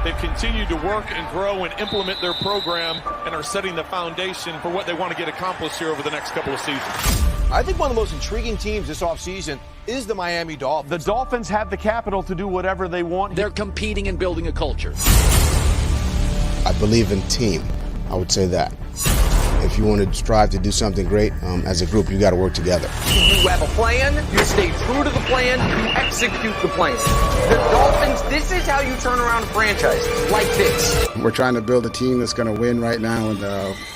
They've continued to work and grow and implement their program and are setting the foundation for what they want to get accomplished here over the next couple of seasons. I think one of the most intriguing teams this offseason is the Miami Dolphins. The Dolphins have the capital to do whatever they want. They're competing and building a culture. I believe in team. I would say that. If you want to strive to do something great as a group, you got to work together. You have a plan, you stay true to the plan, you execute the plan. The Dolphins, this is how you turn around a franchise, like this. We're trying to build a team that's going to win right now, and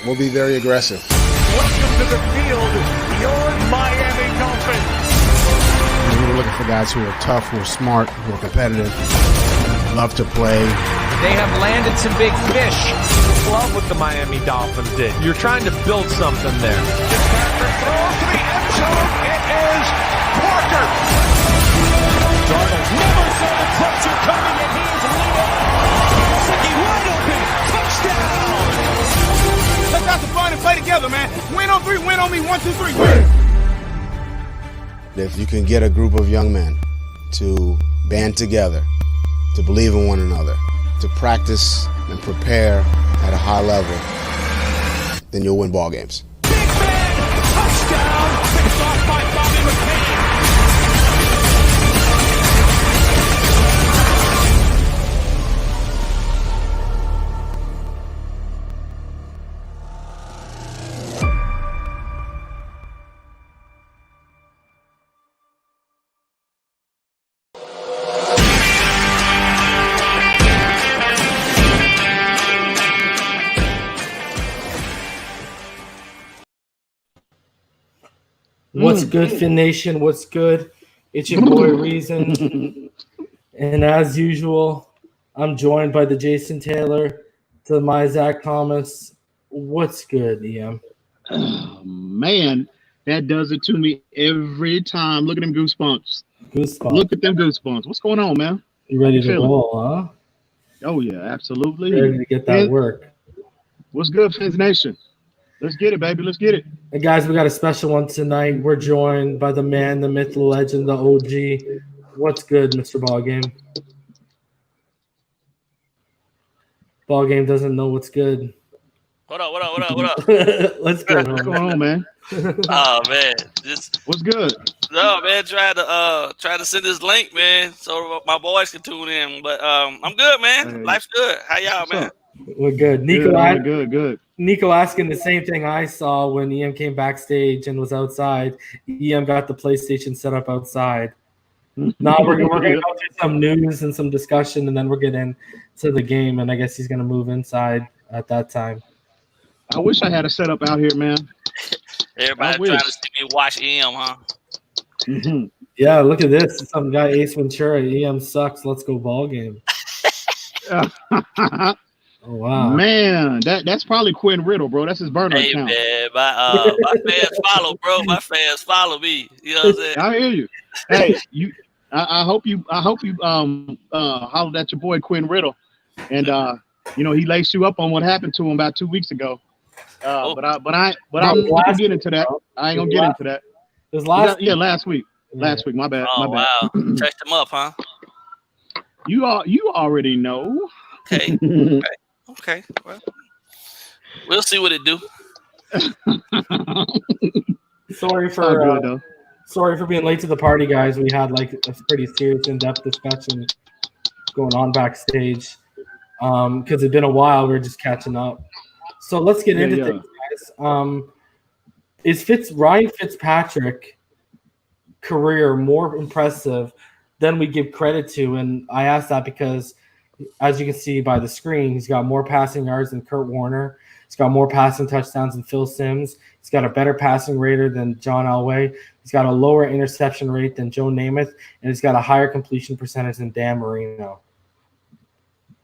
we'll be very aggressive. Welcome to the field, your Miami Dolphins. We're looking for guys who are tough, who are smart, who are competitive, love to play. They have landed some big fish. Love what the Miami Dolphins did. You're trying to build something there. Patrick throws to the end zone. It is Parker. Darnold never saw the pressure coming, and he is leading. Gesicki wide open. Touchdown. Let's have some fun and play together, man. Win on three, win on me. 1, 2, 3, win. If you can get a group of young men to band together, to believe in one another, to practice and prepare at a high level, then you'll win ball games. Big man, touchdown, picked off by Bobby McCain. What's good, Fin Nation? What's good? It's your boy Reason. And as usual, I'm joined by the Jason Taylor to my Zach Thomas. What's good, EM? Oh, man, that does it to me every time. Look at them goosebumps. Look at them goosebumps. What's going on, man? You ready to roll, huh? Oh, yeah, absolutely. Ready to get that work. What's good, Fins Nation? Let's get it, baby. Let's get it. Hey, guys, we got a special one tonight. We're joined by the man, the myth, the legend, the OG. What's good, Mr. BallGame? BallGame doesn't know what's good. What up? Let's go. What's going on, man? Oh man, what's good? No, man, try to send this link, man, so my boys can tune in. But I'm good, man. Hey. Life's good. How y'all, man? We're good. Nico, good. Nico asking the same thing I saw when EM came backstage and was outside. EM got the PlayStation set up outside. Now we're going to go through some news and some discussion, and then we're getting to the game, and I guess he's going to move inside at that time. I wish I had a setup out here, man. Everybody trying to see me watch EM, huh? Mm-hmm. Yeah, look at this. Some guy, Ace Ventura. EM sucks. Let's go BallGame. Oh, wow. Man, that's probably Quinn Riddle, bro. That's his burner account. Man, my fans follow, bro. My fans follow me. You know what I'm saying? I hear you. Hey, I hope you hollered at your boy Quinn Riddle, and he laced you up on what happened to him about 2 weeks ago. But I'm gonna get into that. I ain't gonna get into that. It was last week. Last week. My bad. Oh, my bad. Wow. Touched him up, huh? You already know. Okay. Well, we'll see what it do. Sorry for being late to the party, guys. We had like a pretty serious, in-depth discussion going on backstage because it's been a while. We're just catching up. So let's get into things, guys. Is Ryan Fitzpatrick career more impressive than we give credit to? And I ask that because, as you can see by the screen, he's got more passing yards than Kurt Warner. He's got more passing touchdowns than Phil Simms. He's got a better passing rate than John Elway. He's got a lower interception rate than Joe Namath, and he's got a higher completion percentage than Dan Marino.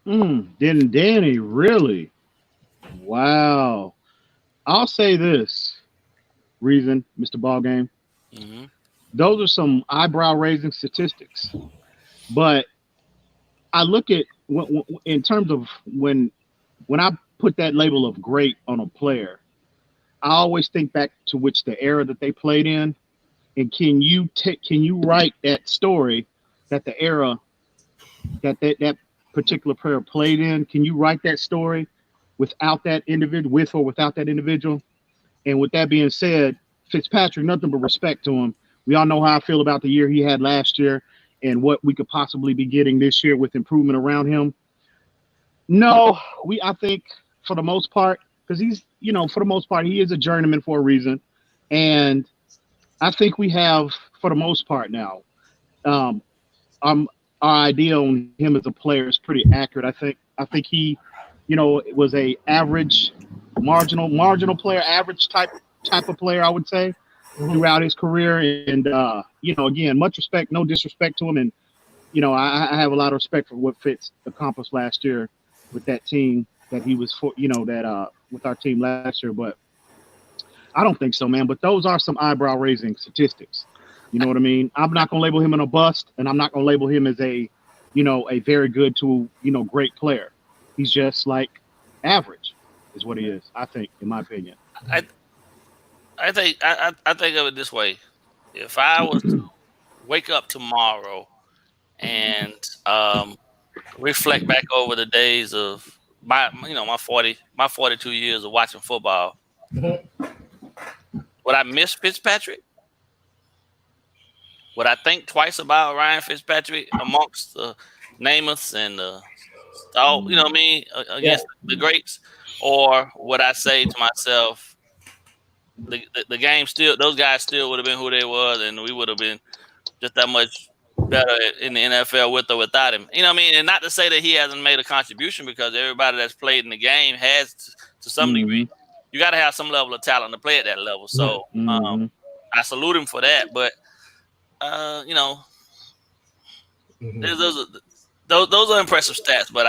Didn't Danny really? Wow. I'll say this, Reason, Mr. BallGame. Mm-hmm. Those are some eyebrow-raising statistics. But I look at in terms of when I put that label of great on a player, I always think back to the era that they played in, and can you write that story that the era that particular player played in? Can you write that story without that individual, with or without that individual? And with that being said, Fitzpatrick, nothing but respect to him. We all know how I feel about the year he had last year and what we could possibly be getting this year with improvement around him. No, I think for the most part, because he's, for the most part, he is a journeyman for a reason. And I think we have, for the most part now, our idea on him as a player is pretty accurate. I think he, was a average, marginal player, average type of player, I would say, throughout his career. And, again, much respect, no disrespect to him. And, I have a lot of respect for what Fitz accomplished last year with that team that he was for, with our team last year. But I don't think so, man. But those are some eyebrow-raising statistics. You know what I mean? I'm not going to label him in a bust, and I'm not going to label him as a very good to, great player. He's just like average is what he is, I think, in my opinion. I think of it this way. If I was to wake up tomorrow and reflect back over the days of my 42 years of watching football, would I miss Fitzpatrick? Would I think twice about Ryan Fitzpatrick amongst the Namaths and against the greats? Or would I say to myself, the game still, those guys still would have been who they was, and we would have been just that much better in the NFL with or without him? You know what I mean? And not to say that he hasn't made a contribution, because everybody that's played in the game has to some degree. You got to have some level of talent to play at that level. So I salute him for that. But those are impressive stats. But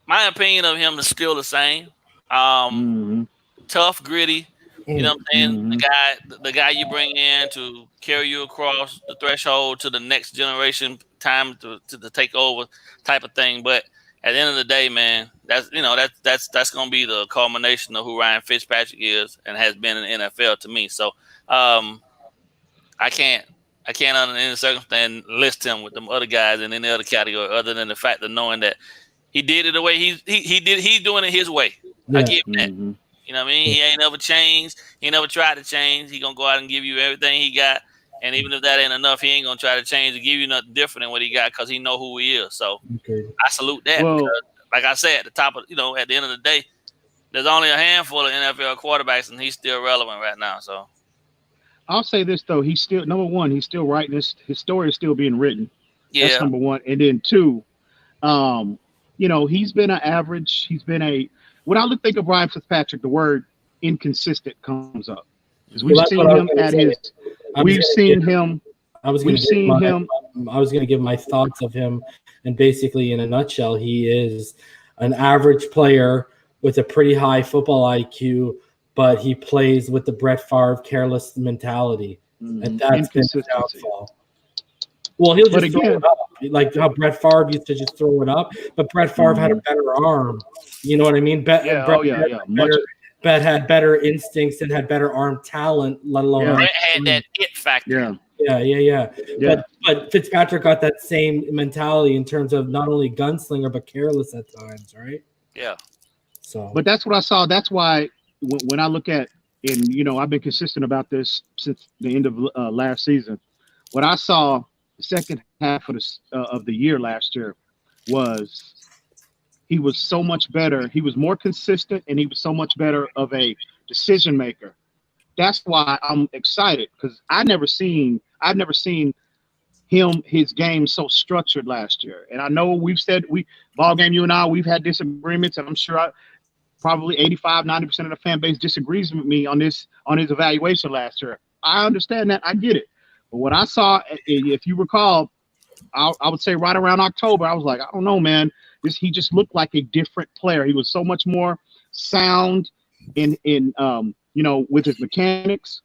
my opinion of him is still the same. Tough, gritty. You know what I'm saying? The guy you bring in to carry you across the threshold to the next generation, time to take over type of thing. But at the end of the day, man, that's gonna be the culmination of who Ryan Fitzpatrick is and has been in the NFL to me. So I can't under any circumstance list him with them other guys in any other category other than the fact of knowing that he did it the way he did. He's doing it his way. I give him that. You know what I mean? He ain't never changed. He never tried to change. He gonna go out and give you everything he got. And even if that ain't enough, he ain't gonna try to change and give you nothing different than what he got, because he know who he is. So I salute that. Because, like I said, at the top of at the end of the day, there's only a handful of NFL quarterbacks, and he's still relevant right now. So I'll say this though, he's still number one. He's still writing his story is still being written. Yeah, that's number one. And then two, he's been an average. He's been when I think of Ryan Fitzpatrick, the word inconsistent comes up. Because we've seen him at his. We've seen him. I was going to give my thoughts of him, and basically, in a nutshell, he is an average player with a pretty high football IQ, but he plays with the Brett Favre careless mentality, and that's been his downfall. Well, he'll just throw it up, like how Brett Favre used to just throw it up, but Brett Favre had a better arm. You know what I mean? Brett had better instincts and had better arm talent, let alone Brett had that it factor. Yeah. But Fitzpatrick got that same mentality in terms of not only gunslinger but careless at times, right? Yeah. So, but that's what I saw. That's why when I look at, and I've been consistent about this since the end of last season. What I saw the second half of the year last year was he was so much better. He was more consistent, and he was so much better of a decision maker. That's why I'm excited, because I've never seen his game so structured last year. And I know we've said BallGame, you and I, we've had disagreements, and I'm sure probably 85-90% of the fan base disagrees with me on his evaluation last year. I understand that. I get it. But what I saw, if you recall, I would say right around October, I was like, I don't know, man. He just looked like a different player. He was so much more sound in with his mechanics.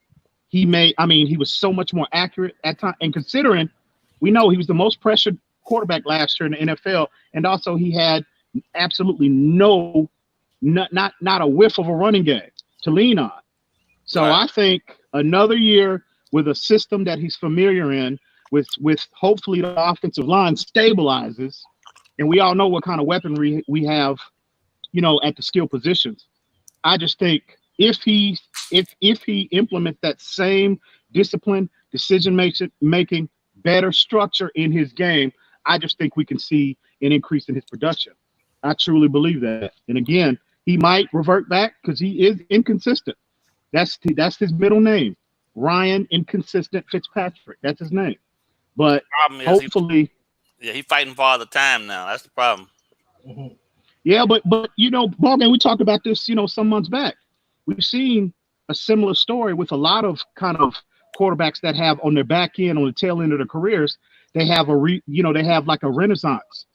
He was so much more accurate at time. And considering we know he was the most pressured quarterback last year in the NFL, and also he had absolutely not a whiff of a running game to lean on. So I think another year with a system that he's familiar in, with hopefully the offensive line stabilizes, and we all know what kind of weaponry we have, at the skill positions. I just think if he implements that same discipline, decision making, better structure in his game, I just think we can see an increase in his production. I truly believe that. And again, he might revert back because he is inconsistent. That's his middle name, Ryan Inconsistent Fitzpatrick. That's his name. But hopefully, he's fighting for all the time now. That's the problem. Mm-hmm. Yeah, but BallGame, we talked about this, some months back. We've seen a similar story with a lot of kind of quarterbacks that have on their back end, on the tail end of their careers, they have they have like a renaissance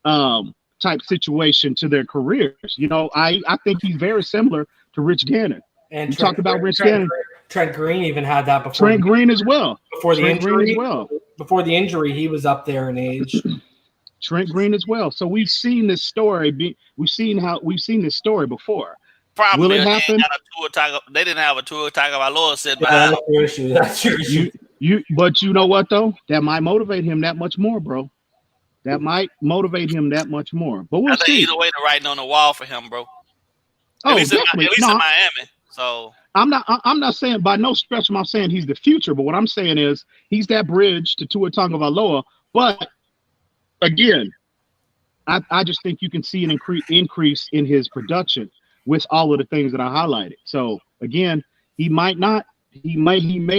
type situation to their careers. I think he's very similar to Rich Gannon. And we talked about Rich Gannon. Trent Green even had that before. Trent Green as well. Before the injury, before the injury, he was up there in age. Trent Green as well. So we've seen this story. We've seen this story before. Problem Will it happen? They didn't have a Tua Tagovailoa said behind. That's your issue. But you know what though? That might motivate him that much more, bro. That might motivate him that much more. But we'll see. Either way, the writing on the wall for him, bro. At least definitely. In Miami. So I'm not saying by no stretch am I saying he's the future, but what I'm saying is he's that bridge to Tua Tagovailoa. But again, I just think you can see an increase in his production with all of the things that I highlighted. So again, he may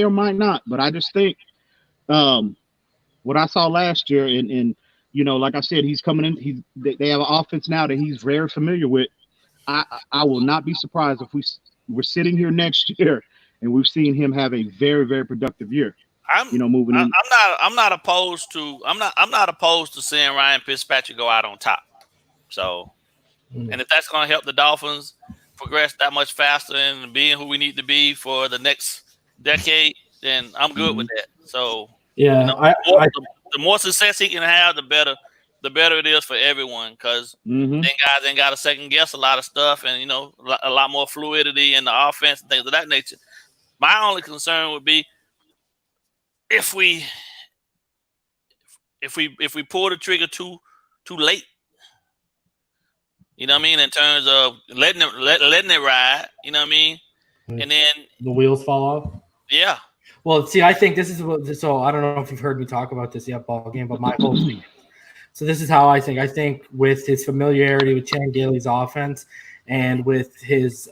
or might not, but I just think what I saw last year, and like I said, he's coming in. They have an offense now that he's very familiar with. I will not be surprised if we're sitting here next year and we've seen him have a very, very productive year. Moving in. I'm not opposed to seeing Ryan Fitzpatrick go out on top. So, and if that's going to help the Dolphins progress that much faster and being who we need to be for the next decade, then I'm good with that. So, yeah, the more success he can have, the better it is for everyone. Because then guys ain't got to second guess a lot of stuff, and a lot more fluidity in the offense and things of that nature. My only concern would be if we pull the trigger too late. You know what I mean? In terms of letting it ride, you know what I mean? And then the wheels fall off. Yeah. Well, see, I think this is so I don't know if you've heard me talk about this yet, BallGame, but my whole thing. So this is how I think. I think with his familiarity with Chan Gailey's offense and with his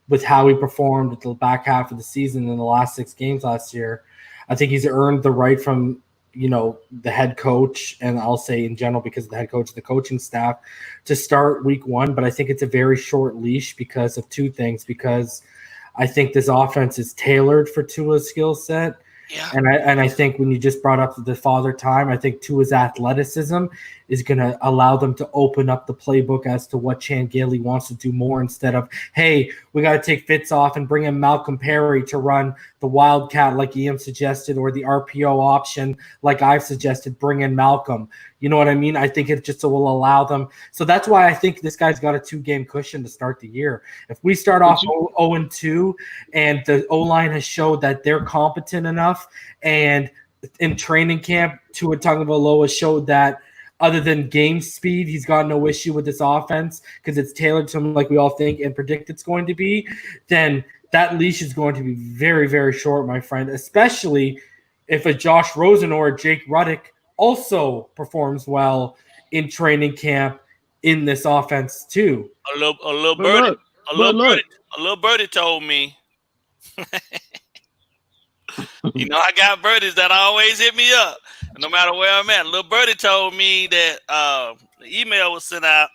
with how he performed at the back half of the season in the last 6 games last year, I think he's earned the right from the head coach, and I'll say in general because of the head coach, the coaching staff, to start week 1. But I think it's a very short leash because of 2 things. Because I think this offense is tailored for Tua's skill set. Yeah. And I think when you just brought up the father time, I think Tua's athleticism is going to allow them to open up the playbook as to what Chan Gailey wants to do more, instead of, hey, we got to take Fitz off and bring in Malcolm Perry to run the Wildcat like EM suggested, or the RPO option like I've suggested, bring in Malcolm. You know what I mean? I think it just will allow them. So that's why I think this guy's got a 2-game cushion to start the year. If we start off 0-2 and the O-line has showed that they're competent enough, and in training camp, Tua Tagovailoa showed that other than game speed, he's got no issue with this offense because it's tailored to him like we all think and predict it's going to be, then that leash is going to be very, very short, my friend, especially if a Josh Rosen or a Jake Ruddick also performs well in training camp in this offense too. A little birdie told me. I got birdies that always hit me up, no matter where I'm at. Little birdie told me that the email was sent out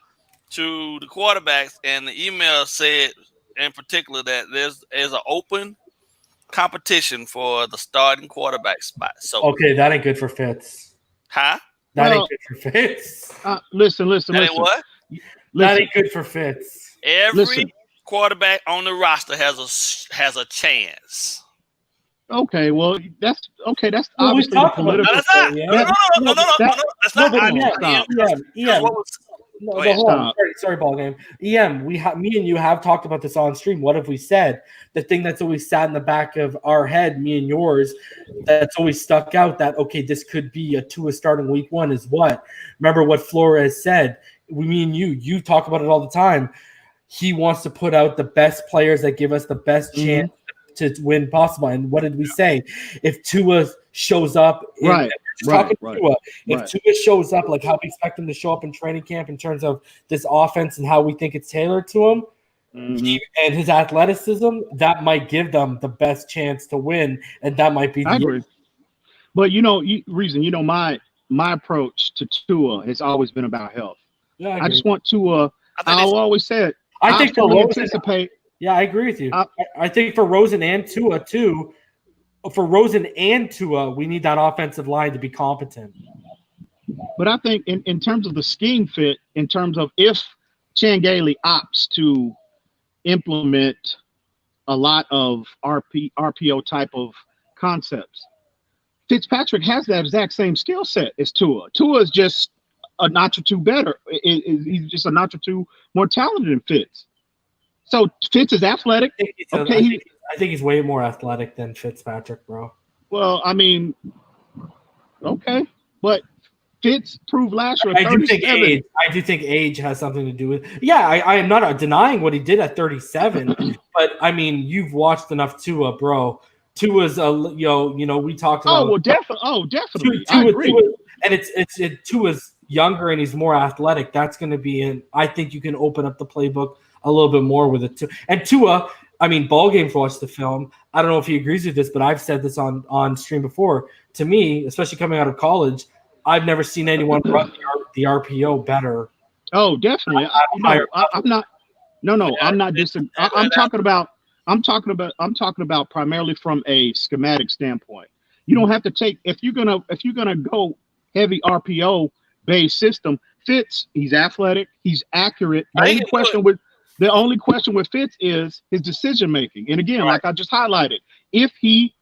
to the quarterbacks, and the email said in particular that there's an open competition for the starting quarterback spot. So okay, that ain't good for Fitz. Huh? That ain't good for Fitz. Listen. What? That ain't good for Fitz. Every quarterback on the roster has a chance. Okay, well, that's obviously political. No, that's not. No. That's not. No, hold on. Sorry, BallGame. Me and you have talked about this on stream. What have we said? The thing that's always sat in the back of our head, me and yours, that's always stuck out that, okay, this could be a Tua starting week 1 is what? Remember what Flores said? Me and you talk about it all the time. He wants to put out the best players that give us the best chance to win possible. And what did we say? If Tua shows up, Tua, if Tua shows up like how we expect him to show up in training camp in terms of this offense and how we think it's tailored to him, and his athleticism, that might give them the best chance to win, and that might be. I agree. But my approach to Tua has always been about health. Yeah, I just want Tua. I'll always say it. I think for Rosen, anticipate. Yeah, I agree with you. I think for Rosen and Tua too. For Rosen and Tua, we need that offensive line to be competent. But I think in terms of the scheme fit, in terms of if Chan Gailey opts to implement a lot of RPO type of concepts, Fitzpatrick has that exact same skill set as Tua. Tua is just a notch or two better. He's just a notch or two more talented than Fitz. So Fitz is athletic. I think he's way more athletic than Fitzpatrick, bro. Well, I mean, okay, but Fitz proved last year. I do think age has something to do with. Yeah, I am not denying what he did at 37, but I mean, you've watched enough Tua, bro. Tua's we talked about. Definitely. I agree. And Tua's younger and he's more athletic. That's going to be I think you can open up the playbook a little bit more with it too. And Tua, I mean, BallGame watched the film. I don't know if he agrees with this, but I've said this on stream before. To me, especially coming out of college, I've never seen anyone run the RPO better. Oh, definitely. I'm talking about primarily from a schematic standpoint. You don't have to take if you're gonna go heavy RPO based system. Fitz, he's athletic, he's accurate. The only question with Fitz is his decision making. And again, like I just highlighted, if he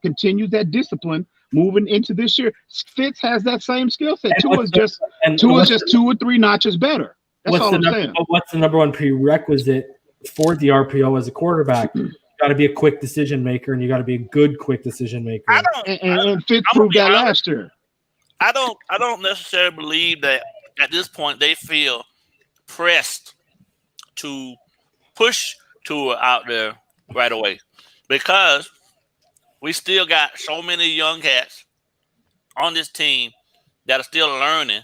continues that discipline moving into this year, Fitz has that same skill set. Tua's just 2 or 3 notches better. That's all I'm saying. What's the number one prerequisite for the RPO as a quarterback? You got to be a quick decision maker, and you got to be a good quick decision maker. And Fitz proved that last year. I don't necessarily believe that at this point they feel pressed to push Tua out there right away, because we still got so many young cats on this team that are still learning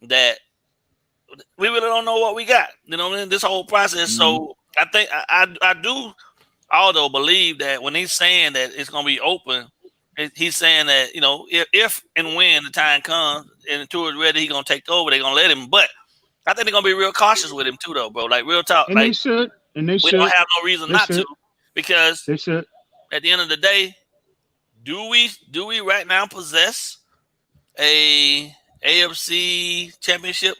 that we really don't know what we got, in this whole process. So I think I do although believe that when he's saying that it's going to be open, he's saying that, if and when the time comes and Tua is ready, he's going to take over. They're going to let him. But I think they're going to be real cautious with him too, though, bro. Like, real talk. And like, they should. We don't have no reason not to, because they should. At the end of the day, do we right now possess a AFC championship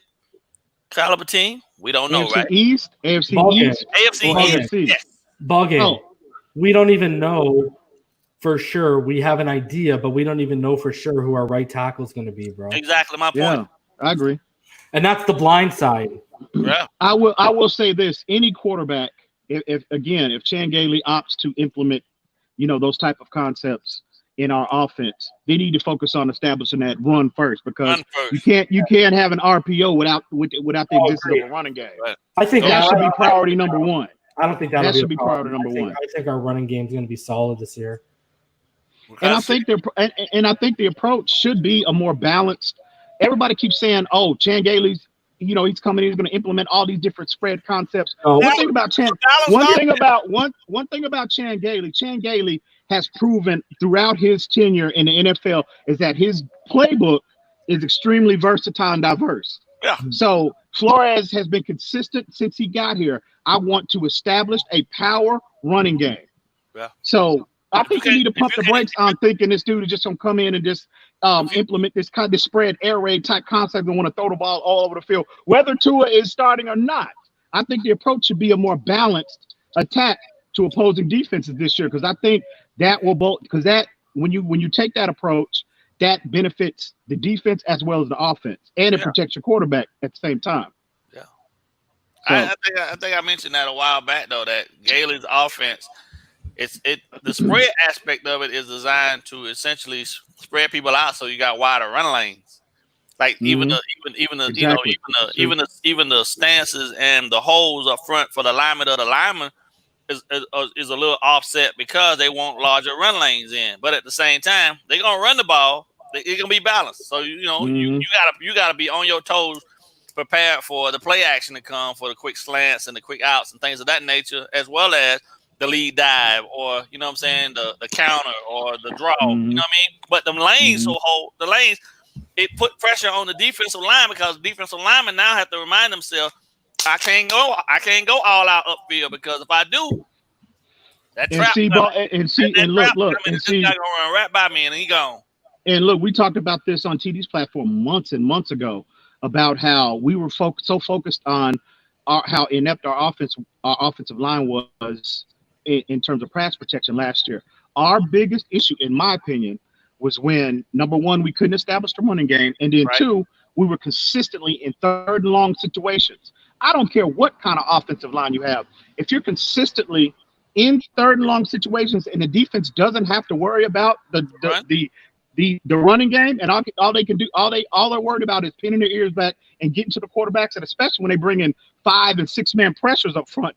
caliber team? We don't know, AFC right? East, AFC BallGame. East, AFC East. Yes. BallGame. Oh. We don't even know for sure. We have an idea, but we don't even know for sure who our right tackle is going to be, bro. Exactly my point. Yeah, I agree. And that's the blind side. Yeah. I will say this: any quarterback, if Chan Gailey opts to implement, those type of concepts in our offense, they need to focus on establishing that run first, because you can't have an RPO without the existence of a running game. Right. I think that should be priority number one. I don't think that should be priority number one. I think our running game is going to be solid this year. And I think the approach should be a more balanced. Everybody keeps saying, "Oh, Chan Gailey's, he's coming. He's going to implement all these different spread concepts." One thing about Chan Gailey, Chan Gailey has proven throughout his tenure in the NFL is that his playbook is extremely versatile and diverse. Yeah. So Flores has been consistent since he got here. I want to establish a power running game. Yeah. So I think we need to pump the brakes on thinking this dude is just going to come in and just implement this kind of spread air raid type concept and want to throw the ball all over the field, whether Tua is starting or not. I think the approach should be a more balanced attack to opposing defenses this year, because I think that will when you take that approach, that benefits the defense as well as the offense, and it protects your quarterback at the same time. Yeah, so, I think I mentioned that a while back though, that Gailey's offense, the spread aspect of it is designed to essentially spread people out so you got wider run lanes. Like even the stances and the holes up front for the alignment of the lineman is a little offset because they want larger run lanes in. But at the same time, they're gonna run the ball. It's gonna be balanced. So you gotta be on your toes, prepared for the play action to come, for the quick slants and the quick outs and things of that nature, as well as the lead dive, or you know what I'm saying, the counter or the draw. You know what I mean? But the lanes the lanes, it put pressure on the defensive line, because defensive linemen now have to remind themselves, I can't go all out upfield, because if I do, that trap look, this guy gonna run right by me and he gone. And look, we talked about this on TD's platform months and months ago about how we were so focused on how inept our offensive line was in terms of pass protection last year. Our biggest issue, in my opinion, was when, number one, we couldn't establish the running game, and then two, we were consistently in third and long situations. I don't care what kind of offensive line you have. If you're consistently in third and long situations and the defense doesn't have to worry about the running game, and all they can do, all they're worried about is pinning their ears back and getting to the quarterbacks, and especially when they bring in 5- and 6-man pressures up front,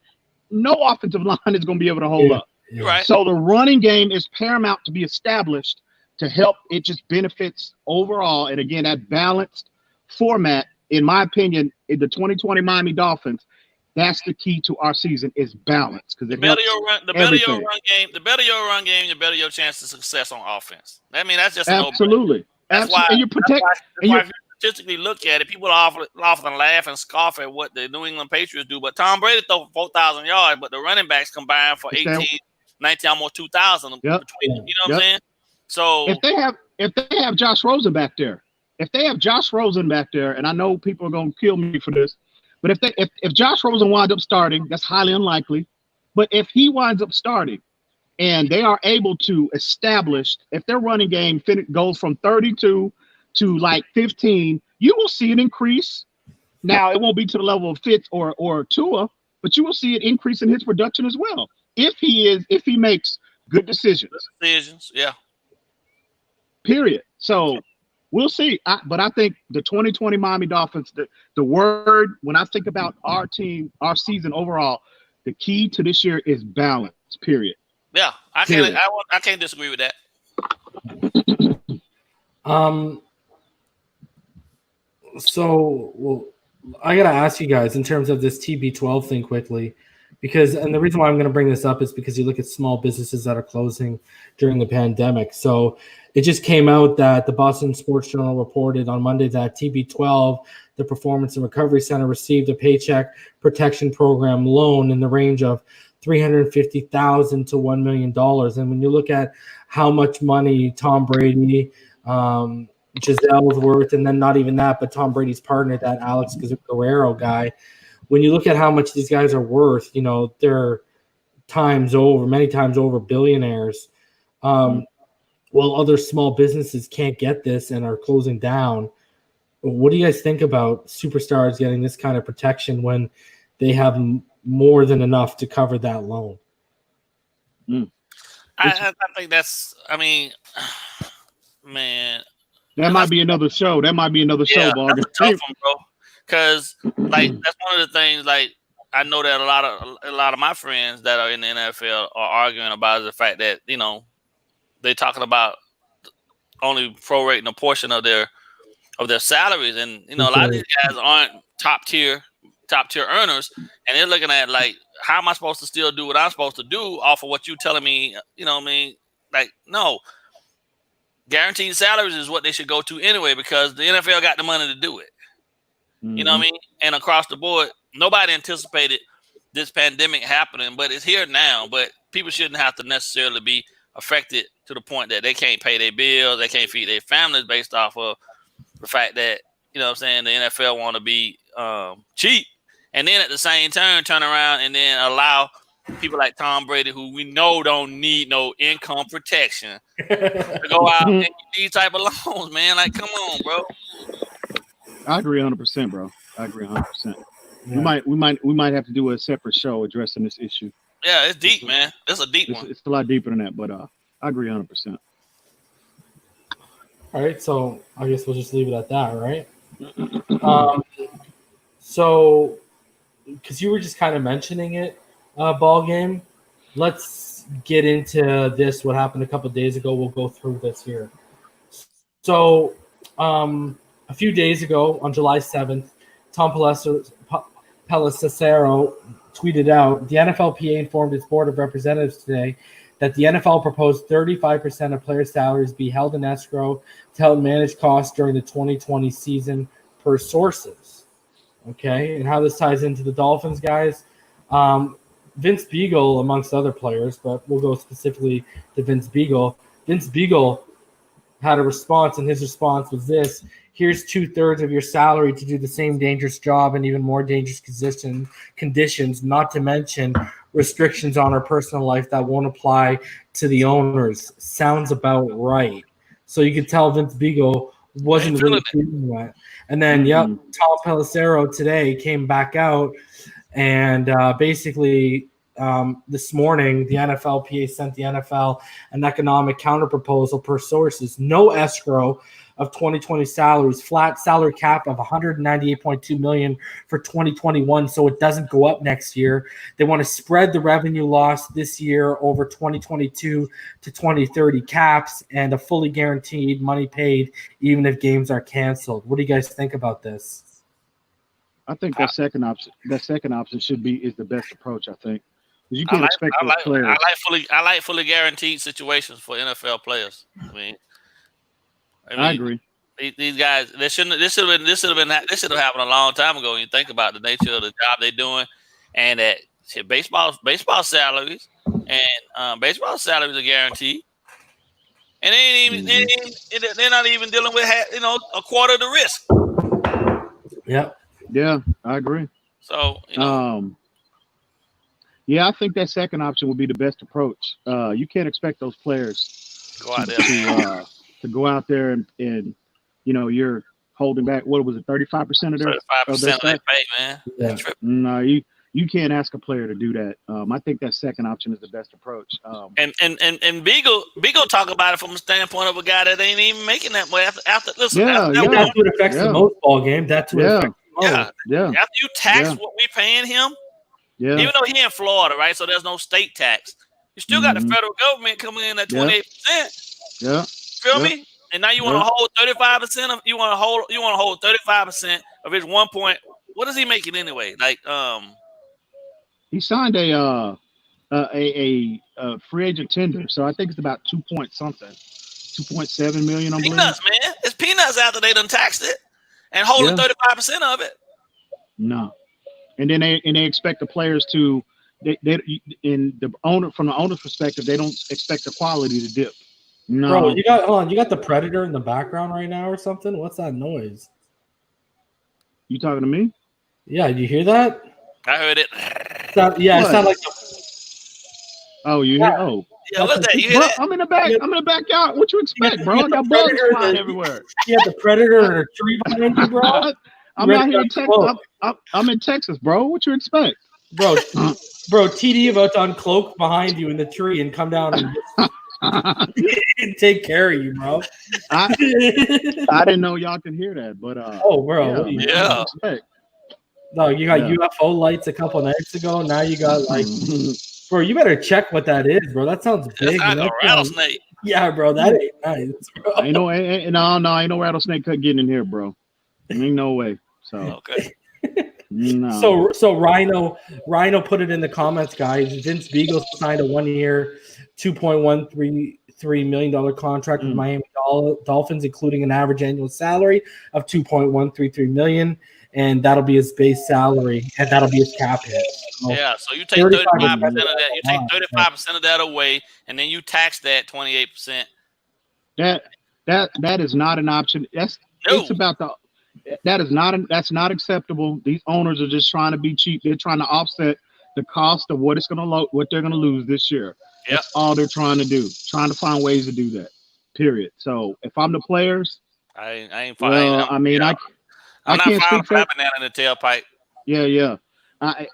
no offensive line is going to be able to hold up. Right. So the running game is paramount to be established to help. It just benefits overall. And again, that balanced format, in my opinion, in the 2020 Miami Dolphins, that's the key to our season, is balance. Because the better your run game, the better your chance of success on offense. I mean, that's just absolutely. That's why. And you protect. If you statistically look at it, people often laugh and scoff at what the New England Patriots do. But Tom Brady threw for 4,000 yards, but the running backs combined for 18, 19, almost 2,000 between them. You know what I'm saying? So if they have Josh Rosen back there, and I know people are going to kill me for this, but if Josh Rosen winds up starting, that's highly unlikely. But if he winds up starting, and they are able to establish, if their running game goes from 32 to like 15, you will see an increase. Now, it won't be to the level of Fitz or Tua, but you will see an increase in his production as well, if he makes good decisions. Yeah. Period. So we'll see. But I think the 2020 Miami Dolphins, the word, when I think about our team, our season overall, the key to this year is balance. Period. Yeah, I can't disagree with that. So, I gotta ask you guys in terms of this TB12 thing quickly, and the reason why I'm going to bring this up is because you look at small businesses that are closing during the pandemic. So it just came out that the Boston Sports Journal reported on Monday that TB12, the Performance and Recovery Center, received a Paycheck Protection Program loan in the range of $350,000 to $1 million. And when you look at how much money Tom Brady, Giselle's worth, and then not even that, but Tom Brady's partner, that Alex Guerrero guy, when you look at how much these guys are worth, they're many times over billionaires. While other small businesses can't get this and are closing down, what do you guys think about superstars getting this kind of protection when they have more than enough to cover that loan? I think that's, man. That might be another show. BallGame. That's a tough one, bro. Because that's one of the things. Like, I know that a lot of my friends that are in the NFL are arguing about the fact that they're talking about only prorating a portion of their salaries, and a lot of these guys aren't top tier earners, and they're looking at like, how am I supposed to still do what I'm supposed to do off of what you telling me? You know what I mean? Like, no. Guaranteed salaries is what they should go to anyway, because the NFL got the money to do it. Mm-hmm. You know what I mean? And across the board, nobody anticipated this pandemic happening, but it's here now. But people shouldn't have to necessarily be affected to the point that they can't pay their bills, they can't feed their families based off of the fact that, the NFL want to be cheap. And then at the same turn around and then allow people like Tom Brady, who we know don't need no income protection, to go out and get these type of loans, man. Like, come on, bro. I agree 100%, bro. I agree 100%. Yeah. We might have to do a separate show addressing this issue. Yeah, it's deep, man. It's a deep one. It's a lot deeper than that, but I agree 100%. All right, so I guess we'll just leave it at that, right? So, because you were just kind of mentioning it, BallGame, let's get into this. What happened a couple of days ago? We'll go through this here. So, a few days ago, on July 7th, Tom Pelissero tweeted out, the NFLPA informed its Board of Representatives today that the NFL proposed 35% of players' salaries be held in escrow to help manage costs during the 2020 season per sources. Okay, and how this ties into the Dolphins, guys. Vince Beagle, amongst other players, but we'll go specifically to Vince Beagle. Vince Beagle had a response, and his response was this: here's 2/3 of your salary to do the same dangerous job and even more dangerous conditions, not to mention restrictions on our personal life that won't apply to the owners. Sounds about right. So you could tell Vince Beagle wasn't really feeling that. And then, Tom Pelissero today came back out and basically this morning, the NFLPA sent the NFL an economic counterproposal per sources. No escrow of 2020 salaries, flat salary cap of $198.2 million for 2021, so it doesn't go up next year. They want to spread the revenue loss this year over 2022 to 2030 caps, and a fully guaranteed money paid even if games are canceled. What do you guys think about this? I think that second option is the best approach. I think you can't expect those players. I like fully guaranteed situations for NFL players. I mean, I agree. These guys, this should have happened a long time ago. When you think about the nature of the job they're doing, and that baseball salaries are guaranteed, and they're not even dealing with a quarter of the risk. Yep. Yeah, I agree. So yeah, I think that second option would be the best approach. You can't expect those players go out there to go out there and you're holding back. What was it, 35% of their 35% of their pay, man? Yeah. No, you can't ask a player to do that. I think that second option is the best approach. And Beagle talk about it from the standpoint of a guy that ain't even making that way after that's what affects the most BallGame. That's what affects the most. Yeah. After you tax what we paying him, even though he in Florida, right? So there's no state tax. You still got the federal government coming in at 28%. Yeah. Feel me? And now you want to hold 35% of you want to hold 35% of his 1 point. What is he making anyway? Like he signed a free agent tender, so I think it's about 2.7 million. Peanuts, man. It's peanuts after they done taxed it and holding 35% of it. No, and then they expect the players to from the owner's perspective, they don't expect the quality to dip. No, bro, you got the Predator in the background right now or something? What's that noise? You talking to me? Yeah, did you hear that? I heard it. It sounded like. Oh, you hear? Oh, yeah. What's that? You hear that? I'm in the back. I'm in the backyard. What you expect, bro? I got bugs flying everywhere. You had the Predator and a tree behind you, bro. I'm out here in Texas. I'm in Texas, bro. What you expect, bro? TD about to uncloak behind you in the tree and come down and take care of you, bro. I didn't know y'all can hear that, but bro, yeah. No, you got UFO lights a couple nights ago. Now you got bro. You better check what that is, bro. That sounds big. That's like a rattlesnake. Yeah, bro. That ain't nice, bro. Ain't no rattlesnake getting in here, bro. Ain't no way. So okay. No. So Rhino put it in the comments, guys. Vince Beagle signed a 1-year, $2.133 million contract with Miami Dolphins, including an average annual salary of $2.133 million, and that'll be his base salary, and that'll be his cap hit. So you take 35% of that. You take 35% of that away, and then you tax that 28%. That is not an option. That's not acceptable. These owners are just trying to be cheap. They're trying to offset the cost of what they're gonna lose this year. Yep. That's all they're trying to do. Trying to find ways to do that. Period. So if I'm the players, I ain't well, I'm I not can't fine speak for for banana in the tailpipe. Yeah. I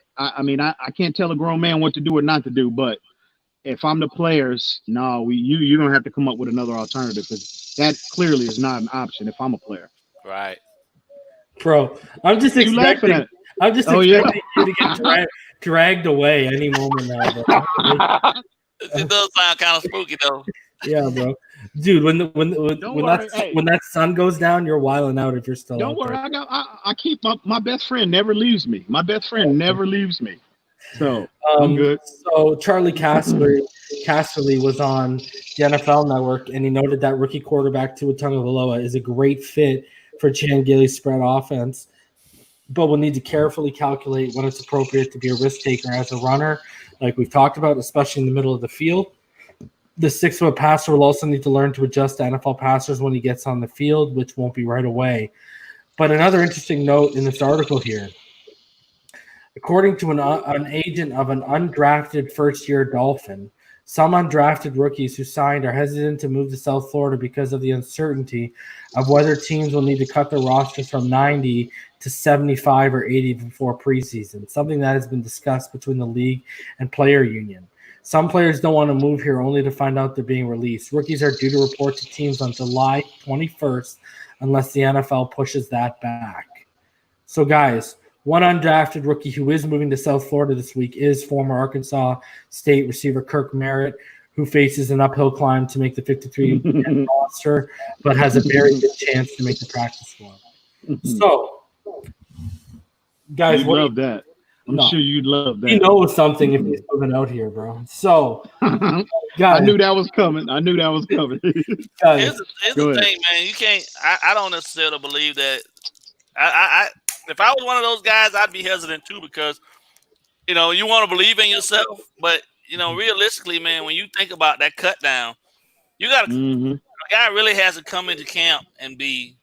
can't tell a grown man what to do or not to do, but if I'm the players, no, you don't have to come up with another alternative because that clearly is not an option if I'm a player. Right. Bro, I'm just expecting you to get dragged away any moment now, bro. It does sound kind of spooky though. Yeah, bro. Dude, when that sun goes down, you're wilding out if you're still Don't out worry, there. I keep my best friend never leaves me. My best friend never leaves me. So I'm good. So Charlie Casserly was on the NFL Network, and he noted that rookie quarterback Tua Tagovailoa is a great fit for Chan Gailey's spread offense, but will need to carefully calculate when it's appropriate to be a risk taker as a runner, like we've talked about, especially in the middle of the field. The 6-foot passer will also need to learn to adjust to NFL passers when he gets on the field, which won't be right away. But another interesting note in this article here, according to an agent of an undrafted first-year Dolphin, some undrafted rookies who signed are hesitant to move to South Florida because of the uncertainty of whether teams will need to cut their rosters from 90 to 75 or 80 before preseason, something that has been discussed between the league and player union. Some players don't want to move here only to find out they're being released. Rookies are due to report to teams on July 21st unless the NFL pushes that back. So, guys, one undrafted rookie who is moving to South Florida this week is former Arkansas State receiver Kirk Merritt, who faces an uphill climb to make the 53 roster, but has a very good chance to make the practice squad. So, guys, you'd love that. I'm sure you'd love that. He knows something if he's moving out here, bro. So, guys, I knew that was coming. Guys, here's the thing, man. You can't. I don't necessarily believe that. If I was one of those guys, I'd be hesitant too because, you want to believe in yourself, but realistically, man, when you think about that cut down, you got a guy really has to come into camp and be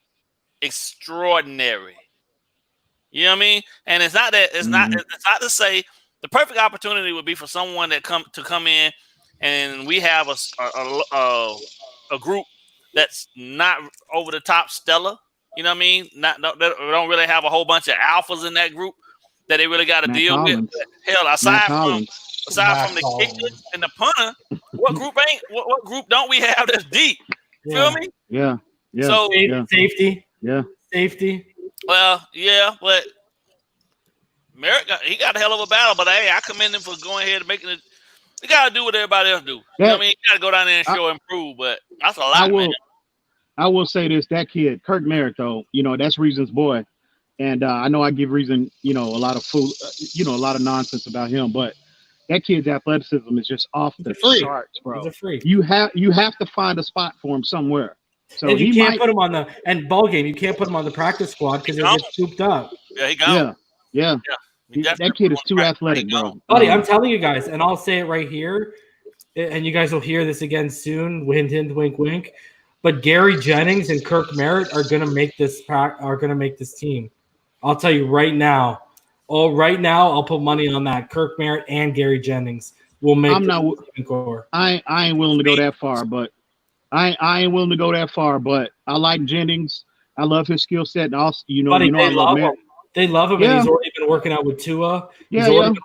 extraordinary. You know what I mean? And it's not to say the perfect opportunity would be for someone to come in, and we have a group that's not over the top stellar. You know what I mean? They don't really have a whole bunch of alphas in that group that they really got to deal with. Hell, aside from the kicker and the punter, what group don't we have that's deep? Feel me? Yeah. So safety. Yeah. Safety. Well, yeah, but Merritt he got a hell of a battle. But hey, I commend him for going ahead and making it. You got to do what everybody else do. You know what I mean? You got to go down there and show and prove. But that's a lot, man. I will say this: that kid, Kirk Merritt, though, that's Reason's boy, and I know I give Reason, a lot of food, a lot of nonsense about him, but that kid's athleticism is just off the charts, bro. He's a freak. You have to find a spot for him somewhere. So and you can't put him on the BallGame. You can't put him on the practice squad because he'll get scooped up. Yeah, he gone. Yeah. That kid is too athletic, bro. Buddy, I'm telling you guys, and I'll say it right here, and you guys will hear this again soon. Hint, hint, wink, wink. But Gary Jennings and Kirk Merritt are gonna make this team. I'll tell you right now. Right now, I'll put money on that. Kirk Merritt and Gary Jennings will make. I ain't willing to go that far, but I ain't willing to go that far. But I like Jennings. I love his skill set. And also, Buddy, I love Merritt. They love him, and he's already been working out with Tua. Devontae's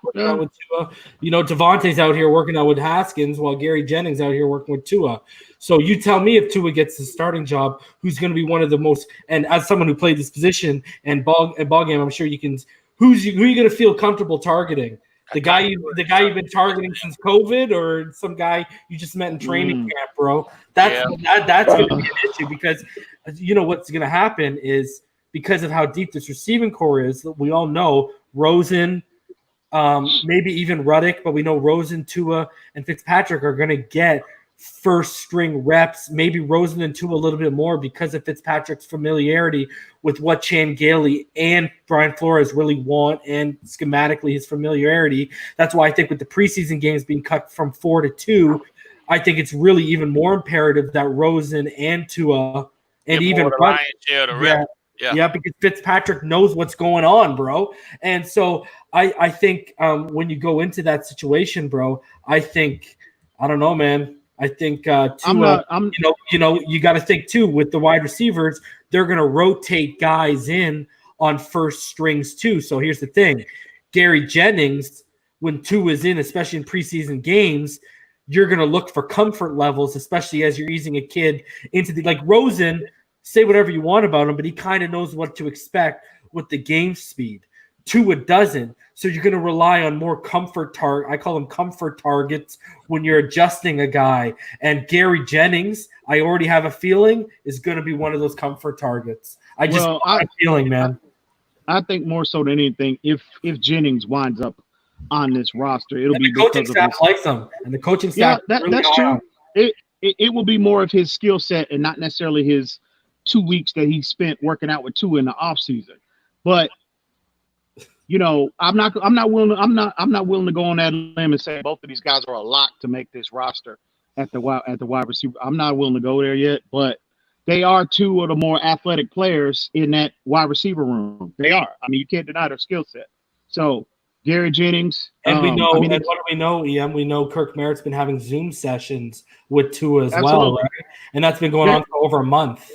out here working out with Haskins, while Gary Jennings out here working with Tua. So you tell me if Tua gets the starting job, who's going to be one of the most? And as someone who played this position and BallGame, I'm sure you can. Who are you going to feel comfortable targeting? The guy you've been targeting since COVID, or some guy you just met in training camp, bro? That's going to be an issue because what's going to happen is. Because of how deep this receiving core is, we all know Rosen, maybe even Ruddick, but we know Rosen, Tua, and Fitzpatrick are going to get first-string reps, maybe Rosen and Tua a little bit more because of Fitzpatrick's familiarity with what Chan Gailey and Brian Flores really want and schematically his familiarity. That's why I think with the preseason games being cut from 4 to 2, I think it's really even more imperative that Rosen and Tua and even Ruddick, Yeah, because Fitzpatrick knows what's going on, bro. And so I think when you go into that situation, bro, I don't know, man. I think Tua, you got to think too with the wide receivers, they're going to rotate guys in on first strings too. So here's the thing, Gary Jennings, when Tua is in, especially in preseason games, you're going to look for comfort levels, especially as you're easing a kid into the, like Rosen, say whatever you want about him, but he kind of knows what to expect with the game speed. Tua doesn't. So you're going to rely on more comfort I call them comfort targets when you're adjusting a guy. And Gary Jennings, I already have a feeling, is going to be one of those comfort targets. I have a feeling, man. I think more so than anything, if Jennings winds up on this roster, it'll be because coaching staff likes him, and the coaching staff. Yeah, that's true. It will be more of his skill set and not necessarily his 2 weeks that he spent working out with Tua in the offseason. But I'm not willing to go on that limb and say both of these guys are a lock to make this roster at the wide receiver. I'm not willing to go there yet, but they are two of the more athletic players in that wide receiver room. They are. I mean, you can't deny their skill set. So Gary Jennings, and we know. What do we know, EM? We know Kirk Merritt's been having Zoom sessions with Tua as well, right? And that's been going on for over a month.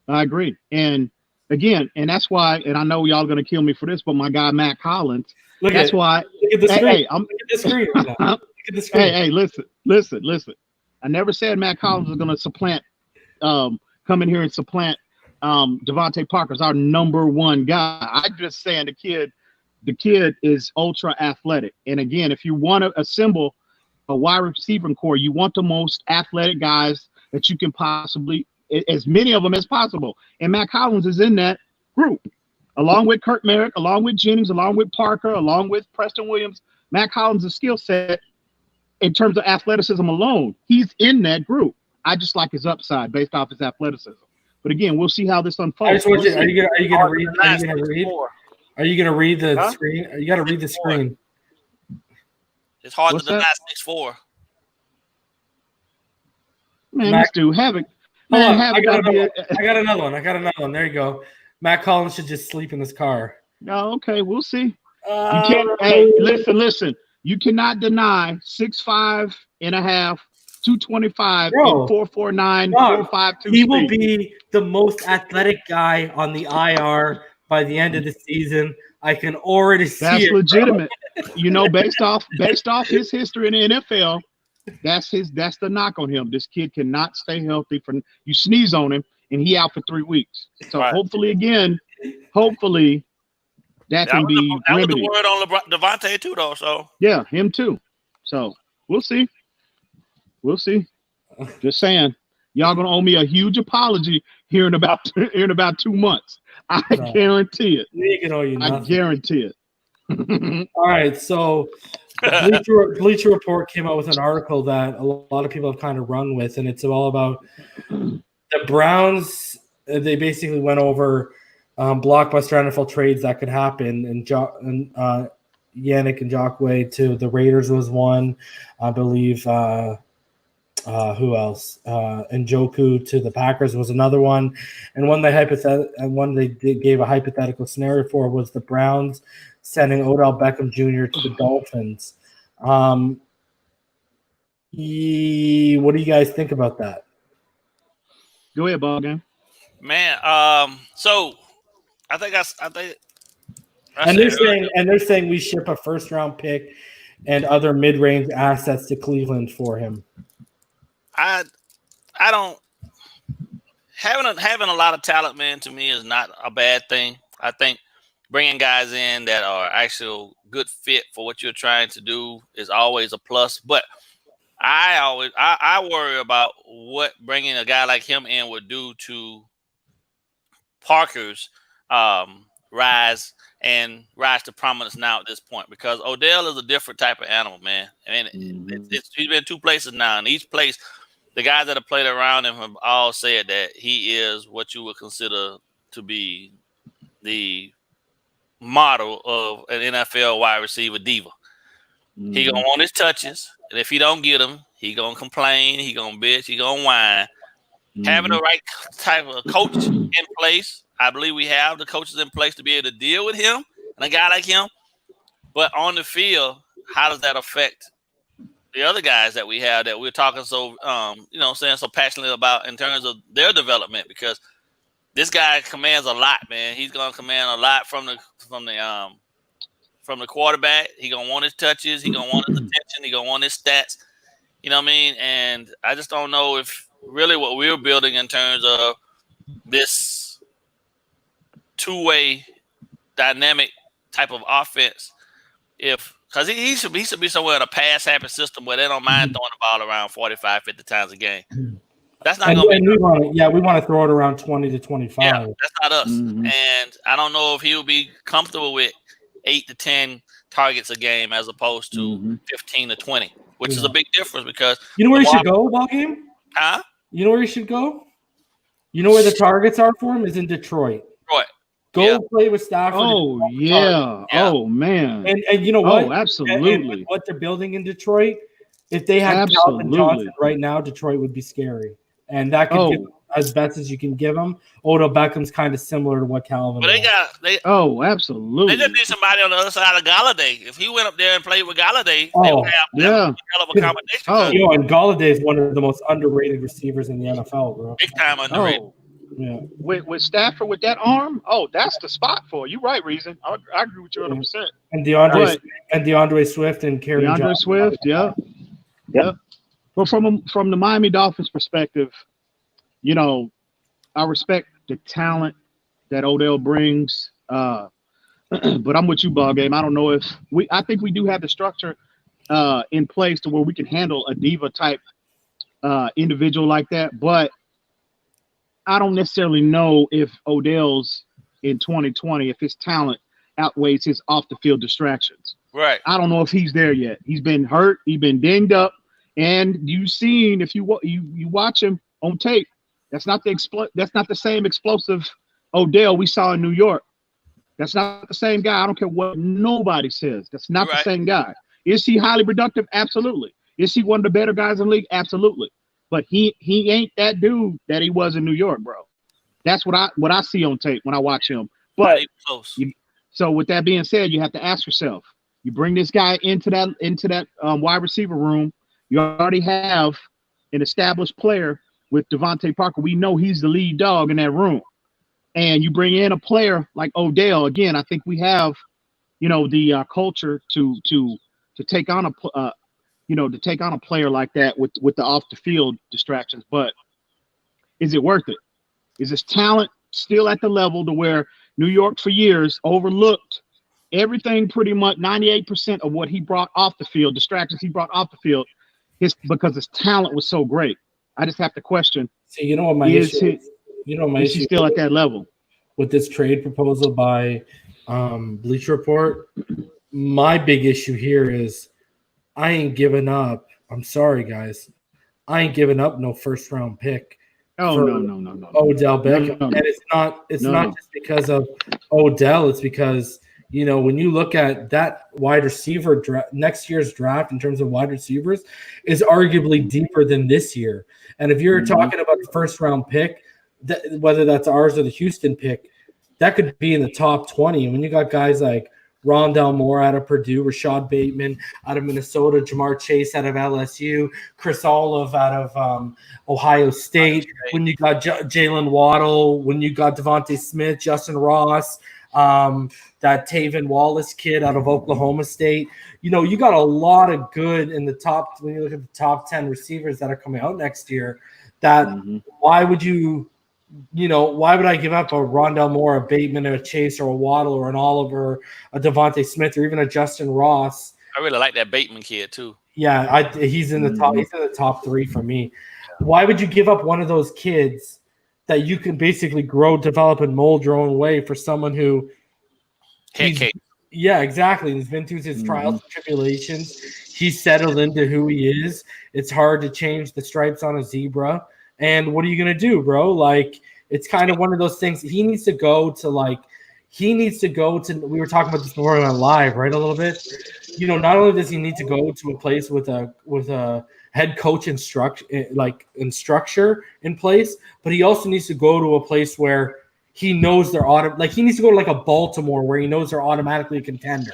I agree. And again, and that's why, and I know y'all going to kill me for this, but my guy Matt Collins. Look at the screen. Look at the screen. Look at the screen. Hey, listen. I never said Matt Collins is going to supplant, come in here and supplant Devontae Parker's our number one guy. I'm just saying the kid is ultra athletic. And again, if you want to assemble a wide receiving core, you want the most athletic guys that you can possibly, as many of them as possible. And Matt Collins is in that group, along with Kirk Merritt, along with Jennings, along with Parker, along with Preston Williams. Matt Collins' skill set in terms of athleticism alone, he's in that group. I just like his upside based off his athleticism. But again, we'll see how this unfolds. Are you going to read? Are you going to read the screen? You got to read the screen. It's hard to deny 6'4". Man, this dude I got another one. There you go. Matt Collins should just sleep in his car. Oh, okay. We'll see. You can't. Hey, listen. You cannot deny 6'5 and a half, 225, and 449, 452. He will be the most athletic guy on the IR by the end of the season. I can already see that's it. That's legitimate. Based off his history in the NFL, that's the knock on him. This kid cannot stay healthy. You sneeze on him and he out for 3 weeks. So hopefully that can be remedied. That was the word on Devontae too, though. So yeah, him too. So we'll see. Just saying, y'all gonna owe me a huge apology here in about 2 months. I guarantee it. I guarantee it. All right, so Bleacher Report came out with an article that a lot of people have kind of run with, and it's all about the Browns. They basically went over blockbuster NFL trades that could happen, and Yannick Ngakoue to the Raiders was one, I believe. Who else? Njoku to the Packers was another one, and one they gave a hypothetical scenario for was the Browns sending Odell Beckham Jr. to the Dolphins. What do you guys think about that? Go ahead, BallGame. Man, so I think they're saying we ship a first round pick and other mid range assets to Cleveland for him. I don't having a lot of talent, man, to me is not a bad thing. I think bringing guys in that are actual good fit for what you're trying to do is always a plus. But I worry about what bringing a guy like him in would do to Parker's rise to prominence now at this point, because Odell is a different type of animal, man. I mean, he's been 2 places now, and each place, the guys that have played around him have all said that he is what you would consider to be the model of an NFL wide receiver diva. He gonna want his touches, and if he don't get them, he gonna complain, he gonna bitch, he gonna whine. Having the right type of coach in place, I believe we have the coaches in place to be able to deal with him and a guy like him. But on the field, how does that affect the other guys that we have that we're talking so, saying so passionately about in terms of their development? Because this guy commands a lot, man. He's going to command a lot from the quarterback. He's going to want his touches. He's going to want his attention. He's going to want his stats. You know what I mean? And I just don't know if really what we're building in terms of this two-way dynamic type of offense, because he should be somewhere in a pass-happy system where they don't mind throwing the ball around 45, 50 times a game. That's not going to be. We want to throw it around 20 to 25. Yeah, that's not us. And I don't know if he'll be comfortable with 8 to 10 targets a game as opposed to 15 to 20, which is a big difference because you know where he should go, BallGame? Huh? You know where he should go? You know where the targets are for him is in Detroit. Go play with Stafford. Oh, yeah. Oh, man. And you know what? Oh, absolutely. And what they're building in Detroit, if they had Calvin Johnson right now, Detroit would be scary. And that could give as best as you can give them. Odell Beckham's kind of similar to what Calvin But absolutely. They just need somebody on the other side of Galladay. If he went up there and played with Galladay, they would have a hell of a combination. And Galladay is one of the most underrated receivers in the NFL, bro. Big time underrated. Yeah. With Stafford with that arm, that's the spot for you. You're right, Reason. I agree with you 100%. And DeAndre Swift and Kerry DeAndre Swift, yeah. Well, from the Miami Dolphins perspective, I respect the talent that Odell brings. But I'm with you, BallGame. I don't know if I think we do have the structure in place to where we can handle a diva type individual like that, but I don't necessarily know if Odell's in 2020, if his talent outweighs his off the field distractions. Right. I don't know if he's there yet. He's been hurt. He's been dinged up. And you've seen, if you watch him on tape, that's not the same explosive Odell we saw in New York. That's not the same guy. I don't care what nobody says. That's not the same guy. Is he highly productive? Absolutely. Is he one of the better guys in the league? Absolutely. But he ain't that dude that he was in New York, bro. That's what I see on tape when I watch him. But so with that being said, you have to ask yourself, you bring this guy into that wide receiver room. You already have an established player with Devontae Parker. We know he's the lead dog in that room. And you bring in a player like Odell. Again, I think we have, the culture to take on a player like that with the off the field distractions. But is it worth it? Is his talent still at the level to where New York for years overlooked everything, pretty much 98% of what he brought off the field, distractions he brought off the field, because his talent was so great? I just have to question. See, you know what my issue is? Is he still at that level? With this trade proposal by Bleacher Report, my big issue here is I ain't giving up. I'm sorry, guys. I ain't giving up no first round pick. No. Odell Beckham. No. And it's not just because of Odell. It's because, when you look at that wide receiver next year's draft in terms of wide receivers is arguably deeper than this year. And if you're talking about a first round pick, whether that's ours or the Houston pick, that could be in the top 20. And when you got guys like Rondell Moore out of Purdue, Rashad Bateman out of Minnesota, Jamar Chase out of LSU, Chris Olive out of Ohio State, when you got Jalen Waddle, when you got Devontae Smith, Justin Ross, that Taven Wallace kid out of Oklahoma State. You got a lot of good in the top, when you look at the top 10 receivers that are coming out next year, that why would I give up a Rondell Moore, a Bateman, a Chase, or a Waddle, or an Oliver, a Devontae Smith, or even a Justin Ross? I really like that Bateman kid too. Yeah, he's in the top. He's in the top 3 for me. Why would you give up one of those kids that you can basically grow, develop, and mold your own way for someone who? Yeah, exactly. He's been through his trials and tribulations. He's settled into who he is. It's hard to change the stripes on a zebra. And what are you going to do, bro? Like, it's kind of one of those things. He needs to go to, we were talking about this before on live, right? A little bit. Not only does he need to go to a place with a head coach and structure in place, but he also needs to go to a place where he knows they're like he needs to go to like a Baltimore where he knows they're automatically a contender.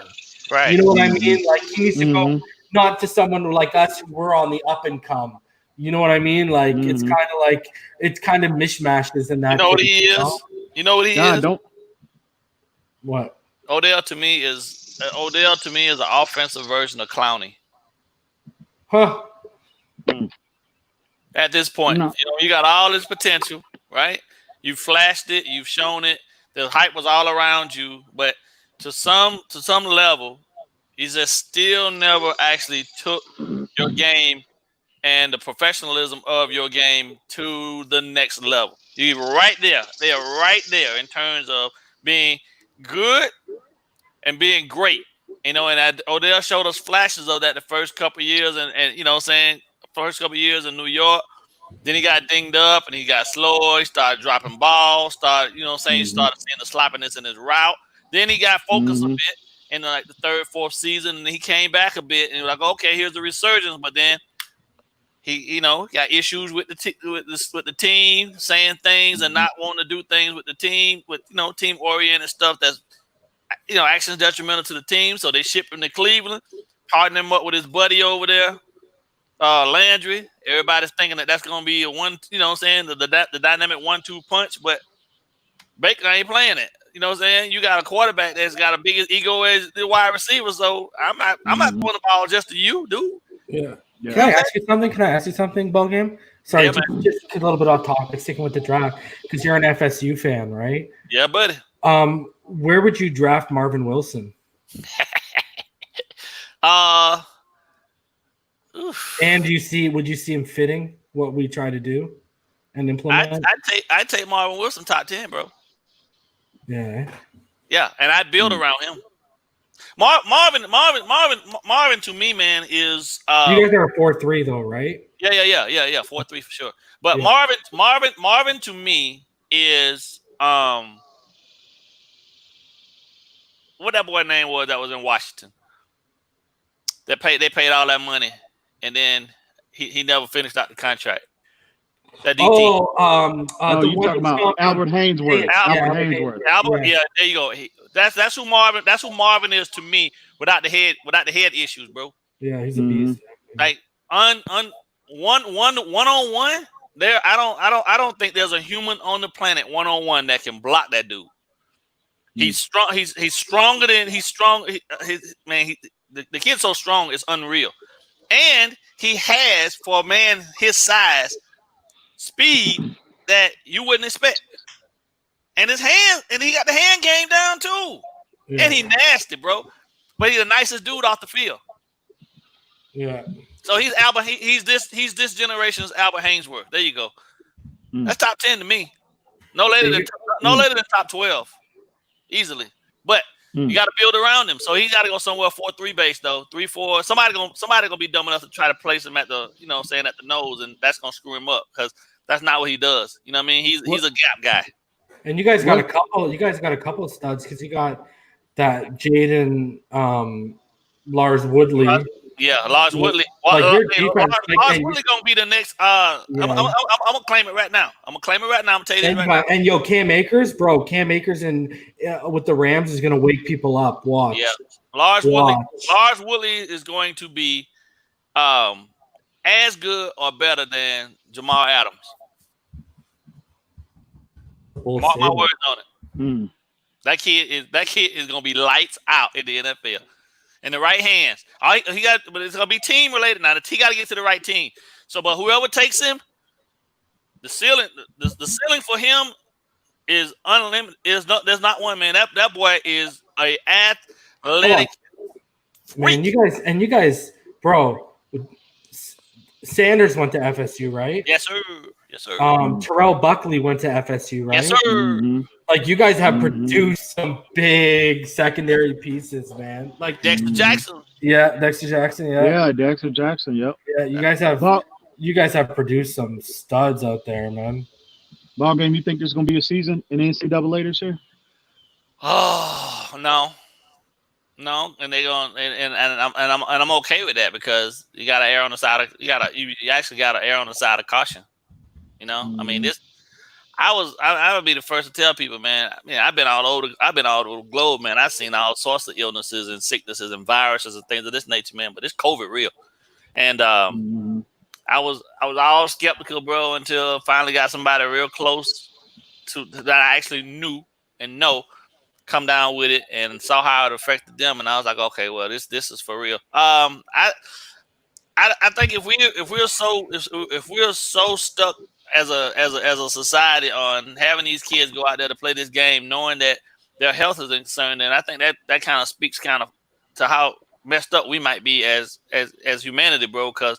Right. You know what I mean? Like he needs to go not to someone like us who we're on the up and come. You know what I mean? Like it's kind of mishmashes in that. You know what he is? You know what he is? What? Odell to me is an offensive version of Clowney. Huh. At this point, you got all this potential, right? You've flashed it, you've shown it. The hype was all around you, but to some level, he just still never actually took your game and the professionalism of your game to the next level. You're right there. They are right there in terms of being good and being great. And Odell showed us flashes of that the first couple of years and first couple of years in New York. Then he got dinged up and he got slower. He started dropping balls, you started seeing the sloppiness in his route. Then he got focused a bit in the third, fourth season, and he came back a bit and like, okay, here's the resurgence. But then he got issues with the team, saying things and not wanting to do things with the team, with team oriented stuff that's actions detrimental to the team. So they shipped him to Cleveland, partnered him up with his buddy over there, Landry. Everybody's thinking that's going to be a one, the dynamic 1-2 punch, but Baker ain't playing it. You know what I'm saying? You got a quarterback that's got a bigger ego as the wide receiver, so I'm not throwing the ball just to you, dude. Yeah. Can I ask you something? BallGame? Sorry, just a little bit off topic, sticking with the draft, because you're an FSU fan, right? Yeah, buddy. Where would you draft Marvin Wilson? And would you see him fitting what we try to do and implement? I'd take Marvin Wilson top 10, bro. Yeah. Yeah, and I'd build around him. Marvin to me, man, is you guys are a 4-3 though, right? Yeah, 4-3 for sure. But yeah. Marvin to me is what that boy name was that was in Washington. They paid all that money, and then he never finished out the contract. That DT. You talking about Albert Hainsworth? Albert, yeah, there you go. That's who Marvin. That's who Marvin is to me. Without the head issues, bro. Yeah, he's a beast. Like one on one. There, I don't think there's a human on the planet 1-on-1 that can block that dude. He's strong. He's stronger than he's strong. The kid's so strong, it's unreal. And he has, for a man his size, speed that you wouldn't expect. And his hand, and he got the hand game down too. Yeah. And he nasty, bro. But he's the nicest dude off the field. Yeah. So he's Albert. He's this generation's Albert Hainsworth. There you go. That's top 10 to me. No later than top 12, easily. But you got to build around him. So he got to go somewhere 4-3 base though. 3-4. Somebody gonna be dumb enough to try to place him at the at the nose, and that's gonna screw him up because that's not what he does. You know what I mean? He's a gap guy. And you guys got a couple. You guys got a couple of studs because you got that Jaden Lars Woodley. Lars Woodley. Lars Woodley gonna be the next. I'm gonna claim it right now. I'm gonna tell you this right now. And Cam Akers, bro. Cam Akers with the Rams is gonna wake people up. Watch. Yeah, Lars Woodley is going to be as good or better than Jamal Adams. Mark my words on it. That kid is gonna be lights out in the NFL. In the right hands. But it's gonna be team related now. He got to get to the right team. So, but whoever takes him, the ceiling for him is unlimited. There's not one, man. That boy is a athletic freak. Man, you guys, bro. Sanders went to FSU, right? Yes, sir. Terrell Buckley went to FSU, right? Yes, sir. Like you guys have produced some big secondary pieces, man. Like Dexter Jackson. Yeah, Dexter Jackson. Yeah. Yeah, Dexter Jackson. Yep. Yeah, you guys have produced some studs out there, man. BallGame, you think there's gonna be a season in NCAA this year? Oh no, and they going and I'm okay with that because you got to err on the side of you actually got to err on the side of caution. You know, I mean this. I would be the first to tell people, man. I've been all over the globe, man. I've seen all sorts of illnesses and sicknesses and viruses and things of this nature, man. But it's COVID real, and I was all skeptical, bro, until I finally got somebody real close to that I actually knew and know come down with it and saw how it affected them, and I was like, okay, well, this is for real. I think if we're so stuck as a society on having these kids go out there to play this game, knowing that their health is concerned, and I think that kind of speaks kind of to how messed up we might be as humanity, bro. Because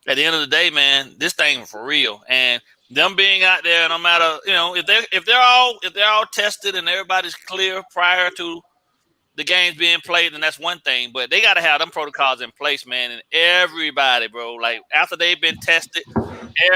at the end of the day, man, this thing for real, and them being out there, no matter if they're all tested and everybody's clear prior to the games being played, then that's one thing. But they got to have them protocols in place, man. And everybody, bro, like after they've been tested,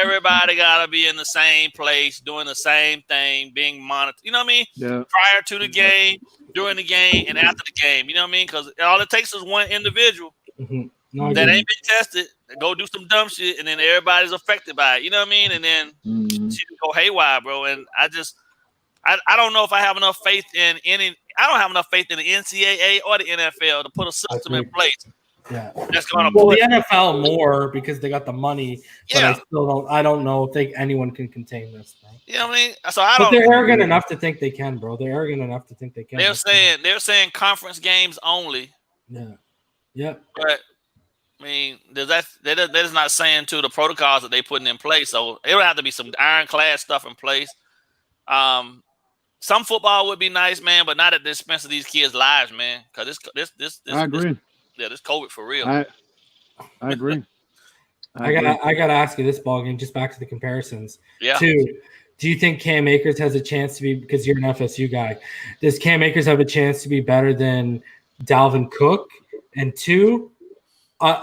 everybody got to be in the same place, doing the same thing, being monitored. You know what I mean? Yeah. Prior to the game, during the game, and after the game. You know what I mean? Because all it takes is one individual that ain't been tested to go do some dumb shit, and then everybody's affected by it. You know what I mean? And then shit go haywire, bro. And I don't know if I have enough faith in any. I don't have enough faith in the NCAA or the NFL to put a system in place. Yeah, that's going to. Well, the NFL more because they got the money. Yeah. But I don't know if anyone can contain this. Bro. You know what I mean? So But they're arrogant enough to think they can, bro. They're arrogant enough to think they can. They're saying conference games only. Yeah. Yeah. But I mean, that is not saying to the protocols that they putting in place. So it would have to be some ironclad stuff in place. Some football would be nice, man, but not at the expense of these kids' lives, man. Because this I agree. This COVID for real. I agree. I gotta ask you this BallGame, just back to the comparisons. Yeah. Do you think Cam Akers has a chance to be, because you're an FSU guy, does Cam Akers have a chance to be better than Dalvin Cook? And two,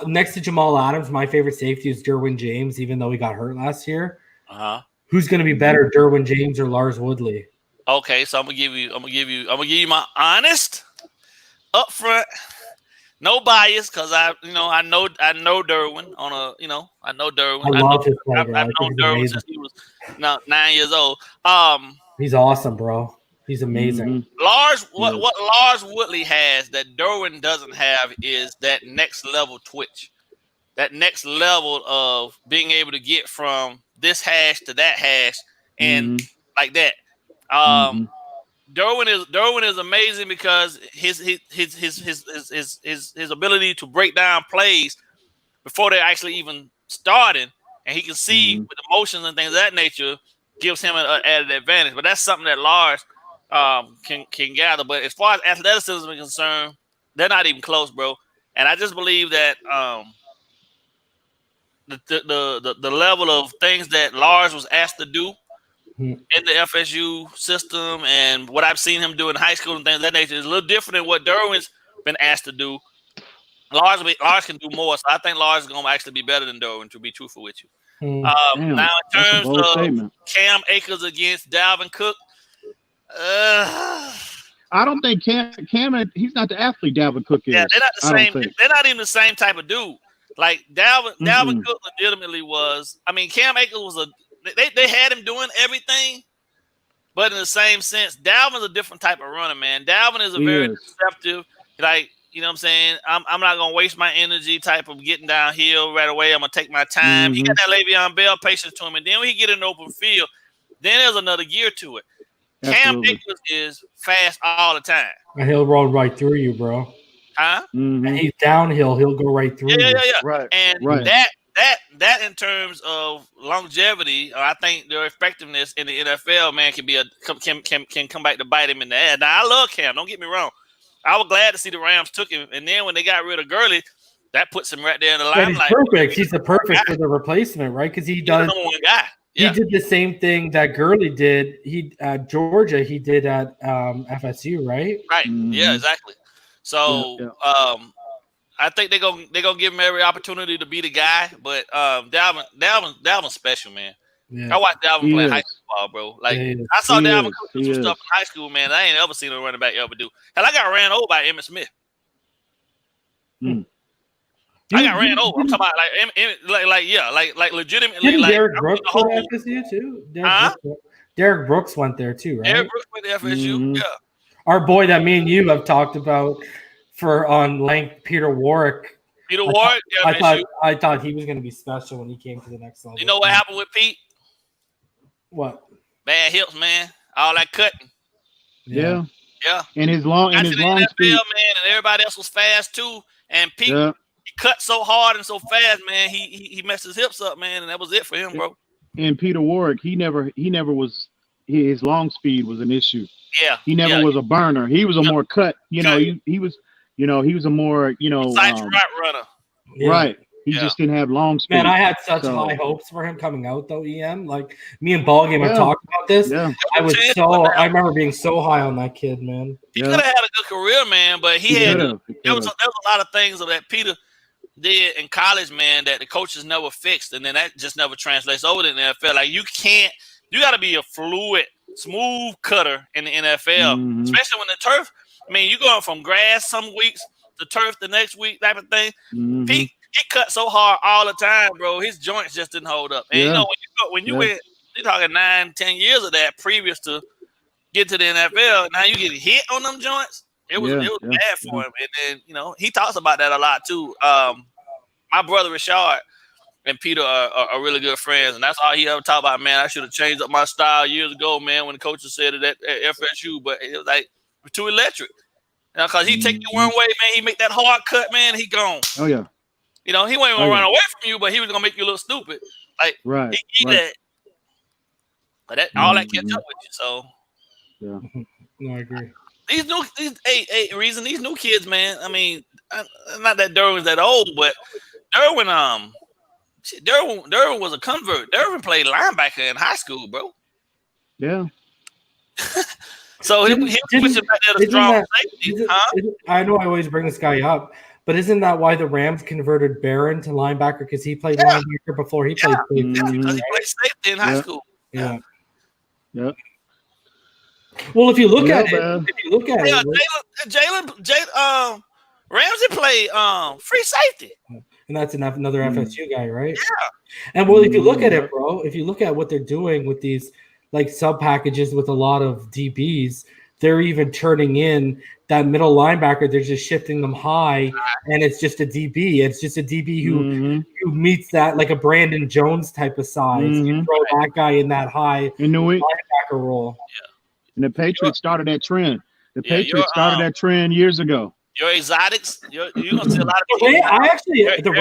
next to Jamal Adams, my favorite safety is Derwin James, even though he got hurt last year. Who's going to be better, Derwin James or Lars Woodley? Okay, so I'm gonna give you my honest, upfront, no bias, because I know Derwin on a I know Derwin. I love his play, I've known Derwin since he was 9 years old. He's awesome, bro. He's amazing. What Lars Woodley has that Derwin doesn't have is that next level twitch, that next level of being able to get from this hash to that hash and like that. Derwin is amazing because his ability to break down plays before they're actually even starting, and he can see with emotions and things of that nature, gives him an added advantage. But that's something that Lars can gather. But as far as athleticism is concerned, they're not even close, bro. And I just believe that the level of things that Lars was asked to do in the FSU system and what I've seen him do in high school and things of that nature is a little different than what Derwin's been asked to do. Lars can do more, so I think Lars is going to actually be better than Derwin, to be truthful with you. Now, in terms of Cam Akers against Dalvin Cook, I don't think Cam. He's not the athlete Dalvin Cook is. Yeah, they're not the same. They're not even the same type of dude. Like Dalvin Cook legitimately was. I mean, Cam Akers was They had him doing everything, but in the same sense, Dalvin's a different type of runner, man. Dalvin is very deceptive. Like, you know what I'm saying? I'm not going to waste my energy type of getting downhill right away. I'm going to take my time. He got that Le'Veon Bell patience to him. And then when he get in the open field, then there's another gear to it. Cam Akers is fast all the time. And he'll roll right through you, bro. Huh? And he's downhill. He'll go right through you. Yeah. Right. And that in terms of longevity, I think their effectiveness in the NFL, man, can come back to bite him in the ass. Now, I love Cam. Don't get me wrong. I was glad to see the Rams took him, and then when they got rid of Gurley, that puts him right there in the limelight. He's perfect. He's the perfect for the replacement, right? Because he does. He's the number one guy. Yeah. He did the same thing that Gurley did. He at Georgia. He did at FSU, right? Right. Yeah. Exactly. So, I think they're gonna give him every opportunity to be the guy. But Dalvin's special, man. Yeah. I watched Dalvin play high school ball, bro. Like I saw Dalvin do some stuff in high school, man. I ain't ever seen a running back ever do. Hell, I got ran over by Emmitt Smith. I got ran over. I'm talking about like legitimately. Didn't Derek Brooks go to FSU too? Derek Brooks went there too, right? Derek Brooks went to FSU. Yeah. Our boy that me and you have talked about for on length, Peter Warwick. Peter Warwick. I thought he was going to be special when he came to the next level. You know what happened with Pete? What? Bad hips, man. All that cutting. Yeah. Yeah. And his long NFL, speed, man, and everybody else was fast too. And Pete, he cut so hard and so fast, man. He messed his hips up, man, and that was it for him, bro. And Peter Warwick, he never was. His long speed was an issue. Yeah. He never was a burner. He was a more cut. He was. He was a more precise route runner. Yeah. Right. He just didn't have long speed. Man, I had such high hopes for him coming out though, EM. Like me and BallGame have talked about this. Yeah. I remember being so high on that kid, man. He could have had a good career, man, but there was a lot of things that Peter did in college, man, that the coaches never fixed, and then that just never translates over to the NFL. Like you got to be a fluid, smooth cutter in the NFL, especially when the turf. I mean, you're going from grass some weeks to turf the next week type of thing. He cut so hard all the time, bro. His joints just didn't hold up. And you know, when you went, you're talking 9-10 years of that previous to get to the NFL. Now you get hit on them joints. It was bad for him. And then he talks about that a lot too. My brother Rashard and Peter are really good friends, and that's all he ever talked about. Man, I should have changed up my style years ago, man, when the coaches said it at FSU. But it was like too electric. Because he take you one way, man. He make that hard cut, man. He gone. Oh yeah. He wasn't gonna run away from you, but he was gonna make you look stupid. Like that. But all that catch up with you. So No, I agree. These new kids, man. I mean, not that Derwin's that old, but Derwin was a convert. Derwin played linebacker in high school, bro. Yeah. So he was back there to strong safety. I know I always bring this guy up, but isn't that why the Rams converted Barron to linebacker? Because he played linebacker before he played safety. Yeah, because he played safety in high school. Yeah. Yep. Well, if you look at it, Jalen Ramsey played free safety. And that's another FSU guy, right? Yeah. And well, if you look at it, bro, if you look at what they're doing with these like sub packages with a lot of DBs, they're even turning in that middle linebacker. They're just shifting them high, and it's just a DB. It's just a DB who meets that like a Brandon Jones type of size. You throw that guy in that high linebacker role. Yeah. And the Patriots started that trend. The Patriots started that trend years ago. Your exotics, you're gonna see a lot of people. The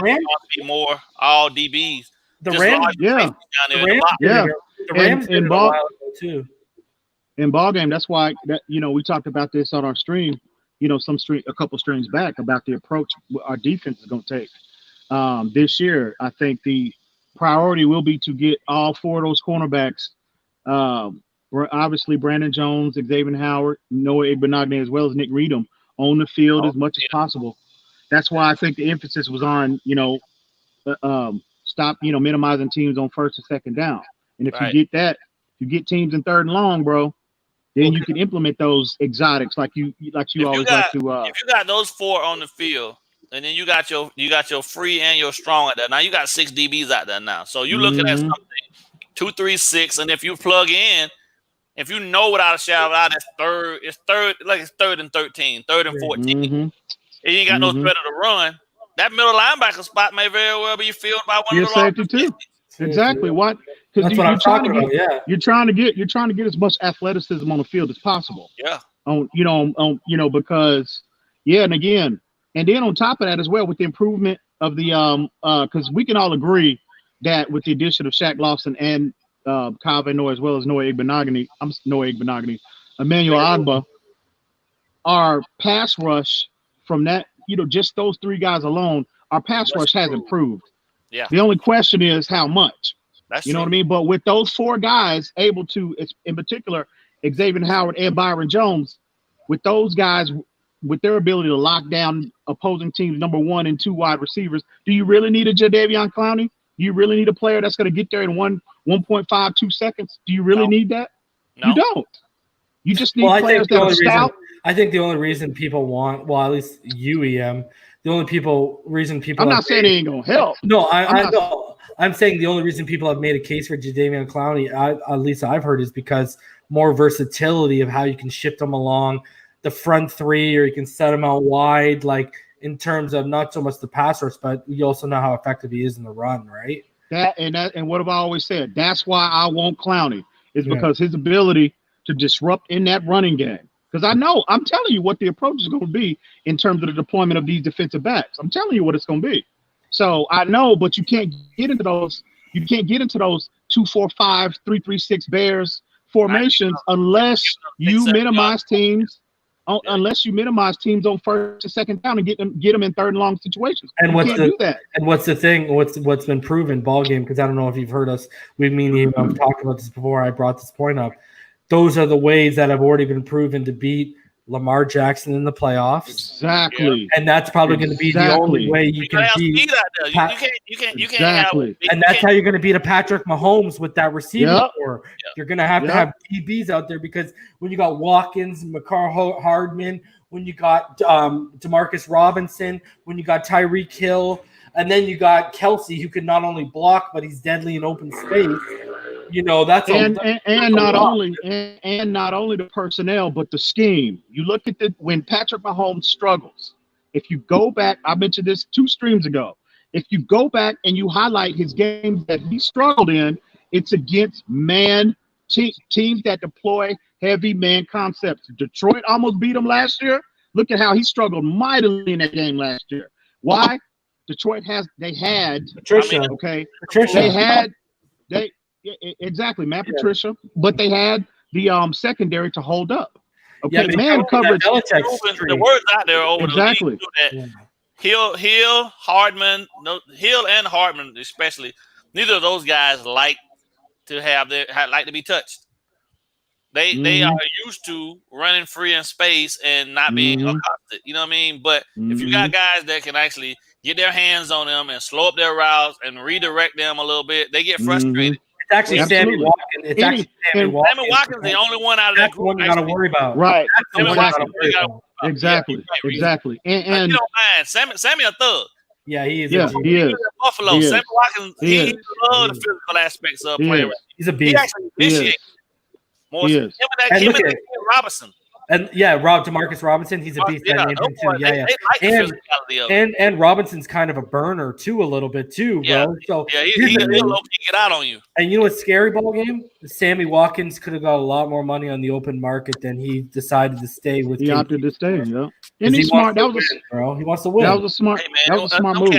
Rams be more all DBs. The Rams, The Rams in ball too. In BallGame, that's why we talked about this on our stream. A couple streams back about the approach our defense is going to take this year. I think the priority will be to get all four of those cornerbacks. Obviously, Brandon Jones, Xavier Howard, Noah Igbenogany, as well as Nick Needham on the field as much as possible. That's why I think the emphasis was on stop minimizing teams on first and second down. And if you get that, you get teams in third and long, bro, then you can implement those exotics like you always like to. If you got those four on the field, and then you got your free and your strong at that. Now you got 6 DBs out there now, so you're looking at something 2, 3, 6, and if you plug in, if you know without a shadow out, it's third and 13, third and 14, and you ain't got no threat of the run. That middle linebacker spot may very well be filled by one of the safety too. Exactly. What? Because you're trying to get, you're trying to get as much athleticism on the field as possible. Yeah. Because and then on top of that as well, with the improvement of the because we can all agree that with the addition of Shaq Lawson and Kyle Van Noy as well as Noah Igbenogany, Emmanuel Agba, our pass rush from that, just those 3 guys alone, our pass rush has improved. Yeah. The only question is how much. That's know what I mean? But with those 4 guys able to, in particular, Xavier Howard and Byron Jones, with those guys, with their ability to lock down opposing teams' number 1 and 2 wide receivers, do you really need a Jadeveon Clowney? Do you really need a player that's going to get there in 1.5, 2 seconds? Do you really need that? No. You don't. You just need players that are stout. I think the only reason people want, well, at least UEM, the only reason people. I'm not saying it ain't gonna help. No, I know. I'm saying the only reason people have made a case for Jadeveon Clowney, at least I've heard, is because more versatility of how you can shift them along the front three, or you can set them out wide, like in terms of not so much the pass rush, but you also know how effective he is in the run, right? And what have I always said? That's why I want Clowney, is because his ability to disrupt in that running game. Because I'm telling you what the approach is going to be in terms of the deployment of these defensive backs. I'm telling you what it's going to be. So I know, but you can't get into those. You can't get into those 2-4-5, 3-3-6 Bears formations unless you minimize teams. Unless you minimize teams on first and second down and get them in third and long situations. And you can't do that. And what's the thing? What's been proven, BallGame? Because I don't know if you've heard us. I've talked about this before. I brought this point up. Those are the ways that have already been proven to beat Lamar Jackson in the playoffs. Exactly. And that's probably going to be the only way you can beat. You can't have. And that's how you're going to beat a Patrick Mahomes with that receiver core. You're going to have DBs out there, because when you got Watkins, McCall Hardman, when you got Demarcus Robinson, when you got Tyreek Hill, and then you got Kelsey, who can not only block, but he's deadly in open space. That's not only the personnel, but the scheme. You look at when Patrick Mahomes struggles. If you go back, I mentioned this 2 streams ago. If you go back and you highlight his games that he struggled in, it's against teams that deploy heavy man concepts. Detroit almost beat him last year. Look at how he struggled mightily in that game last year. Why? Detroit had Patricia. Exactly, Matt Patricia, but they had the secondary to hold up. Okay, man coverage. The words out there over exactly. Hill and Hardman especially. Neither of those guys like to be touched. They are used to running free in space and not being accosted. You know what I mean? But if you got guys that can actually get their hands on them and slow up their routes and redirect them a little bit, they get frustrated. It's actually Sammy Watkins. Sammy Watkins is the only one out of that group. One you got to worry about. Right. Exactly. And you don't mind. Sammy a thug. Yeah, he is. He is. Buffalo. Sammy Watkins. He loves the physical aspects of playing. He's a beast. He actually initiates more. Him and Robinson. And Demarcus Robinson, he's a beast. And Robinson's kind of a burner too, a little bit too, bro. So he'll get out on you. And you know what's scary, BallGame? Sammy Watkins could have got a lot more money on the open market than he decided to stay with. He opted to stay, And he's smart. He wants to win. That was a smart. That was a smart move.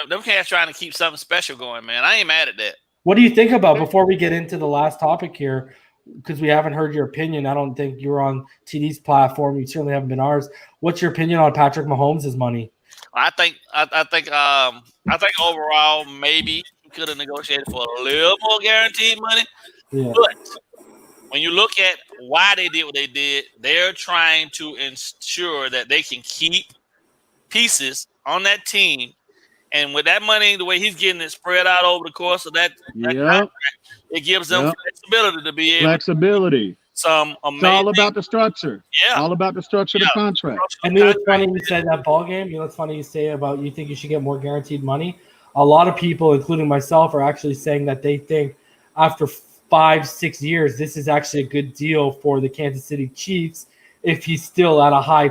Them cats trying to keep something special going, man. I ain't mad at that. What do you think about, before we get into the last topic here? Because we haven't heard your opinion. I don't think you're on TD's platform. You certainly haven't been ours. What's your opinion on Patrick Mahomes' money? I think overall maybe we could have negotiated for a little more guaranteed money. Yeah. But when you look at why they did what they did, they're trying to ensure that they can keep pieces on that team. And with that money, the way he's getting it spread out over the course of that contract, it gives them flexibility to be able to it's all about the structure. Yeah. All about the structure of the contract. And you know what's funny you said that, BallGame? You know what's funny you say about you think you should get more guaranteed money? A lot of people, including myself, are actually saying that they think after 5-6 years, this is actually a good deal for the Kansas City Chiefs if he's still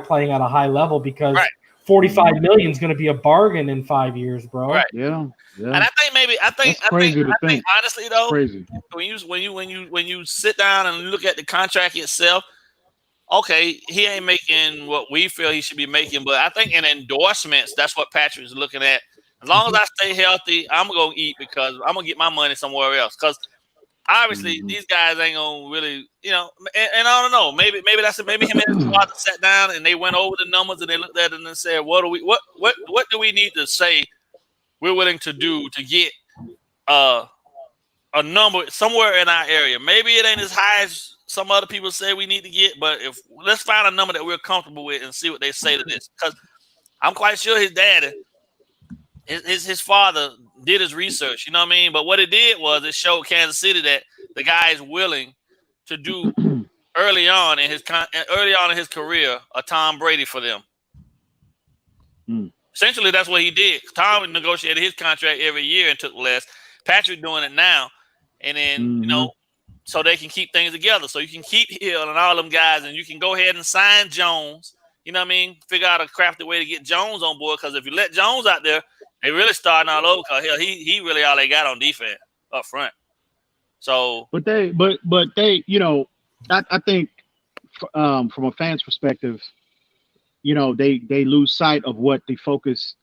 playing at a high level, because $45 million is going to be a bargain in 5 years, bro. Right. Yeah. And I think honestly though, crazy. when you sit down and look at the contract itself, okay, he ain't making what we feel he should be making, but I think in endorsements, that's what Patrick's looking at. As long as I stay healthy, I'm gonna eat, because I'm gonna get my money somewhere else. Because obviously these guys ain't gonna really, and I don't know. Maybe him and his father sat down and they went over the numbers and they looked at it and said, what do we need to say we're willing to do to get a number somewhere in our area? Maybe it ain't as high as some other people say we need to get, but let's find a number that we're comfortable with and see what they say to this. Because I'm quite sure his daddy, his father did his research, you know what I mean? But what it did was it showed Kansas City that the guy is willing to do early on in his career a Tom Brady for them. Essentially, that's what he did. Tom negotiated his contract every year and took less. Patrick doing it now, and then you know, so they can keep things together. So you can keep Hill and all them guys, and you can go ahead and sign Jones. You know what I mean? Figure out a crafty way to get Jones on board, because if you let Jones out there, they really starting all over. Cause he really all they got on defense up front. So, but they, you know, I think from a fan's perspective, you know, they lose sight of what the focus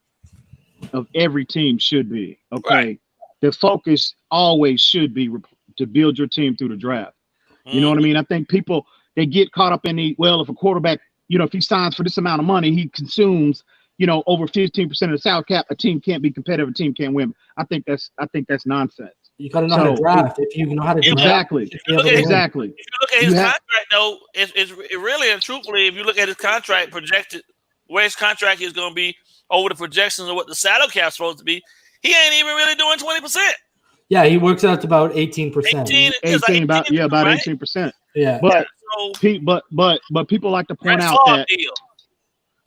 of every team should be. Okay, right. The focus always should be to build your team through the draft. You know what I mean? I think people, they get caught up in if a quarterback, you know, if he signs for this amount of money, he consumes, you know, over 15% of the salary cap, a team can't be competitive, a team can't win. I think that's nonsense. You got to know how to draft. If you know how to draft, exactly. If you look at his contract, though, it's really and truthfully, if you look at his contract projected, where his contract is going to be over the projections of what the salary cap is supposed to be, he ain't even really doing 20%. Yeah, he works out to about 18%. 18 about 18%. Yeah, but people like to point out that.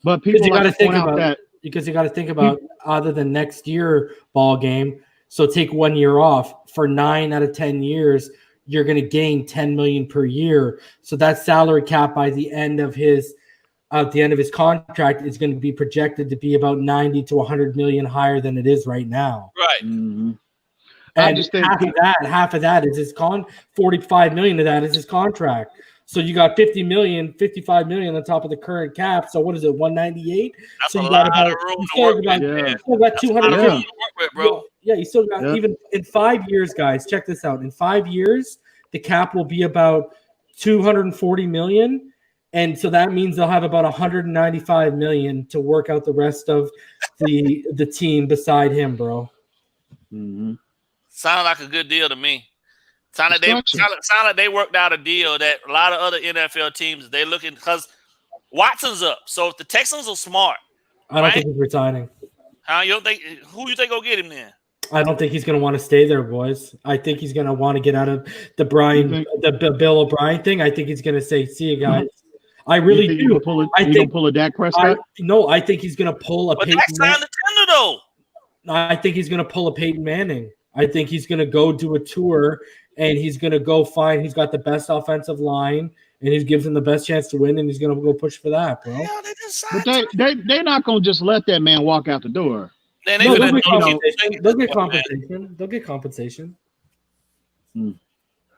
But people like to point out that because you got to think about other than next year ball game. So take 1 year off. For 9 out of 10 years, you're going to gain $10 million per year. So that salary cap by the end of his contract is going to be projected to be about 90 to 100 million higher than it is right now. Right. Mm-hmm. And half of that is his 45 million of that is his contract. So you got 55 million on top of the current cap. So what is it, 198? That's so a lot of room to work with. You still got 200. Bro. Yeah, you still got even in 5 years, guys. Check this out. In 5 years, the cap will be about 240 million. And so that means they'll have about 195 million to work out the rest of the team beside him, bro. Mm-hmm. Sounded like a good deal to me. Sound like they worked out a deal that a lot of other NFL teams, they're looking, because Watson's up. So if the Texans are smart, I don't think he's resigning. You don't think, who you think will get him then? I don't think he's going to want to stay there, boys. I think he's going to want to get out of the Bill O'Brien thing. I think he's going to say, "See you guys." I really do. I think pull a Dak Prescott. I think he's going to pull a. But Dak signed the tender though. I think he's going to pull a Peyton Manning. I think he's going to go do a tour and he's going to go find. He's got the best offensive line and he gives him the best chance to win, and he's going to go push for that, bro. Yeah, but they're not going to just let that man walk out the door. They'll get compensation. They'll get compensation.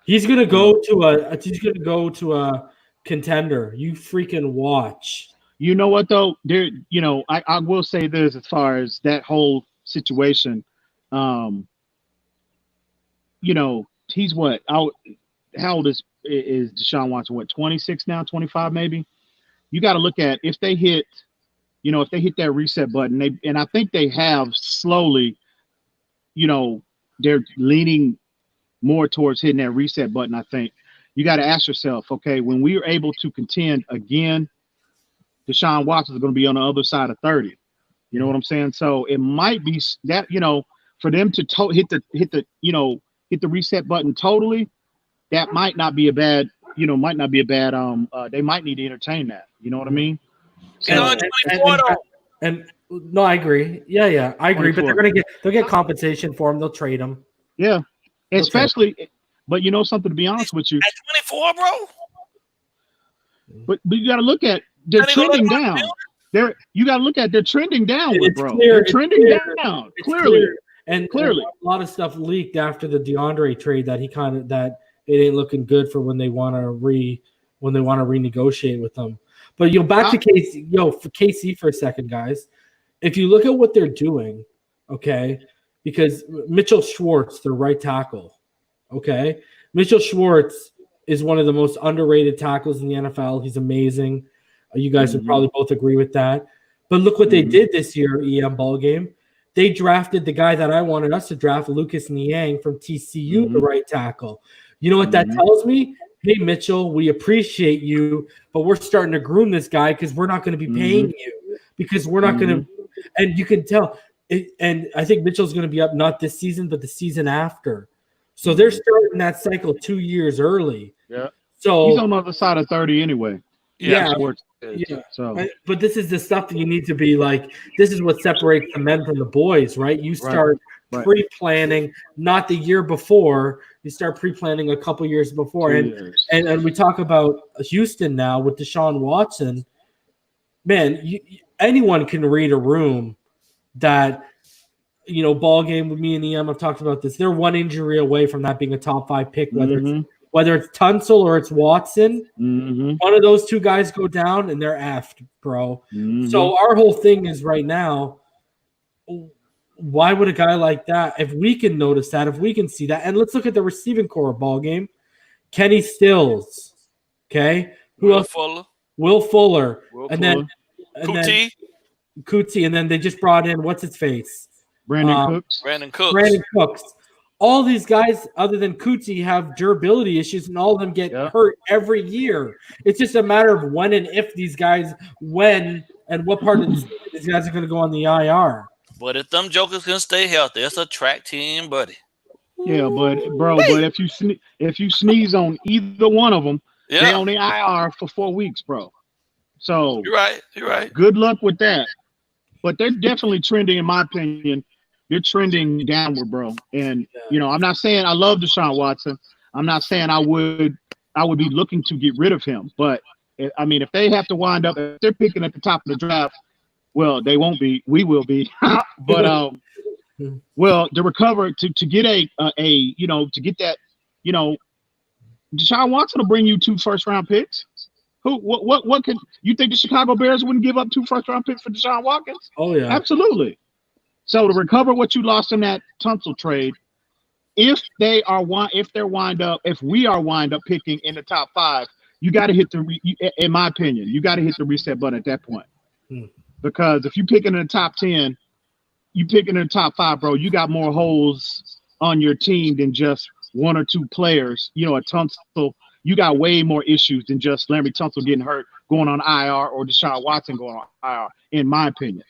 He's gonna go to a contender. You freaking watch. You know what though? I will say this as far as that whole situation. He's what? How old is Deshaun Watson? What, 26 now? 25 maybe? You got to look at if they hit that reset button, and I think they have slowly, they're leaning more towards hitting that reset button. I think you got to ask yourself, okay, when we are able to contend again, Deshaun Watson is going to be on the other side of 30. You know what I'm saying? So it might be that, for them to hit the reset button totally, that might not be a bad, they might need to entertain that. You know what I mean? So, and no, I agree. Yeah, I agree. 24. But they'll get compensation for him. They'll trade him. Yeah, especially. But you know something, to be honest with you, at 24, bro. But you got to look at they're trending down. You got to look at they're trending downward, bro. They're trending down clearly. And a lot of stuff leaked after the DeAndre trade that it ain't looking good for when they want to renegotiate with them. But back to KC for a second, guys. If you look at what they're doing, okay, because Mitchell Schwartz, their right tackle, okay, Mitchell Schwartz is one of the most underrated tackles in the NFL. He's amazing. You guys would probably both agree with that. But look what they did this year, BallGame. They drafted the guy that I wanted us to draft, Lucas Niang from TCU, the right tackle. You know what that tells me? Hey, Mitchell, we appreciate you, but we're starting to groom this guy because we're not going to be paying you because we're not going to – and you can tell – and I think Mitchell's going to be up not this season but the season after. So they're starting that cycle 2 years early. Yeah. So he's on the other side of 30 anyway. Yeah. So, but this is the stuff that you need to be like. This is what separates the men from the boys, right? You start pre-planning, not the year before. You start pre-planning a couple years before. And we talk about Houston now with Deshaun Watson. Man, anyone can read a room that, ball game with me and EM have talked about this. They're one injury away from that being a top 5 pick, whether it's Tunsil or it's Watson. One of those two guys go down and they're effed, bro. So our whole thing is right now, why would a guy like that, if we can notice that, if we can see that, and let's look at the receiving core ball game. Kenny Stills, okay? Who else? Will Fuller. Then Kuti, and then they just brought in what's his face? Brandon Cooks. All these guys, other than Kuti, have durability issues, and all of them get hurt every year. It's just a matter of when and if these guys, when and what part of these guys are going to go on the IR. But if them jokers can stay healthy, it's a track team, buddy. Yeah, but if you sneeze on either one of them, they're on the IR for 4 weeks, bro. So you're right. Good luck with that. But they're definitely trending, in my opinion. They're trending downward, bro. And I'm not saying I love Deshaun Watson. I'm not saying I would be looking to get rid of him. But I mean, if they have to wind up, if they're picking at the top of the draft, well, they won't be. We will be. But well, to recover to get to get that, Deshaun Watson will bring you 2 first-round picks. What can you think the Chicago Bears wouldn't give up 2 first-round picks for Deshaun Watkins? Oh yeah, absolutely. So to recover what you lost in that Tunsil trade, if we are wind up picking in the top 5, you got to hit in my opinion, you got to hit the reset button at that point. Because if you pick in the top 10, you pick in the top 5, bro, you got more holes on your team than just 1 or 2 players. A Tunsil, you got way more issues than just Larry Tunsil getting hurt, going on IR, or Deshaun Watson going on IR, in my opinion.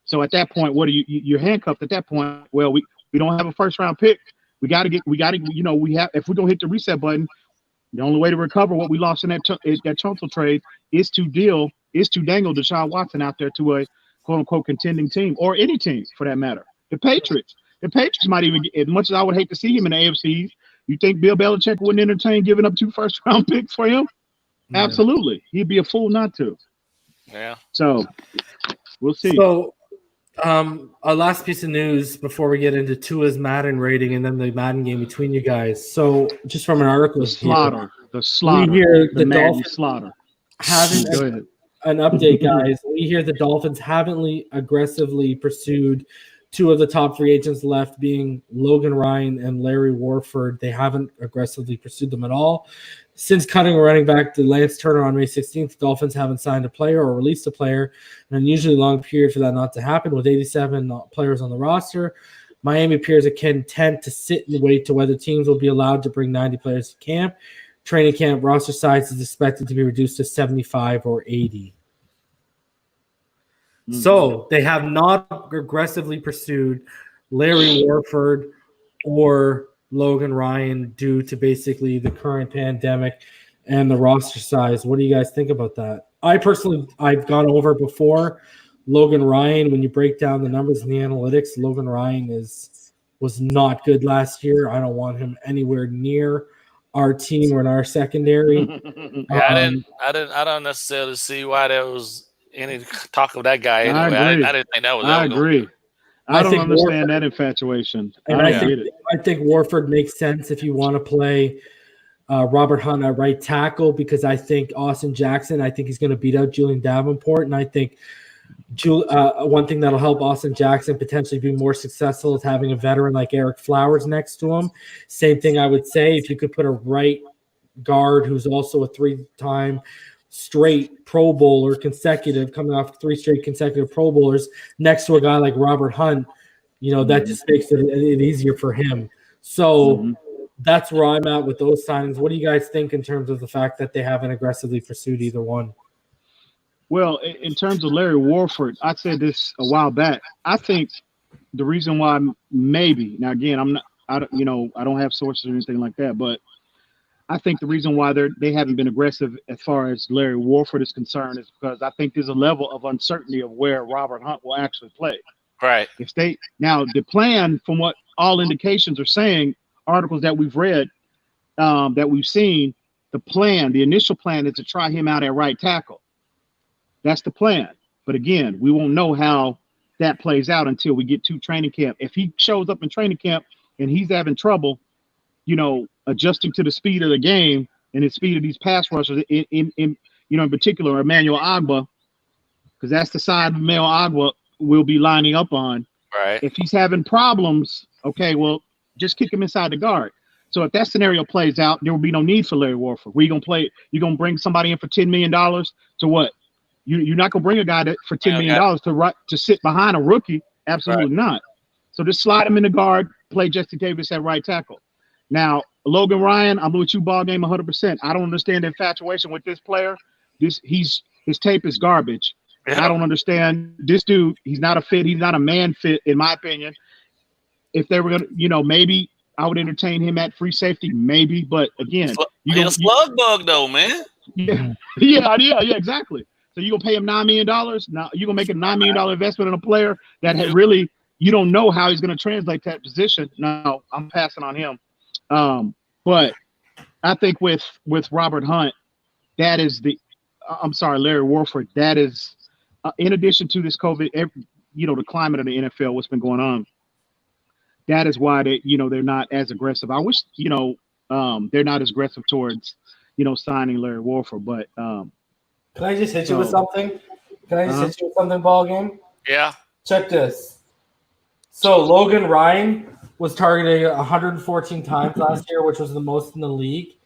So at that point, you're handcuffed at that point. Well, we don't have a first-round pick. We got to if we're going to hit the reset button, the only way to recover what we lost in that Tunsil trade is to dangle Deshaun Watson out there to a quote-unquote contending team, or any team for that matter. The Patriots might even, as much as I would hate to see him in the AFC, you think Bill Belichick wouldn't entertain giving up 2 first-round picks for him? Yeah. Absolutely. He'd be a fool not to. Yeah. So we'll see. So our last piece of news before we get into Tua's Madden rating and then the Madden game between you guys. So just from an article, the slaughter. We hear the Dolphins slaughter. Haven't an update, guys. We hear the Dolphins haven't aggressively pursued 2 of the top free agents left, being Logan Ryan and Larry Warford. They haven't aggressively pursued them at all. Since cutting a running back to Lance Turner on May 16th, the Dolphins haven't signed a player or released a player, an unusually long period for that not to happen, with 87 players on the roster. Miami appears content to sit and wait to whether teams will be allowed to bring 90 players to camp. Training camp roster size is expected to be reduced to 75 or 80. So they have not aggressively pursued Larry Warford or Logan Ryan due to basically the current pandemic and the roster size. What do you guys think about that? I've gone over before. Logan Ryan, when you break down the numbers and the analytics, Logan Ryan was not good last year. I don't want him anywhere near our team or in our secondary. I don't necessarily see why there was any talk of that guy. Anyway. I didn't think that was. I agree. I don't understand that infatuation. And I think Warford makes sense if you want to play Robert Hunt at right tackle, because I think Austin Jackson, I think he's going to beat out Julian Davenport, and I think one thing that'll help Austin Jackson potentially be more successful is having a veteran like Eric Flowers next to him. Same thing I would say if you could put a right guard who's also a 3-time straight Pro Bowler coming off 3 straight consecutive Pro Bowlers next to a guy like Robert Hunt, that just makes it easier for him. So that's where I'm at with those signings. What do you guys think in terms of the fact that they haven't aggressively pursued either one? Well, in terms of Larry Warford, I said this a while back. I think the reason why maybe, now again, I don't have sources or anything like that, but I think the reason why they haven't been aggressive as far as Larry Warford is concerned is because I think there's a level of uncertainty of where Robert Hunt will actually play. Right. Now the plan, from what all indications are saying, articles that we've read, that we've seen, the initial plan is to try him out at right tackle. That's the plan. But again, we won't know how that plays out until we get to training camp. If he shows up in training camp and he's having trouble, adjusting to the speed of the game and the speed of these pass rushers, in particular Emmanuel Ogbah, because that's the side Emmanuel Ogbah will be lining up on. Right. If he's having problems, okay, well, just kick him inside the guard. So if that scenario plays out, there will be no need for Larry Warford. Where you gonna play? You gonna bring somebody in for $10 million to what? You're not gonna bring a guy for $10 million to sit behind a rookie. Absolutely not. So just slide him in the guard, play Jesse Davis at right tackle. Now, Logan Ryan, I'm with you, BallGame 100%. I don't understand the infatuation with this player. His tape is garbage. Yeah. I don't understand this dude. He's not a fit. He's not a man fit, in my opinion. If they were gonna, maybe I would entertain him at free safety, maybe. But again, he's a slug bug though, man. Yeah, exactly. So you're gonna pay him $9 million. Now you're gonna make a $9 million investment in a player that really you don't know how he's gonna translate that position. No, I'm passing on him. But I think with Robert Hunt, that is Larry Warford. That is, in addition to this COVID, the climate of the NFL, what's been going on. That is why they're not as aggressive. I wish, they're not as aggressive towards, signing Larry Warford. But can I just hit you with something? BallGame? Yeah. Check this. So Logan Ryan was targeted 114 times last year, which was the most in the league.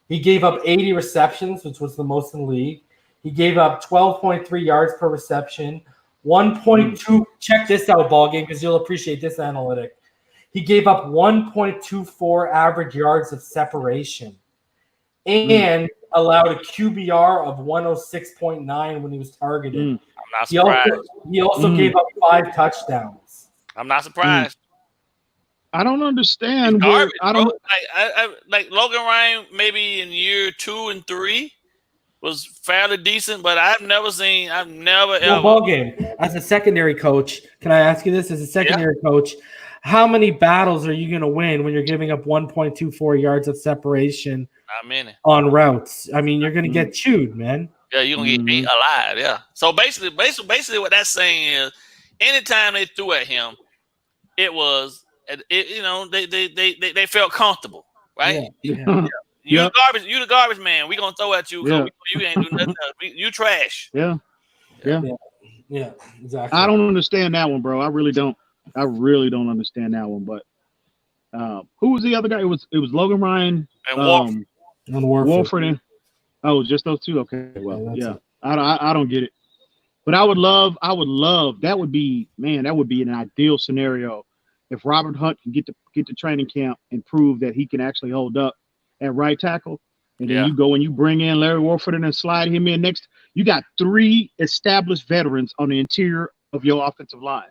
He gave up 80 receptions, which was the most in the league. He gave up 12.3 yards per reception, 1.2. Check this out, BallGame, because you'll appreciate this analytic. He gave up 1.24 average yards of separation and allowed a QBR of 106.9 when he was targeted. I'm not surprised. He also gave up 5 touchdowns. I'm not surprised. I don't understand. Garbage, like Logan Ryan, maybe in year 2 and 3 was fairly decent, but I've never ever. BallGame, as a secondary coach, can I ask you this? As a secondary coach, how many battles are you going to win when you're giving up 1.24 yards of separation on routes? I mean, you're going to get chewed, man. Yeah, you're going to get ate alive, yeah. So basically what that's saying is anytime they threw at him, it was they felt comfortable, right? Yeah. You the garbage man. We gonna throw at you. You ain't do nothing. You trash. Yeah, exactly. I don't understand that one, bro. I really don't understand that one. But who was the other guy? It was Logan Ryan and Warford. Oh, just those two. Okay, well, yeah. I don't get it. But I would love. That would be an ideal scenario if Robert Hunt can get to training camp and prove that he can actually hold up at right tackle, and then you go and you bring in Larry Warford and then slide him in next. You got 3 established veterans on the interior of your offensive line.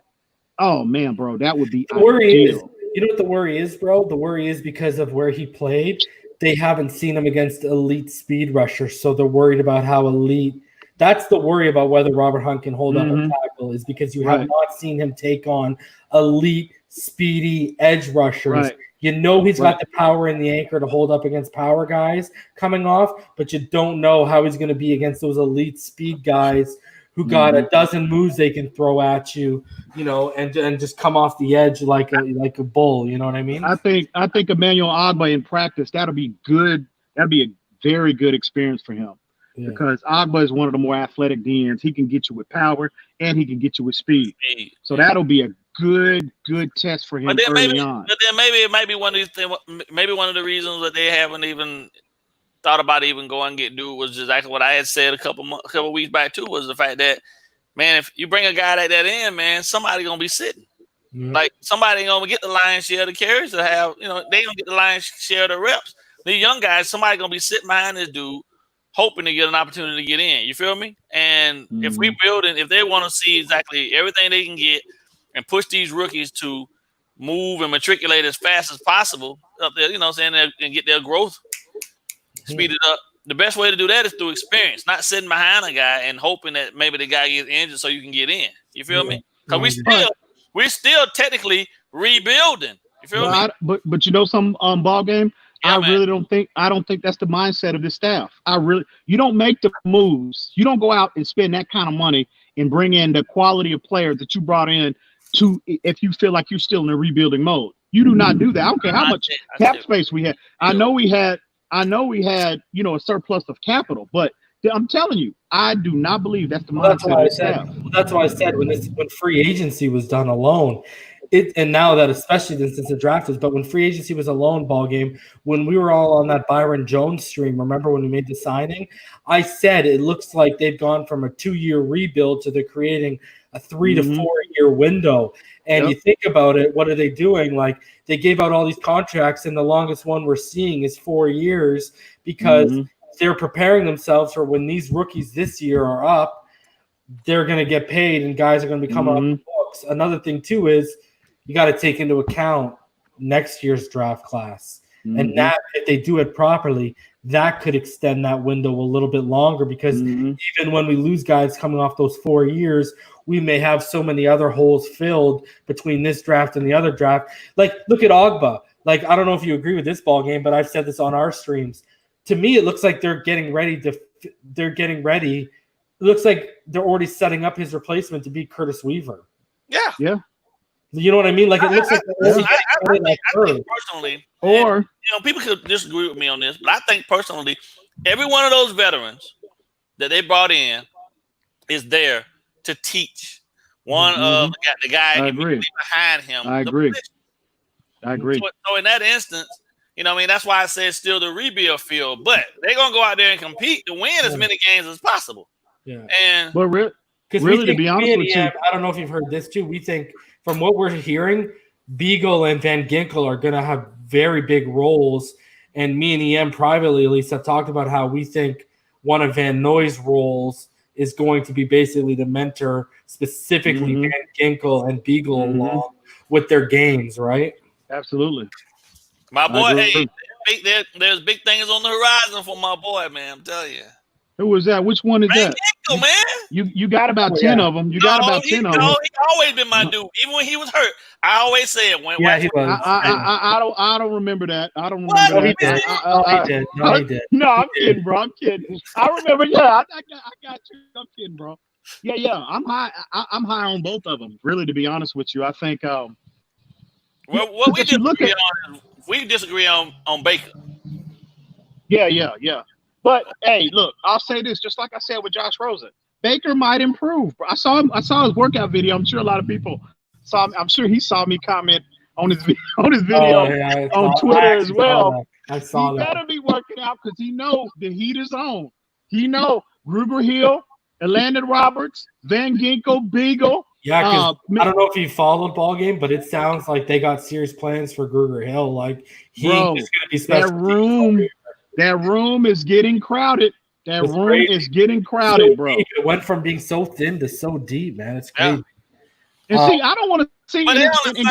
Oh man, bro, that would be the worry is. You know what the worry is, bro? The worry is because of where he played. They haven't seen him against elite speed rushers, so they're worried about how elite. That's the worry about whether Robert Hunt can hold up a tackle is because you have not seen him take on elite, speedy edge rushers. Right. You know he's got the power in the anchor to hold up against power guys coming off, but you don't know how he's going to be against those elite speed guys who got a dozen moves they can throw at you, and just come off the edge like a bull. You know what I mean? I think Emmanuel Ogbah in practice, that'll be good. That'll be a very good experience for him because Ogbah is one of the more athletic DNs. He can get you with power and he can get you with speed. So that'll be a good test for him early on. But then maybe it might be one of these things. Maybe one of the reasons that they haven't even thought about even going and get dude was just actually what I had said a couple weeks back too, was the fact that, man, if you bring a guy like that in, man, somebody gonna be sitting. Like somebody ain't gonna get the lion's share of the carries to have, they gonna get the lion's share of the reps. The young guys, somebody gonna be sitting behind this dude, hoping to get an opportunity to get in. You feel me? And if we build it, if they want to see exactly everything they can get and push these rookies to move and matriculate as fast as possible up there, and get their growth speed it up. The best way to do that is through experience, not sitting behind a guy and hoping that maybe the guy gets injured so you can get in. You feel me? Because we're still technically rebuilding. You feel me? But you know some ball game. Yeah, I don't think that's the mindset of this staff. You don't make the moves. You don't go out and spend that kind of money and bring in the quality of players that you brought in if you feel like you're still in a rebuilding mode. You do not do that. I don't care how much cap space we had. I know we had, a surplus of capital, but I'm telling you, I do not believe that's the mindset of the staff. That's why I said when free agency was done alone, and now that especially since the draft is, but when free agency was a lone ball game, when we were all on that Byron Jones stream, remember when we made the signing? I said it looks like they've gone from a 2-year rebuild to they're creating a 3 to 4 year window. And you think about it, what are they doing? Like they gave out all these contracts, and the longest one we're seeing is 4 years because they're preparing themselves for when these rookies this year are up, they're going to get paid and guys are going to be coming off the books. Another thing too is you got to take into account next year's draft class. And that, if they do it properly, that could extend that window a little bit longer because even when we lose guys coming off those 4 years, we may have so many other holes filled between this draft and the other draft. Like, look at Ogba. Like, I don't know if you agree with this ball game, but I've said this on our streams. To me, it looks like they're getting ready. It looks like they're already setting up his replacement to be Curtis Weaver. Yeah. You know what I mean? Like it looks like I think personally, or people could disagree with me on this, but I think personally, every one of those veterans that they brought in is there to teach one of the guy behind him. I agree. So in that instance, that's why I said still the rebuild field, but they're gonna go out there and compete to win as many games as possible. Yeah, but really, to be honest with you, I don't know if you've heard this too. We think, from what we're hearing, Beagle and Van Ginkel are going to have very big roles. And me and EM privately, at least, have talked about how we think one of Van Noy's roles is going to be basically the mentor, specifically Van Ginkel and Beagle along with their games, right? Absolutely. My boy, there's big things on the horizon for my boy, man. I'm telling you. Who was that? Which one is Van that? Ginkel, man. You got about 10 of them. You got about 10 of them. He always been my dude. Even when he was hurt, I always said when. Yeah, he was. I don't remember that. I don't remember that. He did. No, I'm kidding, bro. I'm kidding. I remember. Yeah, I got you. I'm kidding, bro. Yeah. I'm high. I'm high on both of them. Really, to be honest with you, I think. Well, what we disagree on Baker. Yeah. But hey, look, I'll say this, just like I said with Josh Rosen, Baker might improve. I saw his workout video. I'm sure a lot of people saw him. I'm sure he saw me comment on his video on Twitter as well. I saw that. He better be working out because he knows the heat is on. He know Gruber Hill, Landon Roberts, Van Ginkel, Beagle. Yeah, because I don't know if you followed ball game, but it sounds like they got serious plans for Gruber Hill. Like is going to be special. That room is getting crowded. Is getting crowded, bro. It went from being so thin to so deep, man. It's crazy. And see, I don't want to see. But they only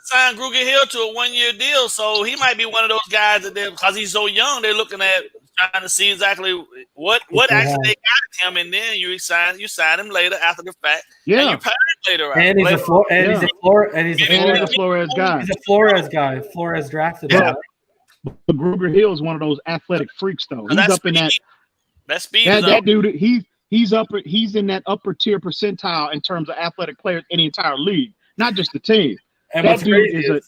signed Gruber Hill to a 1-year deal, so he might be one of those guys that because he's so young, they're looking at trying to see exactly what actually they got him, and then you sign him later after the fact. Yeah, and you pay him later. And he's a Flores guy. He's a Flores guy. Flores drafted him. But Gruber Hill is one of those athletic freaks, though. He's up in that. That speed. That dude. He's in that upper tier percentile in terms of athletic players in the entire league, not just the team. And that dude is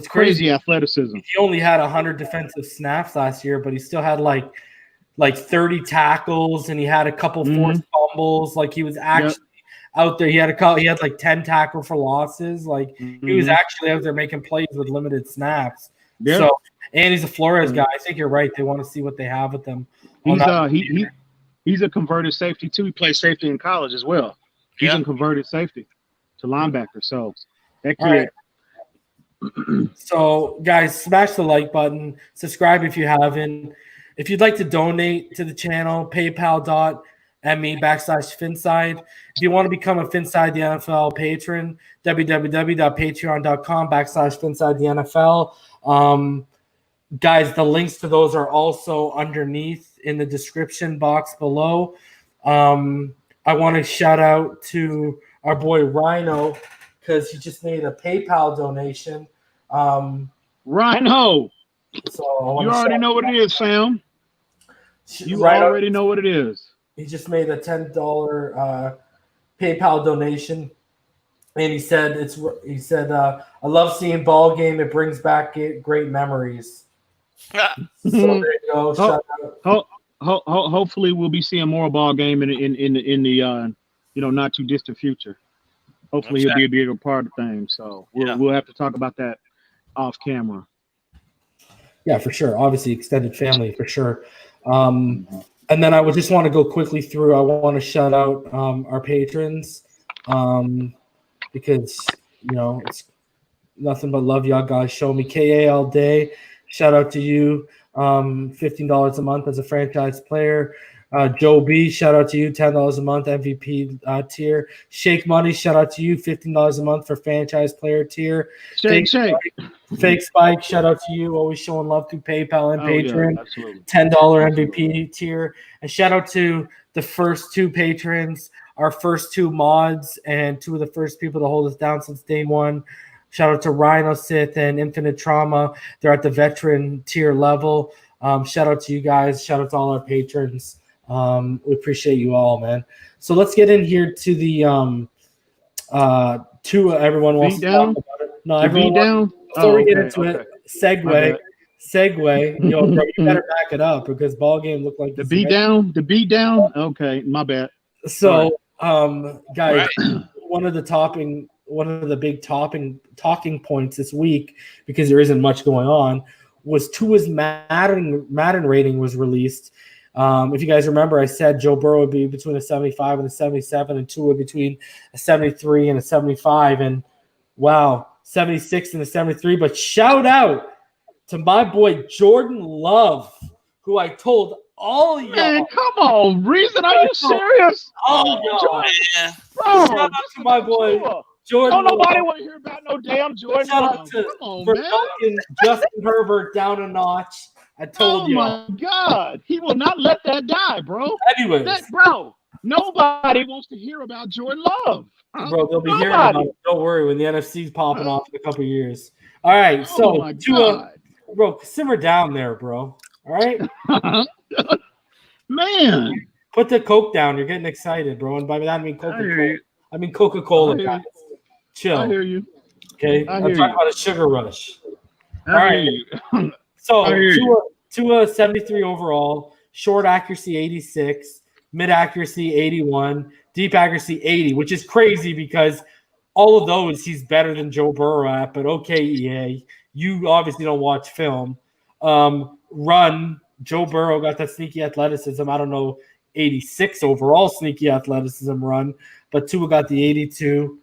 crazy athleticism. He only had 100 defensive snaps last year, but he still had like 30 tackles, and he had a couple forced fumbles. Like he was actually out there. He had like 10 tackle for losses. Like he was actually out there making plays with limited snaps. Yeah. So. And he's a Flores guy. I think you're right. They want to see what they have with him. He's a converted safety too. He played safety in college as well. He's a converted safety to linebacker. So that kid. Right. So guys, smash the like button. Subscribe if you haven't. If you'd like to donate to the channel, paypal.me/Phinside. If you want to become a Phinside the NFL patron, www.patreon.com/Phinside the NFL. Guys, the links to those are also underneath in the description box below. I want to shout out to our boy Rhino because he just made a PayPal donation. Rhino. So you already know what it is, Sam. You already know what it is. He just made a $10 PayPal donation, and he said, "I love seeing ball game. It brings back great memories." So there you go. Shout out. Hopefully, we'll be seeing more ball game in the not too distant future. Hopefully, he'll be a bigger part of things. So we'll have to talk about that off camera. Yeah, for sure. Obviously, extended family for sure. And then I would just want to go quickly through. I want to shout out our patrons because it's nothing but love. Y'all guys show me KA all day. Shout out to you. $15 a month as a franchise player. Joe B, shout out to you, $10 a month MVP tier. Shake Money, shout out to you, $15 a month for franchise player tier. Shake. Fake Spike, shout out to you, always showing love through PayPal and Patreon. Yeah, $10 MVP tier. And shout out to the first 2 patrons, our first 2 mods, and 2 of the first people to hold us down since day 1. Shout out to Rhino Sith and Infinite Trauma. They're at the veteran tier level. Shout out to you guys. Shout out to all our patrons. We appreciate you all, man. So let's get in here to the everyone wants to talk about it. No, everyone wants, before we get into it, segue. Yo, bro, you better back it up because ball game looked like the beat down. Okay, my bad. So, guys, one of the big talking points this week, because there isn't much going on, was Tua's Madden rating was released. If you guys remember, I said Joe Burrow would be between a 75 and a 77, and Tua between a 73 and a 75. And wow, 76 and a 73. But shout out to my boy Jordan Love, who I told all y'all. Man, come on, Reason, are you serious? Oh, y'all. Shout out to my boy Jordan. Don't nobody want to hear about no damn Jordan. Shout out to Justin Herbert down a notch. I told you. Oh my God, he will not let that die, bro. Anyways, nobody wants to hear about Jordan Love. Bro, they'll be hearing about it. Don't worry when the NFC's popping off in a couple of years. All right, so Tua, bro, simmer down there, bro. All right, man, put the Coke down. You're getting excited, bro, and by that I mean Coca-Cola. I mean Coca-Cola, guys. Chill. I hear you. Okay, I'm talking about a sugar rush. All right. So Tua 73 overall, short accuracy 86, mid accuracy 81, deep accuracy 80, which is crazy because all of those he's better than Joe Burrow at. But okay, EA, you obviously don't watch film. Run, Joe Burrow got that sneaky athleticism. I don't know, 86 overall sneaky athleticism run, but Tua got the 82.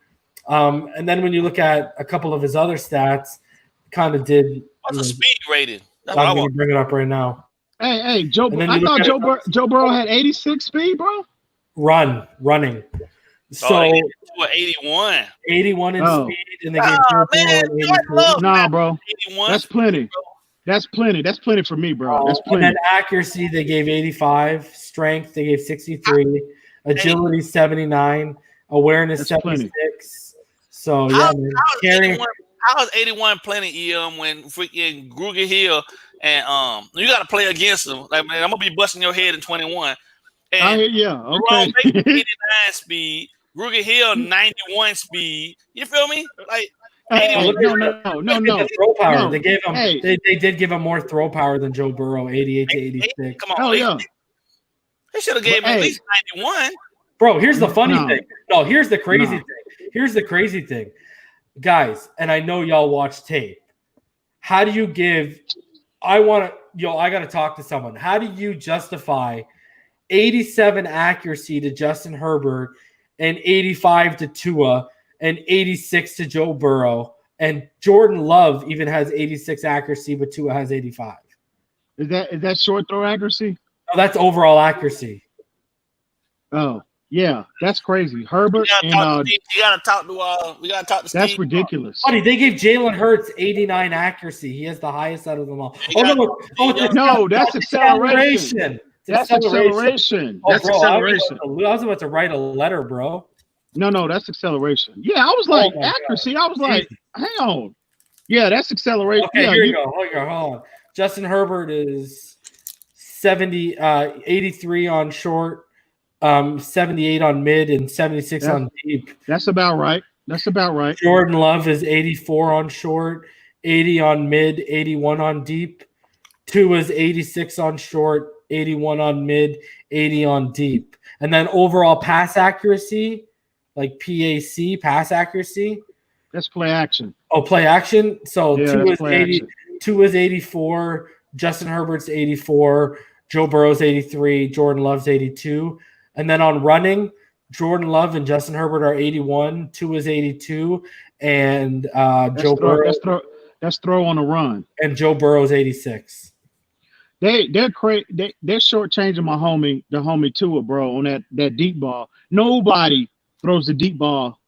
And then when you look at a couple of his other stats, kind of did. What's the speed rating? I'm going to bring it up right now. Hey, Joe. I thought Joe Burrow had 86 speed, bro. Running. So 81. 81 in speed, and they gave Nah, bro. 81. That's plenty. That's plenty. That's plenty for me, bro. That's plenty. And then accuracy, they gave 85. Strength, they gave 63. Agility, 79. Awareness, 76. So yeah, man. How is 81 plenty, when freaking Gruger Hill and you got to play against them? Like, man, I'm gonna be busting your head in 21. And okay. 89 speed, Gruger Hill 91 speed. You feel me? Like, no. Throw power. They gave him. They did give him more throw power than Joe Burrow, 88 to 86. Come on, they should have gave him at least 91. Bro, here's the funny thing. No, here's the crazy thing. Here's the crazy thing. Guys, and I know y'all watch tape. How do you give I got to talk to someone. How do you justify 87 accuracy to Justin Herbert and 85 to Tua and 86 to Joe Burrow, and Jordan Love even has 86 accuracy, but Tua has 85? Is that short throw accuracy? No, that's overall accuracy. Oh. Yeah, that's crazy. Herbert we gotta talk to Steve. That's ridiculous. Buddy, they gave Jalen Hurts 89 accuracy. He has the highest out of them all. That's acceleration. That's acceleration. That's acceleration. I was about to write a letter, bro. No, that's acceleration. Yeah, I was like accuracy. I was like, hang on. Yeah, that's acceleration. Okay, yeah, here you go. Hold on. Justin Herbert is 83 on short, 78 on mid, and 76 on deep. That's about right. Jordan Love is 84 on short, 80 on mid, 81 on deep. Tua is 86 on short, 81 on mid, 80 on deep. And then overall pass accuracy, like PAC, pass accuracy. That's play action. Oh, play action. So yeah, Tua is 84, Justin Herbert's 84, Joe Burrow's 83, Jordan Love's 82. And then on running, Jordan Love and Justin Herbert are 81, Tua's 82, and Joe Burrow. That's throw on the run. And Joe Burrow's 86. They're shortchanging the homie Tua, bro, on that deep ball. Nobody throws the deep ball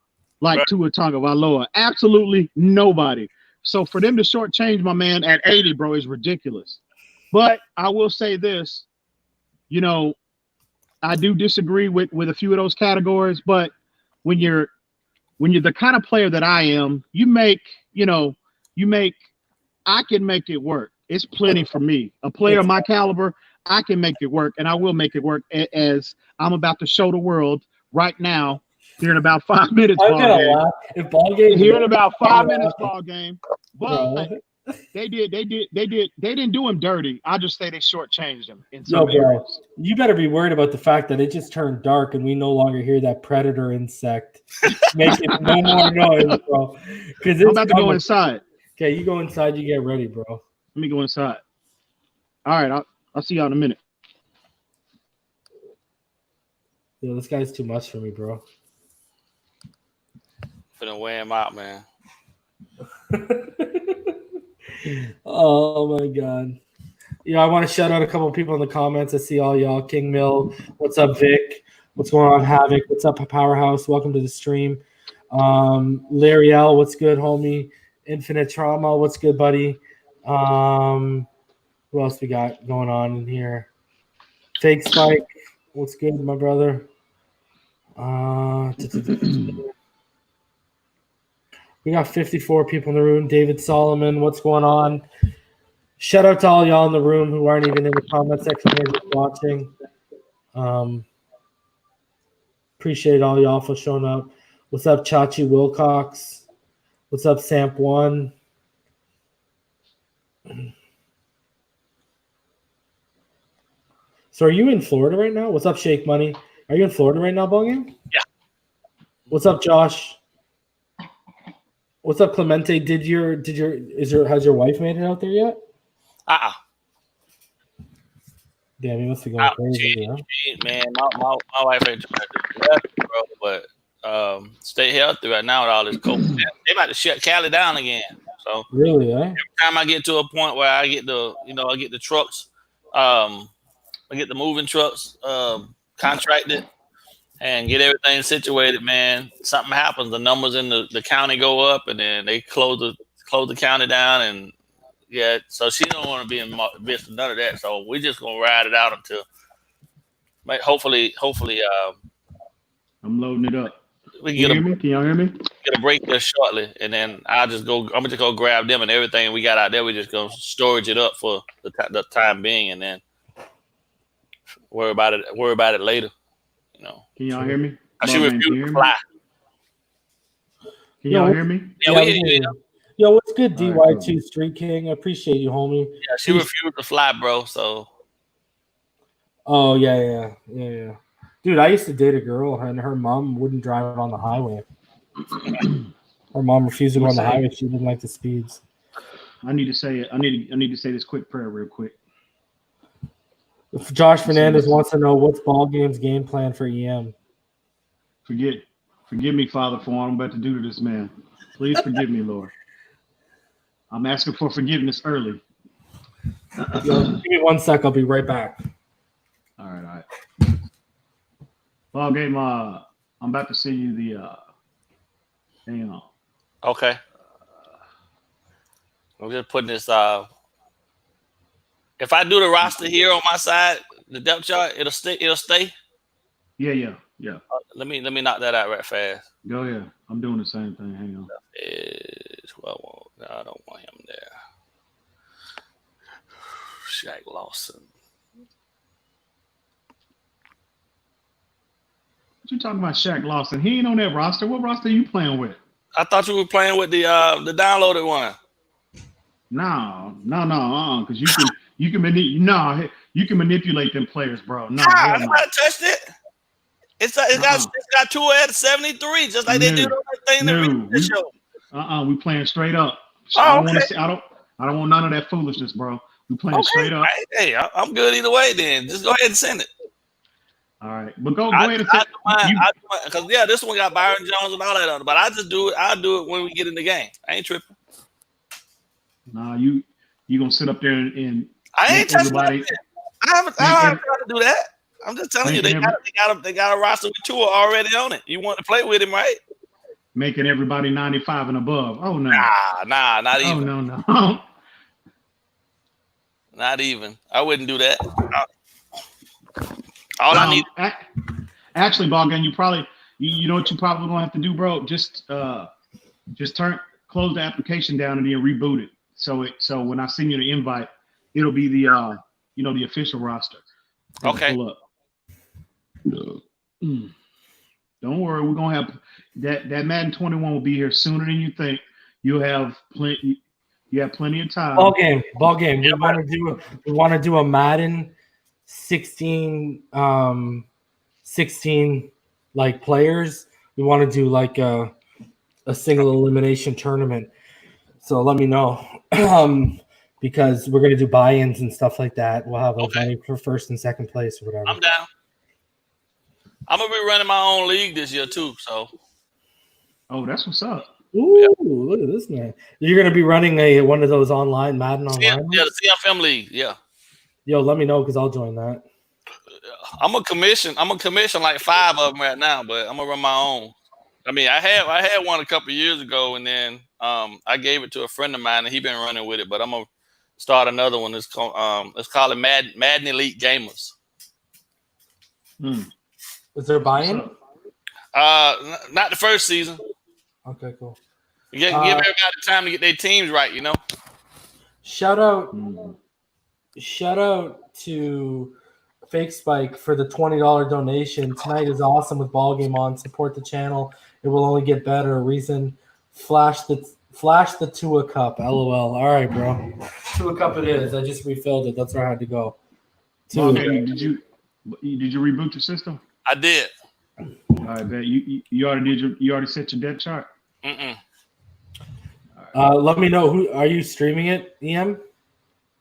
like Tua Tagovailoa. Absolutely nobody. So for them to shortchange my man at 80, bro, is ridiculous. But I will say this, I do disagree with a few of those categories. But when you're the kind of player that I am, I can make it work. It's plenty for me. A player of my caliber, I can make it work, and I will make it work as I'm about to show the world right now. Here in about 5 minutes, BallGame. Here in about 5 minutes, BallGame. But they didn't do him dirty. I just say they shortchanged him in some areas. You better be worried about the fact that it just turned dark and we no longer hear that predator insect making no more noise, bro. Because I'm about to go inside. Okay, you go inside. You get ready, bro. Let me go inside. All right, I'll see y'all in a minute. Yeah, this guy's too much for me, bro. Finna wear him out, man. Oh my god. I want to shout out a couple of people in the comments. I see all y'all. King Mill, what's up, Vic? What's going on, Havoc? What's up, Powerhouse? Welcome to the stream. Larry L, what's good, homie? Infinite Trauma, what's good, buddy? Who else we got going on in here? Fake Spike, what's good, my brother? We got 54 people in the room. David Solomon, what's going on? Shout out to all y'all in the room who aren't even in the comment section here just watching. Appreciate all y'all for showing up. What's up, Chachi Wilcox? What's up, Samp1? So are you in Florida right now? What's up, Shake Money? Are you in Florida right now, BallGame? Yeah. What's up, Josh? What's up, Clemente? Has your wife made it out there yet? Damn, you must be going crazy. Man, my wife ain't trying to do that, bro, but stay healthy right now with all this COVID. They about to shut Cali down again. So really, every time I get to a point where I get the trucks, I get the moving trucks contracted and get everything situated, man, something happens. The numbers in the county go up, and then they close the county down, and so she don't want to be in midst of none of that. So we're just gonna ride it out until, hopefully, I'm loading it up. We can y'all hear me? Get a break there shortly, and then I'm just gonna go grab them and everything we got out there. We just gonna storage it up for the time being, and then worry about it later. Can y'all hear me? She refused to fly. Can y'all hear me? Yeah, we hear you. Yo, what's good, DY2 Street King? I appreciate you, homie. Yeah, she refused to fly, bro. So. Oh yeah. Dude, I used to date a girl, and her mom wouldn't drive on the highway. Her mom refused to go on the highway. She didn't like the speeds. I need to say it. I need to say this quick prayer real quick. Josh Fernandez wants to know what's BallGame's game plan for EM. Forgive me, Father, for what I'm about to do to this man. Please forgive me, Lord. I'm asking for forgiveness early. Yo, give me 1 sec. I'll be right back. All right. BallGame, I'm about to send you the hang on. Okay. I'm just putting this if I do the roster here on my side, the depth chart, it'll stay. Yeah. Yeah. Let me knock that out right fast. Go ahead. I'm doing the same thing. Hang on. Is who I want. No, I don't want him there. Shaq Lawson. What you talking about, Shaq Lawson? He ain't on that roster. What roster are you playing with? I thought you were playing with the downloaded one. No. Because you can manipulate them players, bro. No, I never touched it. It's got 2 out of 73, just like they did on that thing in the show. We playing straight up. Oh, I don't want none of that foolishness, bro. We playing straight up. Hey, I'm good either way. Then just go ahead and send it. All right, but go ahead and send it. Because this one got Byron Jones and all that other. But I just do it. I'll do it when we get in the game. I ain't tripping. Nah, you gonna sit up there and I ain't touching everybody. I haven't tried to do that. I'm just telling you, they got a roster with Tua already on it. You want to play with him, right? Making everybody 95 and above. Oh no. Nah, not even. Oh no. Not even. I wouldn't do that. All I need. Actually, BallGame, you know what you probably gonna have to do, bro. Just close the application down and then reboot it. So when I send you the invite, it'll be the the official roster. Okay. Pull up. Don't worry, we're gonna have that Madden 21 will be here sooner than you think. You have plenty of time. BallGame. We want to do a Madden 16 like players. We want to do like a single elimination tournament. So let me know. Because we're gonna do buy-ins and stuff like that. We'll have money for first and second place or whatever. I'm down. I'm gonna be running my own league this year too. So. Oh, that's what's up. Ooh, look at this man. You're gonna be running one of those online Madden online. Yeah, the CFM league. Yeah. Yo, let me know because I'll join that. I'm gonna commission like 5 of them right now, but I'm gonna run my own. I mean, I had one a couple of years ago, and then I gave it to a friend of mine, and he been running with it. But I'm gonna start another one. It's called Madden Elite Gamers. Is there buy-in? Not the first season. Okay, cool. Give everybody time to get their teams right, you know. Shout out to Fake Spike for the $20 donation. Tonight is awesome with BallGame on. Support the channel. It will only get better. Reason flash the Tua Cup. LOL. All right, bro. Tua Cup it is. I just refilled it. That's where I had to go. Did you reboot your system? I did. All right, bet you already set your depth chart. Let me know who are you streaming it, EM?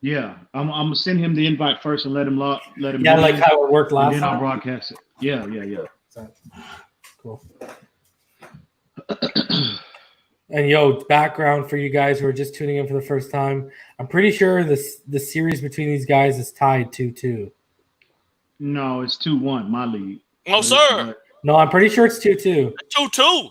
Yeah, I'm gonna send him the invite first and let him. Yeah, like how it worked last time. Then I'll broadcast it. Yeah. Cool. And background for you guys who are just tuning in for the first time. I'm pretty sure the series between these guys is tied 2-2. No, it's 2-1. My league. No, sir. No, I'm pretty sure it's 2-2. 2-2.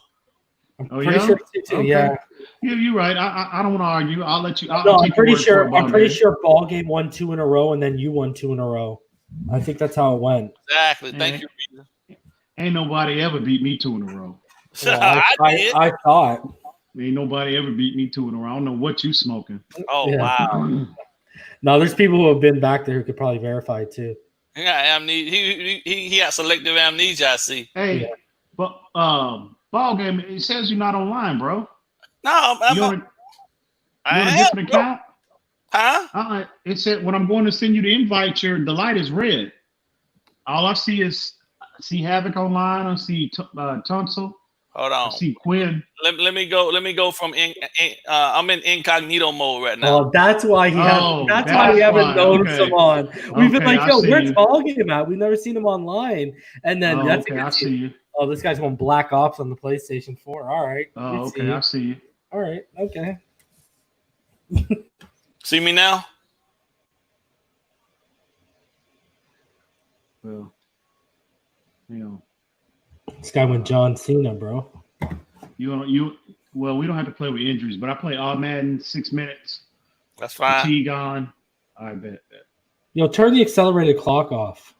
I'm pretty sure it's 2-2. Okay. Yeah. Yeah, you're right. I don't want to argue. I'll let you. I'm pretty sure BallGame won 2 in a row, and then you won 2 in a row. I think that's how it went. Exactly. Thank you. Ain't nobody ever beat me 2 in a row. Well, I thought. Ain't nobody ever beat me 2 in a row. I don't know what you smoking. Oh yeah. Wow. No, there's people who have been back there who could probably verify it too. Yeah, he got selective amnesia. I see. Hey, but BallGame, it says you're not online, bro. No, you on a different account? Huh? It said when I'm going to send you the invite, the light is red. All I see is Havoc online. I see Tunsil. Hold on. I see Quinn. Let me go from I'm in incognito mode right now. Oh, that's why he hasn't. That's why we haven't noticed him on. We've been like, where's BallGame at? We've never seen him online. And then I see you. Oh, this guy's going Black Ops on the PlayStation 4. All right. Oh, okay. I see you. All right. Okay. See me now? Well, this guy went John Cena, bro. Well, we don't have to play with injuries, but I play all Madden 6 minutes. That's fine. Fatigue on. I bet. Turn the accelerated clock off.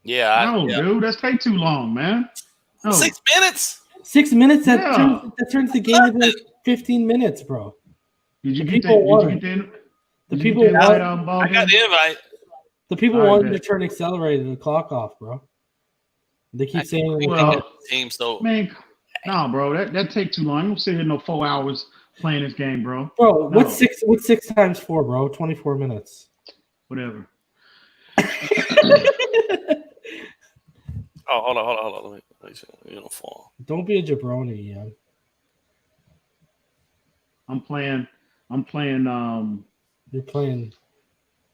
Yeah. No, dude, that's take too long, man. No. 6 minutes. 6 minutes. That turns the game into like 15 minutes, bro. Did you get that? The people want. I got the invite. The people wanted to turn accelerated the clock off, bro. They keep saying, man, no, bro, that take too long. I don't sit here no 4 hours playing this game, bro. Bro, what's 6 times 4, bro? 24 minutes. Whatever. Oh, hold on. Let me see. Uniform. Don't be a jabroni, yeah. I'm playing. You're playing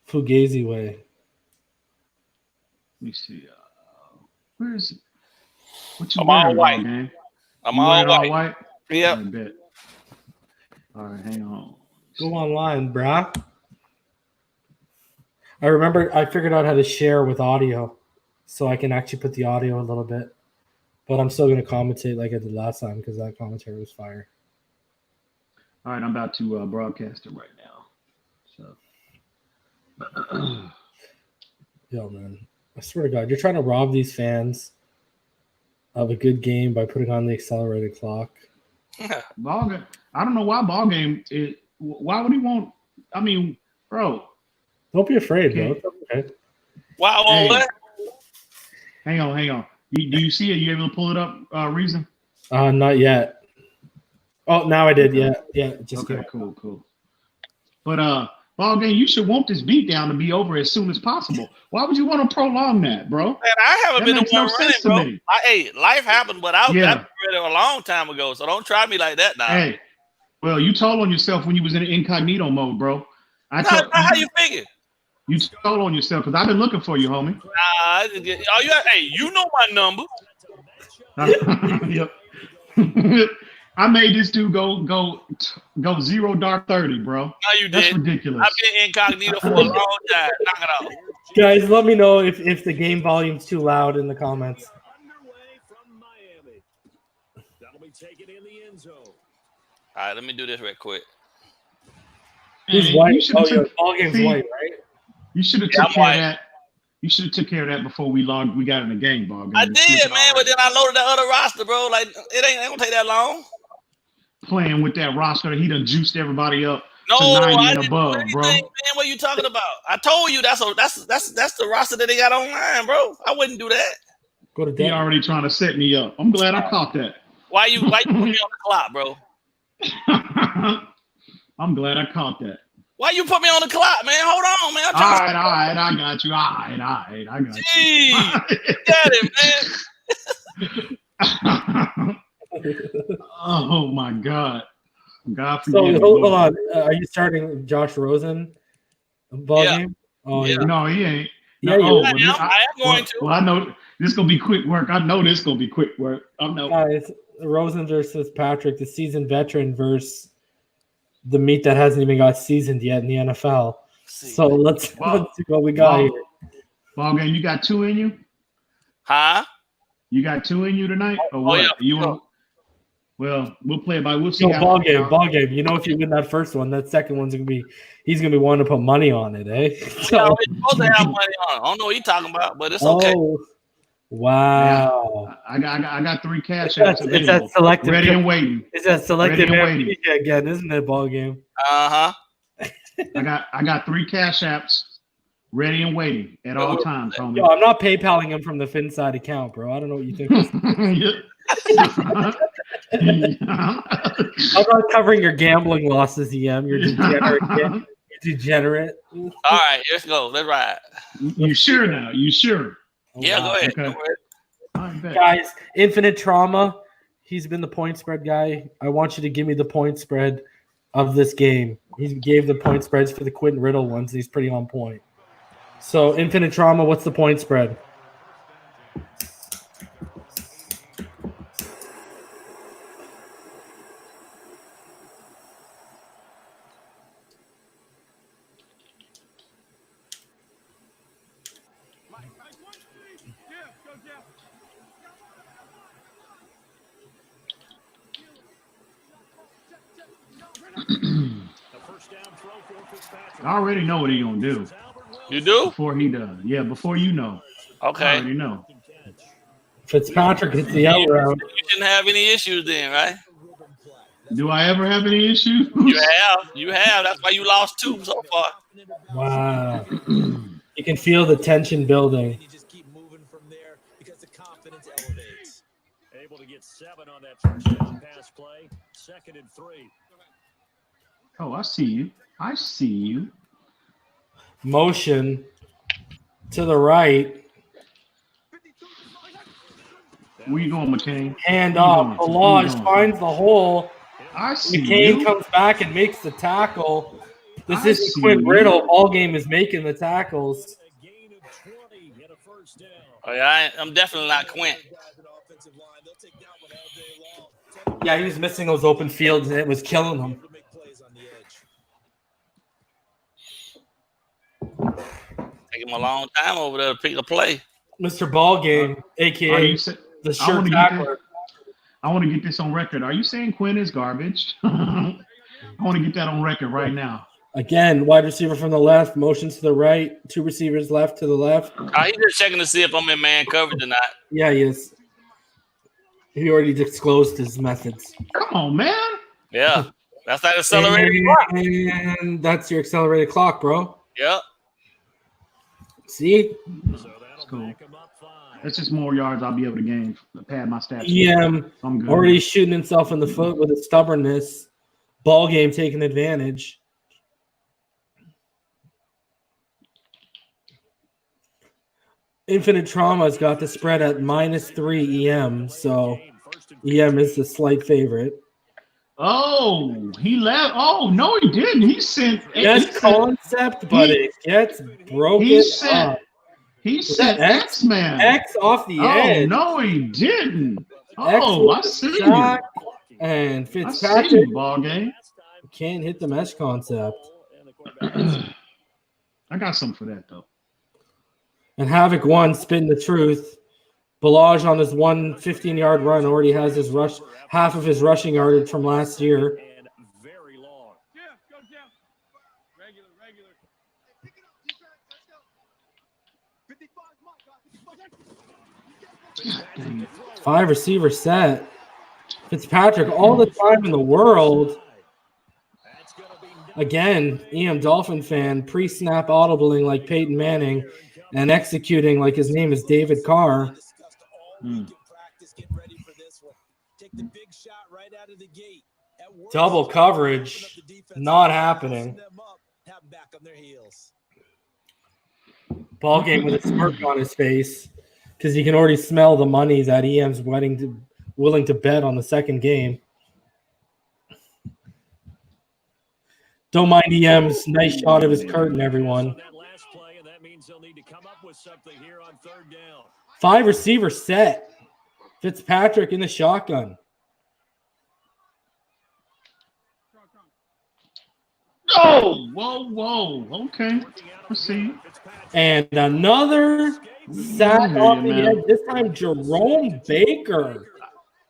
Fugazi way. Let me see. Where is it? What you I'm all white. Man? I'm all white. Yeah. All right, hang on. Go online, brah. I figured out how to share with audio, so I can actually put the audio a little bit. But I'm still going to commentate like I did last time because that commentary was fire. All right, I'm about to broadcast it right now. So. Yo, man. I swear to God, you're trying to rob these fans of a good game by putting on the accelerated clock. BallGame. I don't know why BallGame. Why would he want? I mean, bro. Don't be afraid, bro. It's okay. Why won't what? Hang on. Do you see it? You able to pull it up? Reason? Not yet. Oh, now I did. Yeah. Just okay. Cool. But BallGame, you should want this beatdown to be over as soon as possible. Why would you want to prolong that, bro? Man, I haven't been the one running, bro. Hey, life happened, but I've been ready a long time ago, so don't try me like that now. Hey, well, you told on yourself when you was in incognito mode, bro. How you figure? You told on yourself because I've been looking for you, homie. You know my number. Yep. I made this dude go 0 dark 30, bro. No, you did. That's ridiculous. I've been incognito for a long time. Knock it off. Guys, let me know if the game volume's too loud in the comments. All right, let me do this real quick. Who's white? BallGame's white, right? You should have took care of that. You should have took care of that before we got in the game, BallGame. I did, man, but then I loaded the other roster, bro. Like it ain't gonna take that long. Playing with that roster, he done juiced everybody up to 90 and above, bro. Man, what are you talking about? I told you that's the roster that they got online, bro. I wouldn't do that. Go to he already trying to set me up. I'm glad I caught that. Why you put me on the clock, bro? I'm glad I caught that. Why you put me on the clock, man? Hold on, man. All right, I got you. All right, I got you. Got it, man. Oh my God. God so hold on. Are you starting Josh Rosen BallGame? Oh yeah. No, he ain't. Yeah, I am going to. Well, I know this is gonna be quick work. I know this is gonna be quick work. I know. Guys, Rosen versus Patrick, the seasoned veteran versus the meat that hasn't even got seasoned yet in the NFL. So let's see what we got here. BallGame, you got 2 in you? Huh? You got 2 in you tonight? Or what? Yeah. Well, we'll play it by. We'll see. BallGame. You know, if you win that first one, that second one's he's gonna be wanting to put money on it, eh? So, he's supposed to have money on it. I don't know what he's talking about, but it's okay. Wow. Yeah, I got 3 cash apps available. It's that selective ready and waiting. It's that selective again, isn't it, BallGame? Uh-huh. I got 3 cash apps ready and waiting at all times, homie. Yo, I'm not PayPaling him from the Phinside account, bro. I don't know what you think. I'm not covering your gambling losses, EM. You're degenerate. All right, let's go. Let's ride. You sure now? You sure? Yeah, go ahead. Okay. Guys, Infinite Trauma. He's been the point spread guy. I want you to give me the point spread of this game. He gave the point spreads for the Quentin Riddle ones. He's pretty on point. So, Infinite Trauma, what's the point spread? I already know what he's gonna do. You do? Before he does. Yeah, before you know. Okay. I already know. Fitzpatrick hits the out route. You shouldn't have any issues then, right? Do I ever have any issues? You have. That's why you lost 2 so far. Wow. You can feel the tension building. Able to get 7 on that first down pass play. 2nd and 3. Oh, I see you. I see you. Motion to the right. Where you going, McCain? Hand off. Balaj finds the hole. I see McCain you. comes back and makes the tackle. This I isn't see Quinn you. Riddle. BallGame is making the tackles. Oh, yeah, I'm definitely not Quint. Yeah, he was missing those open fields, and it was killing him. Taking him a long time over there to pick a play. Mr. BallGame, a.k.a. the shirt tackler. I want to get this on record. Are you saying Quinn is garbage? I want to get that on record right now. Again, wide receiver from the left, motions to the right, 2 receivers left to the left. He's just checking to see if I'm in man coverage or not. Yeah, he is. He already disclosed his methods. Come on, man. Yeah, that's that accelerated clock. And that's your accelerated clock, bro. Yep. See? That's cool. That's just more yards I'll be able to gain to pad my stats. I'm good. Already shooting himself in the foot with his stubbornness. BallGame taking advantage. Infinite Trauma's got the spread at -3 EM, so EM is the slight favorite. Oh, he left. Oh, no, he didn't. He sent. Yes, concept, but it gets broken up. He sent X-Man. X off the edge. Oh, no, he didn't. Oh, I see you. And Fitzpatrick. I see you, BallGame. Can't hit the mesh concept. I got something for that, though. And Havoc 1 spitting the truth. Balaj on his 115-yard run already has his half of his rushing yardage from last year. Very long. 5 receiver set. Fitzpatrick all the time in the world. Again, EMdolphinfan pre-snap audibling like Peyton Manning and executing like his name is David Carr. Double coverage, not happening. BallGame with a smirk on his face because you can already smell the money that EM's willing to bet on the second game. Don't mind EM's nice shot of his curtain, everyone. 5 receiver set. Fitzpatrick in the shotgun. Oh, whoa. Okay. Let's see. And another sack off the edge. This time, Jerome Baker.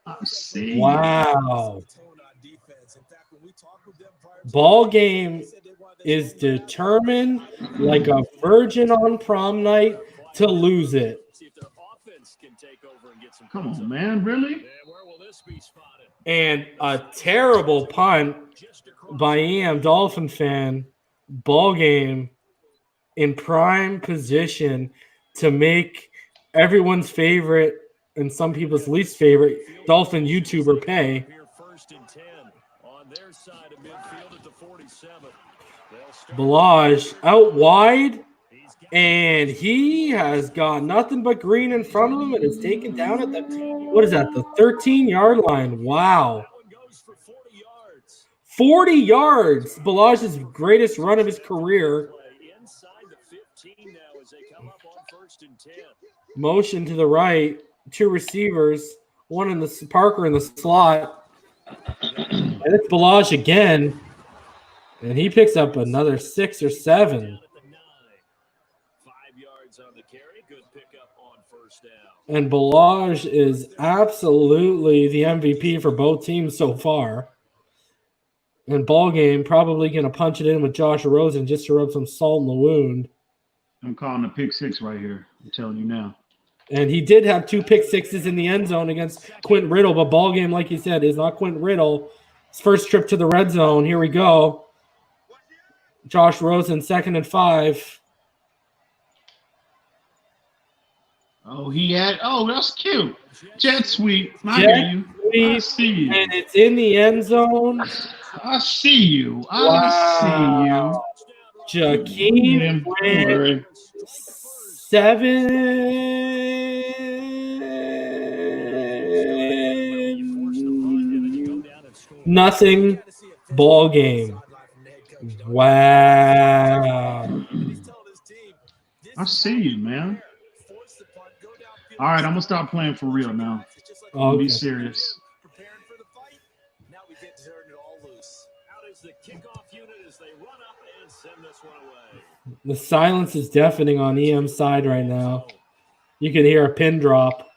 I see. Wow. BallGame is determined like a virgin on prom night to lose it. Come on, man. Really? And a terrible punt by EMdolphinfan. BallGame in prime position to make everyone's favorite and some people's least favorite Dolphin YouTuber pay. Balaj out wide, and he has got nothing but green in front of him and is taken down at the, what is that, the 13-yard line. Wow. 40 yards. Balaj's greatest run of his career. Motion to the right. 2 receivers. One in the Parker in the slot. And it's Balaj again. And he picks up another 6 or 7. And Balaj is absolutely the MVP for both teams so far. And BallGame probably going to punch it in with Josh Rosen just to rub some salt in the wound. I'm calling a pick 6 right here. I'm telling you now. And he did have 2 pick sixes in the end zone against Quentin Riddle, but ball game, like you said, is not Quentin Riddle. His first trip to the red zone. Here we go. Josh Rosen, 2nd and 5. Oh, that's cute. Jet sweep. I hear you. I see you. And it's in the end zone. I see you. I see you. Jakeem Grant, 7. Nothing ball game. Wow. I see you, man. All right, I'm going to stop playing for real now. Okay. Be serious. The silence is deafening on EM's side right now. You can hear a pin drop.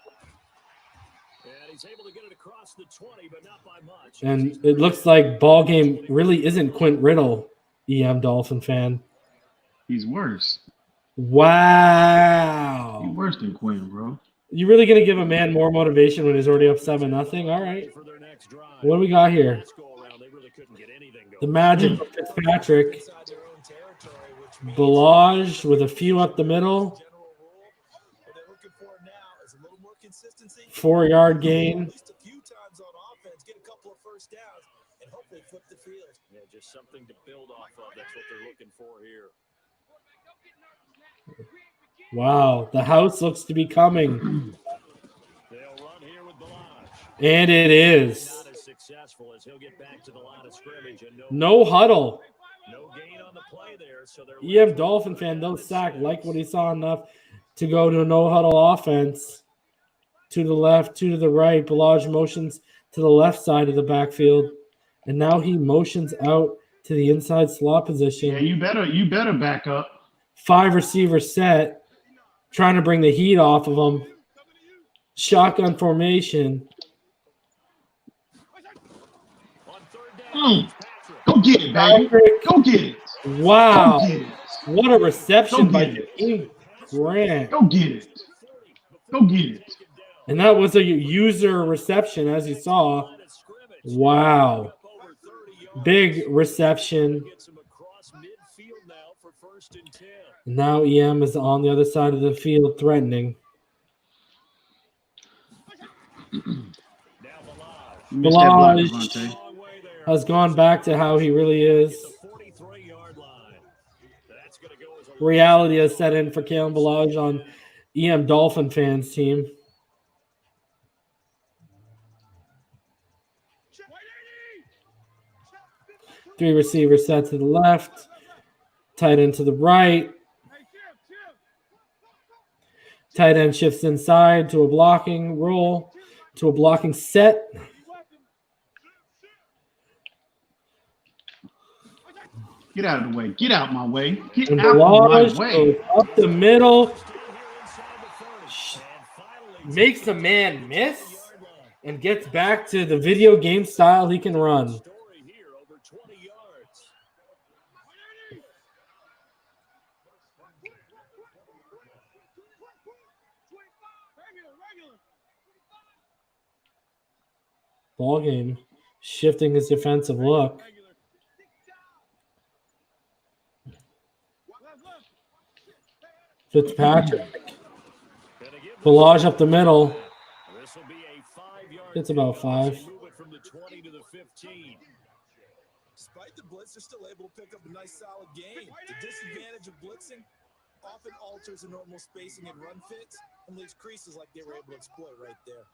And it looks like ball game really isn't Quint Riddle, EM Dolphin fan. He's worse. Wow. He's worse than Quinn, bro. You really going to give a man more motivation when he's already up 7-0? All right. What do we got here? The magic of Fitzpatrick. Ballage with a few up the middle. 4-yard gain. Just something to build off of. That's what they're looking for here. Wow, the house looks to be coming. And it is. No huddle. EM Dolphin fan, no sack. Like what he saw enough to go to a no huddle offense. To the left, to the right. Ballage motions to the left side of the backfield. And now he motions out to the inside slot position. Yeah, you better back up. 5 receiver set. Trying to bring the heat off of him. Shotgun formation. Go get it, baby. Go get it. Wow. Go get it. What a reception by Jakeem Grant. Go get it. Go get it. And that was a user reception, as you saw. Wow. Big reception. Now EM is on the other side of the field threatening. Ballage has gone back to how he really is. Reality has set in for Kalen Ballage on EM Dolphin fans team. Three receivers set to the left. Tight end to the right. Tight end shifts inside to a blocking roll, to a blocking set. Get out of the way. Get out my way. Get And out Ballage of my way. goes up the middle. Makes the man miss and gets back to the video game style he can run. Ball game, shifting his defensive look. Fitzpatrick. Ballage up the middle. It's about 5. Despite the blitz, they're still able to pick up a nice solid gain. The disadvantage of blitzing often alters the normal spacing and run fits and leaves creases like they were able to exploit right there.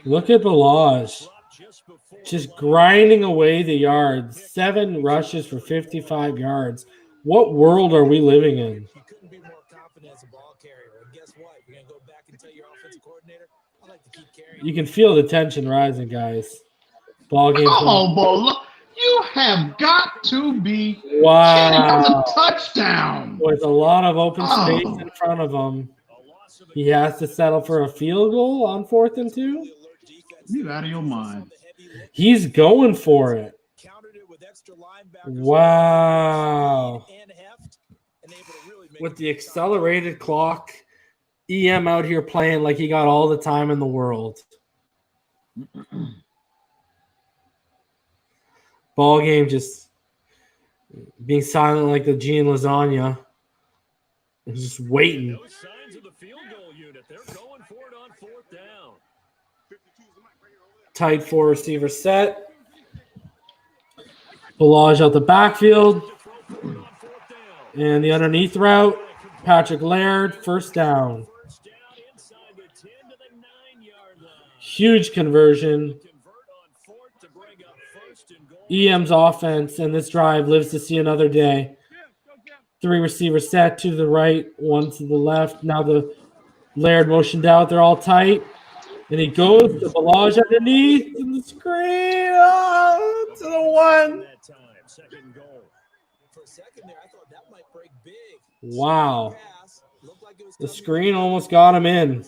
Look at Ballage. Just grinding away the yards. 7 rushes for 55 yards. What world are we living in? You couldn't be more confident as a ball carrier. And guess what? You're going to go back and tell your offensive coordinator, I like to keep carrying. You can feel the tension rising, guys. Ball game. Oh, Bola. You have got to be wow. A touchdown. With a lot of open space in front of him. He has to settle for a field goal on 4th and 2. You out of your mind. He's going for it. Wow. With the accelerated clock, EM out here playing like he got all the time in the world. Ball game just being silent like the Gene lasagna. And just waiting. No signs of the field goal unit. They're going for it on 4th down. Tight 4 receiver set. Ballage out the backfield. And the underneath route. Patrick Laird, 1st down. Huge conversion. EM's offense and this drive lives to see another day. 3 receiver set, 2 to the right, 1 to the left. Now the Laird motioned out. They're all tight. And he goes to Ballage underneath in the screen. Oh, to the 1. Wow. The screen almost got him in.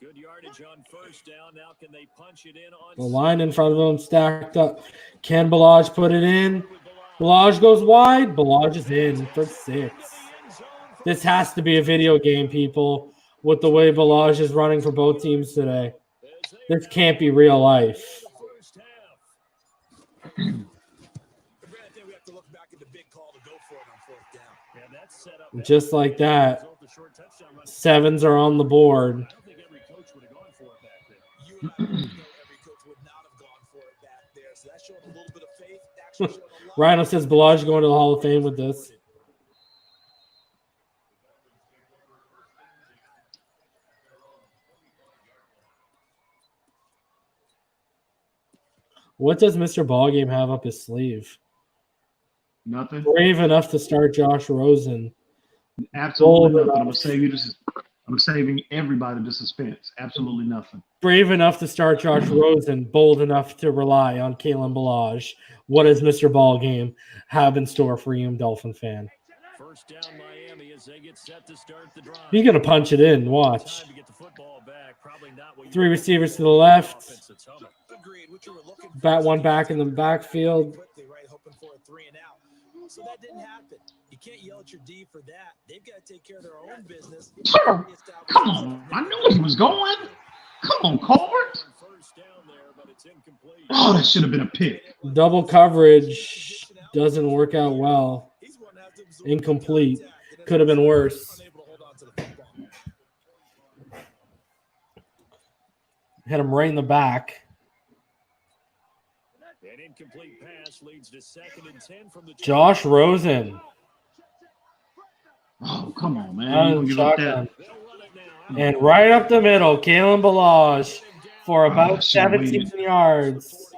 Good yardage on 1st down. Now can they punch it in on The line in front of him stacked up. Can Ballage put it in? Ballage goes wide. Ballage is in for 6. This has to be a video game, people, with the way Ballage is running for both teams today. This can't be real life. Just like that. 7s are on the board. Rhino says Ballage going to the Hall of Fame with this. What does Mr. Ballgame have up his sleeve? Nothing. Brave enough to start Josh Rosen. Absolutely nothing. I'm saving everybody the suspense. Absolutely nothing. Brave enough to start Josh Rosen. Bold enough to rely on Kalen Ballage. What does Mr. Ballgame have in store for EMdolphinfan? 1st down Miami as they get set to start the drive. He's going to punch it in. Watch. 3 receivers to the left. One back in the backfield. So that didn't happen. You can't yell at your D for that. They've got to take care of their own business. Come on. I knew he was going. Come on, Colbert. Oh, that should have been a pick. Double coverage doesn't work out well. Incomplete. Could have been worse. Hit him right in the back. An incomplete pass leads to 2nd and 10 from the Josh Rosen. Oh, come on, man. You give up that. And right up the middle, Kalen Ballage for about 17 yards.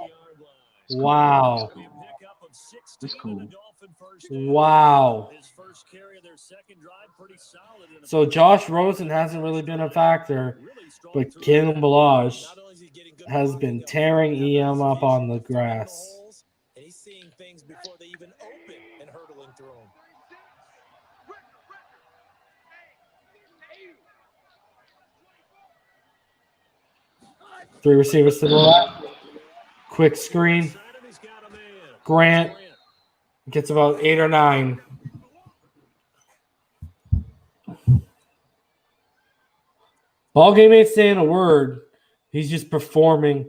Wow. That's cool. Wow. So Josh Rosen hasn't really been a factor, but Kalen Ballage has been tearing EM up on the grass. And he's seeing things before they even open and hurtling through them. Three receivers to the left. Quick screen. Grant gets about 8 or 9. BallGame ain't saying a word. He's just performing.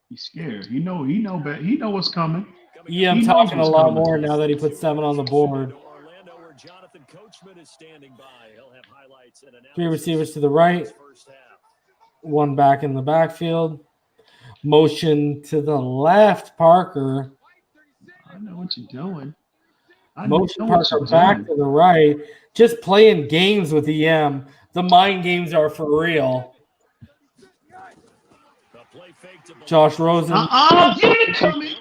He's scared. He know what's coming. Yeah, I'm talking a lot more now that he put 7 on the board. 3 receivers to the right. 1 back in the backfield. Motion to the left, Parker. I know what you're doing. Motion Parker back to the right. Just playing games with EM. The mind games are for real. Josh Rosen. Give it to me.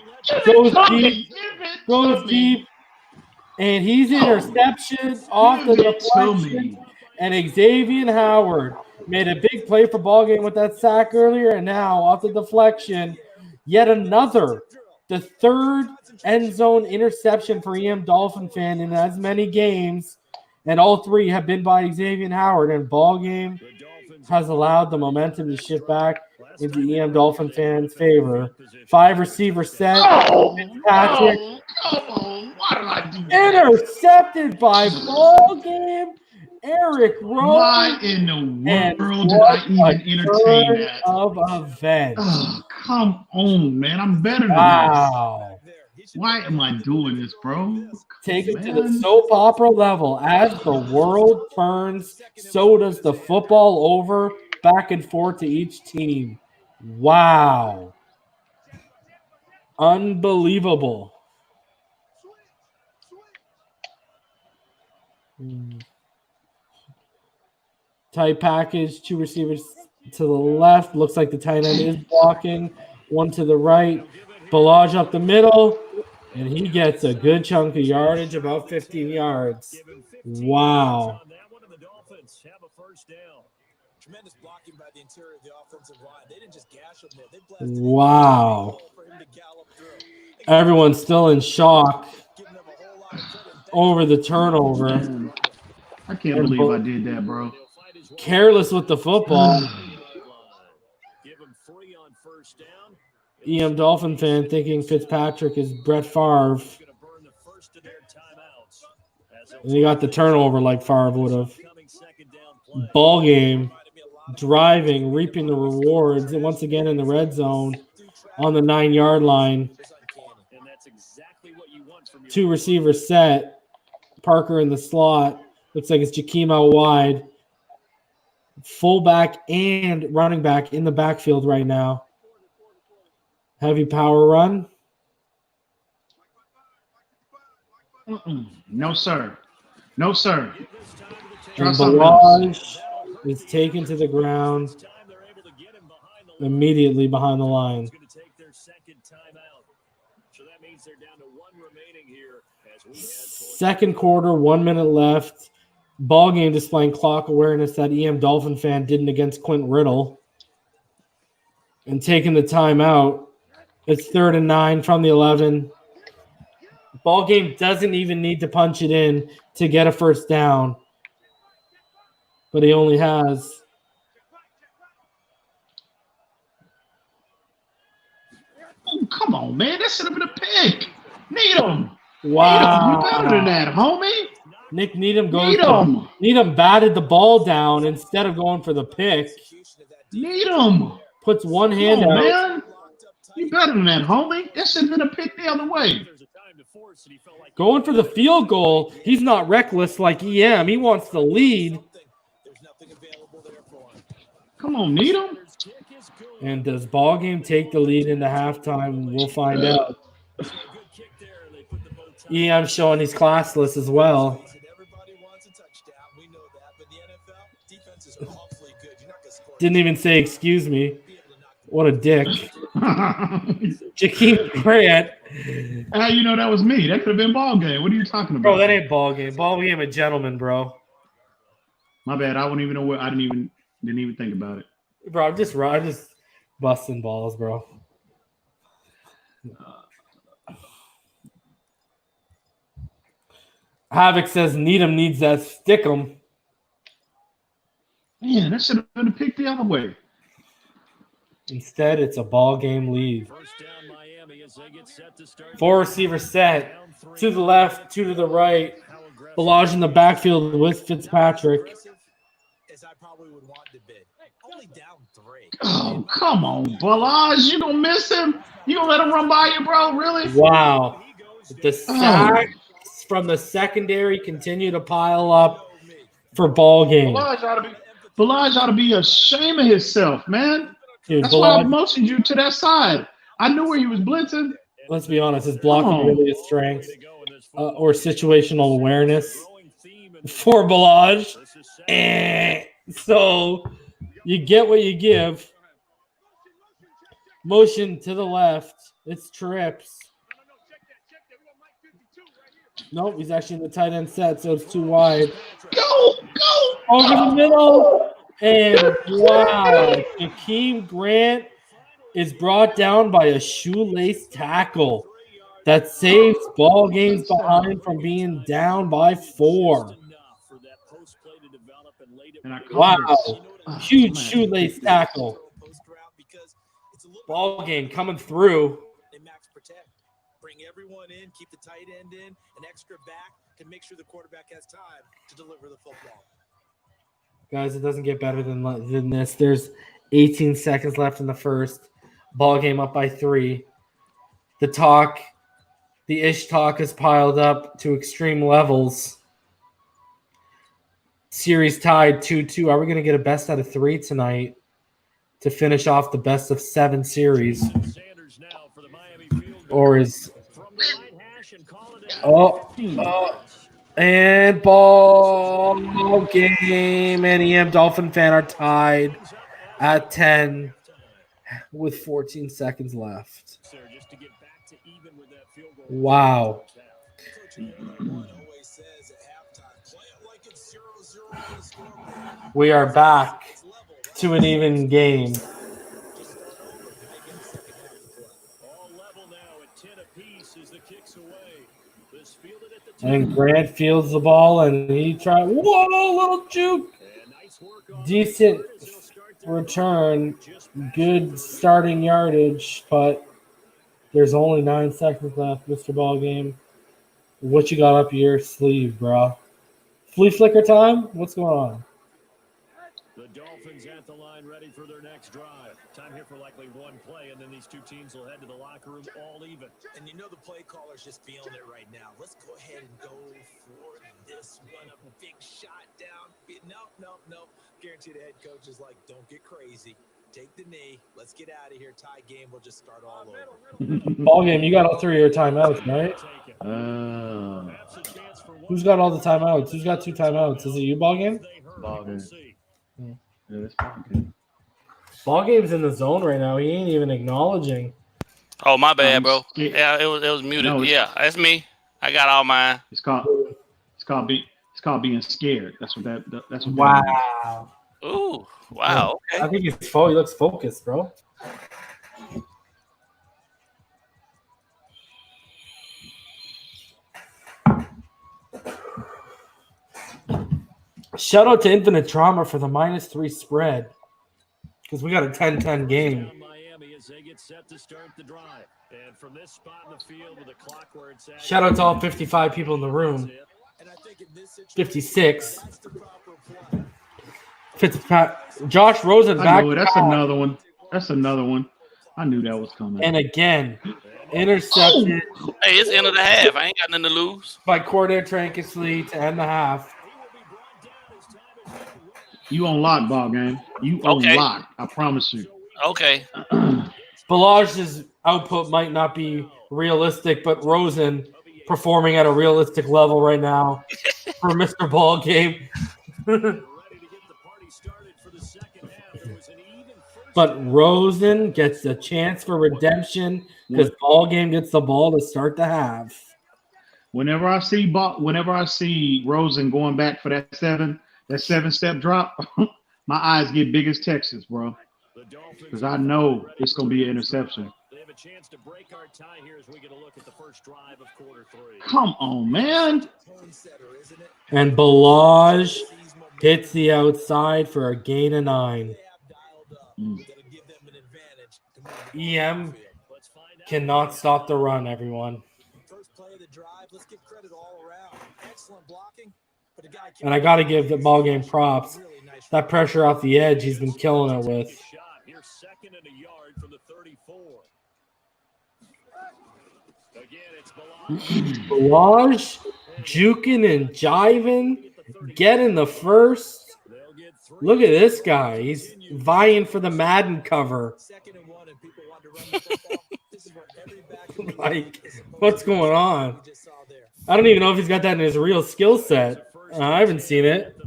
Goes deep. And he's interception off the deflection. And Xavier Howard made a big play for BallGame with that sack earlier. And now off the deflection, yet another. The 3rd end zone interception for EMdolphinfan in as many games. And all 3 have been by Xavier Howard. And BallGame has allowed the momentum to shift back. into EM Dolphin fans' favor. 5 receiver set. Oh, Patrick. no, come on. Why did I do that? Intercepted by BallGame. Eric Rowe. Why in the world did I even entertain that? Of events. Oh, come on, man. I'm better than Wow. this. Why am I doing this, bro? Take it to the soap opera level. As the world turns, so does the football over, back and forth to each team. Wow. Unbelievable. Tight package, 2 receivers to the left. Looks like the tight end is blocking. 1 to the right. Ballage up the middle. And he gets a good chunk of yardage, about 15 yards. Wow. Tremendous blocking by the interior of the offensive line. They didn't just gash him there. They blasted Wow. for him to gallop through. Everyone's still in shock over the turnover. Man, I can't believe I did that, bro. Careless with the football. EM Dolphin fan thinking Fitzpatrick is Brett Favre. And he got the turnover like Favre would have. Ball game, driving, reaping the rewards, and once again in the red zone on the 9-yard line. 2 receivers set. Parker in the slot. Looks like it's Jakeem out wide. Fullback and running back in the backfield right now. Heavy power run. No, sir. No, sir. And Ballage is taken to the ground immediately behind the line. Second quarter, 1 minute left. Ball game displaying clock awareness that EM Dolphin fan didn't against Quint Riddle. And taking the timeout. It's 3rd and 9 from the 11. Ball game doesn't even need to punch it in to get a first down. But he only has Oh, come on, man. That should have been a pick. Needham. Wow. You better than that, homie. Nick Needham goes. Needham batted the ball down instead of going for the pick. Needham puts one hand out. Man. You better than that, homie. That should have been a pick the other way. Going for the field goal. He's not reckless like EM. He wants the lead. Come on, Needham. And does BallGame take the lead into halftime? We'll find out. EM showing he's classless as well. Didn't even say excuse me. What a dick. Jakeem Grant. How you know that was me? That could have been BallGame. What are you talking about? Bro, that ain't BallGame. BallGame a gentleman, bro. My bad. I wouldn't even know what. I didn't even think about it. Bro, I'm just busting balls, bro. Havoc says Needham needs that stickum. Man, that should have been a pick the other way. Instead, it's a ball game lead. 4 receivers set. 2 to the left, 2 to the right. Ballage in the backfield with Fitzpatrick. Oh, come on, Ballage. You gonna miss him? You gonna let him run by you, bro? Really? Wow. The sacks from the secondary continue to pile up for ball game. Ballage ought to be ashamed of himself, man. Dude, that's why I motioned you to that side. I knew where he was blitzing. Let's be honest, his blocking really is strength or situational awareness for Ballage. So you get what you give. Motion to the left. It's trips. Nope, he's actually in the tight end set, so it's too wide. Go! Over the middle. And wow, Jakeem Grant is brought down by a shoelace tackle that saves ball games behind from being down by 4. Wow, huge shoelace tackle. Ball game coming through. They max protect. Bring everyone in, keep the tight end in, an extra back to make sure the quarterback has time to deliver the football. Guys, it doesn't get better than this. There's 18 seconds left in the first. Ball game up by 3. The ish talk is piled up to extreme levels. Series tied 2-2. Are we going to get a best out of 3 tonight to finish off the best of 7 series? Or is... and ball game and EMdolphinfan are tied at 10 with 14 seconds left. Wow. We are back to an even game. And Grant fields the ball, and he tried. Whoa, little juke. Decent return. Good starting yardage, but there's only 9 seconds left, Mr. BallGame. What you got up your sleeve, bro? Flea flicker time? What's going on? The Dolphins at the line ready for their next drive. Time here for likely one play, and then these two teams will head to the locker room all even. And you know the play caller's just feeling it right now. Let's go ahead and go for this one. A big shot down. No. Guarantee the head coach is like, don't get crazy. Take the knee. Let's get out of here. Tie game. We'll just start all over. Ball game, you got all 3 of your timeouts, right? Who's got all the timeouts? Who's got 2 timeouts? Is it you, Ball game? Ball game. Yeah. Yeah, that's Ball game. Ball game's in the zone right now. He ain't even acknowledging. Oh, my bad, bro. Yeah, it was muted. No, yeah, that's me. I got all mine. It's called being scared. That's what that's what. Wow. Ooh, wow. Okay. I think he looks focused, bro. Shout out to Infinite Trauma for the -3 spread, because we got a 10-10 game. Shout out to all 55 people in the room. 56. Josh Rosen back. That's another one. That's another one. I knew that was coming. And again, intercepted. Oh. Hey, it's the end of the half. I ain't got nothing to lose. By Corday Trankesley to end the half. You on lock, Ball game. You on lock. I promise you. Okay. Balage's output might not be realistic, but Rosen performing at a realistic level right now for Mr. Ball game. But Rosen gets a chance for redemption because Ball game gets the ball to start the half. Whenever I see Rosen going back for that 7-step drop, my eyes get big as Texas, bro. Because I know it's gonna be an interception. They have a chance to break our tie here as we get a look at the first drive of quarter 3. Come on, man. And Balaj hits the outside for a gain of 9. EM cannot stop the run, everyone. And I got to give the Ball game props. That pressure off the edge, he's been killing it with. Balaj juking and jiving, getting the first. Look at this guy. He's vying for the Madden cover. Like, what's going on? I don't even know if he's got that in his real skill set. I haven't seen it.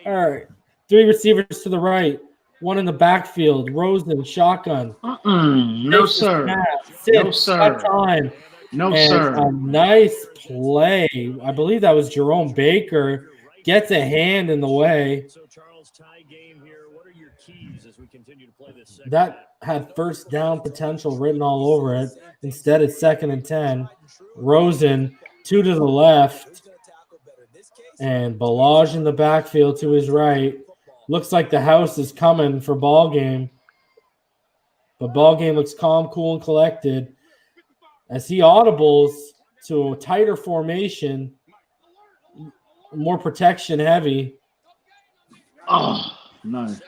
All right. 3 receivers to the right. 1 in the backfield. Rosen, shotgun. No, sir. No, sir. Time. No, and sir. A nice play. I believe that was Jerome Baker. Gets a hand in the way. That had first down potential written all over it. Instead, it's 2nd and 10. Rosen, 2 to the left. And Balaj in the backfield to his right. Looks like the house is coming for Ball game. But BallGame looks calm, cool, and collected as he audibles to a tighter formation, more protection heavy. Oh, nice.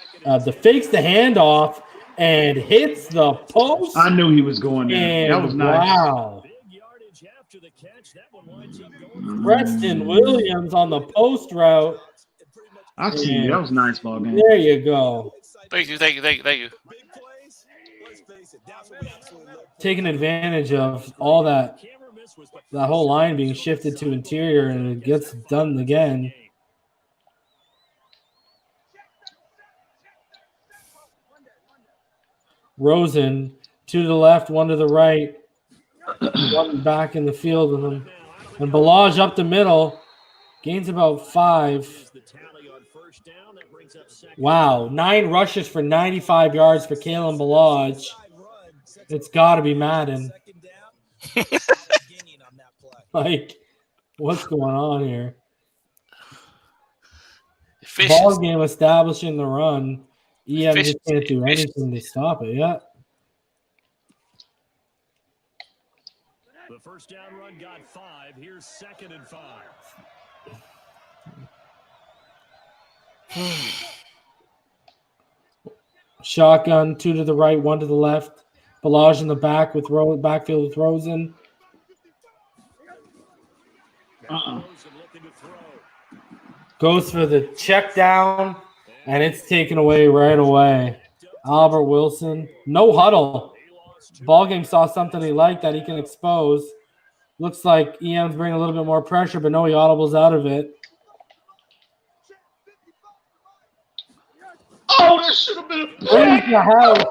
Fakes the handoff and hits the post. I knew he was going there. And That was nice. wow. Preston Williams on the post route. I see you. That was nice, BallGame. There you go. Thank you. Taking advantage of all that whole line being shifted to interior, and it gets done again. Rosen, 2 to the left, 1 to the right. One back in the field with him. And Ballage up the middle. Gains about 5. Wow. 9 rushes for 95 yards for Kalen Ballage. It's got to be Madden. Like, what's going on here? BallGame establishing the run. EM just can't do anything to stop it yet. The first down run got 5. Here's 2nd and 5. Shotgun, 2 to the right, 1 to the left. Ballage in the back with backfield with Rosen. Goes for the check down, and it's taken away right away. Albert Wilson, no huddle. BallGame saw something he liked that he can expose. Looks like EM's bringing a little bit more pressure, but no, he audibles out of it. Oh, this should have been a Brings the house.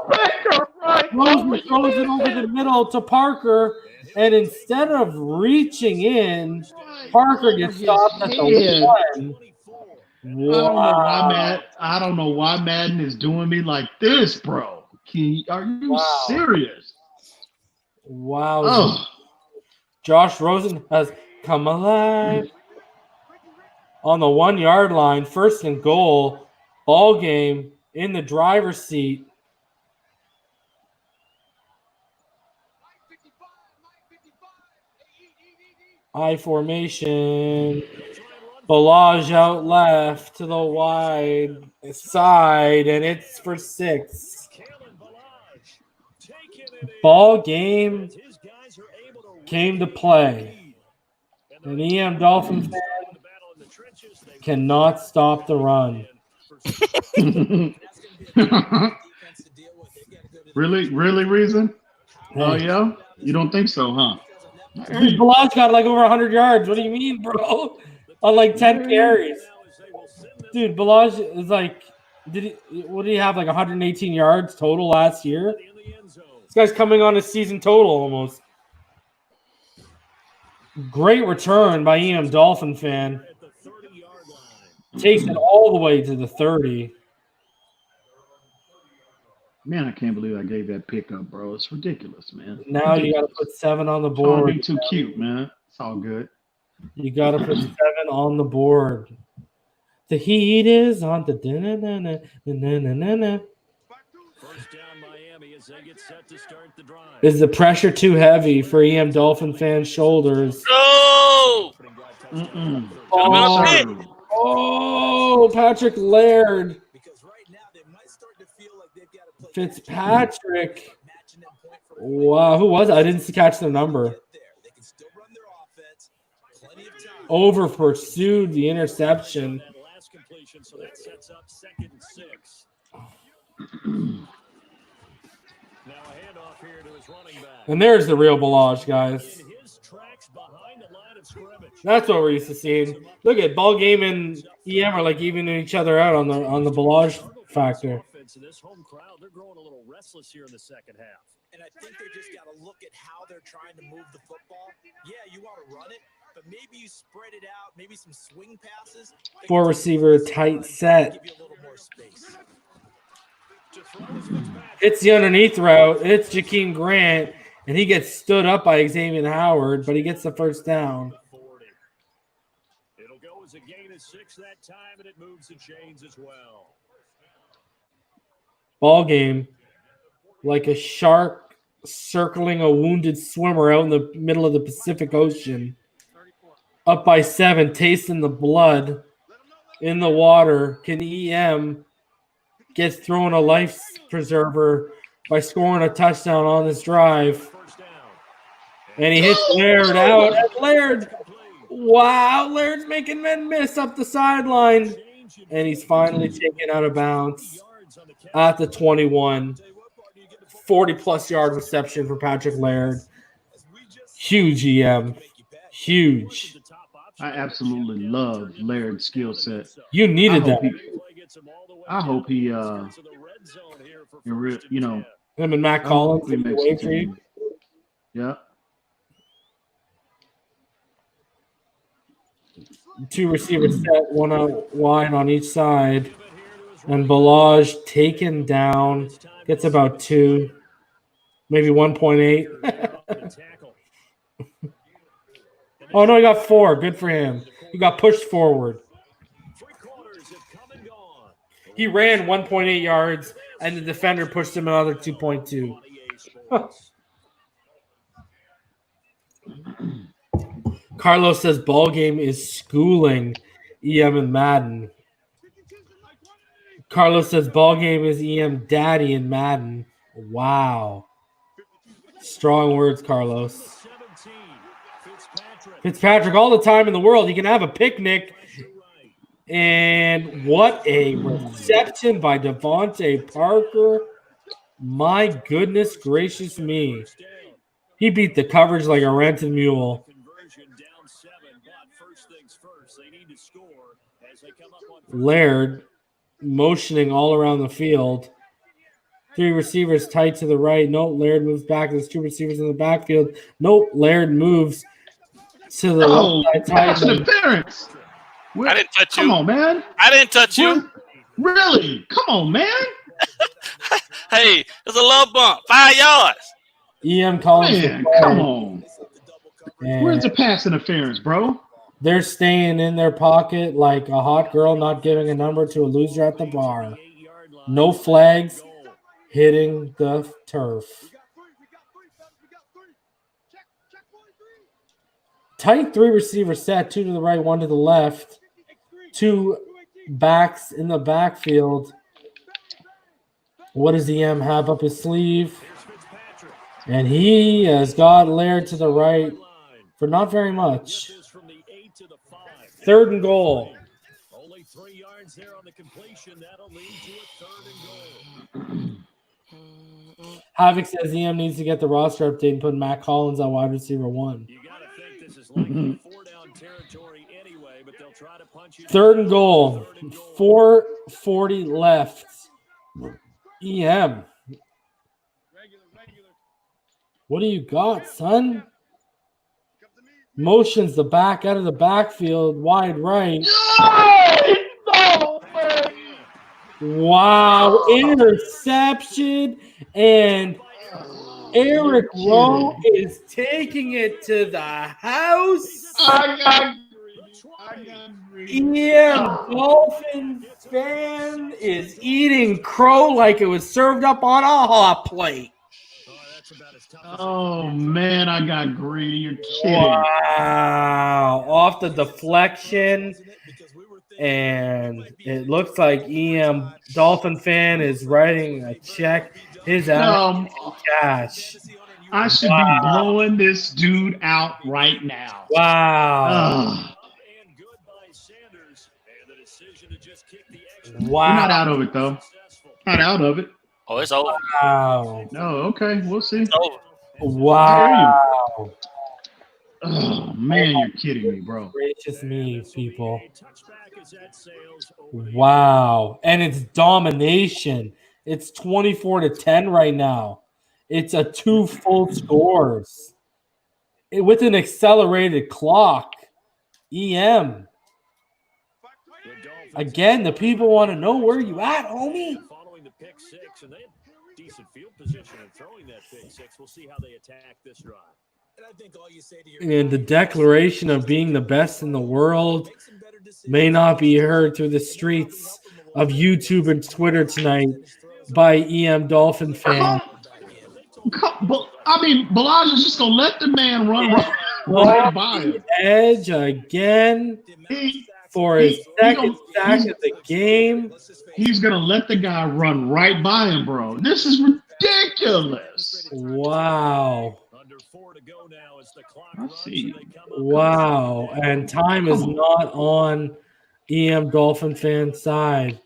right. Rosen throws it over the middle to Parker, and instead of reaching in, Parker gets stopped at the 1. Wow. I don't know why Madden is doing me like this, bro. Are you serious? Wow. Oh. Josh Rosen has come alive. On the 1-yard line, 1st and goal. BallGame in the driver's seat. I formation. Ballage out left to the wide side, and it's for 6. BallGame came to play. An EMdolphinfan cannot stop the run. Really, Reason? Oh, yeah? You don't think so, huh? Dude, Ballage got like over 100 yards. What do you mean, bro? On like 10 carries. Dude, Ballage is like, what did he have, like 118 yards total last year? This guy's coming on a season total almost. Great return by EMdolphinfan. Takes it all the way to the 30. Man, I can't believe I gave that pickup, bro. It's ridiculous, man. Now you got to put 7 on the board. Trying to be too cute, man. It's all good. You got to put 7 on the board. The heat is on the First down Miami as they get set to start the drive. Is the pressure too heavy for EMdolphinfan's shoulders? No! Oh, Patrick Laird. Fitzpatrick. Wow, who was it? I didn't catch the number. Over pursued the interception. So that sets up 2nd and 6. Now a handoff here to his running back. And there's the real Ballage, guys. That's what we're used to seeing. Look at BallGame and EM are like evening each other out on the Ballage factor. This home crowd, they're growing a little restless here in the second half. And I think they just got to look at how they're trying to move the football. Yeah, you want to run it, but maybe you spread it out, maybe some swing passes. 4 receiver tight set. It's the underneath route. It's Jakeem Grant, and he gets stood up by Xavier Howard, but he gets the first down. It'll go as a gain of 6 that time, and it moves the chains as well. BallGame like a shark circling a wounded swimmer out in the middle of the Pacific Ocean. Up by 7, tasting the blood in the water. Can EM get thrown a life preserver by scoring a touchdown on this drive? And he hits Laird out. And Laird, wow, Laird's making men miss up the sideline. And he's finally taken out of bounds at the 21. 40-plus yard reception for Patrick Laird. Huge EM. Huge. I absolutely love Laird's skill set. You needed that. I hope he you know, him and Matt Collins makes away for you. Yeah. 2 receivers set, 1 out wide on each side. And Ballage taken down. Gets about 2, maybe 1.8. Oh, no, he got 4. Good for him. He got pushed forward. He ran 1.8 yards, and the defender pushed him another 2.2. Carlos says BallGame is schooling EM and Madden. Carlos says BallGame is EM daddy in Madden. Wow. Strong words, Carlos. Fitzpatrick all the time in the world. He can have a picnic. And what a reception by Devontae Parker. My goodness gracious me. He beat the coverage like a rented mule. Laird motioning all around the field. 3 receivers tight to the right. Nope, Laird moves back. There's 2 receivers in the backfield. Nope, Laird moves to the left side. Pass interference. I didn't touch you. Come on, man. I didn't touch you. Really? Come on, man. Hey, there's a low bump. 5 yards. EM Collins. Man, come on. Where's the pass interference, bro? They're staying in their pocket like a hot girl not giving a number to a loser at the bar. No flags hitting the turf. Tight 3 receiver set, 2 to the right, 1 to the left. 2 backs in the backfield. What does EM have up his sleeve? And he has got Laird to the right for not very much. 3rd and goal. Only 3 yards there on the completion. That'll lead to a 3rd and goal. Havoc says EM needs to get the roster update and put Matt Collins on wide receiver 1. You got to think this is likely 4-down territory anyway, but they'll try to punch you. 3rd and goal. 4:40 left. EM. What do you got, son? Motions the back out of the backfield, wide right. Wow, interception, and Eric Rowe is taking it to the house. EMdolphinfan is eating crow like it was served up on a hot plate. Oh, man, I got greedy. You're kidding. Wow. Off the deflection. And it looks like EMdolphinfan is writing a check. His cash. I should be blowing this dude out right now. Wow. Wow. You're not out of it, though. Not out of it. Oh, it's over. Wow. No, okay. We'll see. It's over. Wow. Oh, man, you're kidding me, bro. Gracious me, people. Wow. And it's domination. It's 24-10 right now. It's a 2 full scores. With an accelerated clock. EM. Again, the people want to know where you at, homie. Following the pick 6, and they have decent field position in throwing that pick 6. We'll see how they attack this drive. And I think all you say to your And the declaration of being the best in the world may not be heard through the streets of YouTube and Twitter tonight by EMdolphinfan. But I mean, BallGame is just gonna let the man run right by him. Edge again for his second sack of the game. He's gonna let the guy run right by him, bro. This is ridiculous. Wow. I see. Wow. And time is not on EMdolphinfan side.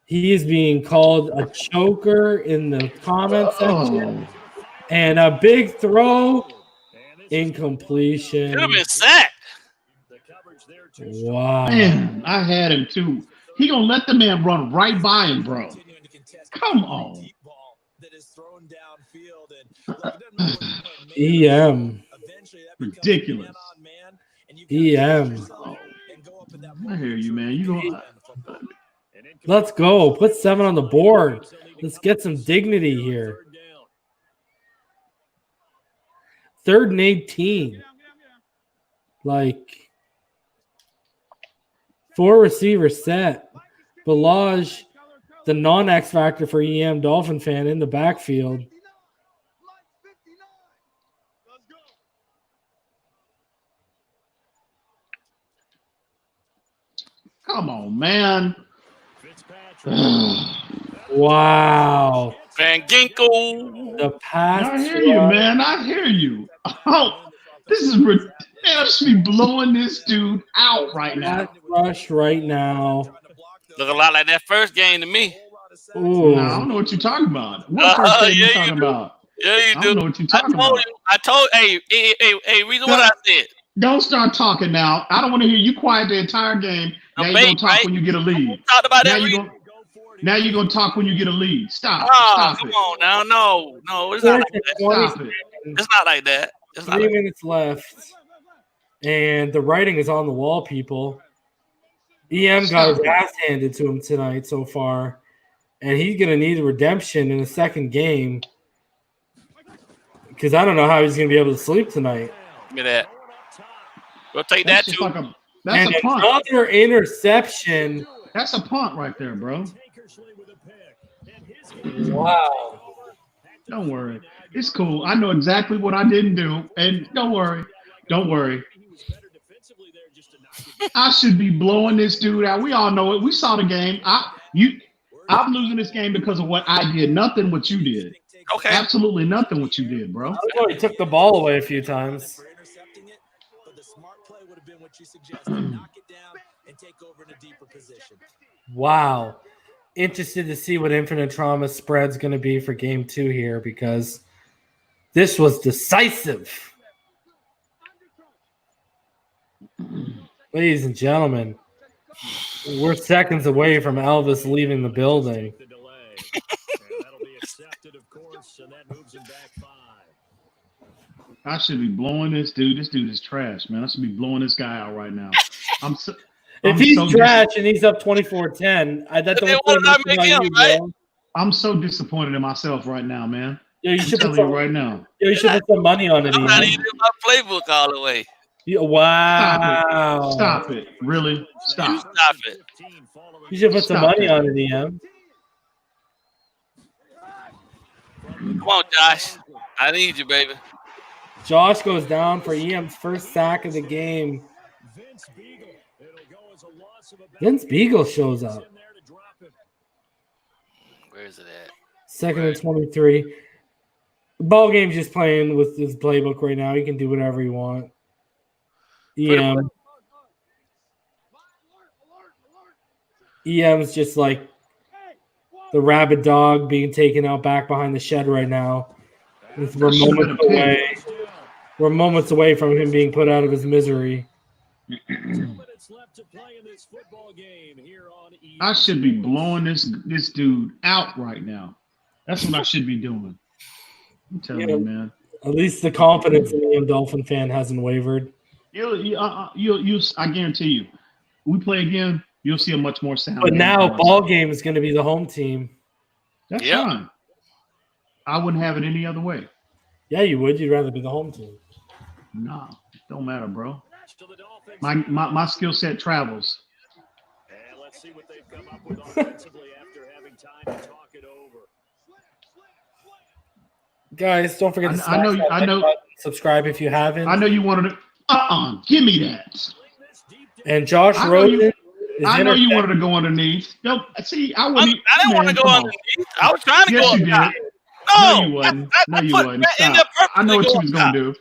He is being called a choker in the comment section. And a big throw. Incompletion. Could have been sacked. Wow. Man, I had him too. He gonna let the man run right by him, bro. Come on. EM. Ridiculous. EM. I hear you, man. You go. Let's go. Put 7 on the board. Let's get some dignity here. 3rd and 18. Like 4 receiver set. BallGame, the non-X factor for EMdolphinfan in the backfield. Come on, man. Wow. Van Ginkel. The pass. I hear you, man. I hear you. Oh, this is ridiculous. I should be blowing this dude out right now. Rush right now. Look a lot like that first game to me. Ooh. No, I don't know what you're talking about. What first game you talking about? Yeah, you do. I don't know what you're talking about. Hey, reason what I said. Don't start talking now. I don't want to hear you quiet the entire game. Now you're going to talk when you get a lead. Talked about that. Now you're going to talk when you get a lead. Stop. Oh, Stop come it. on now. No, it's not like that. Stop it. It's not like that. It's not 3 like minutes left. And the writing is on the wall, people. EM got his ass handed to him tonight so far. And he's going to need redemption in the second game. Because I don't know how he's going to be able to sleep tonight. Give me that. Go take that too. That's a punt. Another interception. That's a punt right there, bro. Wow. Don't worry. It's cool. I know exactly what I didn't do. And don't worry. Don't worry. I should be blowing this dude out. We all know it. We saw the game. I'm losing this game because of what I did. Nothing what you did. Okay. Absolutely nothing what you did, bro. I thought he took the ball away a few times. Wow. Interested to see what Infinite Trauma spread's going to be for game 2 here because this was decisive. Ladies and gentlemen, we're seconds away from Elvis leaving the building. I should be blowing this dude. This dude is trash, man. I should be blowing this guy out right now. If he's trash and he's up 24-10, that don't make him, right? I'm so disappointed in myself right now, man. Yeah, you should tell you right now. Yeah, you should put some money on it. I'm not even in my playbook all the way. Yeah, wow. Stop it. Really? Stop. Stop it. You should put some money on it, EM. Come on, Josh. I need you, baby. Josh goes down for EM's first sack of the game. Vince Beagle shows up. Where is it at? 2nd and 23. BallGame's just playing with his playbook right now. He can do whatever he wants. EM's just like the rabid dog being taken out back behind the shed right now. We're moments away from him being put out of his misery. I should be blowing this dude out right now. That's what I should be doing. I'm telling you, man. At least the confidence in the EMdolphinfan hasn't wavered. I guarantee you, we play again, you'll see a much more sound. But now BallGame is going to be the home team. That's fine. I wouldn't have it any other way. Yeah, you would. You'd rather be the home team. No, don't matter, bro. My skill set travels. And let's see what they've come up with offensively after having time to talk it over. Guys, don't forget to subscribe if you haven't. I know you wanted to. Give me that. And Josh Rosen. I know you wanted to go underneath. Nope. See, I wouldn't. I didn't want to go underneath. I was trying to go. Yes, you did. No, you wouldn't. No, you wouldn't. Stop. I know what you was gonna do.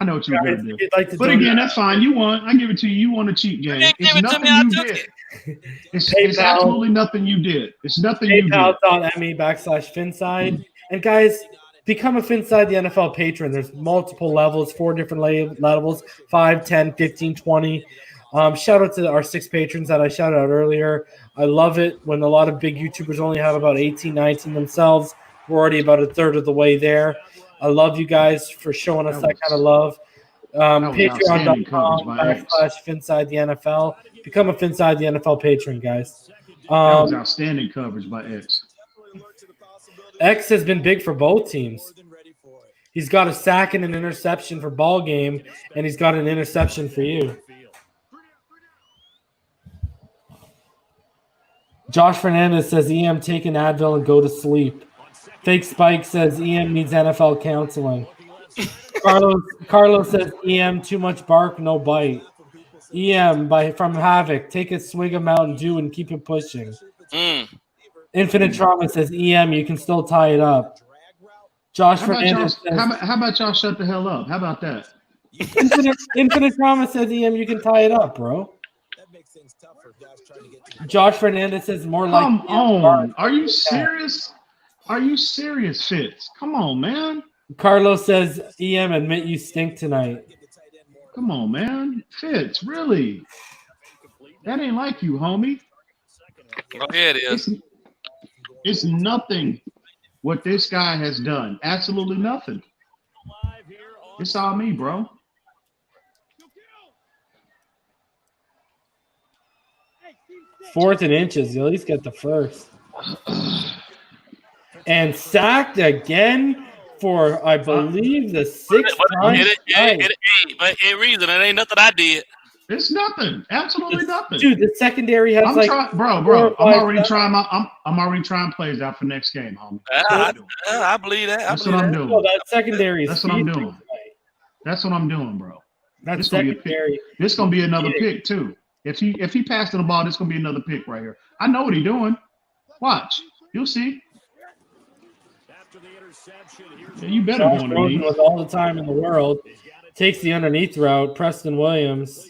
I know what you were going to do. But again, that's fine. You won. I give it to you. You won a cheat game. It's nothing you did. It's absolutely nothing you did. It's nothing you did. PayPal.me/Phinside. And guys, become a Phinside the NFL patron. There's multiple levels, 4 different levels, 5, 10, 15, 20. Shout out to our 6 patrons that I shouted out earlier. I love it when a lot of big YouTubers only have about 18, 19 themselves. We're already about a third of the way there. I love you guys for showing us that kind of love. Patreon.com/Phinside the NFL. Become a Phinside the NFL patron, guys. That was outstanding coverage by X. X has been big for both teams. He's got a sack and an interception for BallGame, and he's got an interception for you. Josh Fernandez says, EM, take an Advil and go to sleep. Fake Spike says EM needs NFL counseling. Carlos says EM too much bark, no bite. EM from Havoc, take a swig of Mountain Dew and keep it pushing. Infinite Trauma says EM, you can still tie it up. Josh Fernandez says, how about y'all shut the hell up? How about that? Infinite Trauma says EM, you can tie it up, bro. Josh Fernandez says more like. Come on, are you serious? Are you serious, Fitz? Come on, man. Carlos says, EM, admit you stink tonight. Come on, man. Fitz, really? That ain't like you, homie. Okay, it is. It's nothing what this guy has done. Absolutely nothing. It's all me, bro. Fourth and inches. You at least get the first. And sacked again for, I believe, the 6th time. But it reason it ain't nothing I did. It's nothing. Absolutely nothing. Dude, the secondary has bro. I'm already trying plays out for next game, homie. I believe that. That's what I'm doing. Oh, that secondary. That's what I'm doing. That's what I'm doing, bro. That's secondary. This gonna be another pick too. If he passed the ball, this gonna be another pick right here. I know what he's doing. Watch. You'll see. Yeah, you better go underneath. With all the time in the world, takes the underneath route. Preston Williams.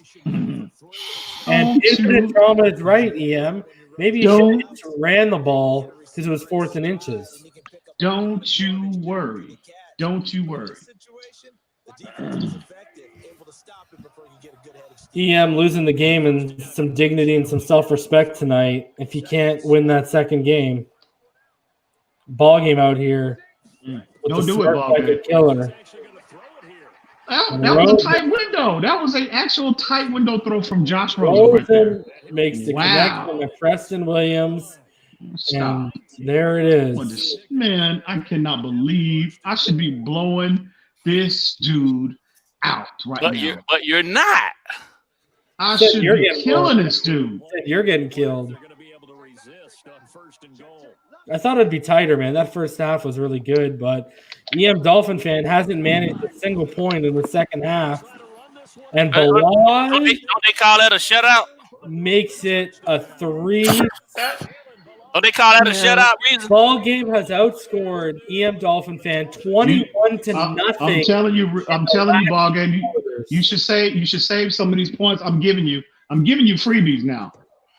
And Infinite Trauma is right, EM. Maybe you should have ran the ball because it was 4th and inches. Don't you worry. Don't you worry. EM losing the game and some dignity and some self-respect tonight if he can't win that second game. BallGame out here. Don't do it, BallGame. Killer. That was a tight window. That was an actual tight window throw from Josh Rosen. Makes the connection with Preston Williams. Stop. And there it is. Man, I cannot believe I should be blowing this dude out now. But you're not. I should be killing this dude. You're getting killed. I thought it'd be tighter, man. That first half was really good, but EMdolphinfan hasn't managed a single point in the second half. And Balaj don't they call that a shutout? Makes it a 3. Don't they call that a shutout reason? BallGame has outscored EMdolphinfan 21 to nothing. I'm telling you, BallGame. You should save some of these points. I'm giving you freebies now.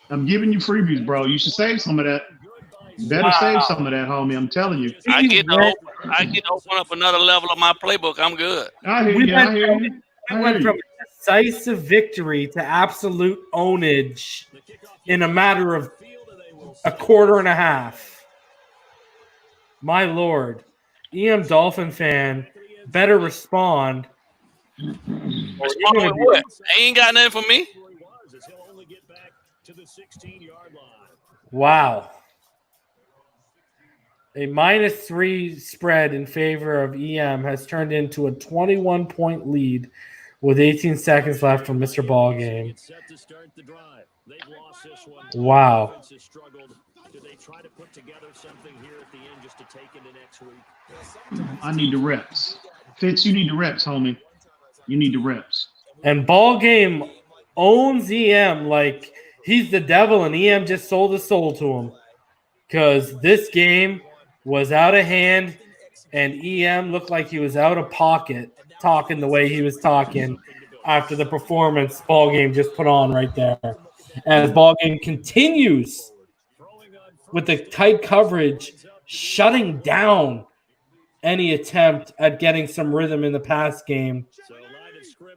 I'm giving you freebies, bro. You should save some of that. Better save some of that, homie. I'm telling you. I get to open up another level of my playbook. I'm good. I hear you. We went from decisive victory to absolute ownage in a matter of a quarter and a half. My Lord. EMdolphinfan better respond. Respond with what? They ain't got nothing for me. Wow. A -3 spread in favor of EM has turned into a 21-point lead with 18 seconds left from Mr. BallGame. Wow. I need the reps. Fitz, you need the reps, homie. You need the reps. And BallGame owns EM like he's the devil, and EM just sold his soul to him. Because this game was out of hand, and EM looked like he was out of pocket talking the way he was talking after the performance BallGame just put on right there. As BallGame continues with the tight coverage, shutting down any attempt at getting some rhythm in the pass game.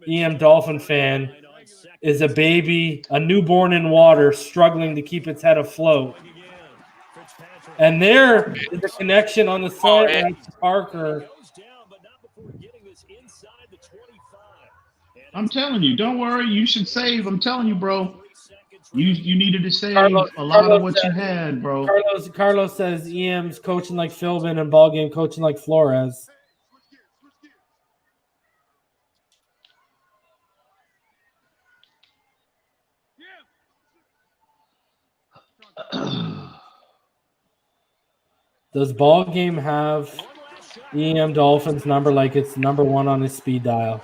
EMdolphinfan is a baby, a newborn in water, struggling to keep its head afloat. And there is a connection on the sideline to Parker. I'm telling you, don't worry. You should save. I'm telling you, bro. You needed to save a lot of what you had, bro. Carlos says EM's coaching like Philbin and BallGame coaching like Flores. Does BallGame have EMdolphin's number like it's number 1 on his speed dial?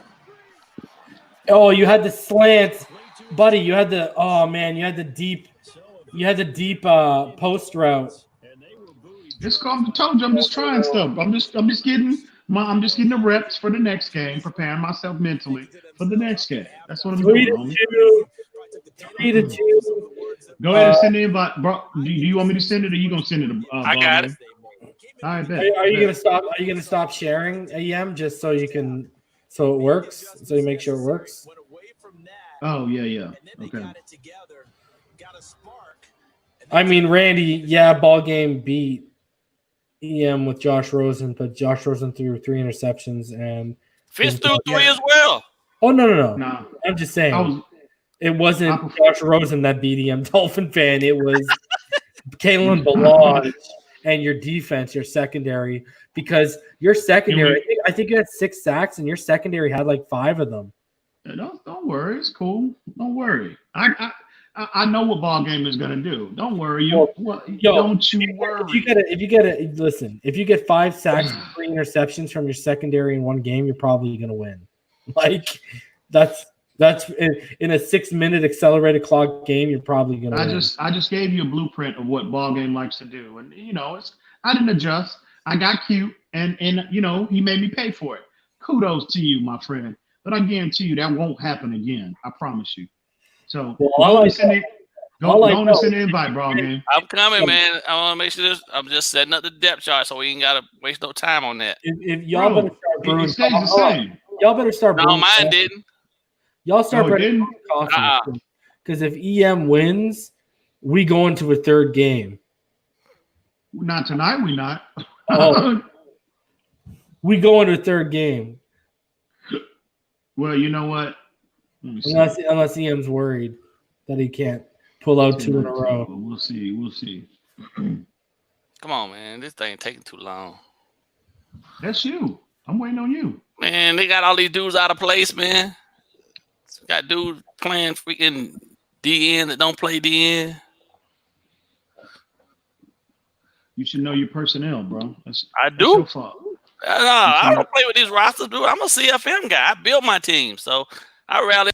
Oh, you had the slant, buddy. You had the you had the deep post route. Just I told you, I'm just trying stuff. I'm just getting the reps for the next game, preparing myself mentally for the next game. That's what I'm doing. 3-2. Go ahead and send the invite, bro. Do you want me to send it, or you gonna send it? I got it. All right, bet. Are you gonna stop? Are you gonna stop sharing EM just so you can, so it works, so you make sure it works? Oh yeah. Okay. I mean, Randy, yeah, BallGame beat EM with Josh Rosen, but Josh Rosen threw 3 interceptions and Fitz threw 3 as well. Oh no. Nah. I'm just saying. It wasn't Josh Rosen that beat EMdolphinfan. It was Kalen Balaj and your defense, your secondary, because your secondary, I think you had 6 sacks, and your secondary had like 5 of them. Don't worry, it's cool. Don't worry. I know what BallGame is gonna do. Don't worry. Don't you worry. If you get 5 sacks and 3 interceptions from your secondary in one game, you're probably gonna win. Like that's in a 6-minute accelerated clock game, you're probably gonna win. I just gave you a blueprint of what BallGame likes to do, and I didn't adjust. I got cute, and he made me pay for it. Kudos to you, my friend. But I guarantee you that won't happen again. I promise you. So go and send the invite, BallGame. I'm coming, man. I want to make sure this. I'm just setting up the depth chart, so we ain't gotta waste no time on that. If y'all better start brewing, it stays the same. Y'all better start. No, mine didn't. Y'all start brewing coffee, because if EM wins, we go into a 3rd game. Not tonight. We not. We go into a 3rd game. Well, you know what? Unless EM's worried that he can't pull out 2 in a row. We'll see. Come on, man. This thing taking too long. That's you. I'm waiting on you. Man, they got all these dudes out of place, man. Got dudes playing freaking DN that don't play DN. You should know your personnel, bro. That's do. Your fault. I don't play with these rosters, dude. I'm a CFM guy. I built my team, so I rally.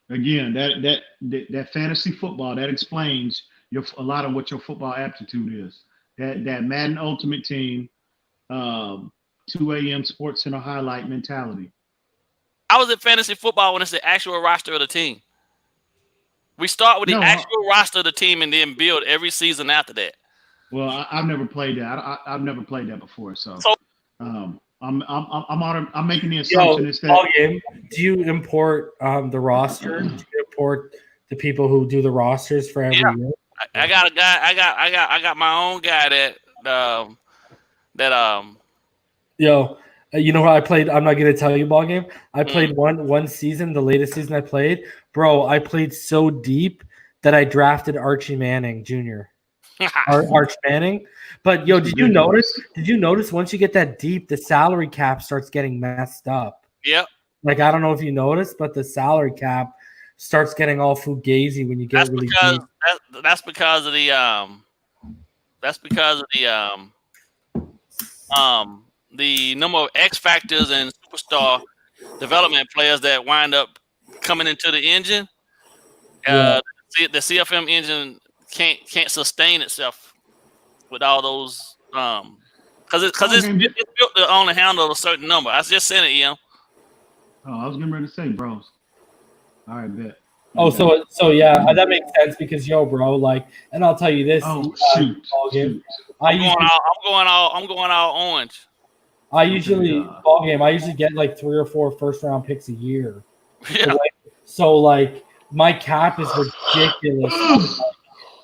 Again, that fantasy football that explains a lot of what your football aptitude is. That Madden Ultimate Team, 2 a.m. Sports Center highlight mentality. I was at fantasy football when it's the actual roster of the team. We start with the actual roster of the team and then build every season after that. Well, I've never played that. I've never played that before, so I'm making the assumption is that. BallGame, do you import the roster? Do you import the people who do the rosters for every year? I got a guy. I got my own guy that. Yo, you know what I played? I'm not gonna tell you, BallGame. I played one season, the latest season I played, bro. I played so deep that I drafted Archie Manning Jr. Arch Manning. But yo, did you notice once you get that deep, the salary cap starts getting messed up? Yep. Like, I don't know if you noticed, but the salary cap starts getting all fugazi when you get really deep. That's because of the That's because of the number of X factors and superstar development players that wind up coming into the engine. The CFM engine can't sustain itself with all those because it's built to only handle a certain number. I just said it, Oh, I was getting ready to say, bros. All right, bet. Oh, so yeah, that makes sense because bro, like, and I'll tell you this. Oh shoot! I'm going all orange. I usually get like 3 or 4 first-round picks a year. Yeah. So like my cap is ridiculous. Like,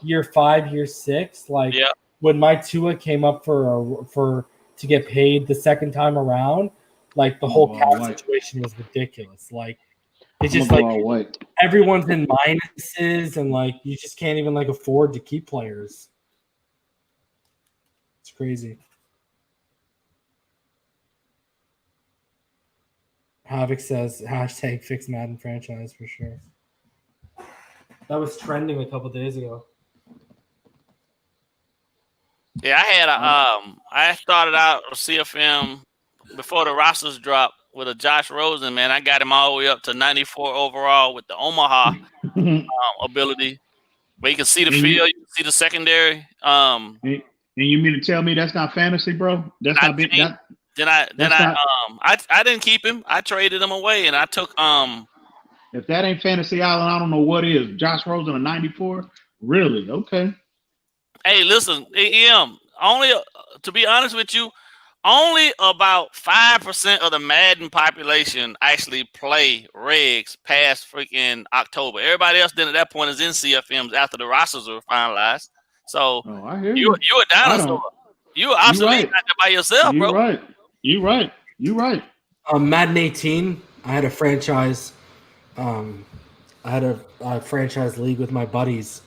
year 5, year 6, like when my Tua came up to get paid the second time around, like the whole cap situation was ridiculous. Like it's just like everyone's in minuses and like you just can't even like afford to keep players. It's crazy. Havoc says hashtag fix Madden franchise for sure. That was trending a couple days ago. Yeah, I started out with CFM before the rosters dropped with a Josh Rosen, man. I got him all the way up to 94 overall with the Omaha ability. Where you can see the field, you can see the secondary. And you mean to tell me that's not fantasy, bro? That's not big. I didn't keep him. I traded him away, and I took If that ain't Fantasy Island, I don't know what is. Josh Rosen a 94? Really? Okay. Hey, listen, only to be honest with you, only about 5% of the Madden population actually play regs past freaking October. Everybody else then at that point is in CFMs after the rosters are finalized. So I hear you a dinosaur. You obsolete out there by yourself, bro. You right. Madden 18, I had a franchise. I had a franchise league with my buddies,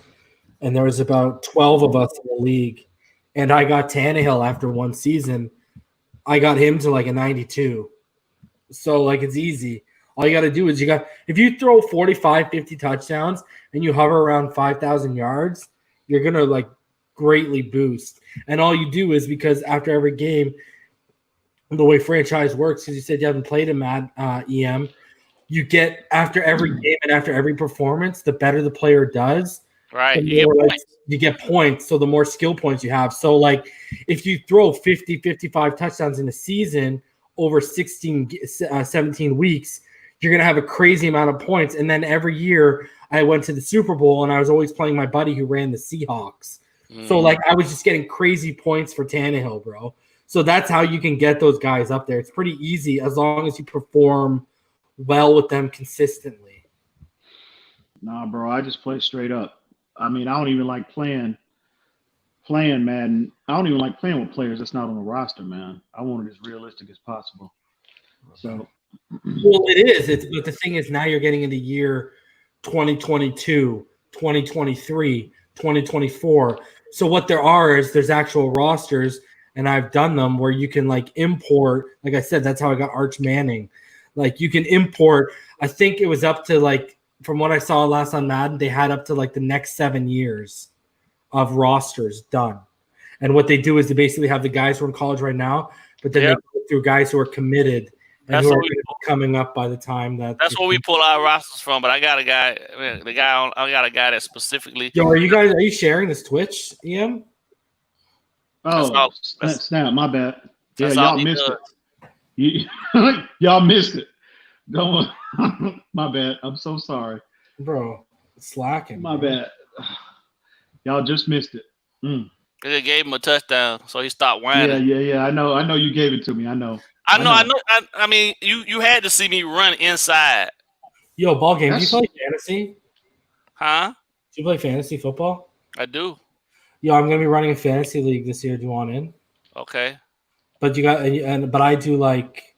and there was about 12 of us in the league. And I got Tannehill after one season. I got him to like a 92. So like it's easy. All you got to do is if you throw 45, 50 touchdowns and you hover around 5,000 yards, you're going to like greatly boost. And all you do is because after every game, the way franchise works, because you said you haven't played a EM, you get after every game and after every performance, the better the player does, right? You get points. So the more skill points you have. So like if you throw 50, 55 touchdowns in a season over 17 weeks, you're going to have a crazy amount of points. And then every year I went to the Super Bowl and I was always playing my buddy who ran the Seahawks. So like I was just getting crazy points for Tannehill, bro. So that's how you can get those guys up there. It's pretty easy as long as you perform well with them consistently. Nah, bro, I just play straight up. I mean, I don't even like playing Madden. I don't even like playing with players that's not on the roster, man. I want it as realistic as possible. So, well, it is. But the thing is, now you're getting into year 2022, 2023, 2024. So what there's actual rosters, and I've done them where you can like import. Like I said, that's how I got Arch Manning. Like you can import. I think it was up to like. From what I saw last on Madden, they had up to like the next 7 years of rosters done. And what they do is they basically have the guys who are in college right now, but then they go through guys who are committed and who are coming up by the time that. That's where we pull our rosters from. But I got a guy, I got a guy that specifically. Yo, are you sharing this Twitch, EM? Oh, snap! My bad. Yeah, y'all missed it. Y'all missed it. Don't. My bad. I'm so sorry, bro. Slacking. My bad. Y'all just missed it. They gave him a touchdown, so he stopped whining. Yeah. I know. You gave it to me. I know. I mean, you had to see me run inside. Yo, BallGame. Do you play fantasy? Huh? Do you play fantasy football? I do. Yo, I'm gonna be running a fantasy league this year. Do you want in? Okay. But I do like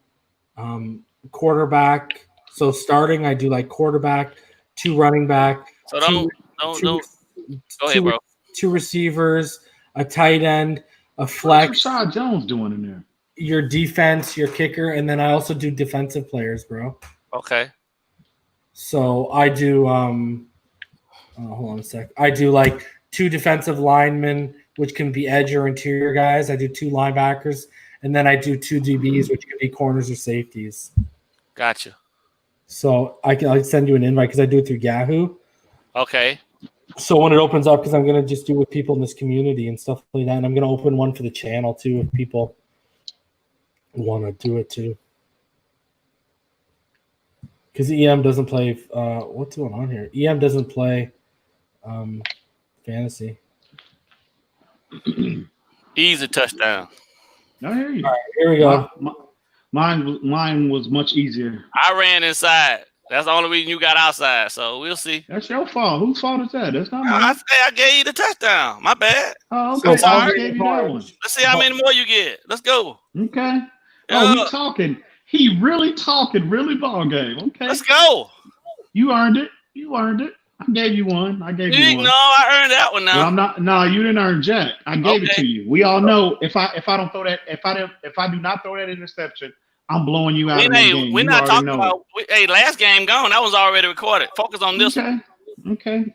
quarterback. So starting, I do like quarterback, 2 running back. So don't. Go ahead, bro. 2 receivers, a tight end, a flex. What's Rashad Jones doing in there? Your defense, your kicker, and then I also do defensive players, bro. Okay. So I do. Hold on a sec. I do like 2 defensive linemen, which can be edge or interior guys. I do 2 linebackers, and then I do 2 DBs, which can be corners or safeties. Gotcha. So I'll send you an invite because I do it through Yahoo. Okay. So when it opens up, because I'm going to just do it with people in this community and stuff like that, and I'm going to open one for the channel too if people want to do it too. Because EM doesn't play what's going on here? EM doesn't play fantasy. Easy touchdown. I hear you. All right, here we go. Mine was much easier. I ran inside. That's the only reason you got outside. So we'll see. That's your fault. Whose fault is that? That's not mine. I say I gave you the touchdown. My bad. Oh, okay. So I gave you that one. Let's see how many more you get. Let's go. Okay. Oh, we talking. He really talking. Really ball game. Okay. Let's go. You earned it. You earned it. I gave you one. I gave you one. No, I earned that one now. But I'm not. No, you didn't earn jack. I gave it to you. We all know if I don't throw that, if I do not throw that interception, I'm blowing you out of the game. We're not talking about. Hey, last game gone. That was already recorded. Focus on this one. Okay.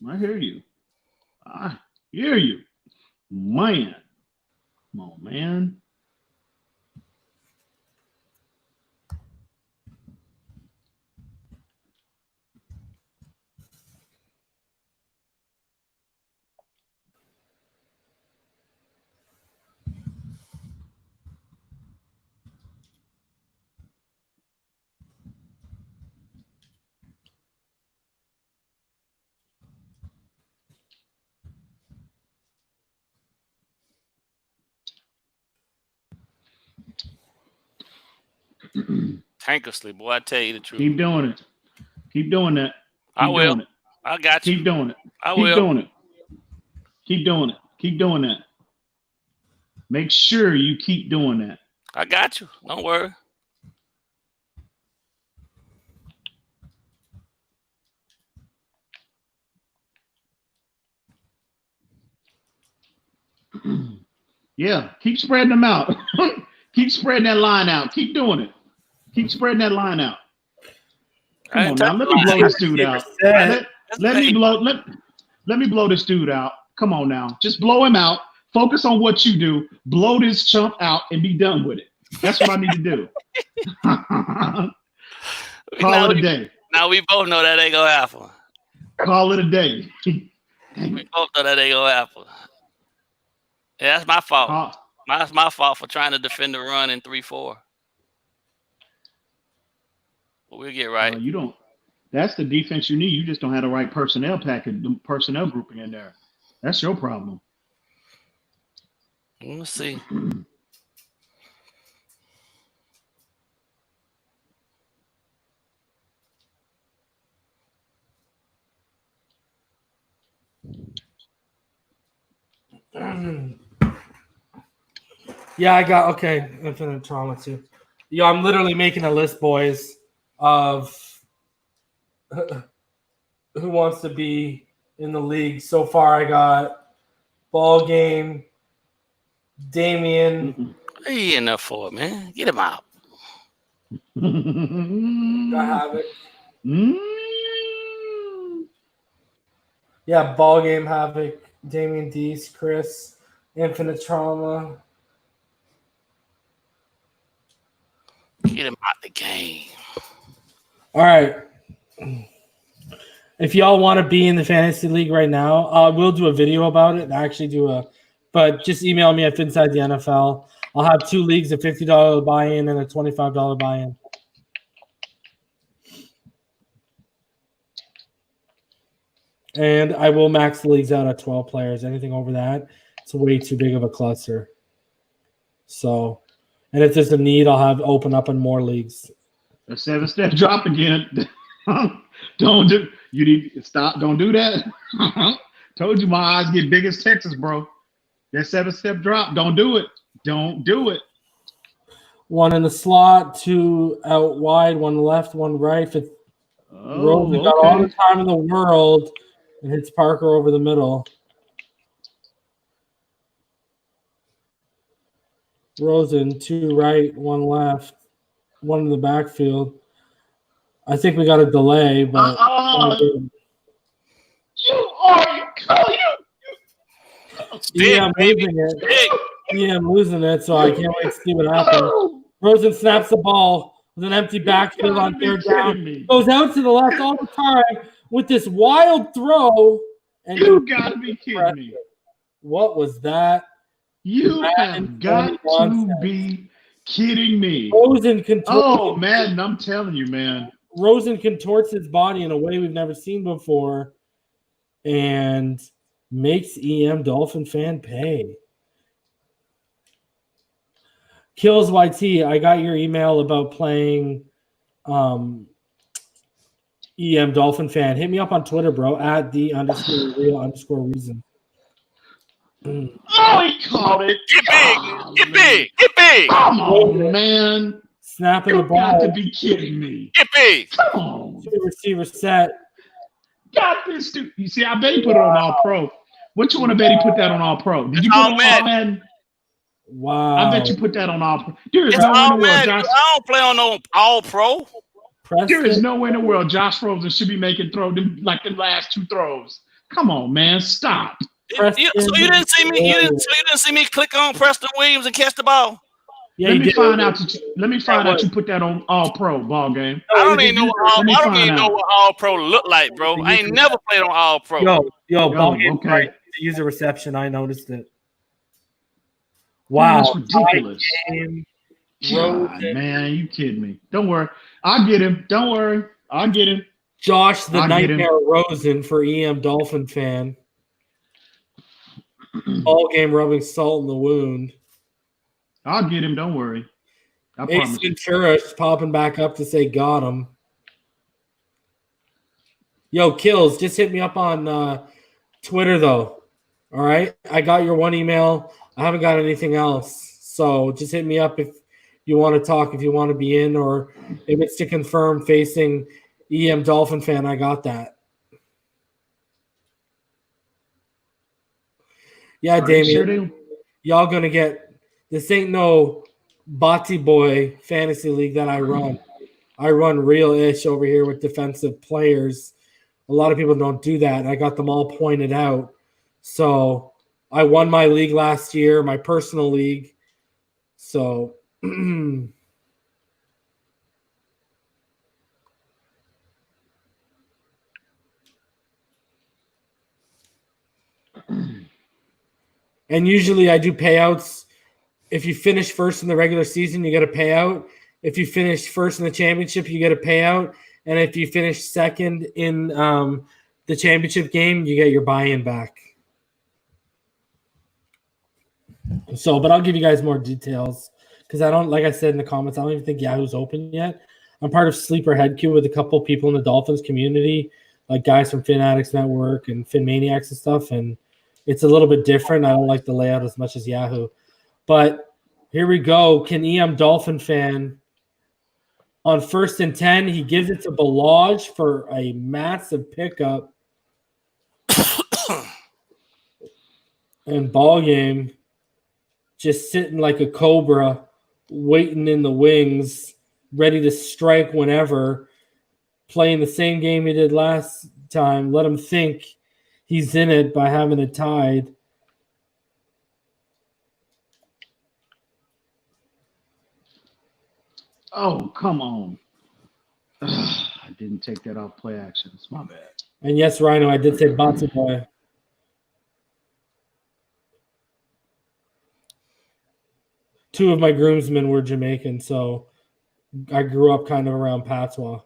I hear you. I hear you. Man. Come on, man. Tankersly, boy, I tell you the truth. Keep doing it. Keep doing that. I will. I got you. Keep doing it. I will. Keep doing it. Keep doing it. Keep doing that. Make sure you keep doing that. I got you. Don't worry. Yeah, keep spreading them out. Keep spreading that line out. Keep doing it. Keep spreading that line out. Come on now, let me blow this dude out. Let me blow this dude out. Come on now, just blow him out. Focus on what you do. Blow this chump out and be done with it. That's what I need to do. Call it a day. Now we both know that ain't gonna happen. Call it a day. We both know that ain't gonna happen. Yeah, that's my fault. That's my fault for trying to defend the run in 3-4. But we'll get right. You don't. That's the defense you need. You just don't have the right personnel package, the personnel grouping in there. That's your problem. We'll see. Yeah, I got Infinite Trauma too. Yo, I'm literally making a list, boys, of who wants to be in the league. So far, I got BallGame, Damien. What are you in there for, man? Get him out. I have it. Yeah, BallGame, Havoc, Damien Deese, Chris, Infinite Trauma. Get him out the game. All right. If y'all want to be in the fantasy league right now, we'll do a video about it. But just email me at Phinside the NFL. I'll have 2 leagues, a $50 buy-in and a $25 buy-in. And I will max the leagues out at 12 players. Anything over that, it's way too big of a cluster. So, and if there's a need, I'll have open up in more leagues. A 7-step drop again. Don't do. You need to stop. Don't do that. Told you my eyes get big as Texas, bro. That 7-step drop. Don't do it. Don't do it. 1 in the slot, 2 out wide, 1 left, 1 right. Rose got all the time in the world and hits Parker over the middle. Rosen, 2 right, 1 left, 1 in the backfield. I think we got a delay, but I'm losing it. I'm losing it, so I can't wait to see what happens. Rosen snaps the ball with an empty backfield on 3rd down. Goes out to the left all the time with this wild throw. And you got to be kidding me. What was that? You have got to be kidding me. Rosen contorts. Man, I'm telling you, man. Rosen contorts his body in a way we've never seen before and makes EMdolphinfan pay. Kills YT, I got your email about playing EMdolphinfan. Hit me up on Twitter, bro, at @the_real_reason. Oh, he caught it. Get big. Come on, man. Snapping the ball. You got to be kidding me. Get big. Come on. 2 receiver set. Got this, dude. You see, I bet he put it on All Pro. Which one? I bet he put that on All Pro. Did you put it on All Madden? Wow. I bet you put that on All Pro. There is It's no way in all the world, Madden. Josh. I don't play on no All Pro. There is no way in the world Josh Rosen should be making like the last 2 throws. Come on, man. Stop. So you didn't see me. You didn't see me click on Preston Williams and catch the ball. Yeah, let me find out you put that on All Pro ball game. I don't even know what All Pro look like, bro. I ain't never played on All Pro. BallGame, okay. right. User reception. I noticed it. Wow, that's ridiculous. God, man, you kidding me? Don't worry, I'll get him. Don't worry, I'll get him. Josh the Nightmare Rosen for EMdolphinfan. BallGame rubbing salt in the wound. I'll get him. Don't worry. I Ace promise. Ventura is popping back up to say got him. Yo, Kills, just hit me up on Twitter, though. All right? I got your 1 email. I haven't got anything else. So just hit me up if you want to talk, if you want to be in, or if it's to confirm facing EMdolphinfan, I got that. Yeah, Damien. Y'all going to get – this ain't no Botty Boy fantasy league that I run. I run real-ish over here with defensive players. A lot of people don't do that. I got them all pointed out. So I won my league last year, my personal league. So and usually I do payouts. If you finish first in the regular season, you get a payout. If you finish first in the championship, you get a payout. And if you finish second in the championship game, you get your buy-in back. So, but I'll give you guys more details because I don't, like I said in the comments, I don't even think Yahoo's open yet. I'm part of Sleeper Headcube with a couple people in the Dolphins community, like guys from Fin Addicts Network and Fin Maniacs and stuff. And it's a little bit different. I don't like the layout as much as Yahoo. But here we go. Can EMdolphinfan on 1st and 10, he gives it to Ballage for a massive pickup. And BallGame just sitting like a cobra, waiting in the wings, ready to strike whenever, playing the same game he did last time. Let him think he's in it by having it tied. Oh, come on. I didn't take that off play action. It's my bad. And yes, Rhino, I did say Botty Boy. Two of my groomsmen were Jamaican, so I grew up kind of around Patois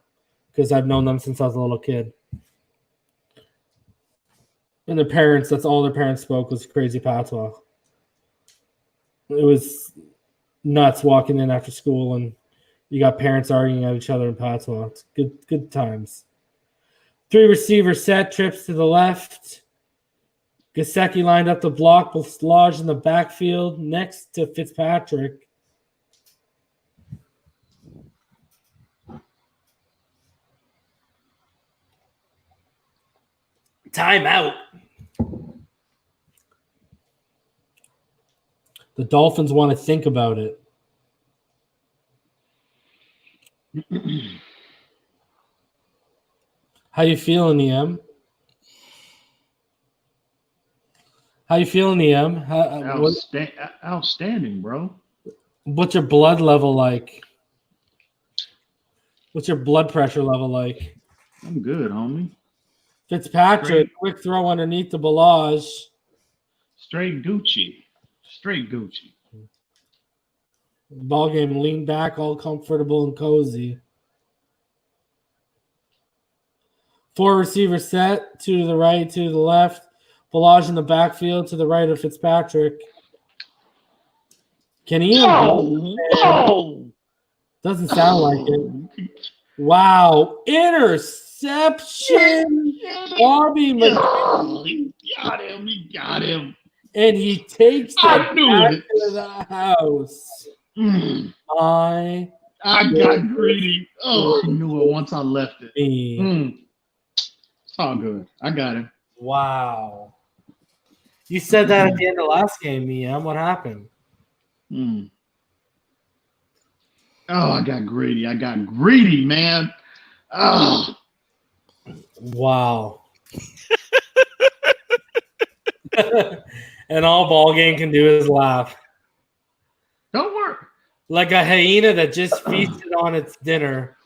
because I've known them since I was a little kid. And their parents, that's all their parents spoke was crazy Patois. It was nuts walking in after school and you got parents arguing at each other in Patois. It's good times. 3 receiver set, trips to the left. Gesicki lined up the block, Lodge in the backfield next to Fitzpatrick. Timeout. The Dolphins want to think about it. How you feeling, EM? How you feeling, EM? Outstanding, bro. What's your blood level like? What's your blood pressure level like? I'm good, homie. Fitzpatrick, quick throw underneath the Ballage. Straight Gucci. Ball game, lean back, all comfortable and cozy. 4 receiver set, 2 to the right, 2 to the left. Ballage in the backfield to the right of Fitzpatrick. Can he? No! Doesn't sound like it. Wow. Interception. Bobby McKinnon. He got him. And he takes it back it. to the house. I got greedy. Oh, I knew it once I left it. It's all good. I got him. Wow. You said that at the end of last game, EM. What happened? Oh, I got greedy. Man. Oh. Wow. And all ball game can do is laugh. Don't worry. Like a hyena that just feasted on its dinner.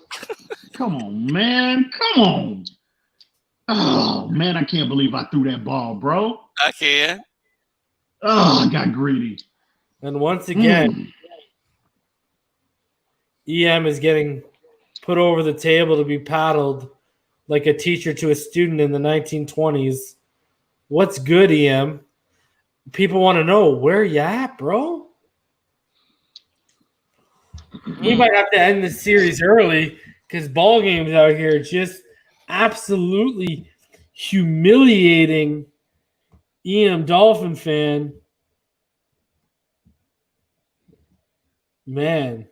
Come on, man. Come on. Oh, man, I can't believe I threw that ball, bro. I can. Oh, I got greedy. And once again, EM is getting put over the table to be paddled like a teacher to a student in the 1920s. What's good, EM? People want to know, where you at, bro? We might have to end this series early because ball games out here just absolutely humiliating EMdolphinfan. Man.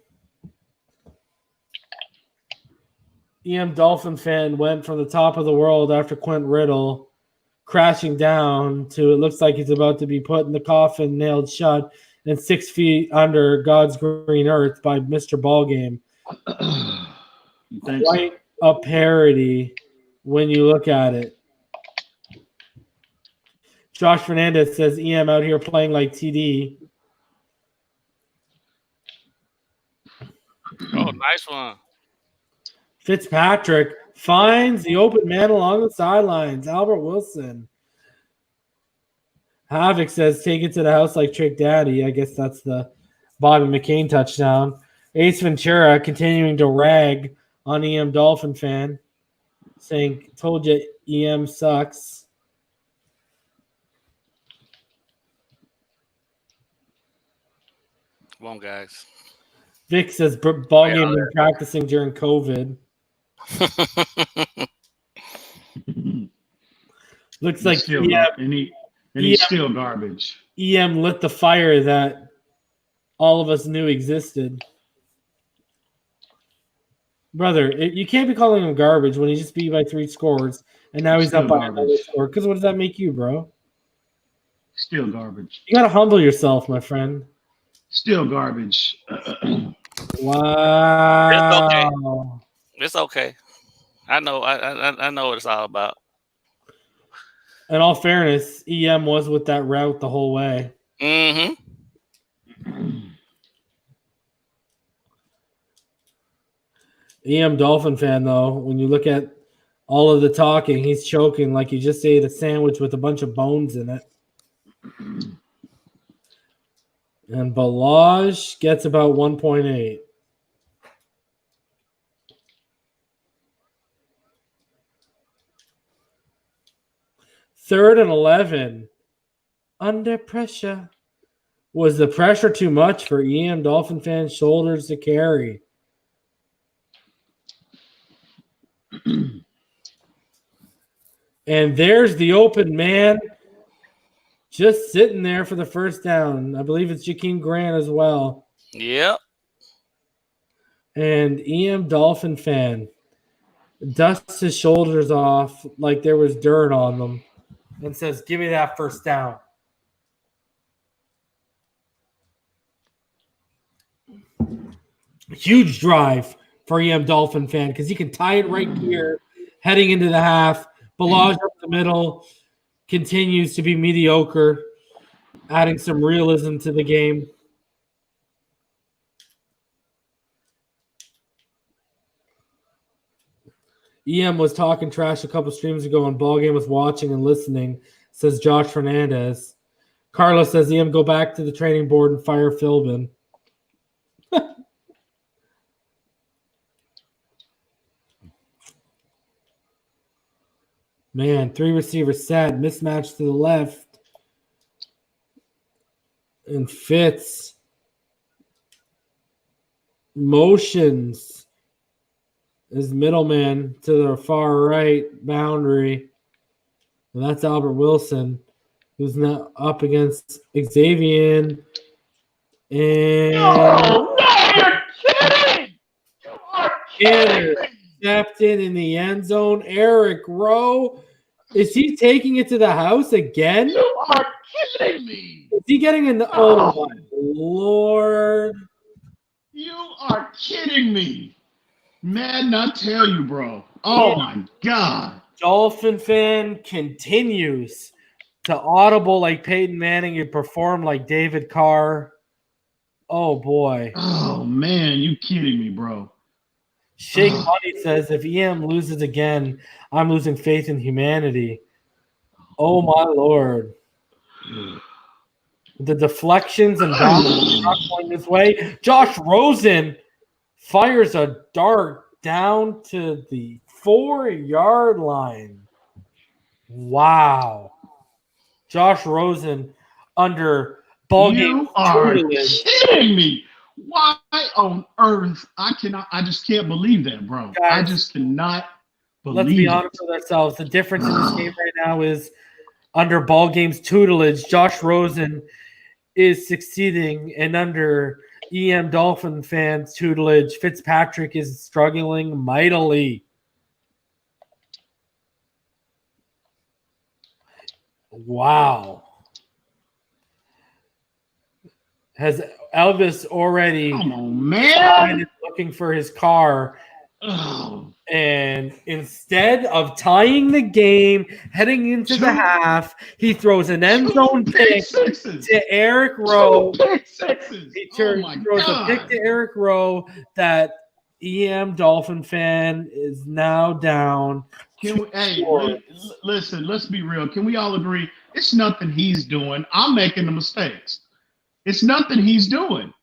EMdolphinfan went from the top of the world after Quint Riddle crashing down to it looks like he's about to be put in the coffin, nailed shut, and 6 feet under God's green earth by Mr. BallGame. Quite a parody when you look at it. Josh Fernandez says EM out here playing like TD. Oh, nice one. Fitzpatrick finds the open man along the sidelines. Albert Wilson. Havoc says, take it to the house like Trick Daddy. I guess that's the Bobby McCain touchdown. Ace Ventura continuing to rag on EMdolphinfan, saying, told you EM sucks. Come on, guys. Vic says, ball game been practicing during COVID. Looks like still he's still garbage. EM lit the fire that all of us knew existed. Brother, you can't be calling him garbage when he just beat by 3 scores, and now he's up by another score. Because what does that make you, bro? Still garbage. You got to humble yourself, my friend. Still garbage. Wow. It's okay. I know. I know what it's all about. In all fairness, EM was with that route the whole way. Mm-hmm. EMdolphinfan, though, when you look at all of the talking, he's choking like he just ate a sandwich with a bunch of bones in it. And Ballage gets about 1.8. Third and 11. Under pressure. Was the pressure too much for EMdolphinfan's shoulders to carry? And there's the open man just sitting there for the first down. I believe it's Jakeem Grant as well. Yep. And EMdolphinfan dusts his shoulders off like there was dirt on them and says, give me that first down. Huge drive for EMdolphinfan because he can tie it right here, heading into the half. Ballage up the middle continues to be mediocre, adding some realism to the game. EM was talking trash a couple streams ago, and BallGame was watching and listening, says Josh Fernandez. Carlos says, EM, go back to the training board and fire Philbin. Man, 3 receivers set, mismatch to the left. And Fitz motions his middleman to the far right boundary. And that's Albert Wilson, who's now up against Xavier. And no, you're kidding! You are kidding! Stepped in the end zone. Eric Rowe. Is he taking it to the house again? You are kidding me! Is he getting in the... Oh, my Lord. You are kidding me. Madden, I tell you, bro. Oh, my God. Dolphin fan continues to audible like Peyton Manning and perform like David Carr. Oh, boy. Oh, man, you kidding me, bro. Shake Money says, if EM loses again, I'm losing faith in humanity. Oh, my Lord. The deflections and bounces not going this way. Josh Rosen fires a dart down to the 4-yard line. Wow. Josh Rosen under BallGame. You are kidding me. Why on earth? I just can't believe that, bro. Guys, I just cannot believe let's be honest with ourselves. The difference in this game right now is under BallGame's tutelage, Josh Rosen is succeeding, and under EMdolphinfan's tutelage, Fitzpatrick is struggling mightily. Wow. Has Elvis already looking for his car? Oh. And instead of tying the game, heading into the half, he throws an end zone pick to Eric Rowe. He throws a pick to Eric Rowe that EMdolphinfan is now down. Listen, let's be real. Can we all agree? It's nothing he's doing. I'm making the mistakes. It's nothing he's doing.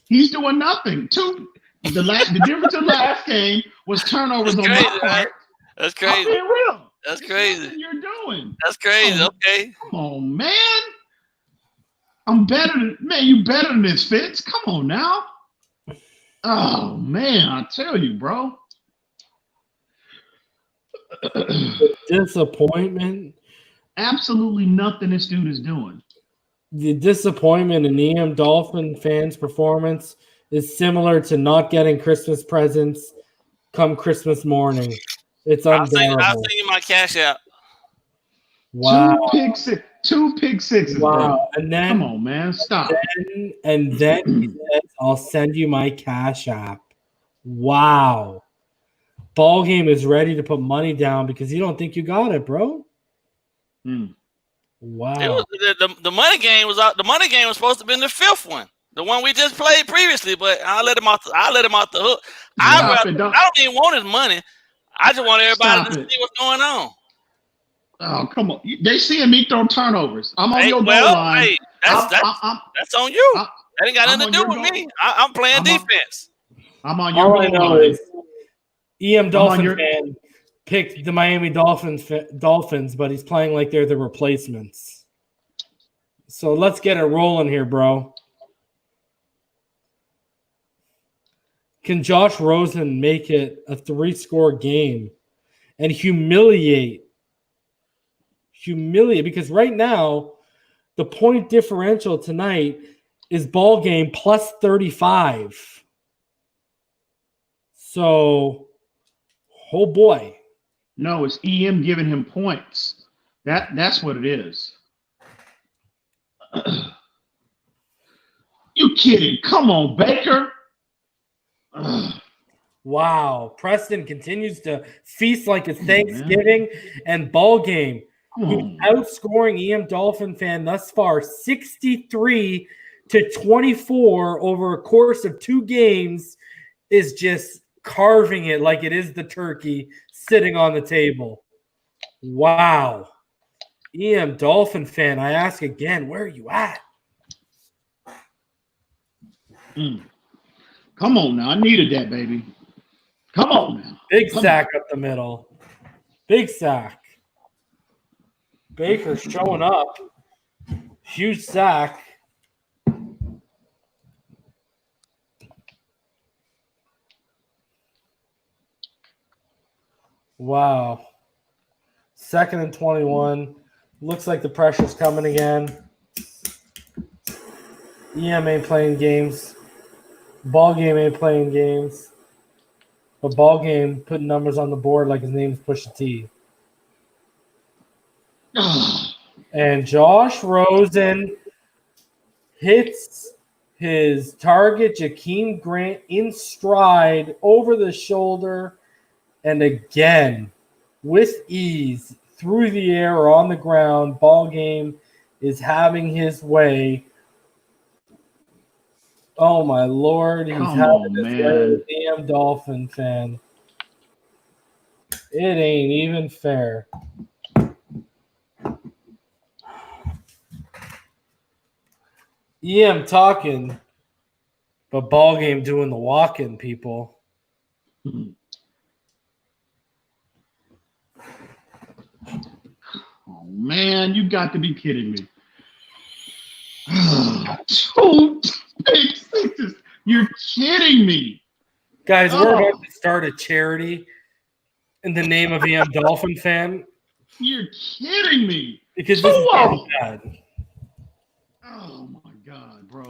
He's doing nothing. The difference in the last game was turnovers on my part. That's crazy. I'm being real. That's crazy. Nothing you're doing. That's crazy. Okay. Come on, man. I'm better than you. Better than this, Fitz. Come on now. Oh man, I tell you, bro. Disappointment. Absolutely nothing this dude is doing. The disappointment in EMdolphinfan's performance is similar to not getting Christmas presents come Christmas morning. It's unbearable. I'll send you my cash out. Wow. Two pick sixes. Wow. Bro. And then, come on, man. Stop. And then he says, I'll send you my cash app. Wow. BallGame is ready to put money down because you don't think you got it, bro. Wow. The money game was out. The money game was supposed to be in the 5th one. The one we just played previously, but I let him off the hook. I don't even want his money. I just want everybody to see what's going on. Oh, come on. They seeing me throw turnovers. I'm on your goal line. Hey, that's on you. That ain't got nothing to do with me. I'm playing defense. I'm on your goal line. All I know is EMdolphinfan picked the Miami Dolphins, but he's playing like they're the replacements. So let's get it rolling here, bro. Can Josh Rosen make it a 3-score game and humiliate? Because right now, the point differential tonight is BallGame plus 35. So, oh boy. No, it's EM giving him points. That's what it is. You kidding? Come on, Baker. Wow. Preston continues to feast like it's Thanksgiving. And BallGame, who's outscoring EM Dolphin fan thus far 63-24 over a course of 2 games, is just carving it like it is the turkey sitting on the table. Wow. EM Dolphin fan, I ask again, where are you at? Come on now. I needed that, baby. Come on now. Big sack up the middle. Big sack. Baker showing up. Huge sack. Wow. 2nd and 21. Looks like the pressure's coming again. EM ain't playing games. BallGame ain't playing games. But BallGame putting numbers on the board like his name's Pusha T. And Josh Rosen hits his target, Jakeem Grant, in stride, over the shoulder, and again, with ease, through the air or on the ground. BallGame is having his way. Oh, my Lord. He's having his way with EMdolphinfan. It ain't even fair. EM talking, but BallGame doing the walking, people. Oh, man, you got to be kidding me. 2 big sixes. You're kidding me. Guys, we're about to start a charity in the name of EMdolphinfan. You're kidding me. Because this is getting bad. Oh, my God, bro.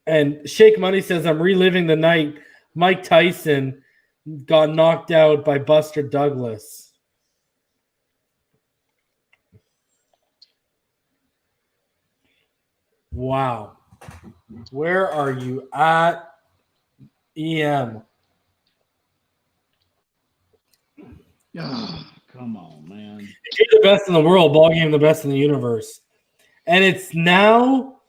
And Shake Money says, I'm reliving the night Mike Tyson got knocked out by Buster Douglas. Wow. Where are you at, EM? Come on, man. You're the best in the world, BallGame the best in the universe. And it's now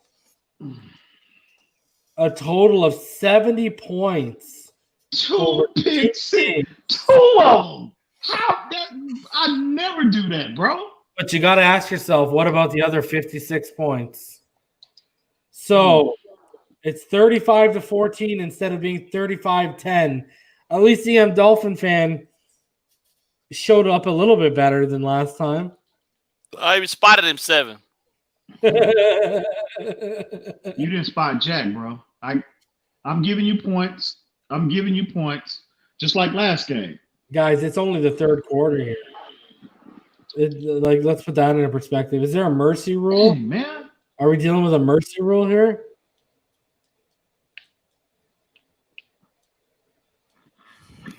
a total of 70 points. 2 big six. 2 of them. How that? I never do that, bro. But you got to ask yourself, what about the other 56 points? So it's 35-14 instead of being 35-10. At least the EMdolphinfan showed up a little bit better than last time. I even spotted him 7. You didn't spot Jack, bro. I'm giving you points. I'm giving you points, just like last game. Guys, it's only the 3rd quarter here. Let's put that into perspective. Is there a mercy rule? Hey, man. Are we dealing with a mercy rule here?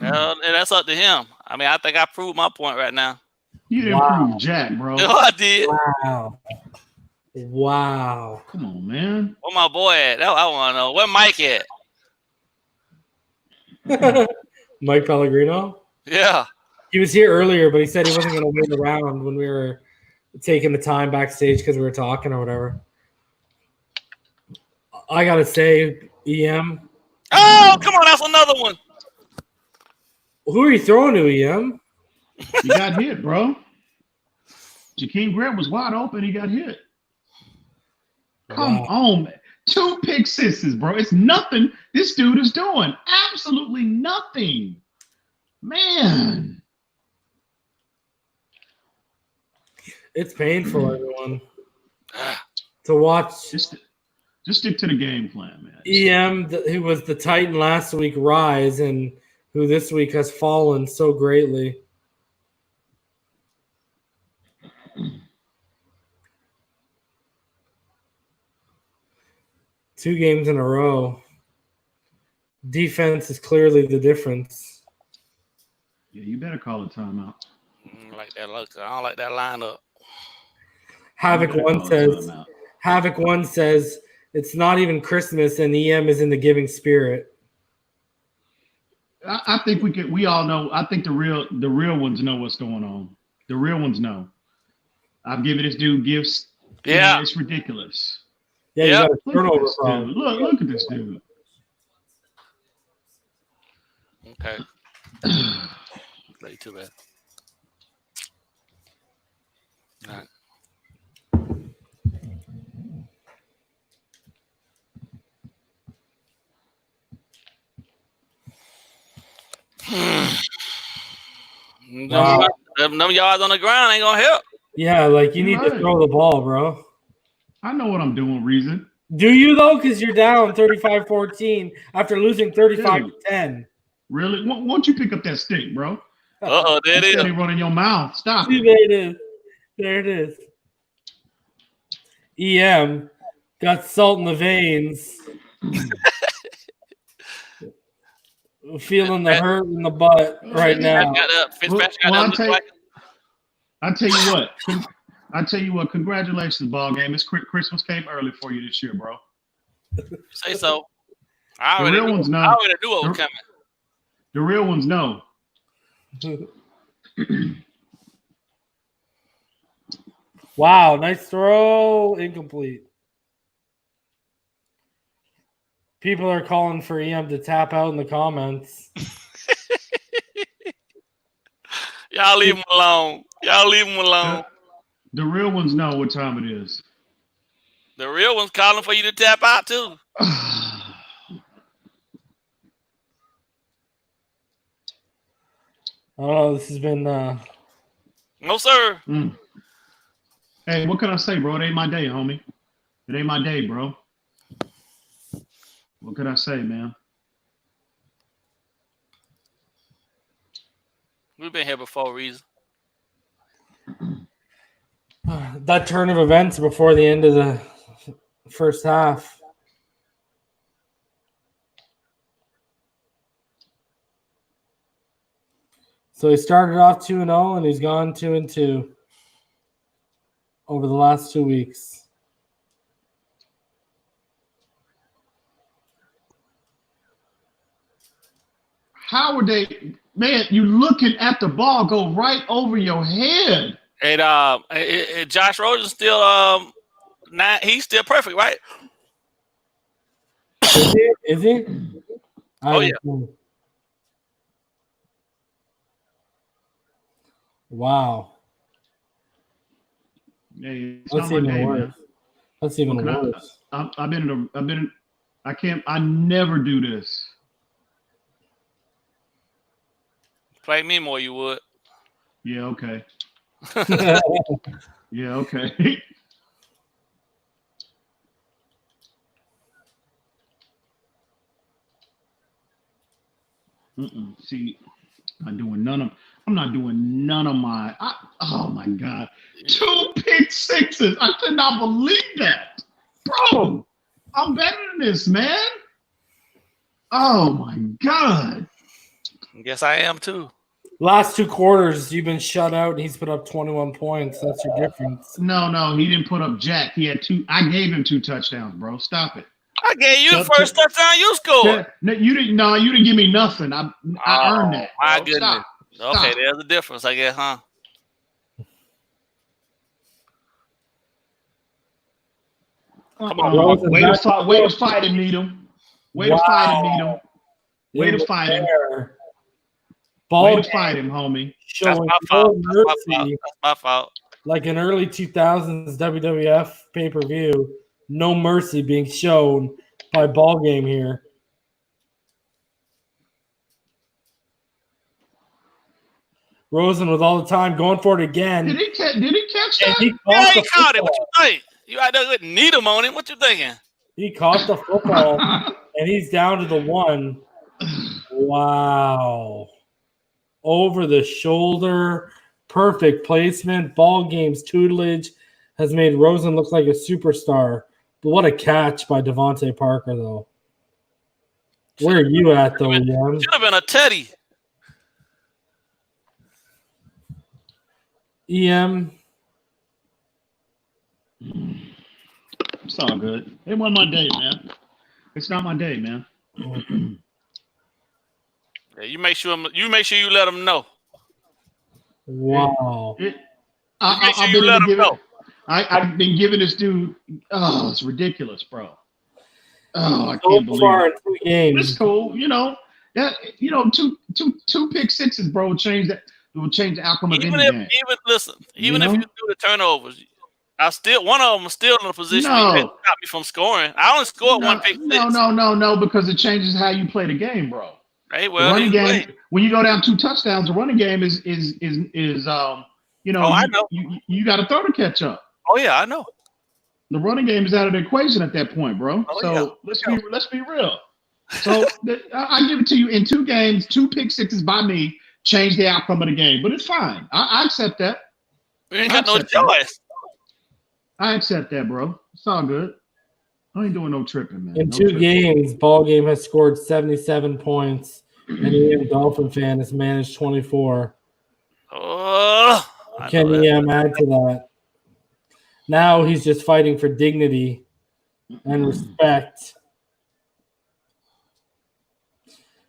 Well, and that's up to him. I mean, I think I proved my point right now. You didn't prove Jack, bro. No, I did. Wow. Come on, man. Where my boy at? I want to know. Where Mike at? Mike Pellegrino? Yeah. He was here earlier, but he said he wasn't going to wait around when we were taking the time backstage because we were talking or whatever. I got to say, EM. Oh, come on. That's another one. Who are you throwing to, EM? You got hit, bro. Jakeem Grant was wide open. He got hit. Come on, man. 2 pick sixes, bro. It's nothing this dude is doing. Absolutely nothing. Man. It's painful, everyone, to watch. Just stick to the game plan, man. EM, who was the Titan last week, rise, and who this week has fallen so greatly. Two games in a row. Defense is clearly the difference. Yeah, you better call a timeout. I don't like that lineup. Havoc one says it's not even Christmas and EM is in the giving spirit. I think we all know. I think the real ones know what's going on. The real ones know. I'm giving this dude gifts. Yeah. It's ridiculous. Yeah, you got a turnover Look problem. Look at this dude. Okay. Late to that. All right. Wow. Them yards on the ground ain't gonna help. Yeah, like you need to throw the ball, bro. I know what I'm doing, Reason. Do you though? Because you're down 35-14 after losing 35-10. Really? Why don't you pick up that stick, bro? Uh-oh, there it is. Instead of running your mouth. Stop See, it. there it is. There it is. EM got salt in the veins. Feeling the hurt in the butt right now. I tell you what. I tell you what. Congratulations, BallGame. It's Christmas came early for you this year, bro. Say so. I already knew what was coming. The real ones know. Wow, nice throw. Incomplete. People are calling for EM to tap out in the comments. Y'all leave him alone. Y'all leave him alone. The real ones know what time it is. The real one's calling for you to tap out too. Oh, this has been no, sir. Hey, what can I say, bro? It ain't my day, homie. It ain't my day, bro. What could I say, man? We've been here before, Reason. that turn of events before the end of the first half. So he started off 2-0 and he's gone 2-2 over the last 2 weeks. How are they, man? You looking at the ball go right over your head. And Josh Rosen still he's still perfect, right? Is he? Oh yeah. Wow. Hey, it's That's not my even day, worse. man. That's even worse. I never do this. Play me more, you would. Yeah, okay. Yeah, okay. See, I'm not doing none of my. Oh my God, 2 pick sixes! I could not believe that, bro. I'm better than this, man. Oh my God. Guess I am too. Last 2 quarters, you've been shut out, and he's put up 21 points. That's your difference. No, he didn't put up jack. He had 2. I gave him 2 touchdowns, bro. Stop it. I gave you the first touchdown you scored. No, you didn't. No, you didn't give me nothing. I earned that. Bro. My goodness. Stop. Okay, there's a difference, I guess, huh? Come on, way to fight him, Needham. Way to fight him, Needham. Way to fight him. Way to fight him, homie. That's my fault. That's my fault. Like an early 2000s WWF pay-per-view, no mercy being shown by BallGame here. Rosen with all the time going for it again. Did he catch that? He caught it. What you think? You out there with Needham on him. What you thinking? He caught the football, and he's down to the 1. Wow. Over the shoulder, perfect placement. BallGame's tutelage has made Rosen look like a superstar. But what a catch by Devontae Parker, though. Where are you at, though, Ian? Should have been a Teddy. EM. It's all good. It wasn't my day, man. It's not my day, man. Yeah, you make sure you let them know. Wow. I've been giving this dude. Oh, it's ridiculous, bro. Oh, I can't believe far it. in 2 games. It's cool, two pick sixes, bro, will change the outcome of any game. Even if you do the turnovers, one of them is still in a position to stop me from scoring. I only scored one pick six. No, because it changes how you play the game, bro. Hey, the running game, when you go down 2 touchdowns, the running game is you got to throw to catch up. Oh yeah, I know. The running game is out of the equation at that point, bro. Let's be real. So I give it to you in 2 games, 2 pick sixes by me changed the outcome of the game, but it's fine. I accept that. You ain't got no choice. I accept that, bro. It's all good. I ain't doing no tripping, man. In 2 games, BallGame has scored 77 points, and EMdolphinfan has managed 24. Can EM add to that? Now he's just fighting for dignity and respect.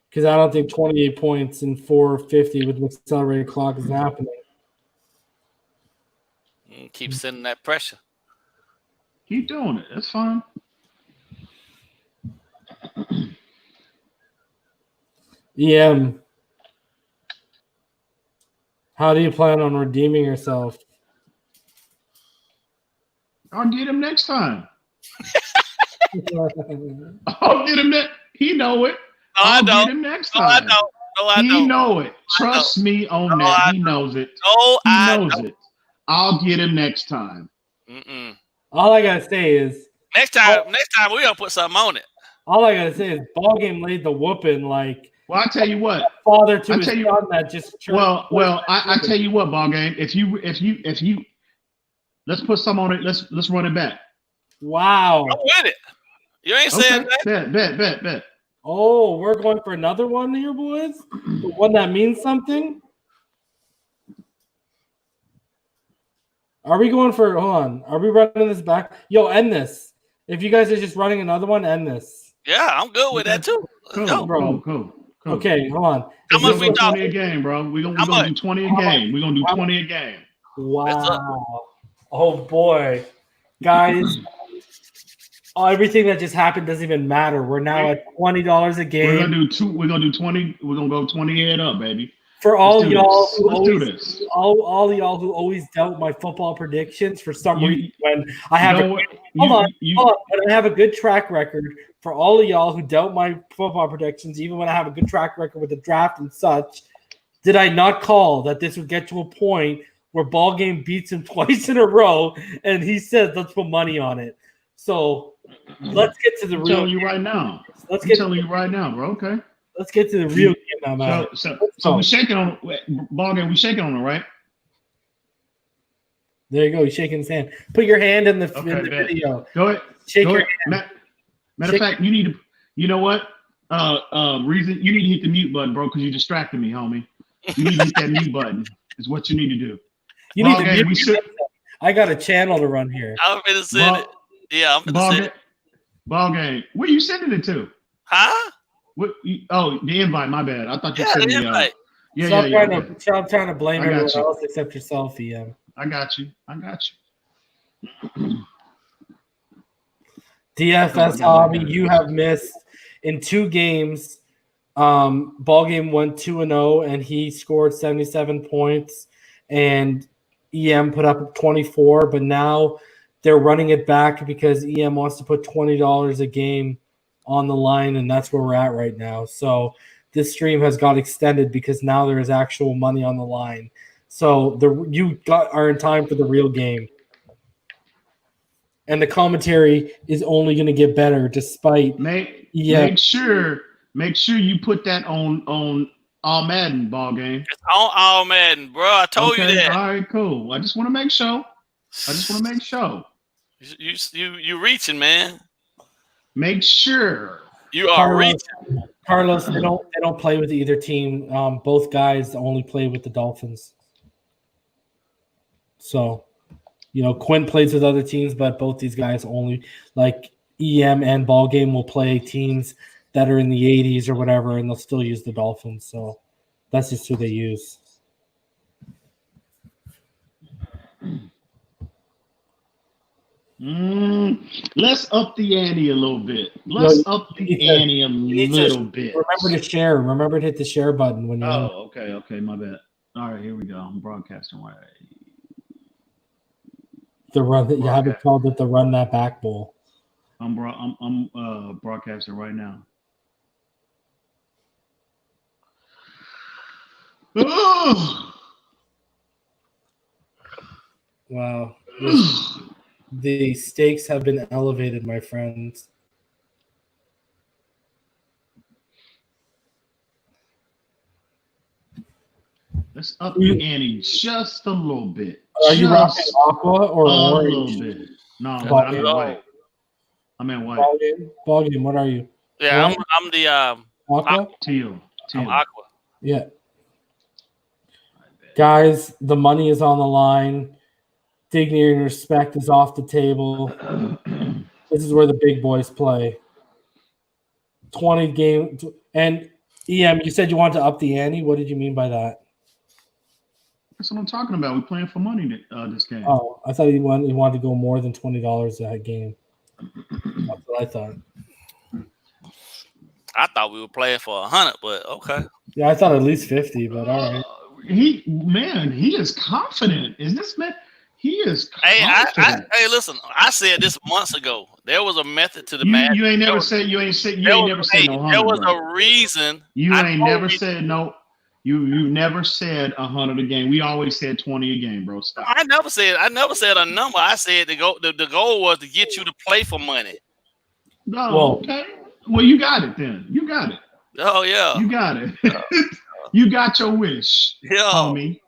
Because I don't think 28 points in 450 with an accelerated clock is happening. Keep sending that pressure. Keep doing it. That's fine. EM, how do you plan on redeeming yourself? I'll get him next time. I'll get him next. He know it. I'll get him next time. He know it. Trust me on that. He knows it. He knows it. I'll get him next time. All I gotta say is next time we're gonna put something on it. All I gotta say is BallGame laid the whooping like. Well, I tell you what. Father to his son that just. I tell you what, BallGame. If you, let's put some on it. Let's run it back. Wow. I'm with it. You ain't saying that. Bet. Oh, we're going for another one here, boys. The one that means something. Are we going for? Hold on. Are we running this back? Yo, end this. If you guys are just running another one, end this. Yeah, I'm good with that too. Cool. Okay, hold on. How much we 20 a game, bro? We're gonna do 20 a game. We're gonna do 20 a game. Wow. Oh boy, guys. Everything that just happened doesn't even matter. We're now at $20 a game. We're gonna do 20. We're gonna go 20 head up, baby. For all y'all who always doubt my football predictions for some reason, when I have when I have a good track record, for all of y'all who doubt my football predictions, even when I have a good track record with the draft and such, did I not call that this would get to a point where BallGame beats him twice in a row, and he says let's put money on it? So let's get to the real. I'm telling you right now. I'm telling you right now, bro. Okay. Let's get to the real game now, man. So we're shaking on BallGame. We shaking on it, right? There you go. He's shaking his hand. Put your hand in the video. Go ahead. Shake your hand. Matter of fact, you need to. You know what? Reason you need to hit the mute button, bro, because you distracted me, homie. You need to hit that mute button. Is what you need to do. You need to mute. I got a channel to run here. I'm gonna send it. Yeah, I'm gonna send it. BallGame. Where you sending it to? Huh? What? The invite. My bad. I thought you said the invite. I'm trying to blame everyone else except yourself, EM. I got you. DFS Hobby, you have missed in 2 games. BallGame went 2-0, and he scored 77 points, and EM put up 24. But now they're running it back because EM wants to put $20 a game on the line, and that's where we're at right now. So this stream has got extended because now there is actual money on the line. So you are in time for the real game. And the commentary is only going to get better despite make sure you put that on all Madden BallGame. It's on all Madden, bro. I told you that. All right, cool. I just want to make sure. You reaching, man. Make sure you are reaching. Carlos, they don't play with either team. Both guys only play with the Dolphins. So, Quinn plays with other teams, but both these guys only, like EM and BallGame, will play teams that are in the 80s or whatever, and they'll still use the Dolphins. So that's just who they use. Let's up the ante a little bit. Let's up the ante a little bit. Remember to share. Remember to hit the share button when you're on. Okay, my bad. All right, here we go. I'm broadcasting right. The run that you haven't called it the Run That Back Bowl. I'm broadcasting right now. Wow. The stakes have been elevated, my friends. Let's up the ante just a little bit. Are you rocking aqua or orange? A little bit. No, I'm in white. I'm in white. BallGame, what are you? Yeah, I'm the aqua. Teal. I'm aqua. Yeah. Guys, the money is on the line. Dignity and respect is off the table. This is where the big boys play. 20 game and EM. You said you wanted to up the ante. What did you mean by that? That's what I'm talking about. We're playing for money this game. Oh, I thought you wanted to go more than $20 that game. That's what I thought. I thought we were playing for 100, but okay. Yeah, I thought at least 50, but all right. He is confident. Is this man? He is confident. Hey, listen. I said this months ago. There was a method to the madness. You ain't never said. You ain't never said no 100. There was a reason. You ain't never said no. You never said 100 a game. We always said 20 a game, bro. Stop. I never said a number. I said the goal was to get you to play for money. No, okay. Well, you got it then. You got it. Oh yeah. You got it. You got your wish, homie.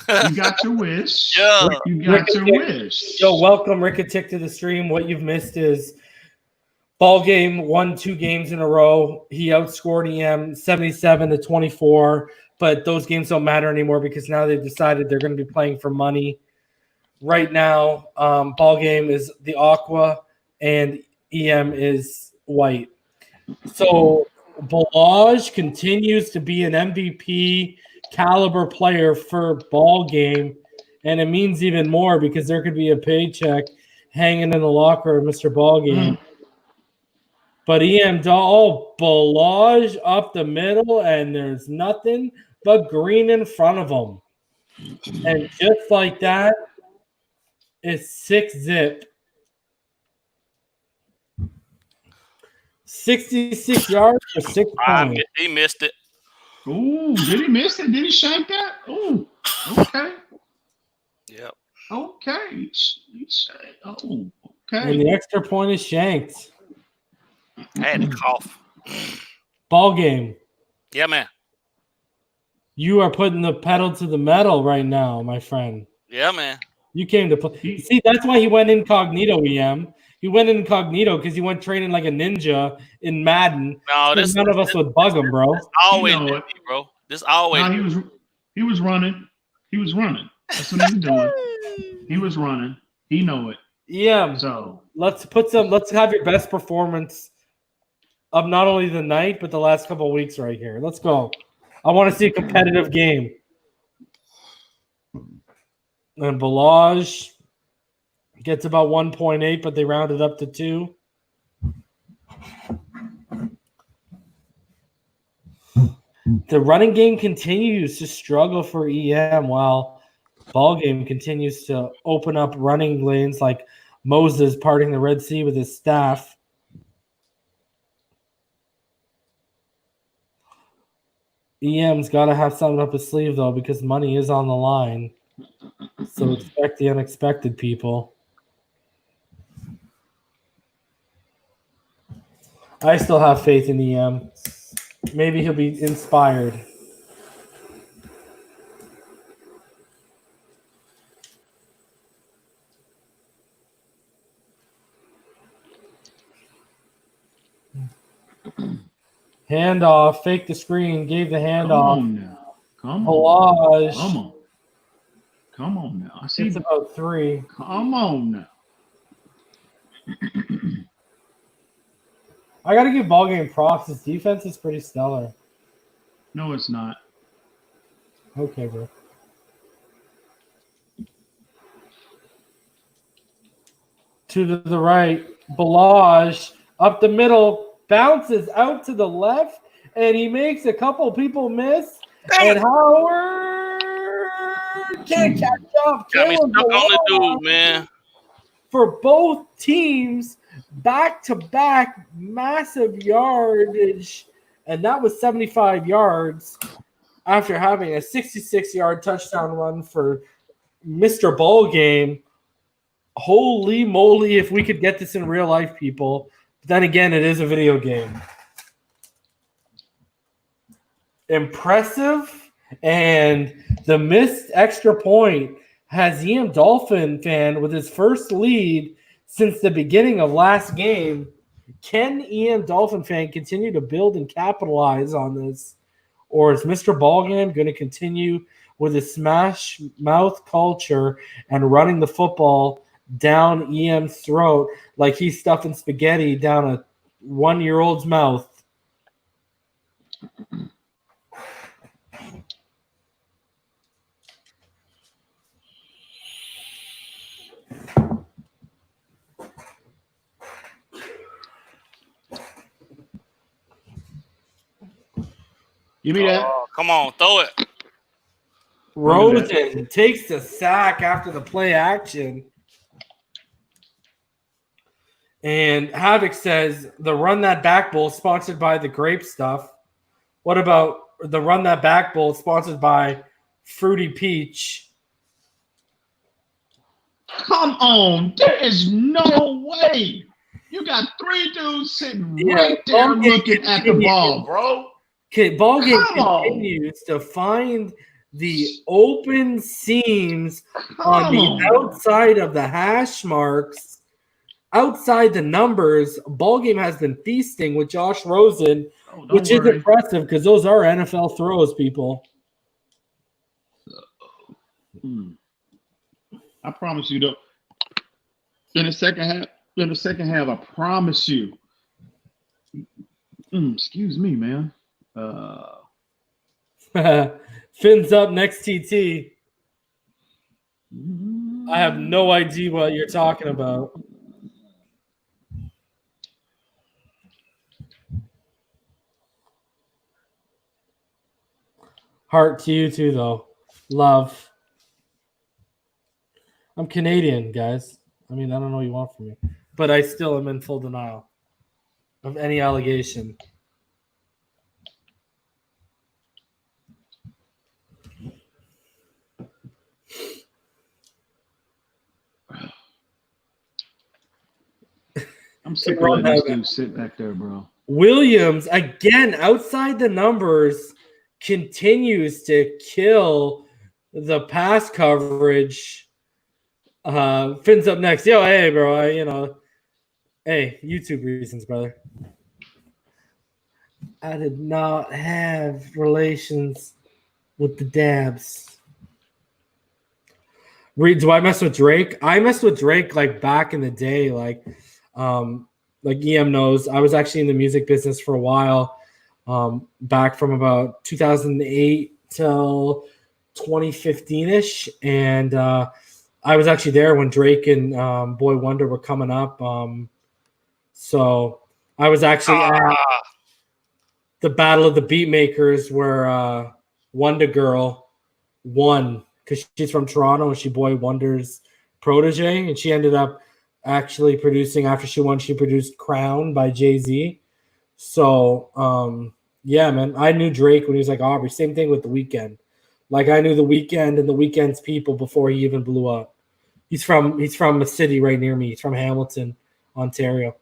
You got your wish. Yeah. You got your wish. Yo, welcome Ricketic to the stream. What you've missed is BallGame won 2 games in a row. He outscored EM 77-24, but those games don't matter anymore because now they've decided they're going to be playing for money. Right now, BallGame is the aqua and EM is white. So Balaj continues to be an MVP caliber player for BallGame, and it means even more because there could be a paycheck hanging in the locker of Mr. BallGame. But Balaj up the middle, and there's nothing but green in front of him. And just like that, it's 6-zip. 66 yards for 6 points. He missed it. Ooh, did he miss it? Did he shank that? Ooh, okay. Yep. Okay. Oh, okay. And the extra point is shanked. I had to cough. BallGame. Yeah, man. You are putting the pedal to the metal right now, my friend. Yeah, man. You came to play. See, that's why he went incognito, EM. He went incognito because he went training like a ninja in Madden. No, none of us would bug him, bro. Always, bro. This always. No, he was running. He was running. That's what he was doing. He was running. He know it. Yeah. So let's have your best performance of not only the night but the last couple of weeks right here. Let's go. I want to see a competitive game. And Balaj gets about 1.8, but they rounded up to 2. The running game continues to struggle for EM while BallGame continues to open up running lanes like Moses parting the Red Sea with his staff. EM's got to have something up his sleeve, though, because money is on the line. So expect the unexpected, people. I still have faith in EM. Maybe he'll be inspired. Handoff, fake the screen, gave the handoff. Come on. Come on now. I see it's about 3. Come on now. I got to give BallGame props. His defense is pretty stellar. No, it's not. Okay, bro. To the right, Balaj up the middle, bounces out to the left, and he makes a couple people miss. And Howard can't catch up. Got me stuck on the dude, man. For both teams, back-to-back massive yardage, and that was 75 yards after having a 66-yard touchdown run for Mr. BallGame. Holy moly, if we could get this in real life, people. But then again, it is a video game. Impressive, and the missed extra point has EMdolphinfan with his first lead since the beginning of last game. Can EMdolphinfan continue to build and capitalize on this? Or is Mr. BallGame going to continue with his smash mouth culture and running the football down EM's throat like he's stuffing spaghetti down a 1-year-old's mouth? Give me that. Oh, come on, throw it. Rosen takes the sack after the play action. And Havoc says the Run That Back Bowl sponsored by the grape stuff. What about the Run That Back Bowl sponsored by Fruity Peach? Come on. There is no way. You got 3 dudes sitting right there looking at the ball, bro. Okay, BallGame continues to find the open seams on the outside of the hash marks, outside the numbers. BallGame has been feasting with Josh Rosen, which is impressive because those are NFL throws, people. I promise you, though. In the second half, I promise you. Excuse me, man. Finn's up next, TT. I have no idea what you're talking about. Heart to you too, though. Love. I'm Canadian, guys. I mean, I don't know what you want from me. But I still am in full denial of any allegation. I'm sick of letting this dude sit back there, bro. Williams, again, outside the numbers, continues to kill the pass coverage. Finn's up next. Yo, hey, bro. Hey, YouTube reasons, brother. I did not have relations with the dabs. Do I mess with Drake? I messed with Drake like back in the day, like EM knows. I was actually in the music business for a while, back from about 2008 till 2015-ish, and I was actually there when Drake and Boy Wonder were coming up. So I was actually at the Battle of the Beatmakers where Wonder Girl won because she's from Toronto and she Boy Wonder's protege, and she ended up actually producing, after she won, she produced Crown by Jay-Z. So yeah, man, I knew Drake when he was like Aubrey. Same thing with The Weeknd. Like I knew The Weeknd and The Weeknd's people before he even blew up. He's from a city right near me. He's from Hamilton, Ontario.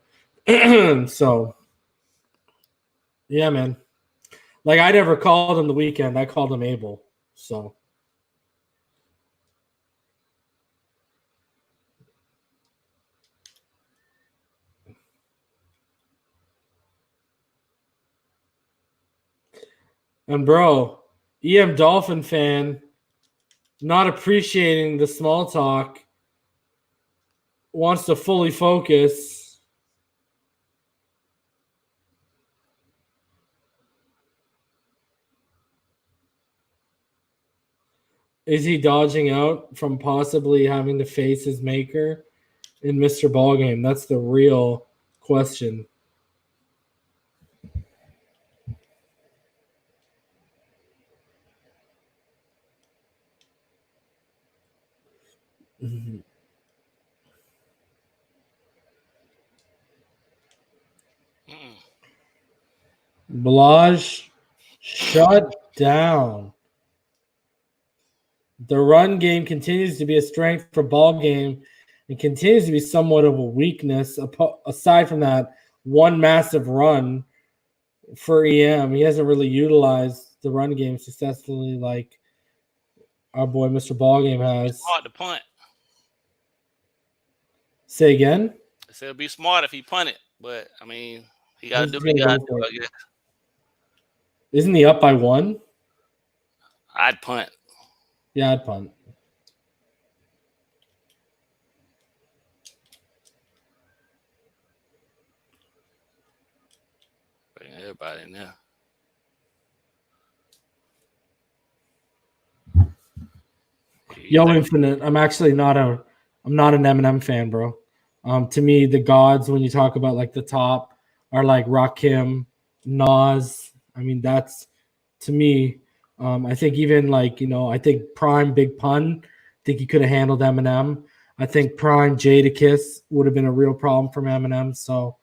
So yeah, man. Like I never called him The Weeknd. I called him Abel. So and bro, EMdolphinfan, not appreciating the small talk, wants to fully focus. Is he dodging out from possibly having to face his maker in Mr. BallGame? That's the real question. Mm-hmm. Blage, shut down. The run game continues to be a strength for BallGame and continues to be somewhat of a weakness. Aside from that one massive run for EM, he hasn't really utilized the run game successfully like our boy Mr. BallGame has. Hard to punt. Say again? I said it'd be smart if he punted, but I mean, he got to do what he got to do, I guess. Isn't he up by 1? I'd punt. Yeah, I'd punt. Bring everybody in there. Yo, Infinite. I'm actually not an Eminem fan, bro. To me, the gods when you talk about like the top are like Rakim, Nas. I mean, that's to me. I think even like I think Prime Big Pun. I think he could have handled Eminem. I think Prime Jadakiss would have been a real problem from Eminem. So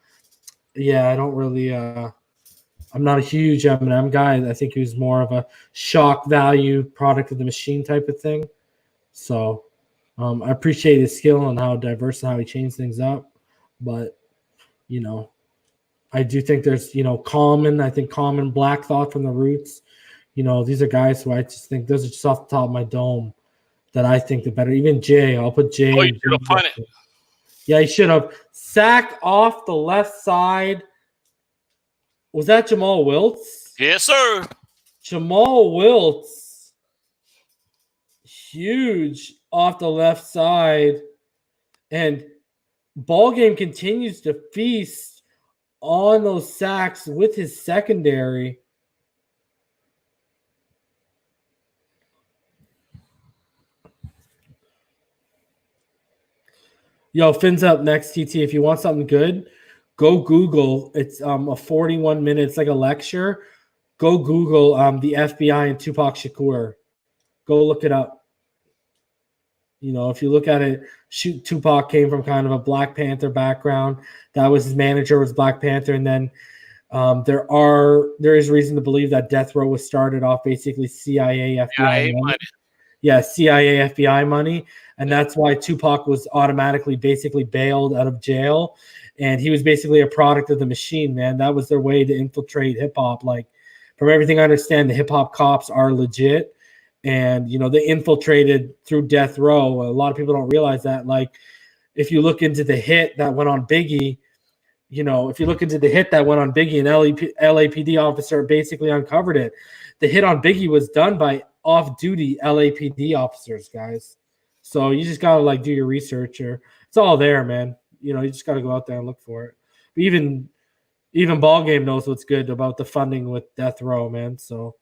yeah, I don't really. I'm not a huge Eminem guy. I think he was more of a shock value product of the machine type of thing. So I appreciate his skill and how diverse and how he changed things up. But, I do think there's, Common. I think Common, Black Thought from the Roots. These are guys who I just think those are just off the top of my dome that I think the better. Even Jay, I'll put Jay. Oh, you should have punted. Yeah, he should have. Sack off the left side. Was that Jamal Wiltz? Yes, sir. Jamal Wiltz. Huge off the left side. And BallGame continues to feast on those sacks with his secondary. Yo, Finn's up next, TT. If you want something good, go Google. It's a 41 minutes, it's like a lecture. Go Google the FBI and Tupac Shakur. Go look it up. If you look at it, Tupac came from kind of a Black Panther background. That was his manager was Black Panther, and then there is reason to believe that Death Row was started off basically CIA, FBI money. Yeah, CIA, FBI money. And that's why Tupac was automatically basically bailed out of jail. And he was basically a product of the machine, man. That was their way to infiltrate hip-hop. Like, from everything I understand, the hip-hop cops are legit. And, they infiltrated through Death Row. A lot of people don't realize that. Like, if you look into the hit that went on Biggie, an LAPD officer basically uncovered it. The hit on Biggie was done by off-duty LAPD officers, guys. So you just got to, do your research. It's all there, man. You just got to go out there and look for it. But even BallGame knows what's good about the funding with Death Row, man. So,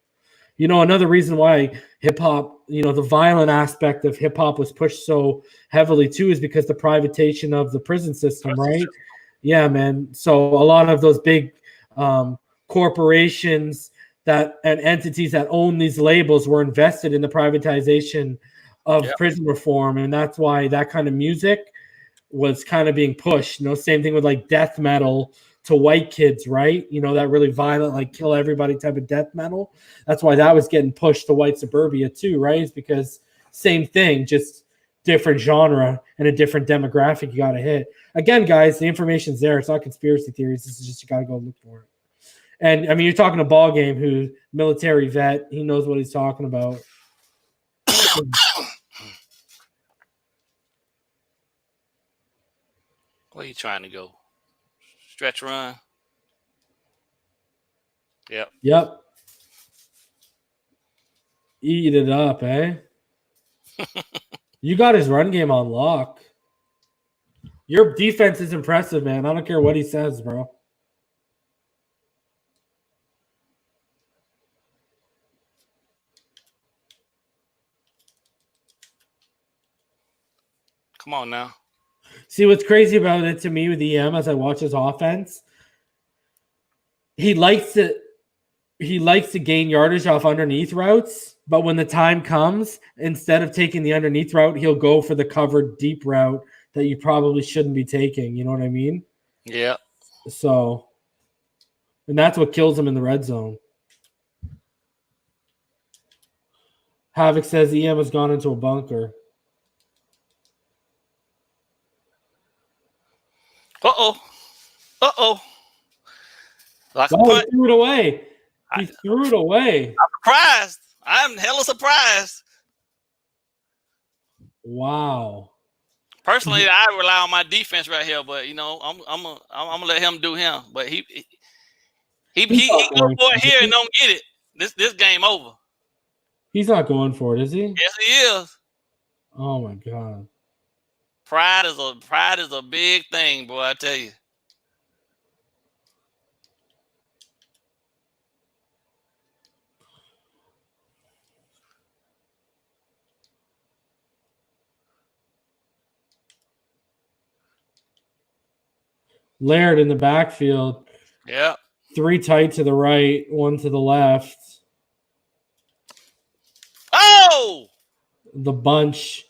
another reason why hip-hop, the violent aspect of hip-hop was pushed so heavily, too, is because the privatization of the prison system, right? Yeah, man. So a lot of those big corporations and entities that own these labels were invested in the privatization of prison reform, and that's why that kind of music was kind of being pushed. Same thing with like death metal to white kids, right? That really violent, like kill everybody type of death metal. That's why that was getting pushed to white suburbia too, right? It's because same thing, just different genre and a different demographic you got to hit. Again, guys, the information's there. It's not conspiracy theories. This is just you got to go look for it. And, I mean, you're talking to BallGame, who's military vet. He knows what he's talking about. Where you trying to go? Stretch run? Yep. Eat it up, eh? You got his run game on lock. Your defense is impressive, man. I don't care what he says, bro. Come on now. See, what's crazy about it to me with EM as I watch his offense, he likes to gain yardage off underneath routes, but when the time comes, instead of taking the underneath route, he'll go for the covered deep route that you probably shouldn't be taking. You know what I mean? Yeah. So, and that's what kills him in the red zone. Havoc says EM has gone into a bunker. Uh-oh. Like Oh, he threw it away. He threw it away. I'm surprised. I'm hella surprised. Wow. Personally, I rely on my defense right here, but I'm gonna let him do him. But he go for it here and don't get it. This game over. He's not going for it, is he? Yes, he is. Oh my God. Pride is a big thing, boy. I tell you. Laird in the backfield. Yeah. 3 tight to the right, 1 to the left. Oh! The bunch.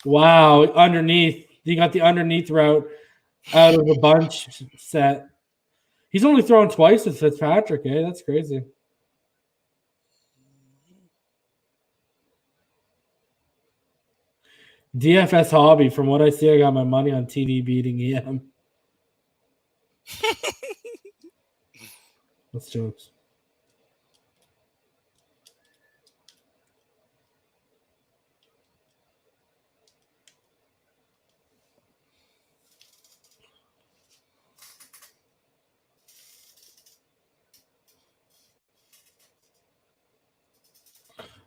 Wow. Underneath. He got the underneath route out of the bunch set. He's only thrown twice with Fitzpatrick, eh? That's crazy. DFS hobby. From what I see, I got my money on TD beating EM. That's jokes.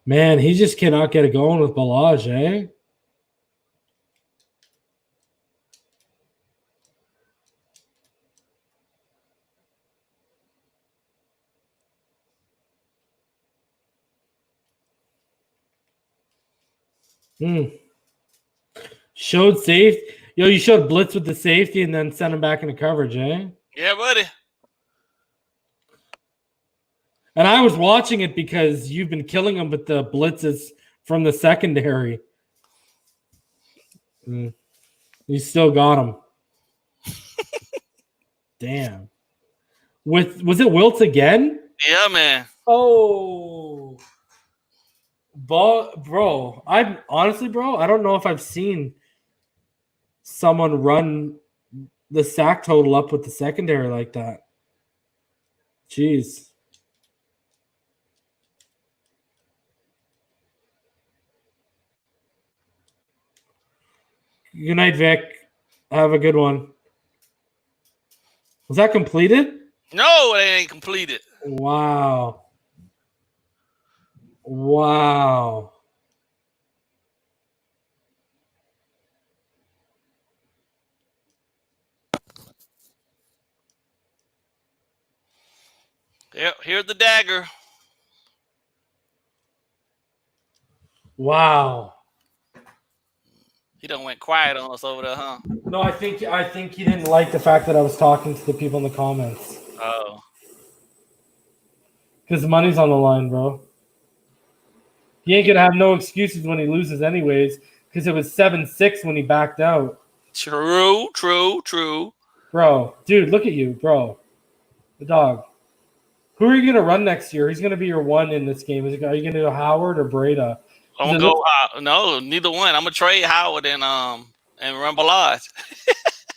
Man, he just cannot get it going with Ballage, eh? Showed safe. Yo, you showed blitz with the safety and then sent him back into coverage, eh? Yeah, buddy. And I was watching it because you've been killing him with the blitzes from the secondary. You still got him. Damn. Was it Wilts again? Yeah, man. Oh. Bro, I don't know if I've seen someone run the sack total up with the secondary like that. Jeez. Good night, Vic. Have a good one. Was that completed? No, it ain't completed. Wow. Yep, here's the dagger. Wow. He done went quiet on us over there, huh? No, I think he didn't like the fact that I was talking to the people in the comments. Oh. Because the money's on the line, bro. He ain't going to have no excuses when he loses anyways, because it was 7-6 when he backed out. True. Bro, dude, look at you, bro. The dog. Who are you going to run next year? He's going to be your one in this game. Are you going to go Howard or Breda? I'm going to go no, neither one. I'm going to trade Howard and run Ballage.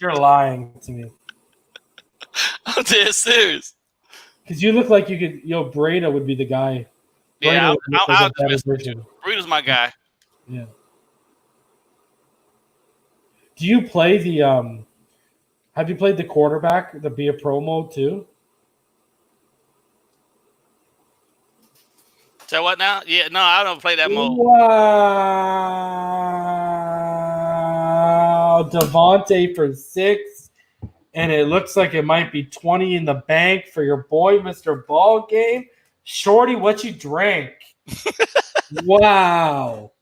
You're lying to me. I'm dead serious. Because you look like you could, Breda would be the guy. Yeah, I'll Breda's my guy. Yeah. Do you play the have you played the quarterback, the Be a Pro mode too? So what now? Yeah, no, I don't play that mode. Wow. Devontae for 6. And it looks like it might be 20 in the bank for your boy, Mr. BallGame. Shorty, what you drank? Wow.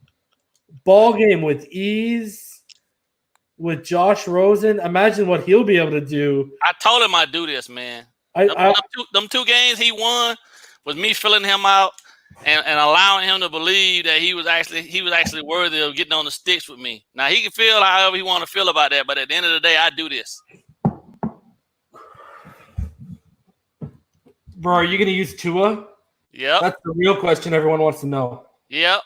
BallGame with ease. with Josh Rosen, imagine what he'll be able to do. I told him I'd do this, man. Them two games he won was me filling him out and allowing him to believe that he was actually worthy of getting on the sticks with me. Now he can feel however he want to feel about that, but at the end of the day, I do this. Bro, are you going to use Tua? Yep. That's the real question everyone wants to know. Yep.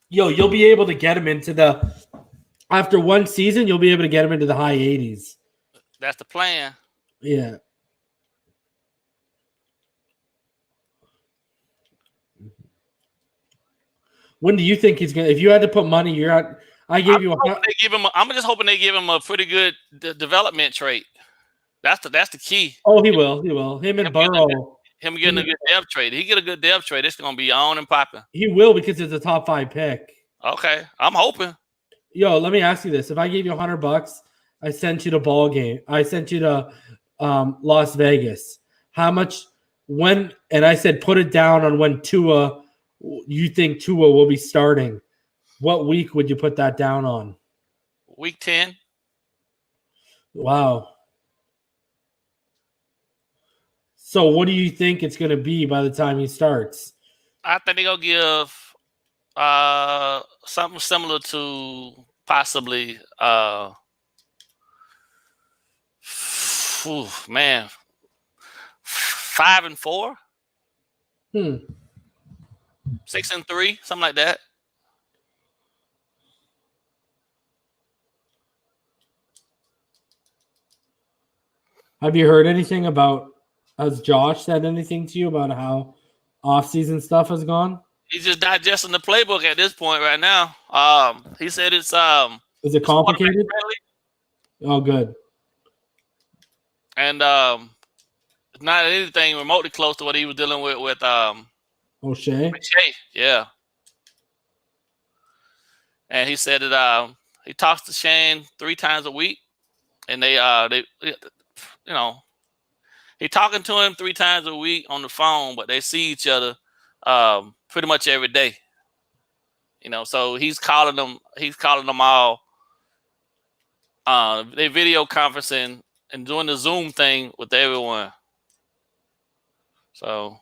Yo, you'll be able to get him into after one season, you'll be able to get him into the high 80s. That's the plan. Yeah. When do you think he's going to – if you had to put money, you're at – I gave you – I'm just hoping they give him a pretty good development trait. That's the key. Oh, he will. He will. Him and Burrow. Him getting a good depth trade. He get a good depth trade, it's going to be on and popping. He will because it's a top 5 pick. Okay. I'm hoping. Yo, let me ask you this. If I gave you $100, I sent you to BallGame. I sent you to Las Vegas. How much and I said put it down on when you think Tua will be starting. What week would you put that down on? Week 10. Wow. So what do you think it's going to be by the time he starts? I think they're going to give something similar to possibly 5-4. 6-3, something like that. Have you heard anything about? Has Josh said anything to you about how off-season stuff has gone? He's just digesting the playbook at this point right now. He said it's Is it complicated? Oh, good. And it's not anything remotely close to what he was dealing with O'Shea? Yeah. And he said that he talks to Shane 3 times a week, and they he talking to him 3 times a week on the phone, but they see each other pretty much every day. So he's calling them all. They video conferencing and doing the Zoom thing with everyone. So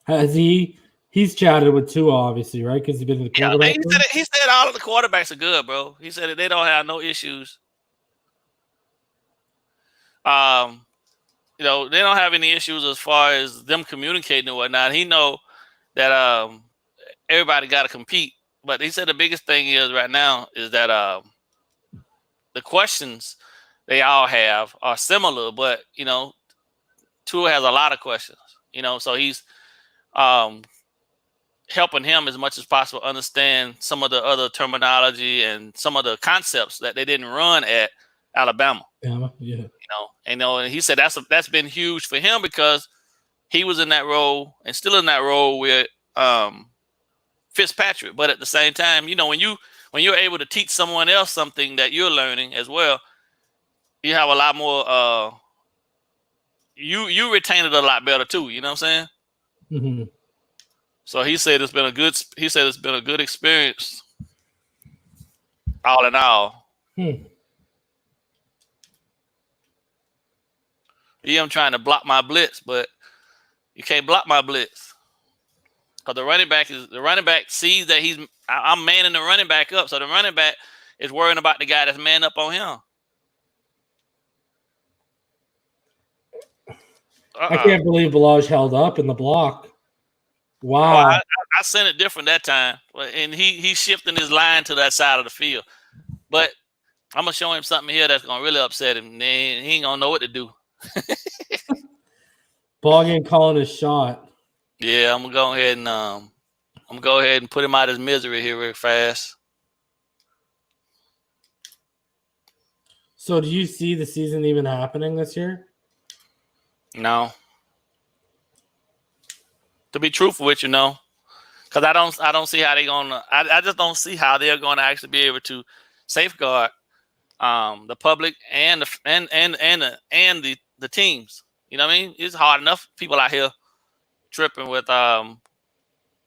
has he's chatted with Tua, obviously, right? Because he's been in the quarterback. He said all of the quarterbacks are good, bro. He said that they don't have no issues. They don't have any issues as far as them communicating and whatnot. He know that everybody got to compete, but he said the biggest thing is right now is that the questions they all have are similar, but Tua has a lot of questions. So he's helping him as much as possible understand some of the other terminology and some of the concepts that they didn't run at Alabama. Yeah. And he said that's been huge for him because he was in that role and still in that role with Fitzpatrick. But at the same time, when you're able to teach someone else something that you're learning as well, you have a lot more. You retain it a lot better too. You know what I'm saying? Mm-hmm. So he said it's been a good experience. All in all. I'm trying to block my blitz, but you can't block my blitz because the running back sees that I'm manning the running back up, so the running back is worrying about the guy that's man up on him. I can't believe Balaj held up in the block. Wow. I sent it different that time, and he's shifting his line to that side of the field. But I'm gonna show him something here that's gonna really upset him. He ain't gonna know what to do. BallGame calling his shot. Yeah, I'm gonna go ahead and put him out of his misery here real fast. So do you see the season even happening this year? No. To be truthful with you, no. Because I don't see how they're gonna I just don't see how they're gonna actually be able to safeguard the public and the teams. You know what I mean? It's hard enough people out here tripping with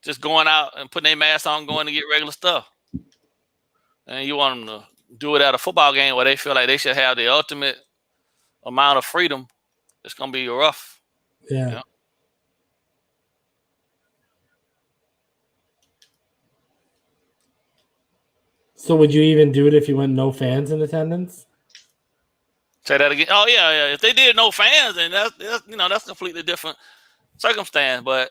just going out and putting their mask on, going to get regular stuff. and you want them to do it at a football game where they feel like they should have the ultimate amount of freedom, it's gonna be rough. Yeah. You know? So would you even do it if you went no fans in attendance? Say that again. Oh yeah. If they did no fans, then that's that's completely different circumstance. But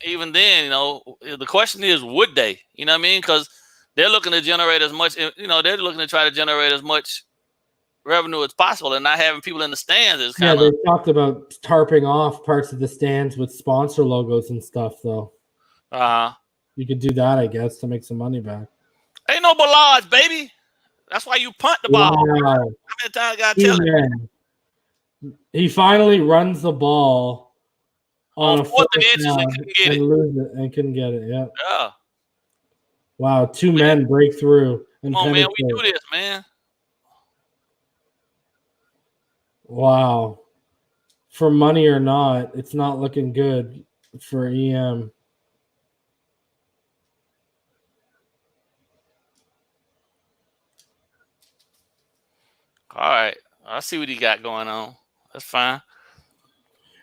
even then, the question is, would they? You know what I mean? Because they're looking to generate as much. They're looking to try to generate as much revenue as possible, and not having people in the stands is kind of. Yeah, they talked about tarping off parts of the stands with sponsor logos and stuff, though. You could do that, I guess, to make some money back. Ain't no barrage, baby. That's why you punt the ball. Wow. How many times I gotta tell him? He finally runs the ball on a fourth down and lose it and couldn't get it. Yeah. Yeah. Wow. 2 men break through and Come on, man. penetrate. We do this, man. Wow. For money or not, it's not looking good for EM. All right. I see what he got going on. That's fine.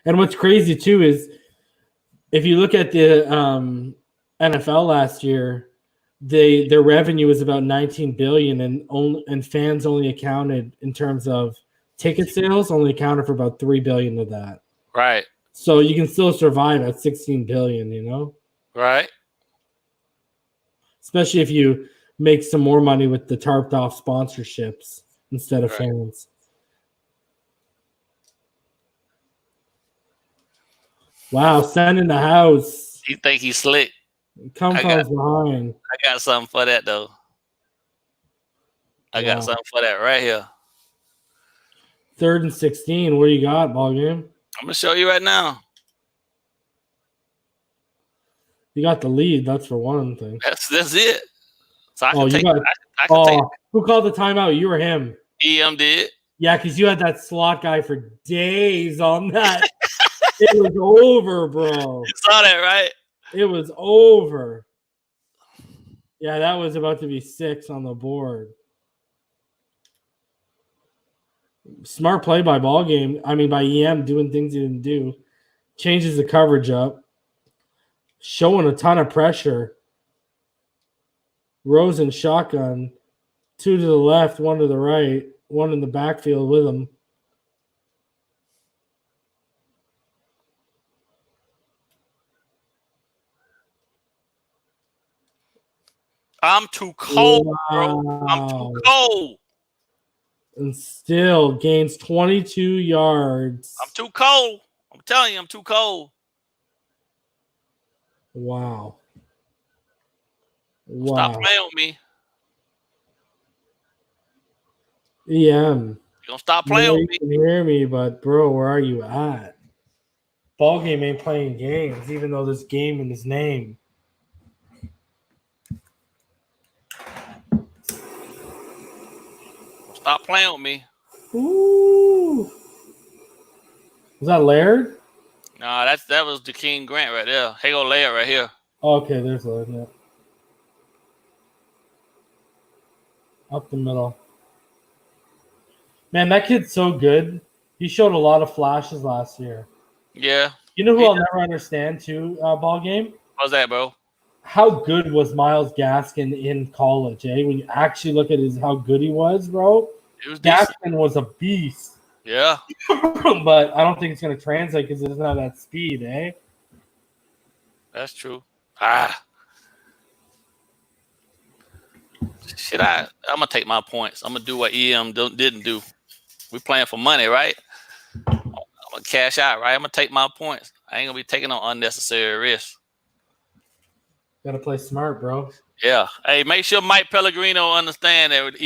And what's crazy, too, is if you look at the NFL last year, their revenue was about $19 billion, and fans only accounted, in terms of ticket sales, only accounted for about $3 billion of that. Right. So you can still survive at $16 billion, Right. Especially if you make some more money with the tarped off sponsorships instead of fans. Wow, Sen in the house. You think he's slick? Come from behind. I got something for that, though. I got something for that right here. 3rd and 16. What do you got, BallGame? I'm going to show you right now. You got the lead. That's for one thing. That's it. So I can take it. I can take it. Who called the timeout? You or him? EM did. Yeah, because you had that slot guy for days on that. It was over, bro. You saw that, right? It was over. Yeah, that was about to be 6 on the board. Smart play by BallGame. I mean, by EM doing things he didn't do. Changes the coverage up. Showing a ton of pressure. Rosen shotgun. 2 to the left, 1 to the right. 1 in the backfield with him. I'm too cold, bro. I'm too cold. And still gains 22 yards. I'm too cold. I'm telling you, I'm too cold. Wow. Stop playing with me. EM. You don't stop playing with me. You can hear me, but bro, where are you at? BallGame ain't playing games, even though there's game in his name. Stop playing with me. Ooh. Was that Laird? No, that was the King Grant right there. Hey, go Laird right here. Okay, there's Laird. Yeah. Up the middle. Man, that kid's so good. He showed a lot of flashes last year. Yeah. You know who I'll never understand too, BallGame? How's that, bro? How good was Myles Gaskin in college, eh? When you actually look at how good he was, bro. Gaskin was a beast. Yeah. But I don't think it's going to translate because it doesn't have that speed, eh? That's true. Shit, I'm going to take my points. I'm going to do what EM didn't do. We playing for money, right? I'm going to cash out, right? I'm going to take my points. I ain't going to be taking on unnecessary risks. Got to play smart, bro. Yeah. Hey, make sure Mike Pellegrino understand that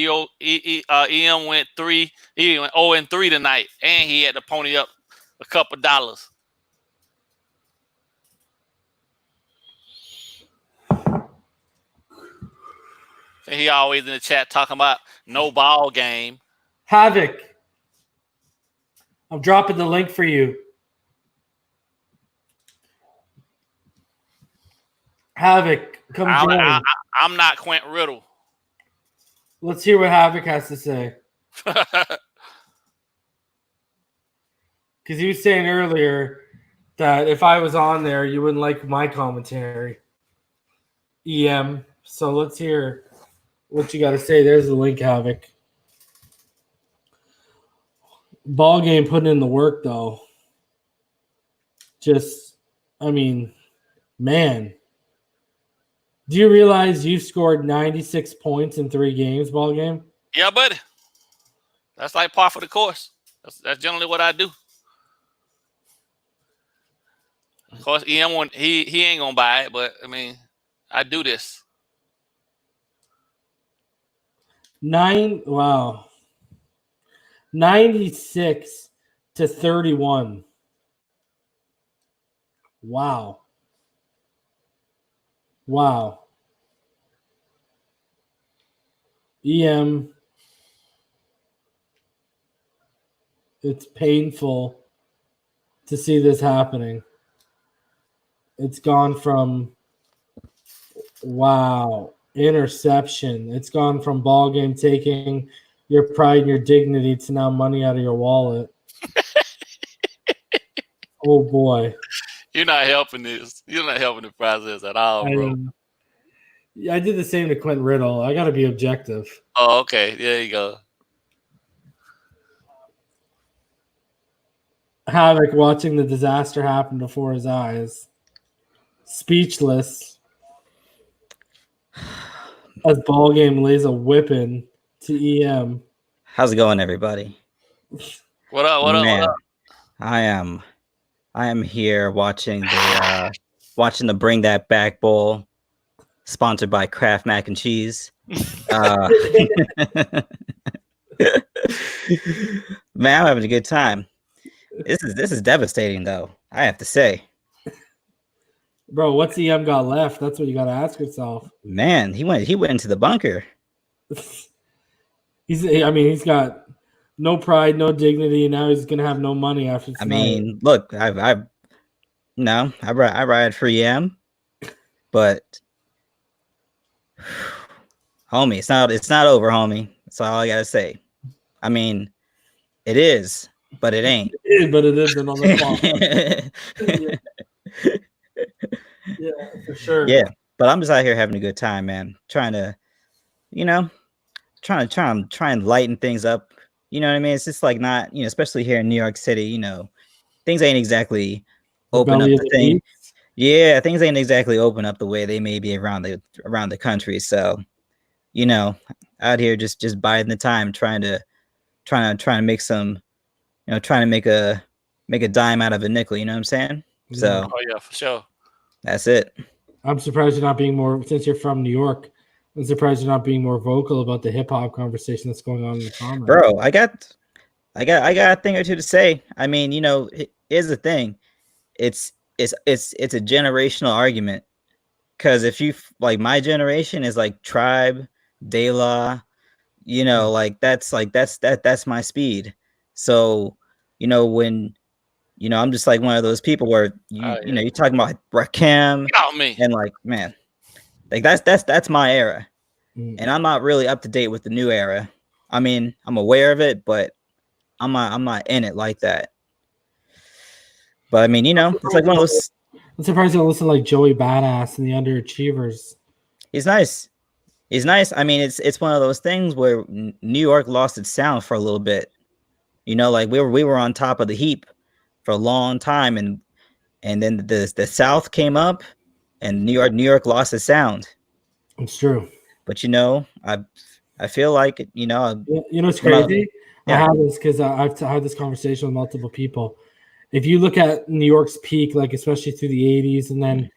EM went 0-3 tonight, and he had to pony up a couple dollars. And he always in the chat talking about no ball game. Havoc. I'm dropping the link for you. Havoc, come join. I'm not Quentin Riddle. Let's hear what Havoc has to say. Because he was saying earlier that if I was on there, you wouldn't like my commentary. EM. So let's hear what you got to say. There's the link, Havoc. BallGame putting in the work, though. Man. Do you realize you've scored 96 points in 3 games, BallGame? Yeah, buddy. That's like par for the course. That's generally what I do. Of course, he ain't gonna buy it, but I mean, I do this. 96 to 31. Wow. EM. It's painful to see this happening. It's gone from interception. It's gone from BallGame taking your pride and your dignity to now money out of your wallet. Oh boy. You're not helping this. You're not helping the process at all, bro. I did the same to Quentin Riddle. I got to be objective. Oh, okay. There you go. Havoc watching the disaster happen before his eyes. Speechless. As BallGame lays a whipping to EM. How's it going, everybody? What up? What up? I am here watching the Bring That Back Bowl, sponsored by Kraft Mac and Cheese. Man, I'm having a good time. This is devastating, though, I have to say. Bro, what's EM got left? That's what you got to ask yourself. Man, he went into the bunker. He's got no pride, no dignity, and now he's gonna have no money after tonight. I mean, look, I ride for EM, but homie, it's not over, homie. That's all I gotta say. I mean, it is, but it ain't. But it isn't on the phone. Yeah, for sure. Yeah, but I'm just out here having a good time, man. Trying and lighten things up. You know what I mean? It's just like not, especially here in New York City, things ain't exactly open up the thing. Yeah, things ain't exactly open up the way they may be around the country. So, out here just biding the time, trying to make some, trying to make a dime out of a nickel. You know what I'm saying? So, oh yeah, for sure. That's it. I'm surprised you're not being more, since you're from New York. I'm surprised you're not being more vocal about the hip hop conversation that's going on in the comments. Bro, I got a thing or two to say. I mean, here's the thing. It's a generational argument. Because if you like, my generation is like Tribe, De La, that's my speed. So, when I'm just like one of those people where you're talking about Rakim and like, man, like that's my era. And I'm not really up to date with the new era. I mean, I'm aware of it, but I'm not in it like that. But I mean, it's like one of those. I'm surprised you don't listen to like Joey Badass and the Underachievers. He's nice. I mean, it's one of those things where New York lost its sound for a little bit. Like we were on top of the heap for a long time, and then the South came up, and New York lost its sound. It's true. But I feel like what's crazy? Yeah. I have this because I've had this conversation with multiple people. If you look at New York's peak, like especially through the 80s, and then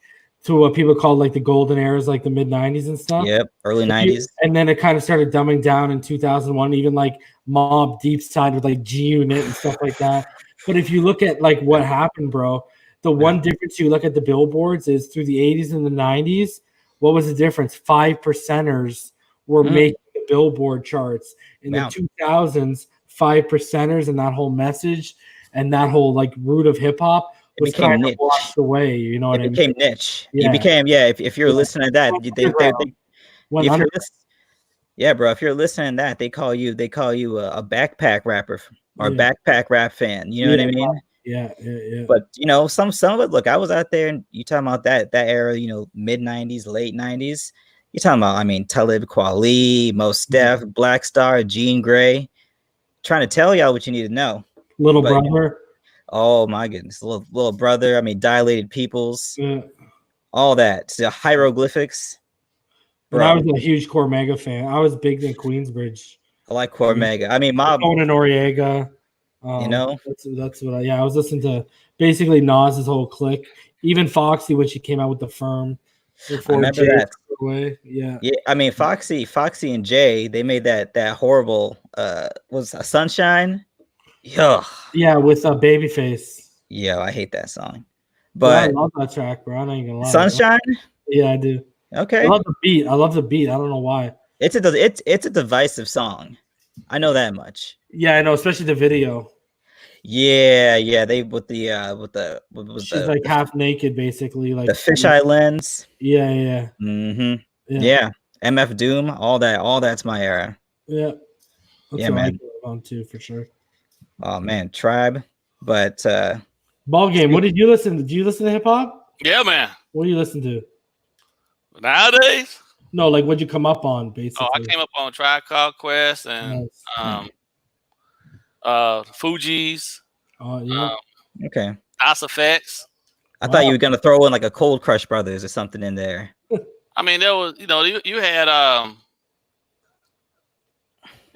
to what people call like the golden eras, like the mid 90s and stuff. Yep, early 90s. And then it kind of started dumbing down in 2001. Even like Mobb Deep signed with like G Unit and stuff like that. But if you look at like what happened, bro, the one difference you look at the billboards is through the 80s and the 90s. What was the difference? 5%ers were making the Billboard charts. In the 2000s, 5%ers and that whole message and that whole like root of hip hop was kind of washed away. You know what I mean? It became niche. Yeah. You became, if you're listening to that, Yeah, bro. If you're listening to that, they call you a backpack rapper or backpack rap fan. You know what I mean? Yeah. But some of it. Look, I was out there, and you talking about that era. Mid '90s, late '90s. You talking about? I mean, Talib Kweli, Mos Def, Black Star, Jean Grey. Trying to tell y'all what you need to know. Little Brother. Oh my goodness, little brother. I mean, Dilated Peoples. All that. The hieroglyphics. Bro. And I was a huge Cormega fan. I was big in Queensbridge. I like Cormega. I mean, Conan Noriega. That's what I was listening to basically Nas's whole clique. Even Foxy when she came out with The Firm. I remember that. Yeah. I mean, Foxy and Jay, they made that horrible was Sunshine. Yeah, with Babyface. Yeah, I hate that song. But I love that track, bro. I'm not even gonna lie. Sunshine? Yeah, I do. Okay. I love the beat. I don't know why. It's a divisive song. I know that much. Yeah, I know, especially the video. Yeah. They with she's like half naked, basically, like the fisheye lens. Yeah. Mm-hmm. Yeah. MF Doom, all that's my era. Yeah. That's man. I grew up on too, for sure. Oh man, Tribe. But BallGame, what did you listen to? Did you listen to hip hop? Yeah, man. What do you listen to? Nowadays? No, like what'd you come up on, basically? Oh, I came up on Tribe Called Quest and Fugees. Oh, yeah. Okay. House Effects. I thought you were gonna throw in like a Cold Crush Brothers or something in there. I mean, there was, you had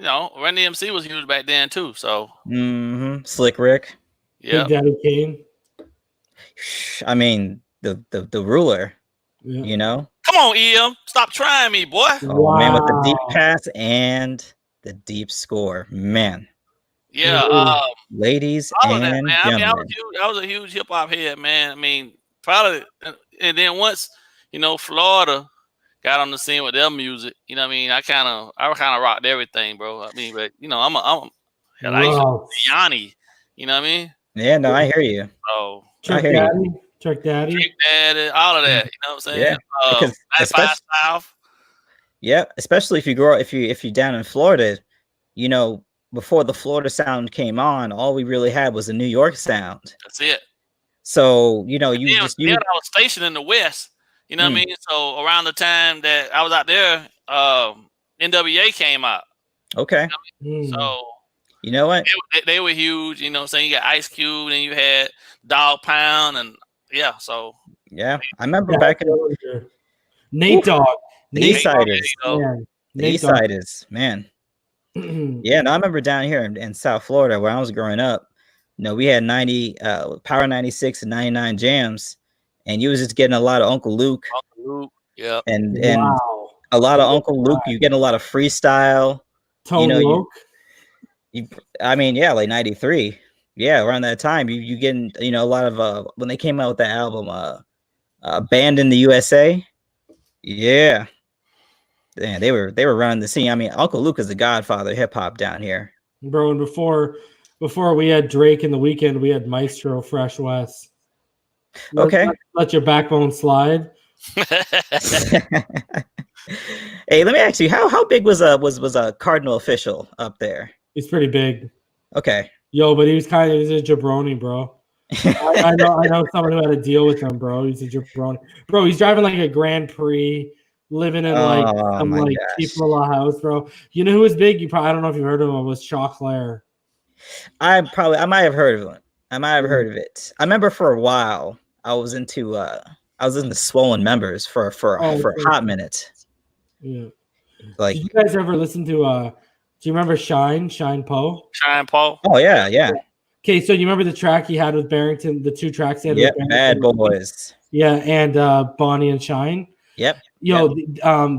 Run DMC was huge back then too. So Slick Rick. Yeah. Big Daddy Kane. I mean, the ruler. Yeah. Come on, EM. Stop trying me, boy. Oh man, with the deep pass and the deep score. Man. Yeah. Ladies and that, man. gentlemen. I mean, I was a huge hip hop head, man. I mean, probably, and then once, Florida got on the scene with their music, I mean, I kind of rocked everything, bro. I mean, but I used to be Yanni, you know what I mean? Yeah, no, I hear you. Oh, Trick Daddy, all of that, you know what I'm saying? Yeah, because especially if you grow if you're down in Florida, before the Florida sound came on, all we really had was a New York sound. That's it. So I was stationed in the West. You know what I mean? So around the time that I was out there, NWA came out. Okay. So you know what? They were huge. You know what I'm saying? You got Ice Cube, and you had Dog Pound, and so yeah, I remember back in Nate Dogg. The East Siders. The East Siders, man. Yeah, no, I remember down here in South Florida where I was growing up. We had Power 96 and 99 jams, and you was just getting a lot of Uncle Luke. Yeah. And a lot of Uncle Luke. You getting a lot of freestyle. Tone Luke. I mean, yeah, like 93. Yeah, around that time, you getting a lot of when they came out with that album, Band in the USA. Yeah. Yeah, they were running the scene. I mean, Uncle Luke is the godfather of hip hop down here, bro. And before we had Drake in the Weekend, we had Maestro Fresh West. Let your backbone slide. Hey, let me ask you, how big was a Cardinal Official up there? He's pretty big. Okay. Yo, but he was a jabroni, bro. I know someone who had to deal with him, bro. He's a jabroni, bro. He's driving like a Grand Prix. Living in some cheap little house, bro. You know who was big? I don't know if you heard of him. It was Choclair. I might have heard of him. I might have heard of it. I remember for a while I was into Swollen Members for a hot minute. Yeah. Like, did you guys ever listen to do you remember Shine Poe? Shine Poe. Oh yeah. Okay, so you remember the track he had with Barrington, the two tracks he had with Barrington? Bad Boys. Yeah, and Bonnie and Shine. Yep. Yo,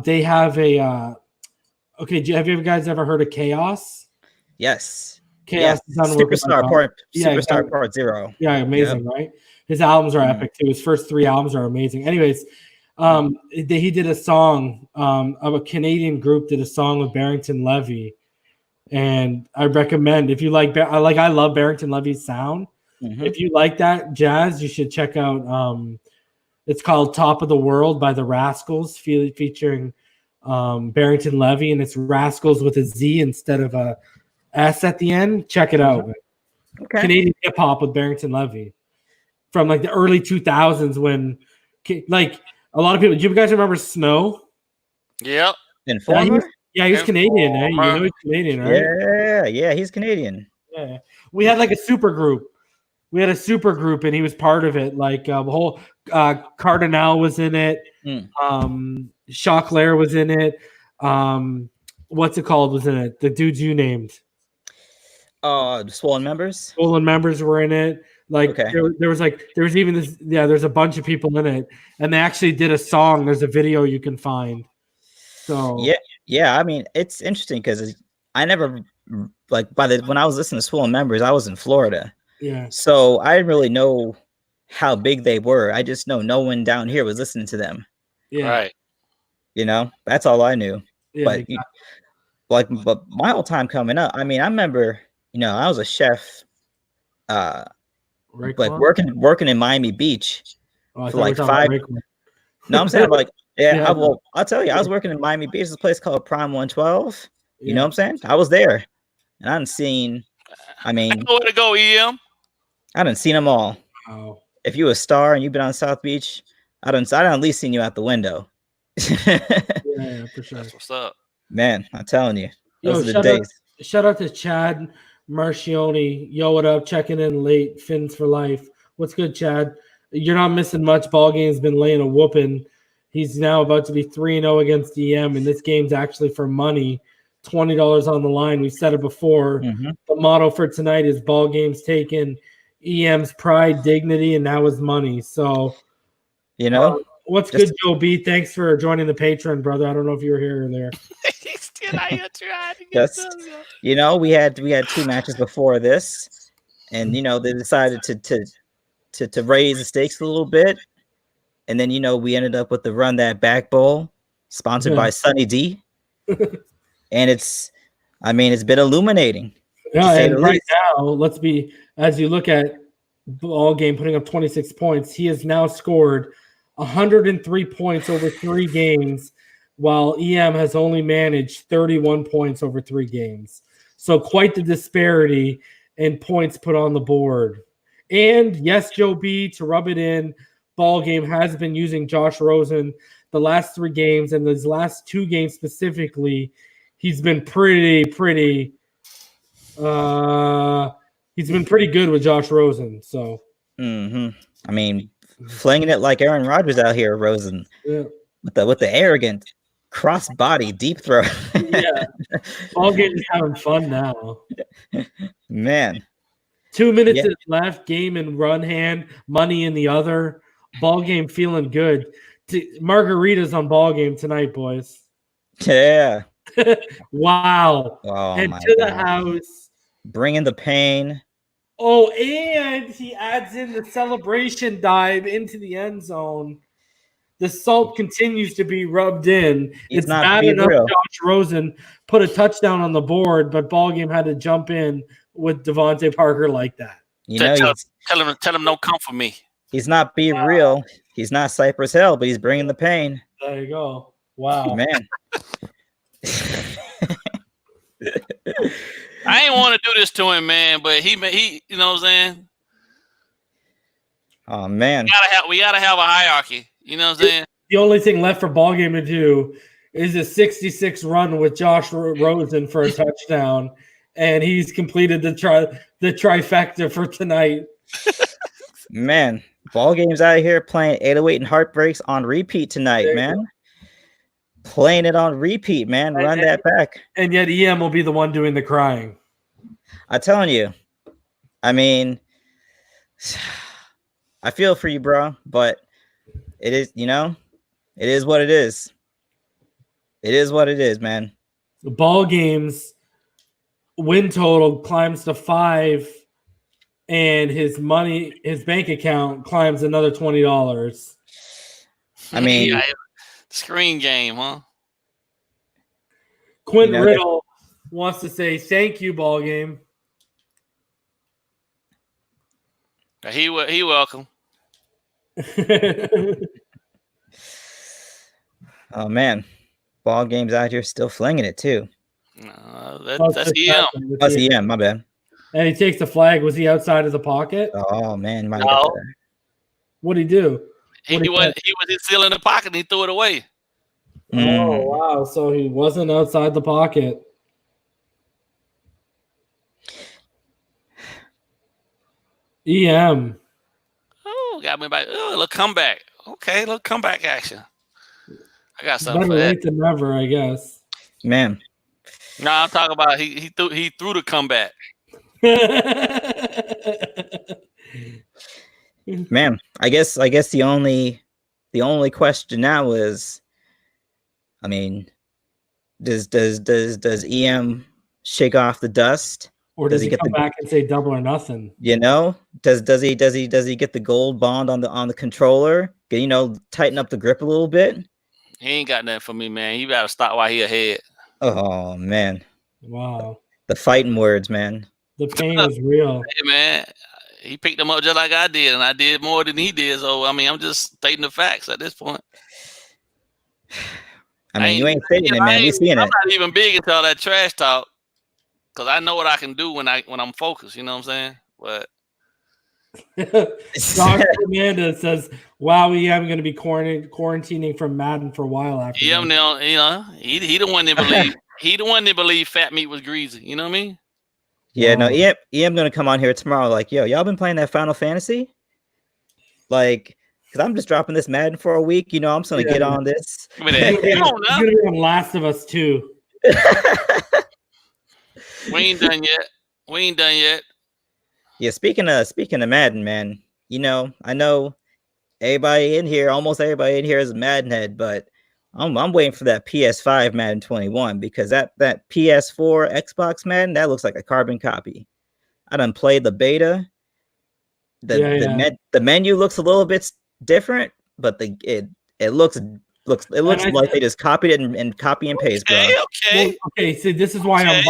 they have a have you guys ever heard of Chaos? Yes. Chaos is on Superstar Part 0. Yeah, amazing, right? His albums are epic too. His first 3 albums are amazing. Anyways, he did a song of a Canadian group did a song with Barrington Levy, and I recommend if you like I love Barrington Levy's sound. If you like that jazz, you should check out. It's called Top of the World by the Rascals, featuring Barrington Levy, and it's Rascals with a Z instead of a S at the end. Check it out. Okay. Canadian hip hop with Barrington Levy from like the early 2000s when like a lot of people. Do you guys remember Snow? Yep. Informer? Yeah, he's Canadian. Eh? You know he's Canadian, right? Yeah, he's Canadian. Yeah. We had like a super group. We had a super group, and he was part of it. Like the whole Cardinal was in it. Choclair was in it. What's it called was in it? The dudes you named. The Swollen Members. Swollen Members were in it. Like there was even this. Yeah, there's a bunch of people in it, and they actually did a song. There's a video you can find. So yeah. I mean, it's interesting because I never like when I was listening to Swollen Members, I was in Florida. Yeah. So I didn't really know how big they were. I just know no one down here was listening to them. Yeah. Right. You know, that's all I knew. Yeah, but but my whole time coming up, I mean, I remember, I was a chef, like working in Miami Beach for like 5. No, I'm saying like, I'll tell you, I was working in Miami Beach. There's a place called Prime 112. You know what I'm saying? I was there, and I done seen. I mean, where to go, EM? I done seen them all. Wow. If you a star and you've been on South Beach, I done at least seen you out the window. Yeah, for sure. That's what's up, man. I'm telling you, those are the days. Shout out to Chad Marcioni. Yo, what up? Checking in late. Fins for life. What's good, Chad? You're not missing much. BallGame's been laying a whooping. He's now about to be 3-0 against EM, and this game's actually for money. $20 on the line. We said it before. The motto for tonight is BallGame's taken EM's pride, dignity, and now his money. So, what's good, Joe B? Thanks for joining the Patreon, brother. I don't know if you were here or there. We had 2 matches before this, and they decided to raise the stakes a little bit, and then we ended up with the Run That Back Bowl, sponsored by Sunny D. And it's been illuminating. Yeah, and right now, as you look at BallGame putting up 26 points, he has now scored 103 points over 3 games, while EM has only managed 31 points over 3 games. So quite the disparity in points put on the board. And yes, Joe B, to rub it in, BallGame has been using Josh Rosen the last 3 games, and these last 2 games specifically. He's been pretty good with Josh Rosen. So, I mean, flinging it like Aaron Rodgers out here, Rosen, with the arrogant cross-body deep throw. Yeah, BallGame is having fun now. Man, 2 minutes left. Game in one hand, money in the other. BallGame feeling good. Margaritas on BallGame tonight, boys. Yeah. Wow. Oh, and my to God. the house. Bringing the pain. Oh, and he adds in the celebration dive into the end zone. The salt continues to be rubbed in. It's not bad being enough real. Josh Rosen put a touchdown on the board, but BallGame had to jump in with Devontae Parker like that. Tell him no come for me. He's not being real. He's not Cypress Hill, but he's bringing the pain. There you go. Wow. Man. I ain't want to do this to him, man, but he you know what I'm saying? Oh, man. We gotta have a hierarchy. You know what I'm saying? The only thing left for BallGame to do is a 66 run with Josh Rosen for a touchdown, and he's completed the trifecta for tonight. Man, BallGame's out here playing 808 and Heartbreaks on repeat tonight, man. Playing it on repeat, man. Run that back. And yet EM will be the one doing the crying. I'm telling you. I mean, I feel for you, bro, but it is, it is what it is. It is what it is, man. The BallGame's win total climbs to 5, and his bank account climbs another $20. I mean, screen game, huh? Quentin Riddle wants to say thank you, BallGame. He welcome. Oh, man. Ball games out here still flinging it too. That's EM. That's EM. My bad. And he takes the flag. Was he outside of the pocket? Oh man, No. What'd he do? He was still in the pocket and he threw it away. Oh wow! So he wasn't outside the pocket. EM. Oh, got me back. Oh, look, comeback. Okay, look, comeback action. I got something Better for that. late than never, I guess. Man. No, I'm talking about he threw the comeback. Man, I guess the only question now is, I mean, does EM shake off the dust, or does he come back and say double or nothing? You know, does he get the gold bond on the controller? Tighten up the grip a little bit. He ain't got nothing for me, man. He gotta stop while he ahead. Oh man! Wow, the fighting words, man. The pain is real. Hey, man, he picked them up just like I did, and I did more than he did. So I mean, I'm just stating the facts at this point. I mean, you ain't stating it, man. We seeing it. I'm not even big into all that trash talk because I know what I can do when I'm focused. You know what I'm saying? But Dr. Amanda says, "Wow, EM going to be quarantining from Madden for a while after." EM, he the one that believe he the one that believe fat meat was greasy. You know what I mean? Yeah, no, EM gonna come on here tomorrow. Like, yo, y'all been playing that Final Fantasy? Like, because I'm just dropping this Madden for a week. I'm just gonna get on this. Come on, you're gonna be on Last of Us 2. We ain't done yet. Yeah, speaking of Madden, man, I know almost everybody in here is a Madden head, but I'm waiting for that PS5 Madden 21 because that PS4 Xbox Madden, that looks like a carbon copy. I done played the beta. The menu looks a little bit different, but it looks like they just copied it and copy and paste, bro. Okay. So this is why I'm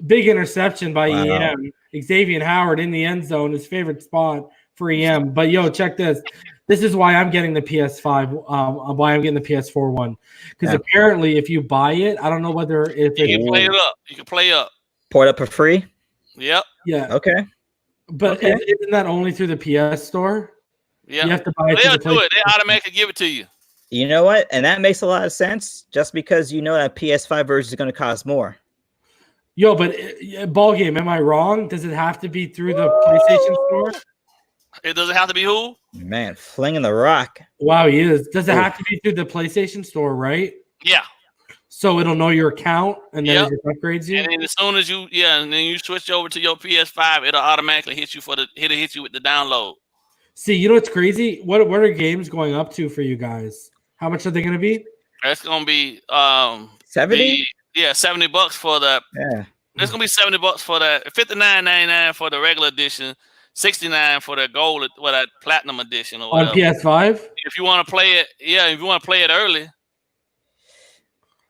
big interception by EM. Xavier Howard in the end zone, his favorite spot for EM. But yo, check this. This is why I'm getting the PS5. Why I'm getting the PS4 one, because apparently, if you buy it, I don't know whether you can play it up. You can play up. Pour it up for free. Yep. Yeah. Okay. But isn't that only through the PS Store? Yeah. You have to buy it. They'll do it. They automatically give it to you. You know what? And that makes a lot of sense, just because that PS5 version is going to cost more. Yo, but BallGame, am I wrong? Does it have to be through the PlayStation Store? It doesn't have to be who? Man, flinging the rock. Wow, he is. Does it have to be through the PlayStation Store, right? Yeah. So it'll know your account and then it just upgrades you? And then as soon as and then you switch over to your PS5, it'll automatically hit you with the download. See, you know what's crazy? What are games going up to for you guys? How much are they going to be? That's going to be 70? $70 for the. Yeah. It's going to be $70 for the $59.99 for the regular edition, $69 for the gold, that platinum edition or whatever. On PS5? If you want to play it, if you want to play it early.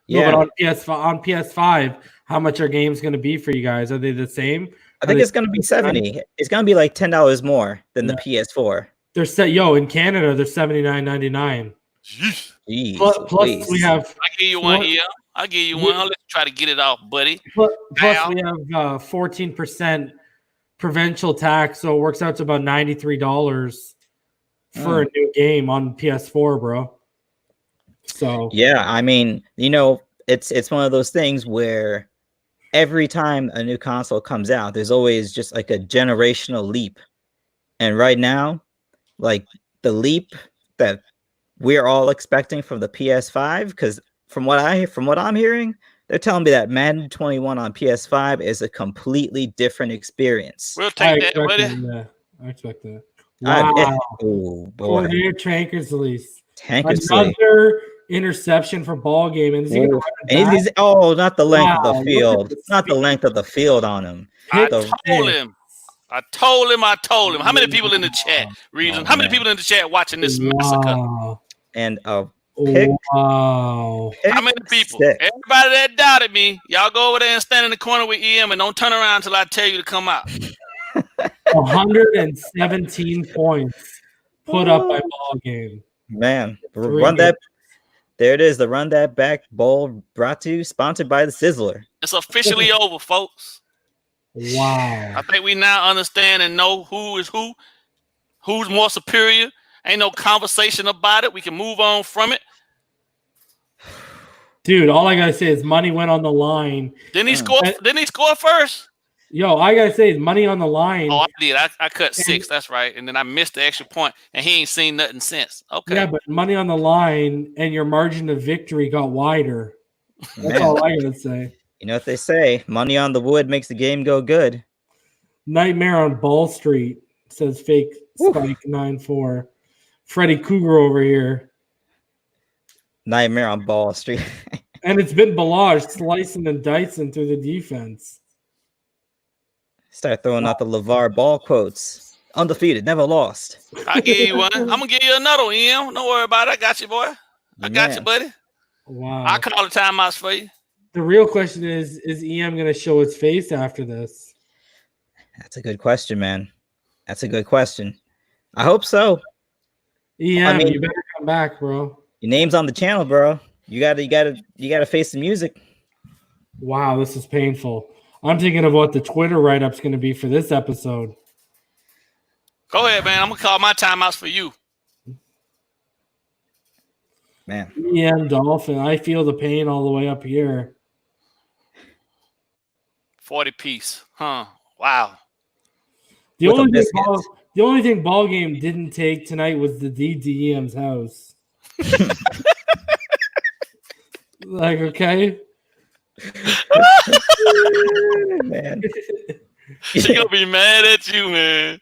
Yeah, no, but on PS5, how much are games going to be for you guys? Are they the same? I think it's going to be $70. It's going to be like $10 more than the PS4. They're set. In Canada, they're $79.99. Jeez. Plus, we have. I give you one here. I'll give you one. I'll let you try to get it off, buddy. Plus we have 14% provincial tax, so it works out to about $93 for a new game on PS4, bro. So yeah, I mean, it's one of those things where every time a new console comes out, there's always just like a generational leap. And right now, like the leap that we're all expecting from the PS5, because from what I'm hearing, they're telling me that Madden 21 on PS5 is a completely different experience. We'll take that, buddy. I expect that. Wow. Oh boy. Another interception for BallGame, and he's not the length of the field. Not the length of the field on him. I told him. How many people in the chat reason? How many people in the chat watching this massacre? And wow. How many people? Everybody that doubted me, y'all go over there and stand in the corner with EM and don't turn around until I tell you to come out. 117 points put up by BallGame. Man, run that There it is. The Run That Back Bowl brought to you, sponsored by the Sizzler. It's officially over, folks. Wow. I think we now understand and know who is who, who's more superior. Ain't no conversation about it. We can move on from it. Dude, all I gotta say is money went on the line. Didn't he score? Didn't he score first? Yo, I gotta say is money on the line. Oh, I did. I cut 6. That's right. And then I missed the extra point, and he ain't seen nothing since. Okay. Yeah, but money on the line and your margin of victory got wider. That's all I gotta say. You know what they say? Money on the wood makes the game go good. Nightmare on Ball Street, says fake Spike 94. Freddy Cougar over here. Nightmare on Ball Street. And it's been Ballage slicing and dicing through the defense. Start throwing out the LeVar Ball quotes. Undefeated, never lost. I'll give you one. I'm gonna give you another one, Em. Don't worry about it. I got you, boy. I got you, buddy. Wow. I'll call the timeouts for you. The real question is EM going to show its face after this? That's a good question, man. That's a good question. I hope so. EM, you better come back, bro. Your name's on the channel, bro. You gotta face the music. Wow, this is painful. I'm thinking of what the Twitter write-up's going to be for this episode. Go ahead, man. I'm gonna call my timeouts for you. Man. EMdolphin, I feel the pain all the way up here. 40 piece. Huh. Wow. The only thing BallGame didn't take tonight was the deed to EM's house. Like, okay. Man. She gonna be mad at you, man.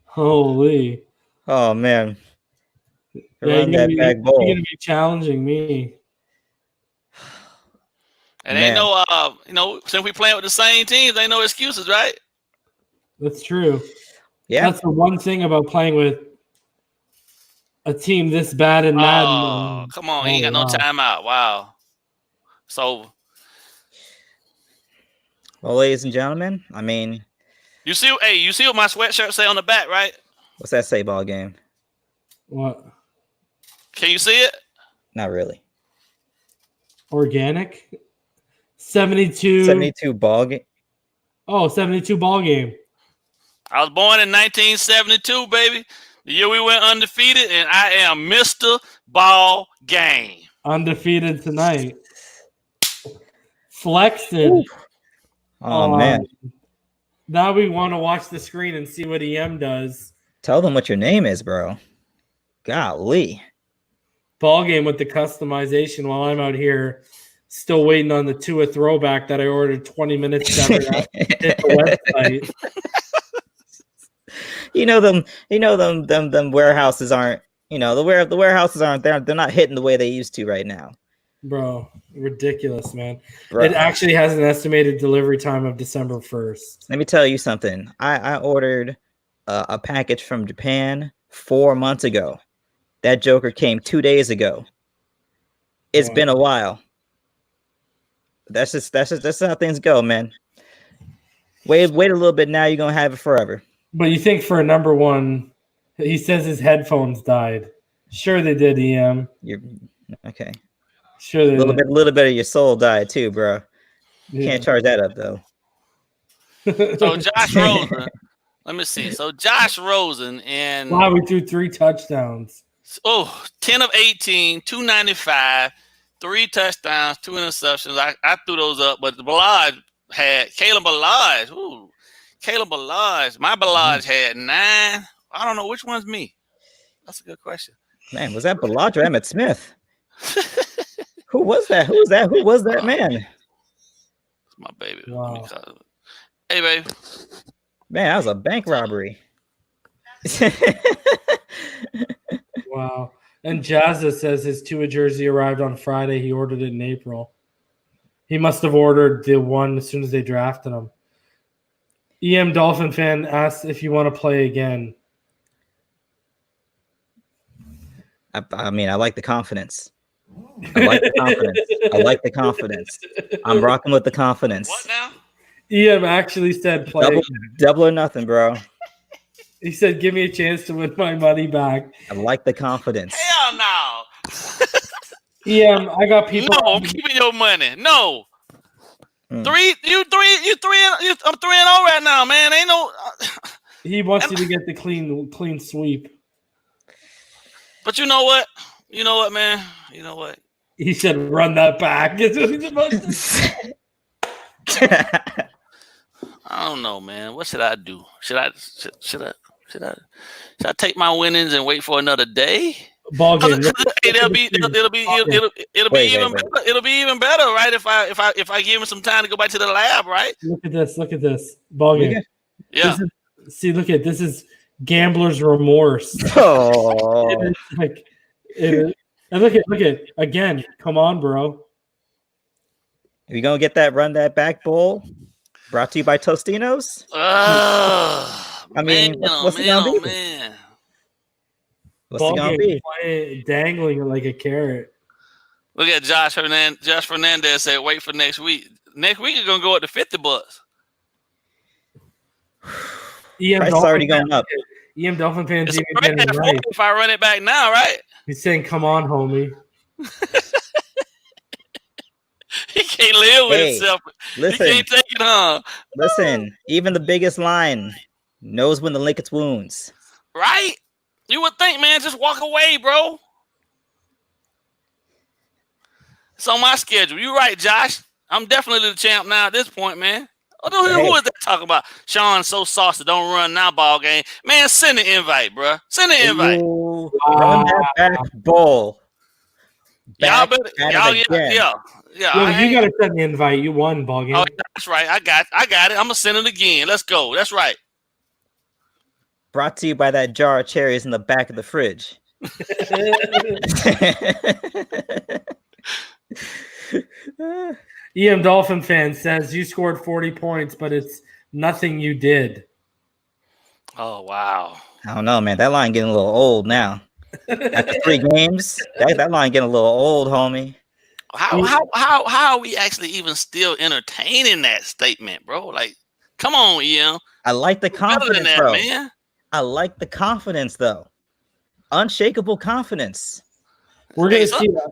Holy. Oh man. Yeah, you're gonna be challenging me. And ain't no since we playing with the same teams, ain't no excuses, right? That's true. Yeah. That's the one thing about playing with a team this bad in Madden. Oh, come on, he ain't got no timeout. Wow. So, well, ladies and gentlemen, I mean, you see what my sweatshirt say on the back, right? What's that say, BallGame? What? Can you see it? Not really. Organic? 72 BallGame. Oh, 72 BallGame. I was born in 1972, baby. The year we went undefeated, and I am Mr. BallGame. Undefeated tonight. Flexing. Ooh. Oh, man. Now we want to watch the screen and see what EM does. Tell them what your name is, bro. Golly. BallGame with the customization while I'm out here still waiting on the Tua throwback that I ordered 20 minutes to hit the website. Them warehouses aren't, the warehouses aren't there. They're not hitting the way they used to right now. Bro, ridiculous, man. Bro. It actually has an estimated delivery time of December 1st. Let me tell you something. I ordered a package from Japan 4 months ago. That joker came 2 days ago. It's been a while. That's just how things go, man. Wait a little bit. Now you're gonna have it forever. But you think for a number one, he says his headphones died. Sure they did, EM. You're okay. Sure they did. A little bit of your soul died too, bro. You can't charge that up though. So Josh Rosen, let me see. So Josh Rosen and wow, we threw 3 touchdowns. 10 of 18, 295, 3 touchdowns, 2 interceptions. I threw those up, but the Ballage had Caleb Ballage. Ooh, Caleb Ballage. My Ballage had 9. I don't know which one's me. That's a good question. Man, was that Ballage or Emmett Smith? Who was that? Who was that man? It's my baby. Wow. Hey, baby. Man, that was a bank robbery. Wow. And Jazza says his Tua jersey arrived on Friday. He ordered it in April. He must have ordered the one as soon as they drafted him. EMdolphinfan asks if you want to play again. I mean, I like the confidence. I like the confidence. I'm rocking with the confidence. What now? EM actually said play. Double or nothing, bro. He said, give me a chance to win my money back. I like the confidence. Hell no. I got people. No, I'm keeping your money. No. I'm 3-0 right now, man. Ain't no. He wants you to get the clean sweep. But you know what? You know what, man? You know what? He should run that back. Is what he's supposed to say. I don't know, man. What should I do? Should I take my winnings and wait for another day? Ball game. It'll be even better, right? If I give him some time to go back to the lab, right? Look at this. Ball game. Yeah. Look at this is gambler's remorse. Oh. And look at again. Come on, bro. Are you gonna get that run that back bowl? Brought to you by Tostinos. I mean, what's it gonna be? Man. What's it gonna be? Dangling like a carrot. Look at Josh Fernandez. Josh Fernandez said, "Wait for next week. Next week is gonna go up to $50." Price already going up. EMdolphinfan even getting it right. If I run it back now, right? He's saying, "Come on, homie." He can't live with himself. Listen, he can't take it on. Listen, even the biggest lion knows when to lick its wounds. Right? You would think, man, just walk away, bro. It's on my schedule. You're right, Josh. I'm definitely the champ now at this point, man. Who is that talking about? Sean so saucy, don't run now, ball game. Man, send the invite, bro. Send the invite. Run that back bowl. Y'all better, y'all, yeah. Yo, you gotta send the invite. You won, ball game. Oh, that's right. I got it. I'm gonna send it again. Let's go. That's right. Brought to you by that jar of cherries in the back of the fridge. EMdolphinfan says you scored 40 points, but it's nothing you did. Oh wow. I don't know, man. That line getting a little old now. After 3 games, that line getting a little old, homie. How are we actually even still entertaining that statement, bro? Like, come on, EM. I like the confidence, that, bro. Man. I like the confidence, though. Unshakable confidence. We're gonna see that.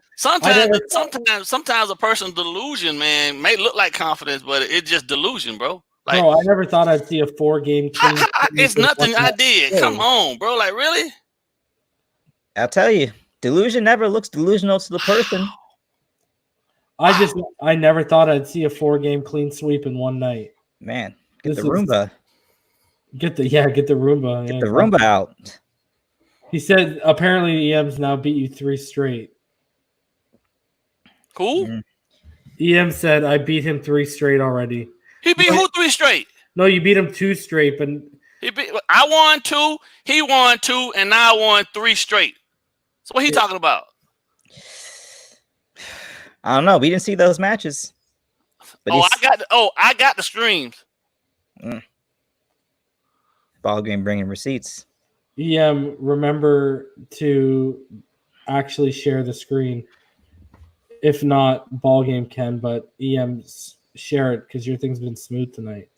Sometimes a person's delusion, man, may look like confidence, but it's just delusion, bro. Like, bro, I never thought I'd see a 4-game. It's nothing I did. Come on, bro. Like, really? I'll tell you, delusion never looks delusional to the person. I never thought I'd see a 4-game clean sweep in one night. Man, get the Roomba. Get the Roomba. Get the Roomba out. He said apparently EM's now beat you 3 straight. Cool. EM said I beat him 3 straight already. He beat who 3 straight? No, you beat him 2 straight, but I won 2, he won 2, and now I won 3 straight. So what he talking about? I don't know. We didn't see those matches. But I got the streams. Ball game bringing receipts. EM, remember to actually share the screen. If not, ball game can, but EM share it because your thing's been smooth tonight.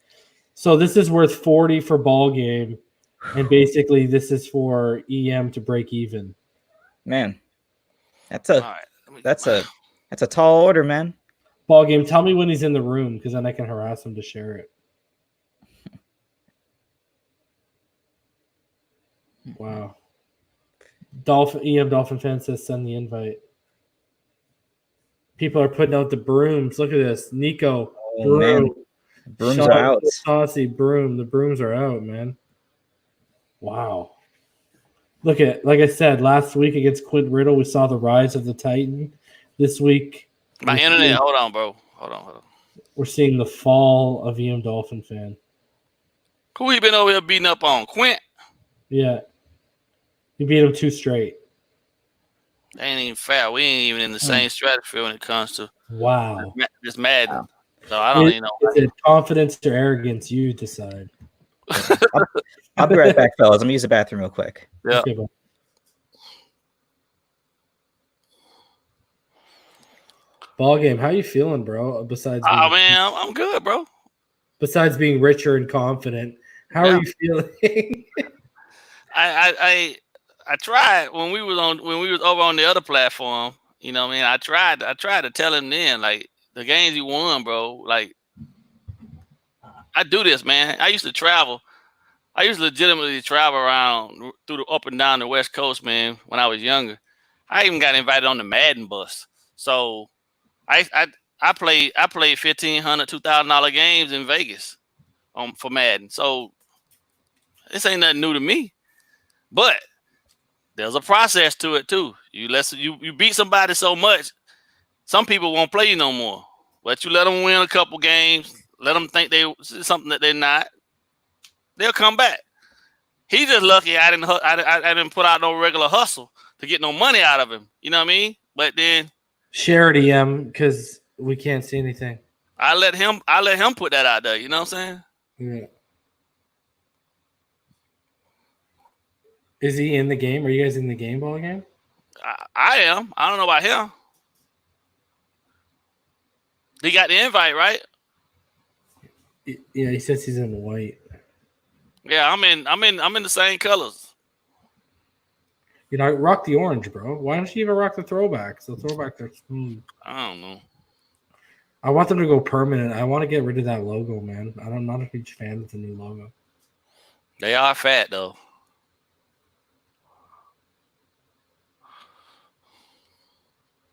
So this is worth 40 for ball game, and basically this is for EM to break even. Man, that's a tall order, man. Ball game, tell me when he's in the room because then I can harass him to share it. Wow. EMdolphinfan says send the invite. People are putting out the brooms. Look at this. Nico. Oh, man. Brooms are out. Saucy broom. The brooms are out, man. Wow. Look at, like I said, last week against Quint Riddle, we saw the rise of the Titan. This week, my internet. Hold on, bro. Hold on. We're seeing the fall of EMdolphinfan. Who you been over here beating up on? Quint? Yeah. You beat him 2 straight. That ain't even fair. We ain't even in the same stratosphere when it comes to just Madden. Wow. So I don't even know. Is it confidence or arrogance? You decide. I'll be right back, fellas. I'm gonna use the bathroom real quick. Yeah. Okay, ball game, how you feeling, bro? Besides, man, I'm good, bro. Besides being richer and confident, how are you feeling? I tried when we was over on the other platform. You know what I mean? I tried to tell him then, like, the games he won, bro. Like, I do this, man. I used to travel. I used to legitimately travel around through the up and down the West Coast, man, when I was younger. I even got invited on the Madden bus. So I played $1,500, $2,000 games in Vegas for Madden. So this ain't nothing new to me. But there's a process to it too. You beat somebody so much, some people won't play you no more. But you let them win a couple games, let them think they something that they're not. They'll come back. He just lucky I didn't put out no regular hustle to get no money out of him. You know what I mean? But then share it, EM, because we can't see anything. I let him put that out there. You know what I'm saying? Yeah. Is he in the game? Are you guys in the game, BallGame? I am. I don't know about him. He got the invite, right? Yeah, he says he's in white. Yeah, I'm in the same colors. You know, rock the orange, bro. Why don't you even rock the throwbacks? The throwbacks are smooth. I don't know. I want them to go permanent. I want to get rid of that logo, man. I'm not a huge fan of the new logo. They are fat, though.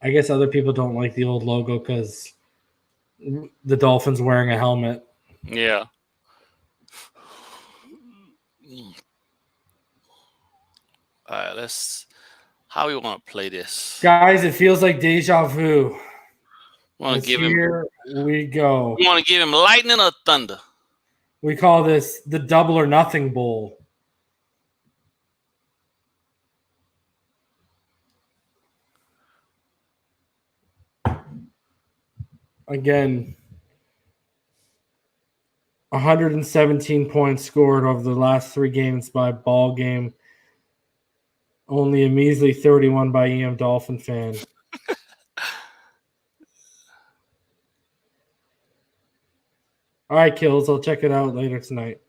I guess other people don't like the old logo because the Dolphins wearing a helmet. Yeah. All right, how we want to play this? Guys, it feels like deja vu. Here we go. You want to give him lightning or thunder? We call this the double or nothing bowl. Again, 117 points scored over the last 3 games by BallGame. Only a measly 31 by EMdolphinfan. All right, Kills. I'll check it out later tonight.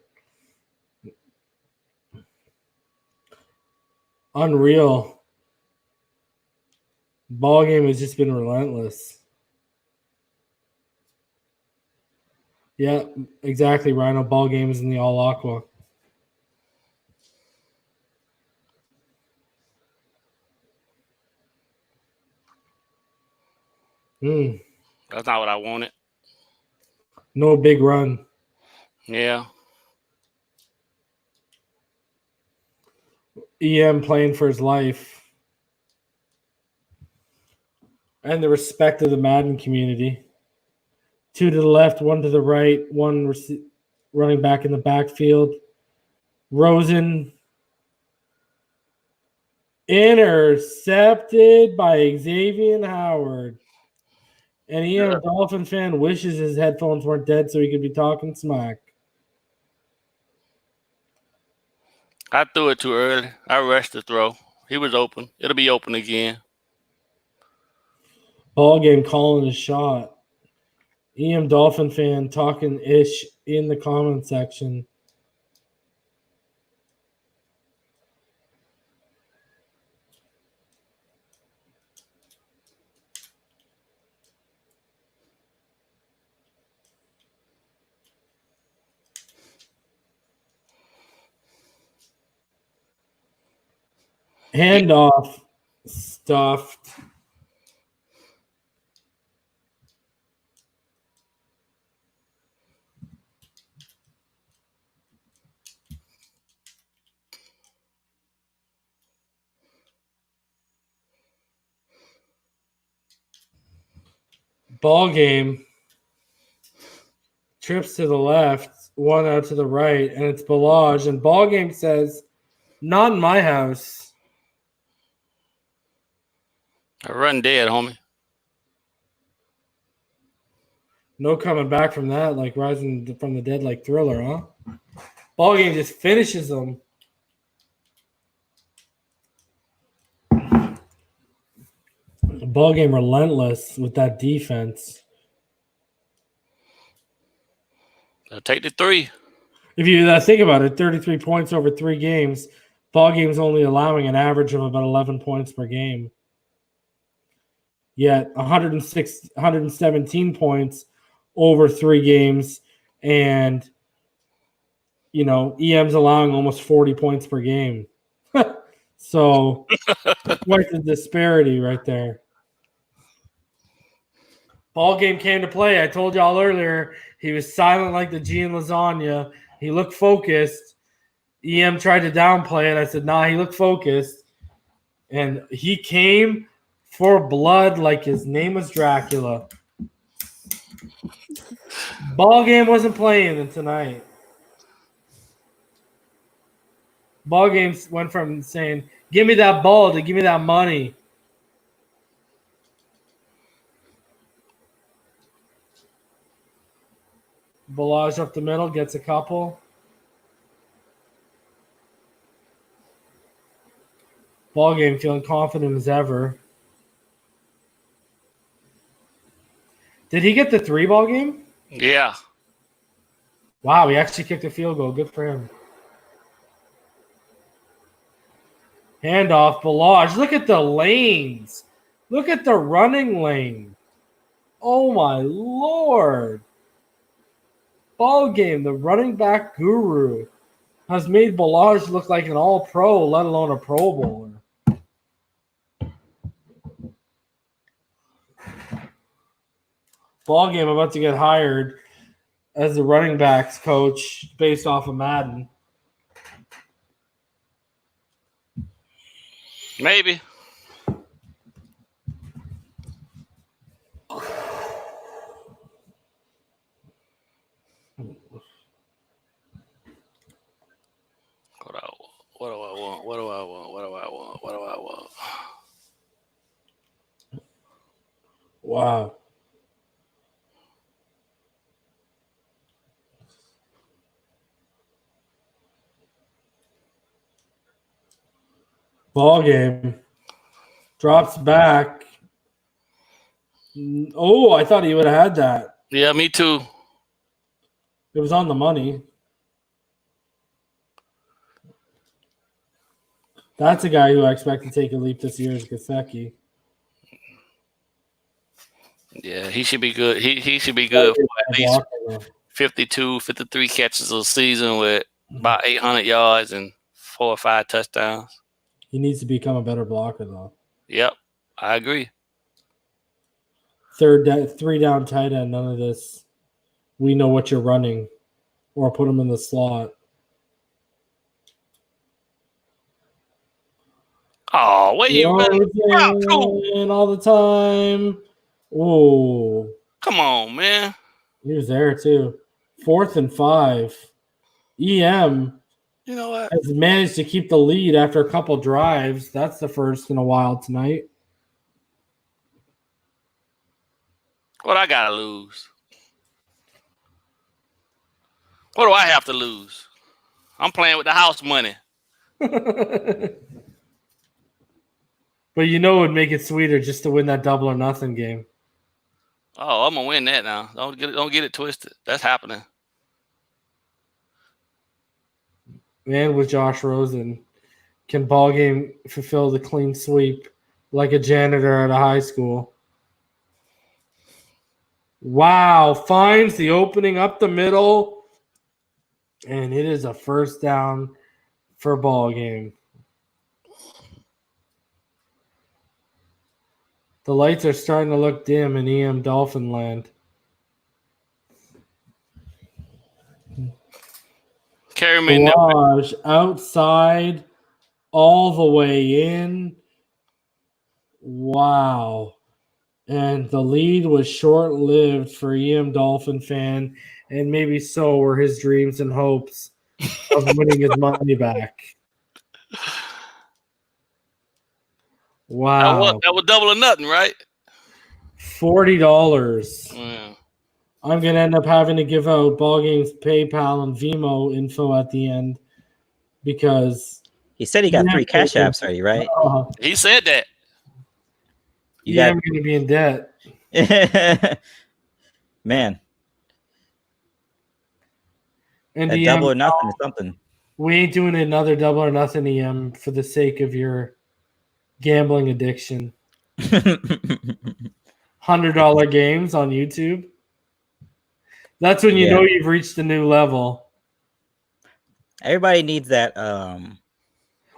Unreal. BallGame has just been relentless. Yeah, exactly, Rhino. BallGame is in the all aqua. That's not what I wanted. No big run. Yeah. EM playing for his life. And the respect of the Madden community. 2 to the left, 1 to the right, 1 running back in the backfield. Rosen intercepted by Xavier Howard. And EMdolphinfan wishes his headphones weren't dead so he could be talking smack. I threw it too early. I rushed the throw. He was open. It'll be open again. BallGame calling a shot. EMdolphinfan talking ish in the comment section. Handoff stuffed. BallGame trips to the left, 1 out to the right, and it's Ballage. And BallGame says, "Not in my house." I run dead, homie. No coming back from that, like rising from the dead like Thriller, huh? BallGame just finishes them. BallGame relentless with that defense. I'll take the 3. If you think about it, 33 points over 3 games. BallGame's only allowing an average of about 11 points per game. Yet 117 points over 3 games, and EM's allowing almost 40 points per game. So quite the disparity right there. Ball game came to play. I told y'all earlier he was silent like the G in lasagna. He looked focused. EM tried to downplay it. I said, nah, he looked focused. And he came for blood like his name was Dracula. Ball game wasn't playing tonight. Ball games went from saying, give me that ball to give me that money. Balaj up the middle, gets a couple. Ball game feeling confident as ever. Did he get the 3-ball game? Yeah. Wow, he actually kicked a field goal. Good for him. Handoff, Balaj. Look at the lanes. Look at the running lane. Oh, my Lord. Ball game, the running back guru, has made Balaj look like an all-pro, let alone a Pro Bowler. Ball game about to get hired as the running backs coach based off of Madden. Maybe. What do I want? What do I want? What do I want? What do I want? Wow. Ball game. Drops back. Oh, I thought he would have had that. Yeah, me too. It was on the money. That's a guy who I expect to take a leap this year is Gesicki. Yeah, he should be good. He should be good for at least 52, 53 catches a season with about 800 yards and 4 or 5 touchdowns. He needs to become a better blocker, though. Yep, I agree. 3 down tight end, none of this. We know what you're running, or put him in the slot. Oh, where you running all the time? Oh, come on, man! He was there too. 4th and 5. EM. You know what? Has managed to keep the lead after a couple drives. That's the first in a while tonight. What I gotta lose? What do I have to lose? I'm playing with the house money. But it would make it sweeter just to win that double or nothing game. Oh, I'm gonna win that now. Don't get it twisted. That's happening. And with Josh Rosen, can ball game fulfill the clean sweep like a janitor at a high school? Wow, finds the opening up the middle, and it is a first down for ball game. The lights are starting to look dim in EM Dolphin land. Carry me Balaj outside, all the way in. Wow. And the lead was short-lived for EMdolphinfan, and maybe so were his dreams and hopes of winning his money back. Wow. That was double or nothing, right? $40. Yeah. I'm going to end up having to give out BallGame's PayPal and Venmo info at the end because he said he got 3 cash apps already, right? He said that. I'm going to be in debt. Man. And that double or nothing is something. We ain't doing another double or nothing, EM, for the sake of your gambling addiction. $100 games on YouTube. That's when you know you've reached a new level. Everybody needs that.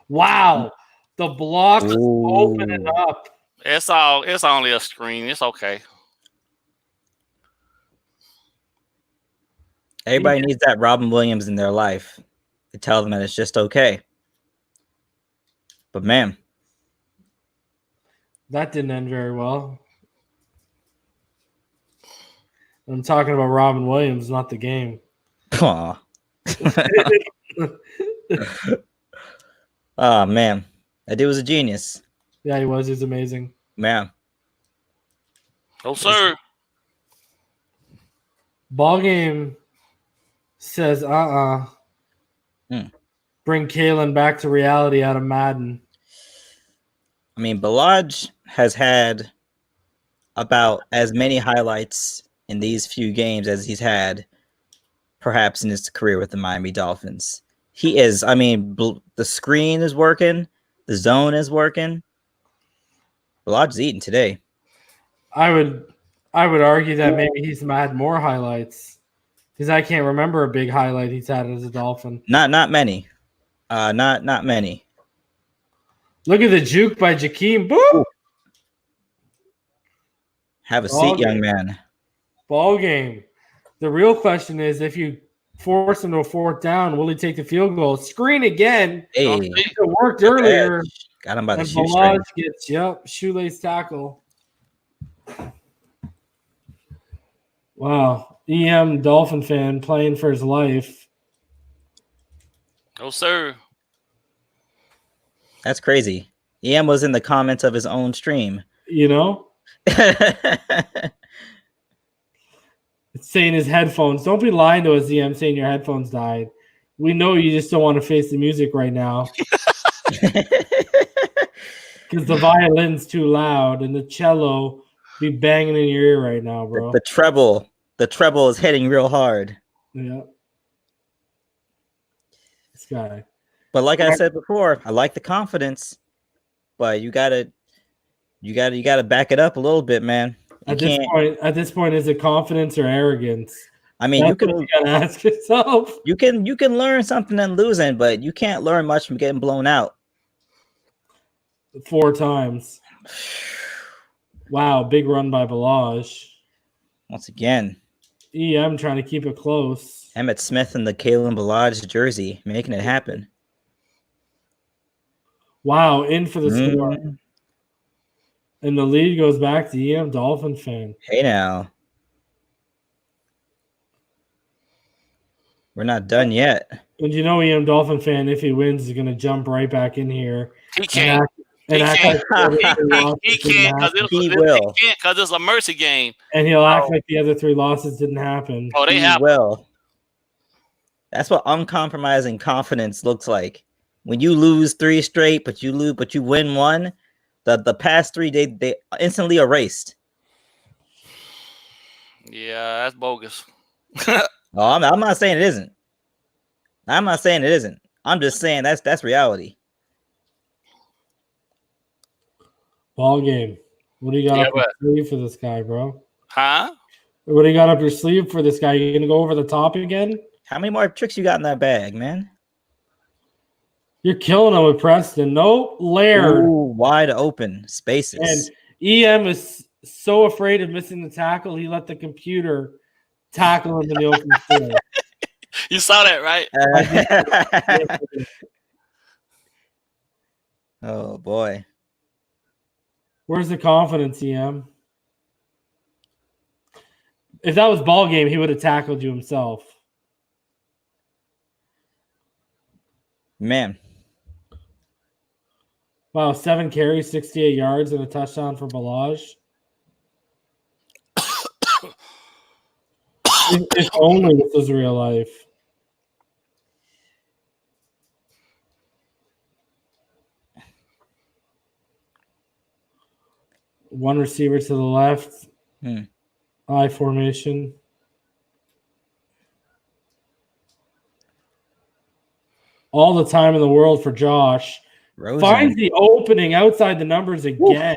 Wow, the block is opening up. It's only a screen. It's okay. Everybody needs that Robin Williams in their life to tell them that it's just okay. But man, that didn't end very well. I'm talking about Robin Williams, not the game. Aw. Oh man, that dude was a genius. Yeah, he was. He was amazing. Man. Oh, sir. BallGame says, bring Kalen back to reality out of Madden. I mean, Ballage has had about as many highlights in these few games as he's had perhaps in his career with the Miami Dolphins. He is, I mean, the screen is working. The zone is working. Ballage is eating today. I would argue that maybe he's had more highlights because I can't remember a big highlight he's had as a Dolphin. Not many. Not many. Look at the juke by Jakeem. Boop. Have a seat, young man. BallGame. The real question is, if you force him to a fourth down, will he take the field goal? Screen again. Hey, it worked earlier. Got him by the and shoestring. Gets shoelace tackle. Wow, EMdolphinfan playing for his life. Oh, sir. That's crazy. EM was in the comments of his own stream. You know? It's saying his headphones. Don't be lying to us, EM, saying your headphones died. We know you just don't want to face the music right now. Because the violin's too loud and the cello be banging in your ear right now, bro. The treble is hitting real hard. Yeah. This guy. But like I said before, I like the confidence, but you gotta back it up a little bit, man. At this point, is it confidence or arrogance? I mean, you gotta ask yourself. You can learn something and losing, but you can't learn much from getting blown out 4 times. Wow, big run by Ballage. Once again, EM trying to keep it close. Emmitt Smith in the Kalen Ballage jersey, making it happen. Wow, in for the score. And the lead goes back to EMdolphinfan. Hey now. We're not done yet. And you know EMdolphinfan, if he wins, is going to jump right back in here. He can't. He can't because it's a mercy game. And he'll act like the other 3 losses didn't happen. Oh, they have. Well, that's what uncompromising confidence looks like. When you lose 3 straight, but you win 1, the past 3 they instantly erased. Yeah, that's bogus. Oh, I'm not saying it isn't. I'm not saying it isn't. I'm just saying that's reality. BallGame. What do you got up your sleeve for this guy, bro? Huh? What do you got up your sleeve for this guy? You gonna go over the top again? How many more tricks you got in that bag, man? You're killing him with Preston. No, Laird. Ooh, wide open spaces. And EM is so afraid of missing the tackle, he let the computer tackle him in the open field. You saw that, right? Oh, boy. Where's the confidence, EM? If that was BallGame, he would have tackled you himself. Man. Wow, 7 carries, 68 yards, and a touchdown for Ballage. If only this was real life. One receiver to the left. I formation. All the time in the world for Josh. Rosen. Finds the opening outside the numbers again.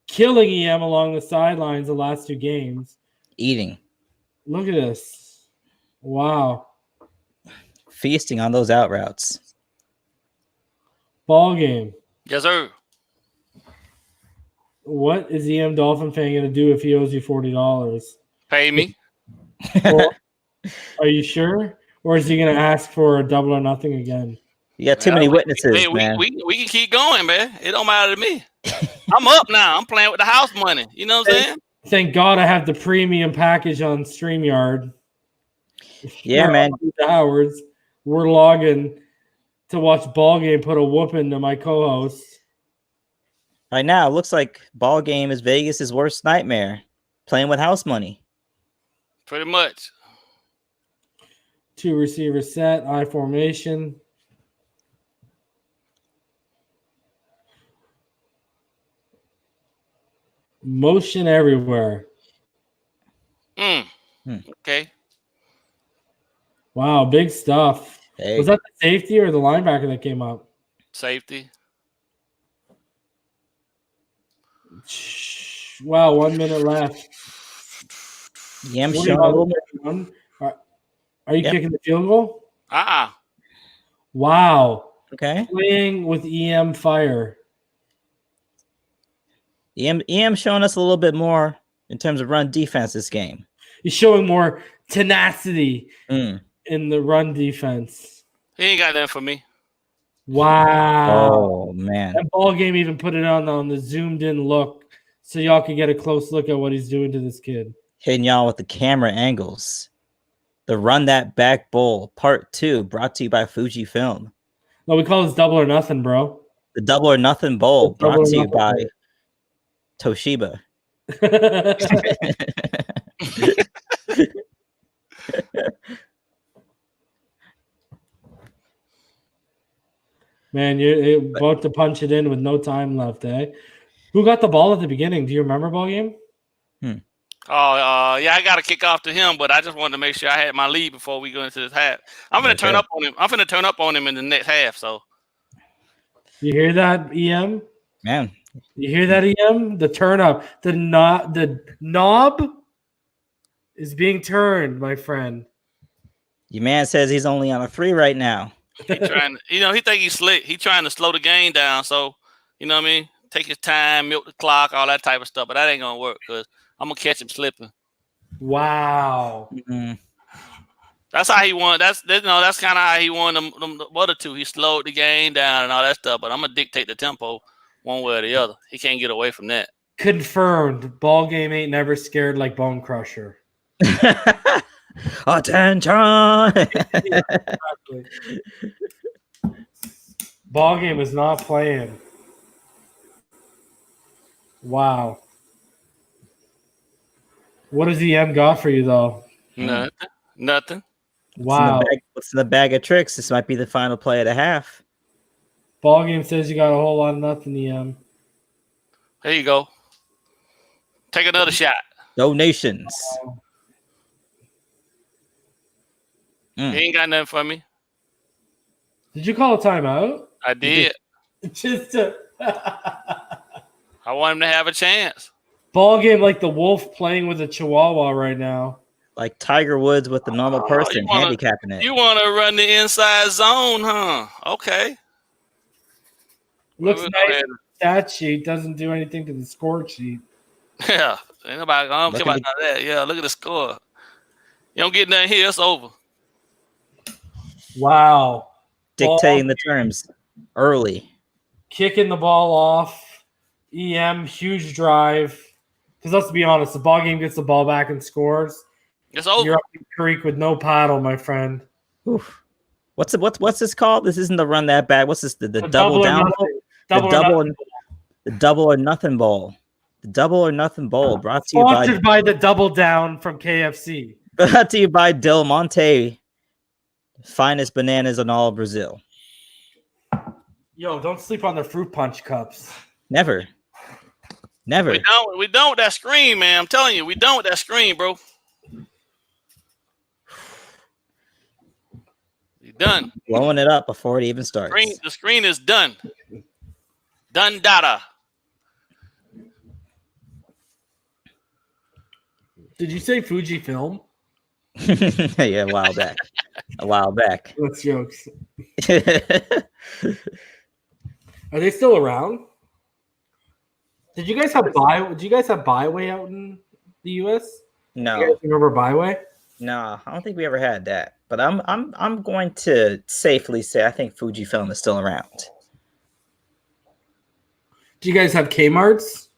killing EM along the sidelines the last 2 games. Eating. Look at this. Wow. Feasting on those out routes. Ball game. Yes, sir. What is EMdolphinfan going to do if he owes you $40? Pay me. Well, are you sure? Or is he going to ask for a double or nothing again? You got too many witnesses, man. We can keep going, man. It don't matter to me. I'm up now. I'm playing with the house money. You know what I'm saying? Thank God I have the premium package on StreamYard. Yeah, man. Hours. We're logging to watch ball game, put a whooping to my co-host. Right now, it looks like ball game is Vegas' worst nightmare. Playing with house money. Pretty much. 2 receiver set, I formation. Motion everywhere. Okay. Wow, big stuff. Hey. Was that the safety or the linebacker that came up? Safety. Wow, 1 minute left. Yeah, I'm showing a little bit. Are you kicking the field goal? Wow. Okay. Playing with EM fire. EM showing us a little bit more in terms of run defense this game. He's showing more tenacity in the run defense. He ain't got that for me. Wow. Oh, man. That ball game even put it on the zoomed in look so y'all can get a close look at what he's doing to this kid. Hitting y'all with the camera angles. The Run That Back Bowl, Part 2, brought to you by Fujifilm. No, we call this Double or Nothing, bro. The Double or Nothing Bowl, brought to you by Toshiba. Man, you're about to punch it in with no time left, eh? Who got the ball at the beginning? Do you remember ball game? Yeah, I got to kick off to him, but I just wanted to make sure I had my lead before we go into this half. I'm going to turn up on him. I'm going to turn up on him in the next half. So, you hear that, EM? Man, you hear that, EM? The turn up, the knob is being turned, my friend. Your man says he's only on a 3 right now. He trying to, he think he's slick. He trying to slow the game down. So, you know what I mean? Take his time, milk the clock, all that type of stuff. But that ain't gonna work because I'm gonna catch him slipping. Wow. That's how he won. That's kind of how he won the other 2. He slowed the game down and all that stuff. But I'm gonna dictate the tempo one way or the other. He can't get away from that. Confirmed. Ball game ain't never scared like Bone Crusher. Attention. Exactly. Ball game is not playing. Wow. What does EM got for you though? Nothing. Wow. What's in the bag of tricks? This might be the final play of the half. Ball game says you got a whole lot of nothing, EM. There you go. Take another shot. Donations. He ain't got nothing for me. Did you call a timeout? I did. Just I want him to have a chance. Ball game like the wolf playing with a chihuahua right now. Like Tiger Woods with the normal person handicapping it. You want to run the inside zone, huh? Okay. Looks nice. Stat sheet doesn't do anything to the score sheet. Yeah. Ain't nobody, I don't care about none of that. Yeah, look at the score. You don't get nothing here, it's over. Wow. Dictating the terms early. Kicking the ball off. EM, huge drive. Because let's be honest, the ball game gets the ball back and scores. It's over. You're up the creek with no paddle, my friend. Oof. What's this called? This isn't the Run That Back. What's this? The double down bowl? The double or nothing bowl. The Double or Nothing Bowl brought to you by the Double Down from KFC. Brought to you by Del Monte, finest bananas in all of Brazil. Yo, don't sleep on the fruit punch cups. Never. We don't with that screen, man. I'm telling you, we don't with that screen, bro. You're done. Blowing it up before it even starts. The screen is done. Done data. Did you say Fujifilm? Yeah, a while back. A while back. That's jokes. Are they still around? Did you guys have Byway out in the US? No. You guys remember Byway? No, I don't think we ever had that. But I'm going to safely say I think Fujifilm is still around. Do you guys have Kmart's?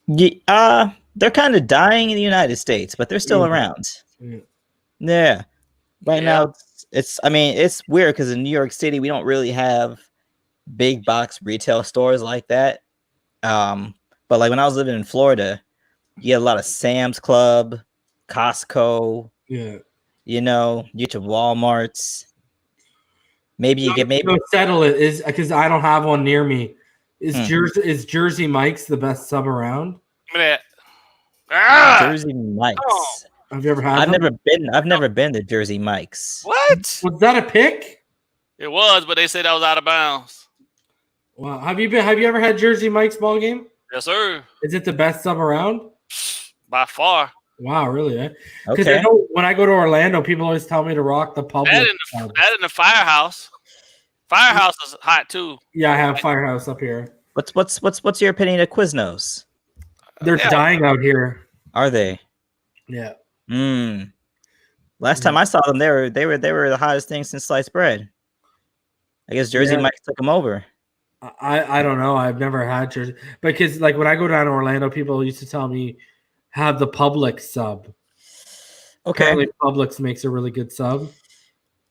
Yeah, they're kind of dying in the United States, but they're still around. Yeah. Right now it's weird because in New York City we don't really have big box retail stores like that. But like when I was living in Florida, you had a lot of Sam's Club, Costco. Yeah. You get your Walmarts. Maybe you get settle it is because I don't have one near me. Is Jersey Mike's the best sub around? Jersey Mike's. Oh. Have you ever had? I've never been to Jersey Mike's. What? Was that a pick? It was, but they said I was out of bounds. Wow. Have you ever had Jersey Mike's ball game? Yes, sir. Is it the best sub around? By far. Wow, really? Because I know when I go to Orlando, people always tell me to rock the public. That in the Firehouse. Firehouse is hot too. Yeah, I have Firehouse up here. What's your opinion of Quiznos? They're dying out here. Are they? Yeah. Last time I saw them, they were the hottest thing since sliced bread. I guess Jersey Mike took them over. I don't know. I've never had Jersey because like when I go down to Orlando, people used to tell me have the Publix sub. Okay. Apparently Publix makes a really good sub.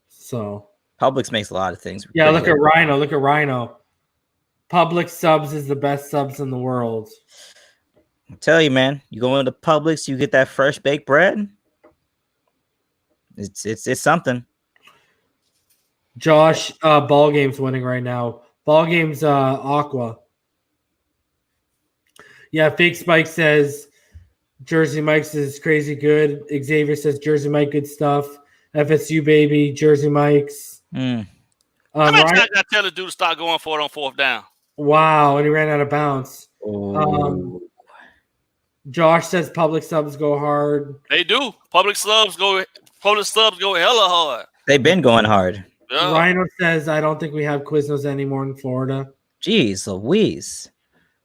So Publix makes a lot of things. Yeah, look at Rhino. Publix subs is the best subs in the world. I tell you, man, you go into Publix, you get that fresh baked bread. It's something. Josh, BallGame's winning right now. BallGame's Aqua. Yeah, Fake Spike says Jersey Mike's is crazy good. Xavier says Jersey Mike good stuff. FSU baby, Jersey Mike's. How many times I tell the dude to start going for it on fourth down? Wow, and he ran out of bounds. Josh says public subs go hard. They do. Public subs go hella hard. They've been going hard. Yeah. Rhino says I don't think we have Quiznos anymore in Florida. Jeez Louise.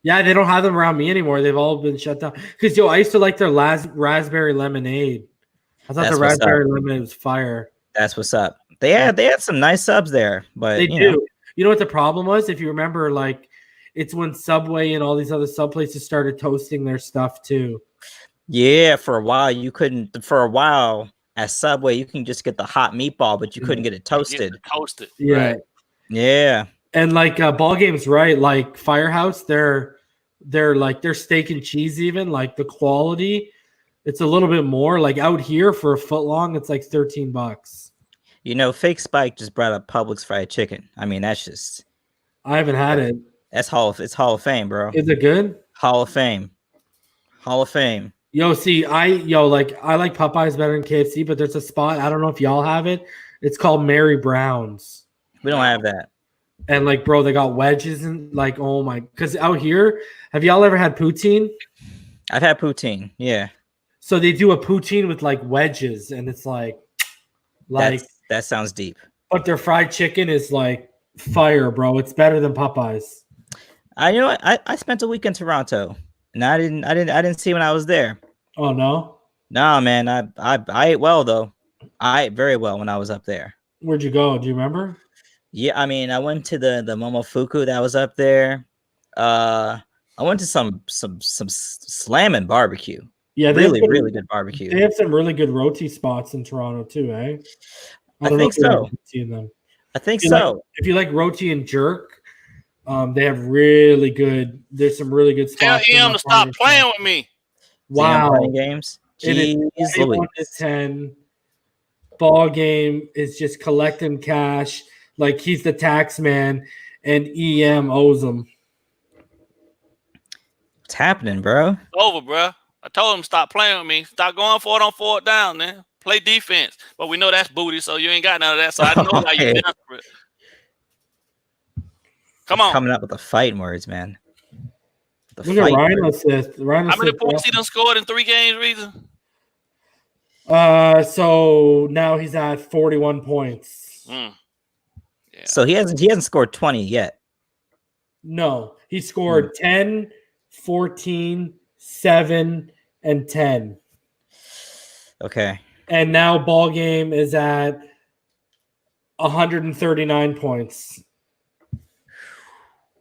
Yeah, they don't have them around me anymore. They've all been shut down. Because I used to like their raspberry lemonade. I thought the raspberry lemonade was fire. That's what's up. They had some nice subs there, but they do. You know what the problem was? If you remember, like it's when Subway and all these other sub places started toasting their stuff too. Yeah, for a while you couldn't. For a while at Subway, you can just get the hot meatball, but you couldn't get it toasted. Yeah, right. Yeah. And like BallGame's right, like Firehouse, they're like their steak and cheese, even like the quality, it's a little bit more. Like out here for a foot long, it's like $13. Fake Spike just brought up Publix fried chicken. I mean, that's just I haven't had it. It's Hall of Fame, bro. Is it good? Hall of Fame. Yo, see, I like Popeyes better than KFC, but there's a spot, I don't know if y'all have it. It's called Mary Brown's. We don't have that. And like, bro, they got wedges and like, oh my, because out here, have y'all ever had poutine? I've had poutine, yeah. So they do a poutine with like wedges, and it's like that sounds deep. But their fried chicken is like fire, bro. It's better than Popeyes. I spent a week in Toronto, and I didn't see when I was there. Oh no, no, man. I ate well though. I ate very well when I was up there. Where'd you go? Do you remember? Yeah, I mean, I went to the Momofuku that was up there. I went to some slamming barbecue. Yeah, really good barbecue. They have some really good roti spots in Toronto too, eh? I think so. I think so. If you like roti and jerk, they have really good. There's some really good spots. Tell him to stop playing with me. Wow, playing games. Jeez, it is 1 to 10. BallGame is just collecting cash like he's the tax man, and EM owes him. What's happening, bro? It's over, bro. I told him to stop playing with me. Stop going for it on fourth down, man. Play defense. But we know that's booty, so you ain't got none of that. So I know how you're desperate. Come on. Coming up with the fighting words, man. Look at Rhino says. How many points he done scored in 3 games, Reason? So now he's at 41 points. Yeah. So he hasn't scored 20 yet. No, he scored 10, 14, 7, and 10. Okay. And now BallGame is at 139 points.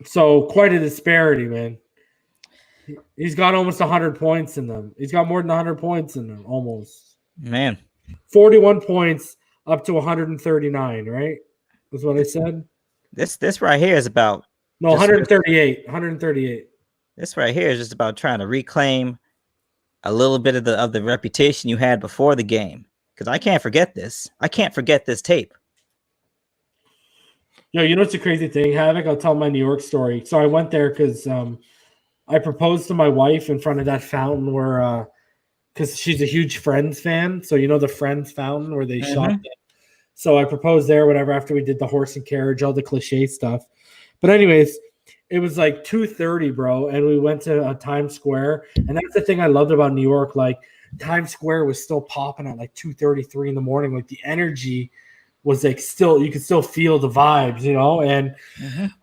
So quite a disparity, man. He's got almost 100 points in them. He's got more than 100 points in them, almost. Man. 41 points up to 139, right? That's what I said. This right here is about 138. 138. This right here is just about trying to reclaim a little bit of the reputation you had before the game. Because I can't forget this. I can't forget this tape. Yo, you know what's a crazy thing, Havoc? I'll tell my New York story. So I went there because I proposed to my wife in front of that fountain where because she's a huge Friends fan. So you know the Friends fountain where they shot them. So I proposed there, whatever, after we did the horse and carriage, all the cliche stuff. But anyways, it was like 2:30, bro, and we went to Times Square. And that's the thing I loved about New York. Like, Times Square was still popping at like 2:33 in the morning. Like, the energy was like still, you could still feel the vibes, you know? And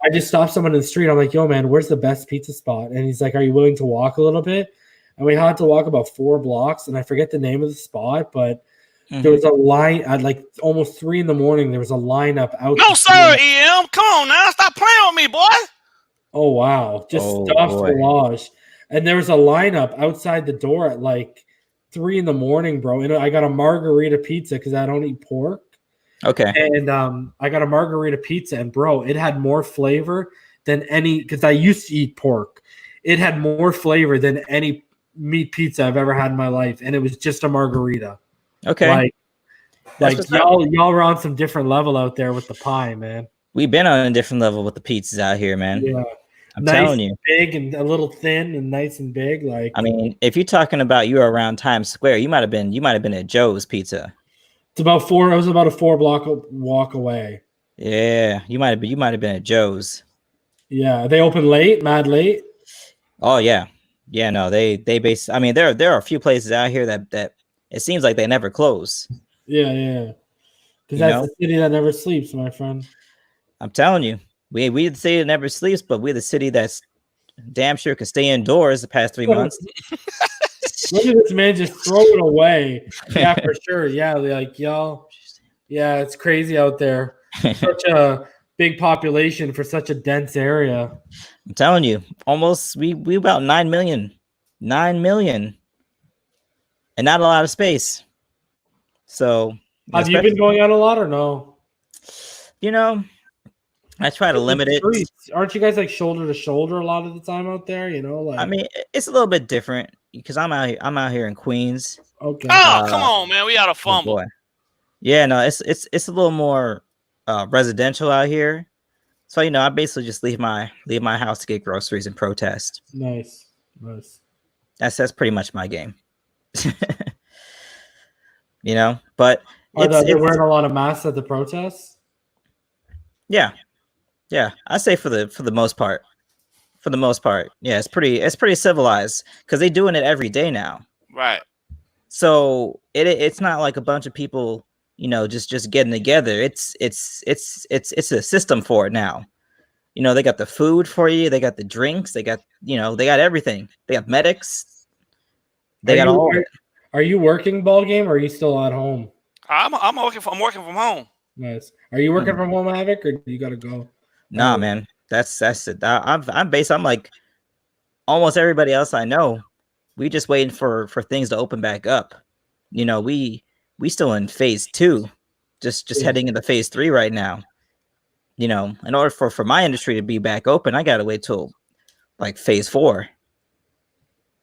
I just stopped someone in the street. I'm like, yo, man, where's the best pizza spot? And he's like, are you willing to walk a little bit? And we had to walk about 4 blocks, and I forget the name of the spot, but there was a line at like almost 3 in the morning. There was a lineup out. No, sir, EM. Come on now. Stop playing with me, boy. Oh, wow. Just stuffed Mirage. And there was a lineup outside the door at like 3 in the morning, bro. And I got a margarita pizza because I don't eat pork. Okay. And I got a margarita pizza, and bro, it had more flavor than any, because I used to eat pork. It had more flavor than any meat pizza I've ever had in my life. And it was just a margarita. Okay. Like y'all were on some different level out there with the pie, man. We've been on a different level with the pizzas out here, man. Yeah. I'm telling you. Big and a little thin and nice and big. Like, I mean, if you're talking about you were around Times Square, you might have been at Joe's Pizza. It's about 4. It was about a 4-block walk away. Yeah, you might have been at Joe's. Yeah, they open late, mad late. Oh yeah, yeah. No, they base. I mean, there are a few places out here that it seems like they never close. Yeah. Because that's the city that never sleeps, my friend. I'm telling you, we the city that never sleeps, but we're the city that's damn sure can stay indoors the past 3 months. Look at this man just throw it away. Yeah, for sure. Yeah, like y'all. Yeah, it's crazy out there. Such a big population for such a dense area. I'm telling you, almost we about 9 million, and not a lot of space. So, have you been going out a lot or no? You know, I try to limit it. Aren't you guys like shoulder to shoulder a lot of the time out there? You know, like, I mean, it's a little bit different because I'm out here in Queens. Okay. Oh, come on, man. We got a fumble. Boy. Yeah, no, it's a little more residential out here. So, you know, I basically just leave my house to get groceries and protest. Nice. That's pretty much my game. You know, but they're wearing a lot of masks at the protests. Yeah, I say for the most part. For the most part, yeah, it's pretty civilized because they're doing it every day now. Right. So it's not like a bunch of people, you know, just getting together. It's a system for it now. You know, they got the food for you, they got the drinks, they got everything. They got medics. They got all. Are you working BallGame or are you still at home? I'm working from home. Nice. Are you working from home, Havoc, or you got to go? Nah, man. That's it. I'm like almost everybody else I know. We just waiting for things to open back up. You know, we still in phase 2, just heading into phase 3 right now. You know, in order for my industry to be back open, I gotta wait till like phase 4.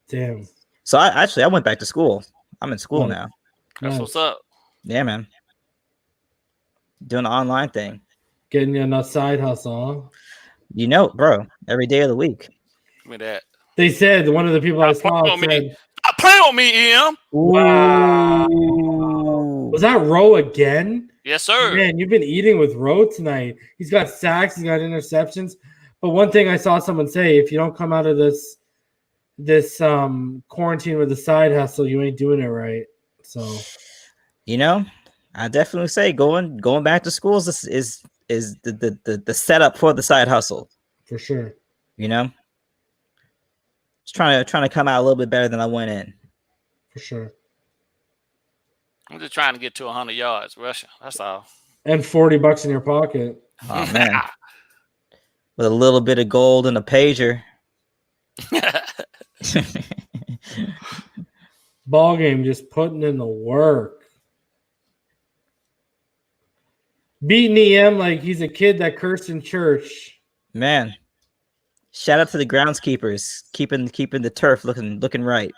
Damn. So I went back to school. I'm in school now. That's what's up. Yeah, man. Doing the online thing. Getting you a side hustle, huh? You know, bro, every day of the week. Give me that. They said, one of the people I saw said, stop playing with me, EM. Wow. Was that Rowe again? Yes, sir. Man, you've been eating with Rowe tonight. He's got sacks, he's got interceptions. But one thing I saw someone say, if you don't come out of this quarantine with a side hustle, you ain't doing it right. So You know, I definitely say going back to schools is the setup for the side hustle. For sure. You know, just trying to come out a little bit better than I went in. For sure. I'm just trying to get to 100 yards rushing. That's all. And $40 in your pocket. Oh man. With a little bit of gold and a pager. BallGame just putting in the work. Beating EM like he's a kid that cursed in church. Man. Shout out to the groundskeepers keeping the turf looking right.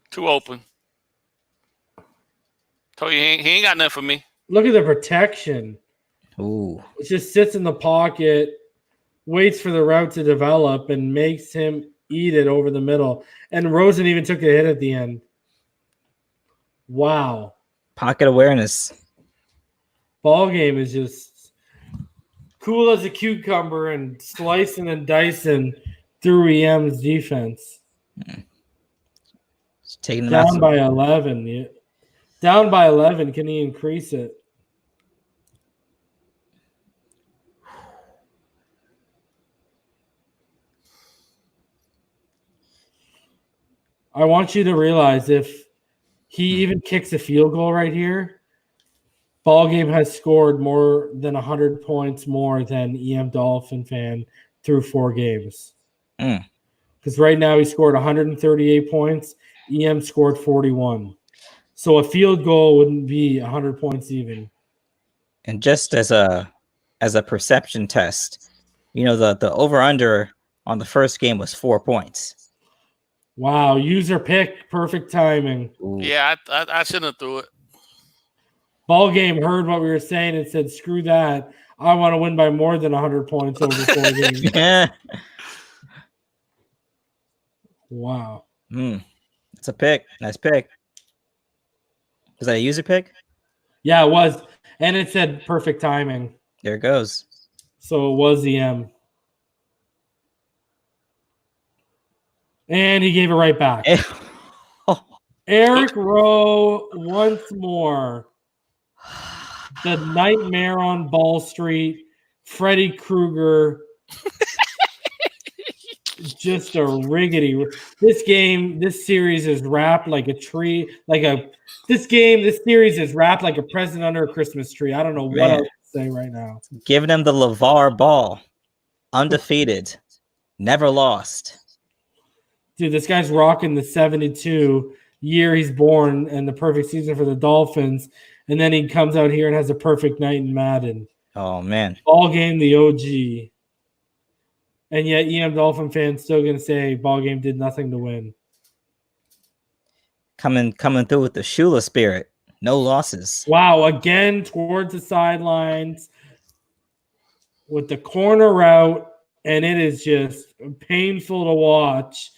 Too open. Told you he ain't got nothing for me. Look at the protection. Ooh. It just sits in the pocket, waits for the route to develop, and makes him eat it over the middle. And Rosen even took a hit at the end. Wow. Pocket awareness. BallGame is just cool as a cucumber and slicing and dicing through EM's defense. Taking them down by 11. Yeah. Down by 11. Can he increase it? I want you to realize if he even kicks a field goal right here, BallGame has scored more than 100 points more than EMdolphinfan through 4 games. Because right now he scored 138 points. EM scored 41. So a field goal wouldn't be 100 points even. And just as a perception test, you know, the over-under on the first game was 4 points. Wow, user pick, perfect timing. Ooh. Yeah, I shouldn't have threw it. BallGame heard what we were saying and said, screw that. I want to win by more than 100 points over 4 games. Yeah. Wow. It's a pick. Nice pick. Was that a user pick? Yeah, it was. And it said perfect timing. There it goes. So it was EM. And he gave it right back. Eric Rowe once more. The nightmare on Ball Street. Freddy Krueger. Just a riggedy. This series is wrapped like a tree. This series is wrapped like a present under a Christmas tree. I don't know what else to say right now. Giving them the LeVar Ball. Undefeated. Never lost. Dude, this guy's rocking the 72 year he's born and the perfect season for the Dolphins. And then he comes out here and has a perfect night in Madden. Oh, man. BallGame, the OG. And yet EMdolphinfan still going to say BallGame did nothing to win. Coming through with the Shula spirit. No losses. Wow, again towards the sidelines with the corner route. And it is just painful to watch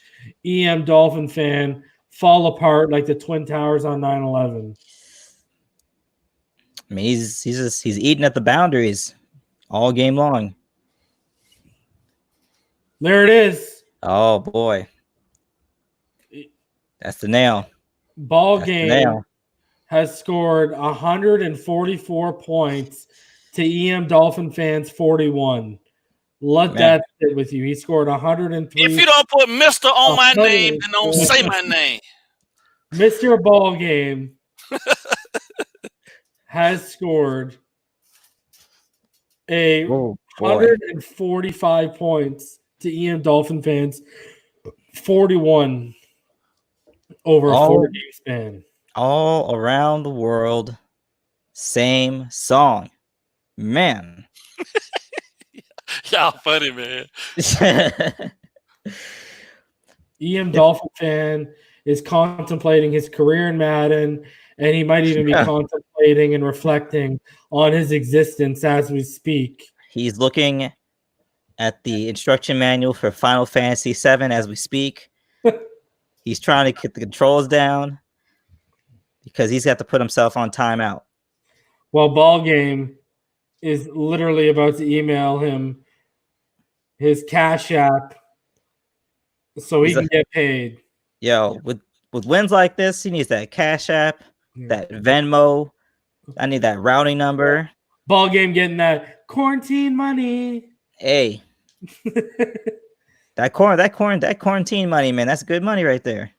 EMdolphinfan fall apart like the Twin Towers on 9/11. I mean, he's eating at the boundaries all game long. There it is. Oh boy, that's the nail. BallGame has scored 144 points to EMdolphinfan's 41. Let that sit with you. He scored 103. If you don't put Mr. on my name, then don't say my name. Mr. BallGame has scored 145 points to EMdolphinfan's 41 over a 4-game span. All around the world, same song. Man. Y'all funny, man. EMdolphinfan is contemplating his career in Madden, and he might even be contemplating and reflecting on his existence as we speak. He's looking at the instruction manual for Final Fantasy VII as we speak. He's trying to get the controls down because he's got to put himself on timeout. Well, BallGame is literally about to email him his Cash App so he can get paid. Yo, with with wins like this, he needs that Cash App, that Venmo. I need that routing number. BallGame getting that quarantine money. Hey, that quarantine money, man. That's good money right there.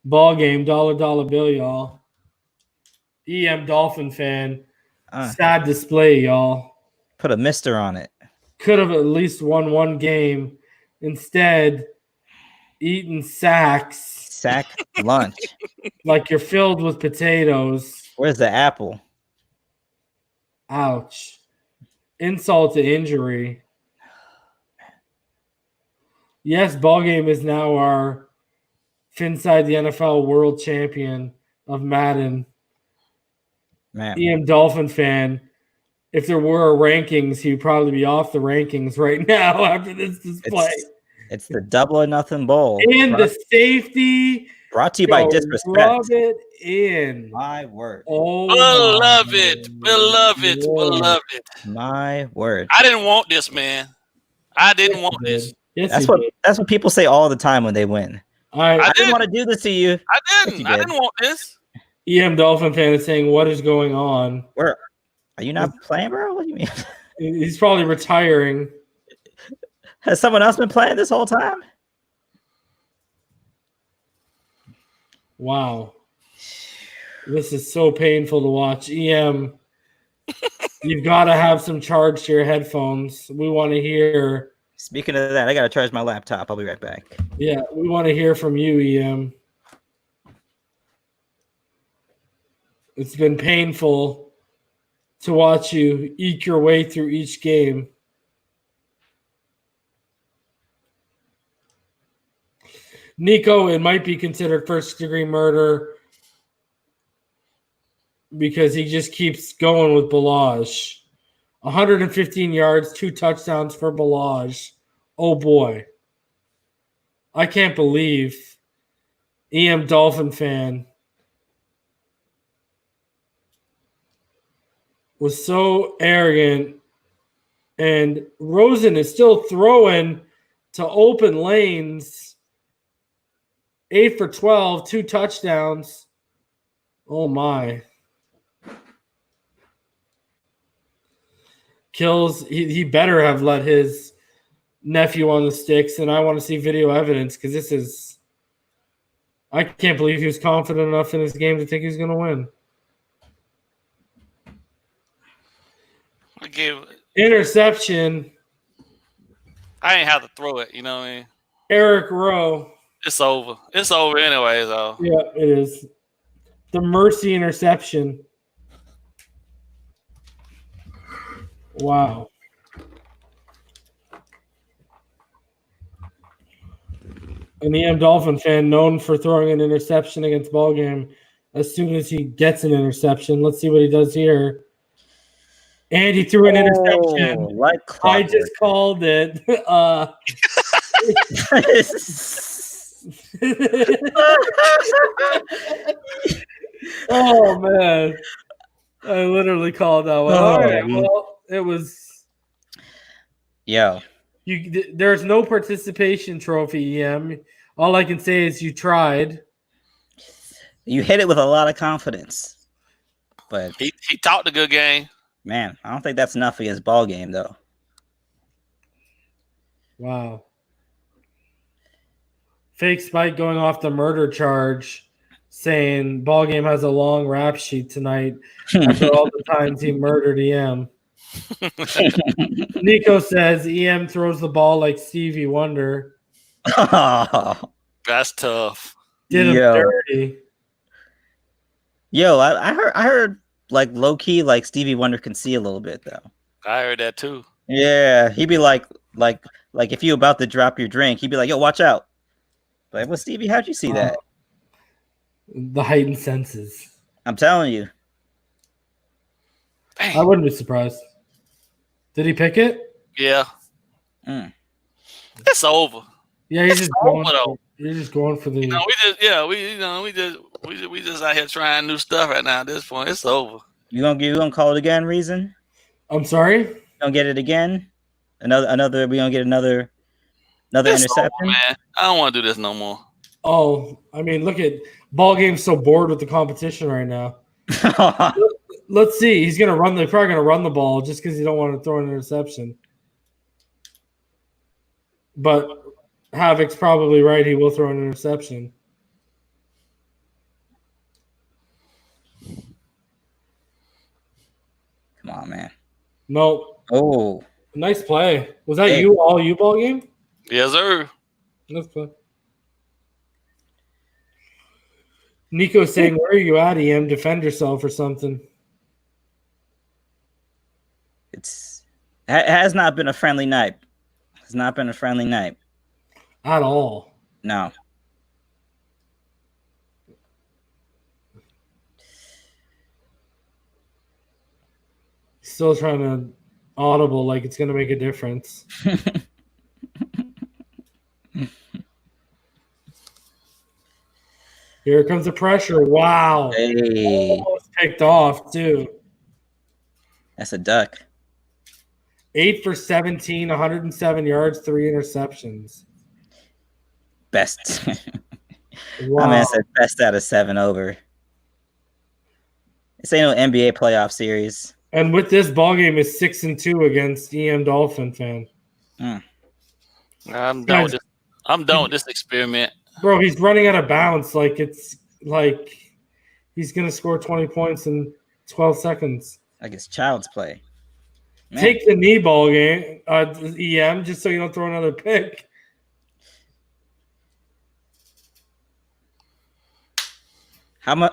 BallGame, dollar bill, y'all. EMdolphinfan. Sad display, y'all. Put a Mr. on it. Could have at least won one game. Instead, eating sacks. Sack lunch. Like you're filled with potatoes. Where's the apple? Ouch. Insult to injury. Yes, BallGame is now our Phinside the NFL world champion of Madden. Man. EMdolphinfan. If there were rankings, he'd probably be off the rankings right now after this display. It's the Double or Nothing Bowl. And the safety. Brought to you by Disrespect. Rub it in. My word. Oh, Beloved. My word. I didn't want this, man. I didn't want this. Yes, that's what people say all the time when they win. I didn't want to do this to you. I didn't want this. EMdolphinfan is saying, what is going on? Where are you not playing, bro? What do you mean? He's probably retiring. Has someone else been playing this whole time? Wow. This is so painful to watch. EM, you've got to have some charge to your headphones. We want to hear. Speaking of that, I got to charge my laptop. I'll be right back. Yeah, we want to hear from you, EM. It's been painful to watch you eke your way through each game. Nico, it might be considered first-degree murder because he just keeps going with Ballage. 115 yards, 2 touchdowns for Ballage. Oh, boy. I can't believe EMdolphinfan was so arrogant, and Rosen is still throwing to open lanes. 8 for 12, 2 touchdowns. Oh, my. Kills, he better have let his nephew on the sticks, and I want to see video evidence because this is – I can't believe he was confident enough in this game to think he was going to win. I gave interception. I ain't have to throw it, you know what I mean? Eric Rowe. It's over. It's over anyway, though. Yeah, it is. The mercy interception. Wow. An EMdolphinfan known for throwing an interception against BallGame as soon as he gets an interception. Let's see what he does here. And he threw an interception. Like I just called it. Oh, man. I literally called that one. All right, well, it was. Yo. There's no participation trophy, EM. All I can say is you tried. You hit it with a lot of confidence. But he talked a good game. Man, I don't think that's enough against BallGame, though. Wow. Fake Spike going off the murder charge, saying BallGame has a long rap sheet tonight after all the times he murdered EM. Nico says EM throws the ball like Stevie Wonder. That's tough. Did him dirty. Yo, I heard like low key, like Stevie Wonder can see a little bit though. I heard that too. Yeah, he'd be like if you about to drop your drink, he'd be like, "Yo, watch out!" Like, well, Stevie, how'd you see that? The heightened senses. I'm telling you. Dang. I wouldn't be surprised. Did he pick it? Yeah. It's over. Yeah, he's just going. Though. You're just going for the. We just out here trying new stuff right now. At this point, it's over. You gonna call it again, Reason? I'm sorry. You gonna get it again? Another. We gonna get another it's interception, over, man. I don't want to do this no more. Oh, I mean, look at BallGame's so bored with the competition right now. Let's see. He's gonna run. They're probably gonna run the ball just because you don't want to throw an interception. But Havoc's probably right. He will throw an interception. Come on, man. Nope. Oh, nice play. Was that you? All you BallGame? Yes, sir. Nice play. Nico's saying, "Where are you at, EM? Defend yourself or something." it has not been a friendly night. It's not been a friendly night at all. No. Still trying to audible like it's going to make a difference. Here comes the pressure. Wow. Hey. Almost picked off, too. That's a duck. 8 for 17, 107 yards, 3 interceptions. Best. Wow. My man said best out of 7 over. This ain't no NBA playoff series. And with this BallGame is 6-2 against EMdolphinfan. I'm done with this. I'm done with this experiment. Bro, he's running out of bounds. Like it's like he's gonna score 20 points in 12 seconds. Like it's child's play. Man. Take the knee BallGame, EM, just so you don't throw another pick. How much?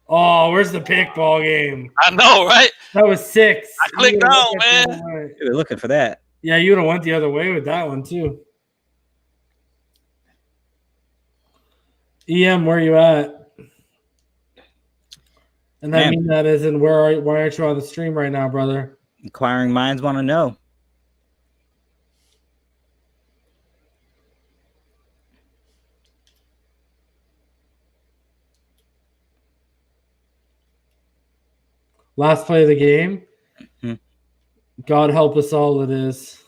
Oh, where's the pick BallGame? I know, right? That was 6. I clicked on, man. You were looking for that. Yeah, you would have went the other way with that one too. EM, where you at? And I mean that is in why aren't you on the stream right now, brother? Inquiring minds want to know. Last play of the game. Mm-hmm. God help us all, it is.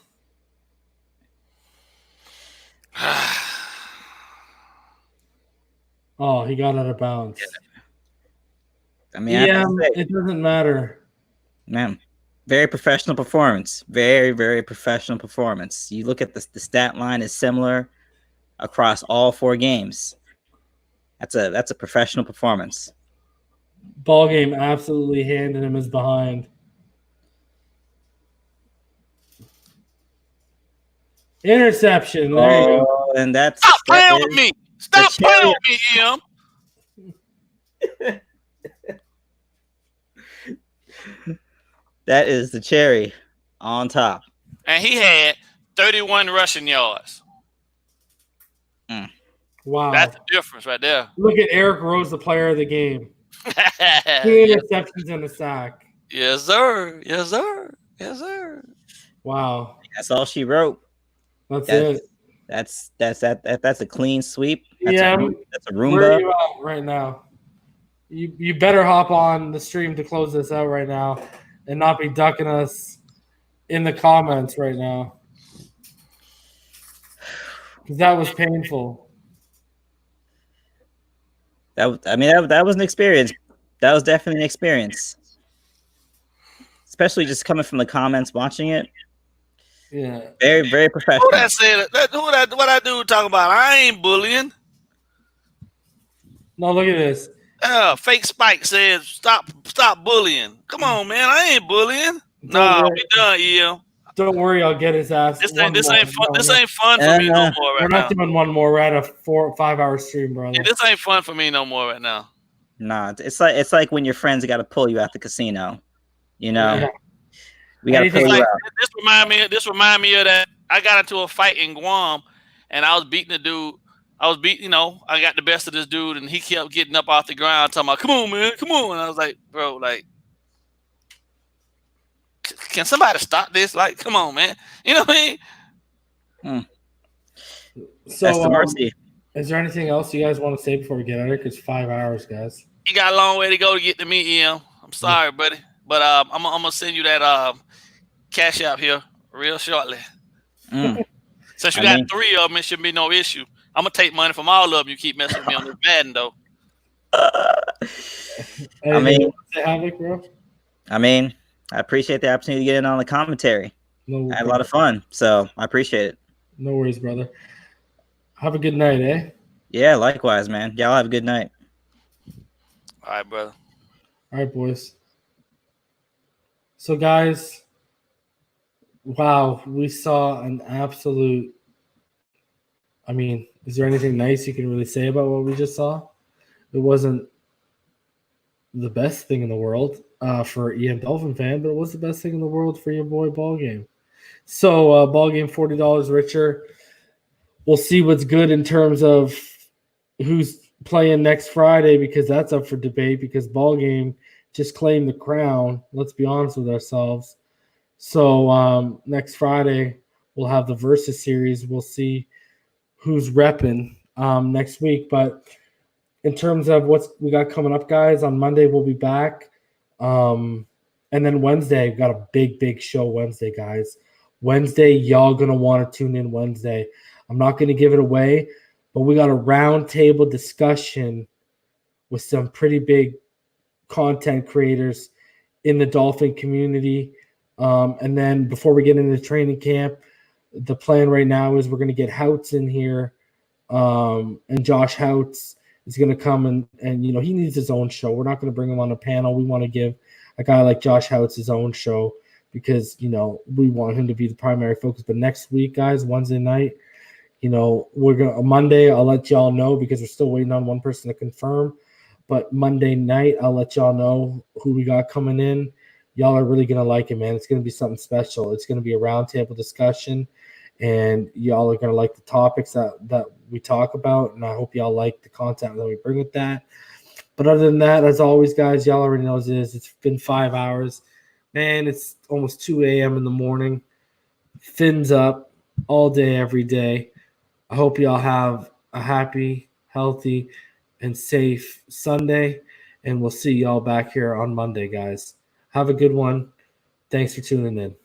Oh, he got out of bounds. I mean, yeah, it doesn't matter. Man, very professional performance. Very, very professional performance. You look at the stat line is similar across all 4 games. That's a professional performance. BallGame absolutely handed him his behind. Interception. There you go. And that's stop playing with me. Stop playing with me, EM. That is the cherry on top. And he had 31 rushing yards. Wow. That's the difference right there. Look at Eric Rose, the player of the game. 2 interceptions and a sack. Yes, sir. Yes, sir. Yes, sir. Wow. That's all she wrote. That's it. That's a clean sweep. That's that's a Roomba. Where are you at right now? You better hop on the stream to close this out right now and not be ducking us in the comments right now. Because that was painful. That was an experience. That was definitely an experience. Especially just coming from the comments, watching it. Yeah. Very, very professional. Who that said that? What I do talking about? I ain't bullying. No, look at this. Fake Spike says stop bullying. Come on, man. I ain't bullying. No, we done, EM. Don't worry, I'll get his ass. This ain't fun. This ain't fun for me no more right now. We're not doing one more. We're at a 4 or 5 hour stream, brother. Yeah, this ain't fun for me no more right now. Nah, it's like when your friends got to pull you out the casino. You know, we got to pull you out. This remind me of that. I got into a fight in Guam, and I was beating the dude. I got the best of this dude, and he kept getting up off the ground, talking about, "Come on, man, come on." And I was like, "Bro, like, can somebody stop this? Like, come on, man. You know what I mean?" So, that's the mercy. Is there anything else you guys want to say before we get out of here? Because 5 hours, guys. You got a long way to go to get to me, EM. I'm sorry, buddy, but I'm gonna send you that cash app here real shortly. Since you got 3 of them, it shouldn't be no issue. I'm gonna take money from all of them. You keep messing with me on this Madden though. I mean, Havoc, bro. I mean, I appreciate the opportunity to get in on the commentary. No, I had a lot of fun, so I appreciate it. No worries, brother. Have a good night, eh? Yeah, likewise, man. Y'all have a good night. All right, brother. All right, boys. So, guys, wow, we saw an absolute. I mean, is there anything nice you can really say about what we just saw? It wasn't the best thing in the world for EMdolphinfan, but it was the best thing in the world for your boy BallGame. So, BallGame $40 richer. We'll see what's good in terms of who's playing next Friday, because that's up for debate, because BallGame just claimed the crown. Let's be honest with ourselves. So next Friday, we'll have the Versus series. We'll see who's repping next week. But in terms of what we got coming up, guys, on Monday, we'll be back. And then Wednesday, we've got a big show Wednesday, guys. Wednesday, y'all going to want to tune in Wednesday. I'm not going to give it away, but we got a roundtable discussion with some pretty big content creators in the Dolphin community. And then before we get into training camp, the plan right now is we're going to get Houts in here. And Josh Houts is going to come and you know, he needs his own show. We're not going to bring him on a panel. We want to give a guy like Josh Houts his own show because, you know, we want him to be the primary focus. But next week, guys, Wednesday night, you know, we're going to Monday, I'll let y'all know because we're still waiting on one person to confirm. But Monday night, I'll let y'all know who we got coming in. Y'all are really going to like it, man. It's going to be something special. It's going to be a roundtable discussion, and y'all are going to like the topics that we talk about, and I hope y'all like the content that we bring with that. But other than that, as always, guys, y'all already know what it is. It's been 5 hours. Man, it's almost 2 a.m. in the morning. Fins up all day, every day. I hope y'all have a happy, healthy, and safe Sunday, and we'll see y'all back here on Monday, guys. Have a good one. Thanks for tuning in.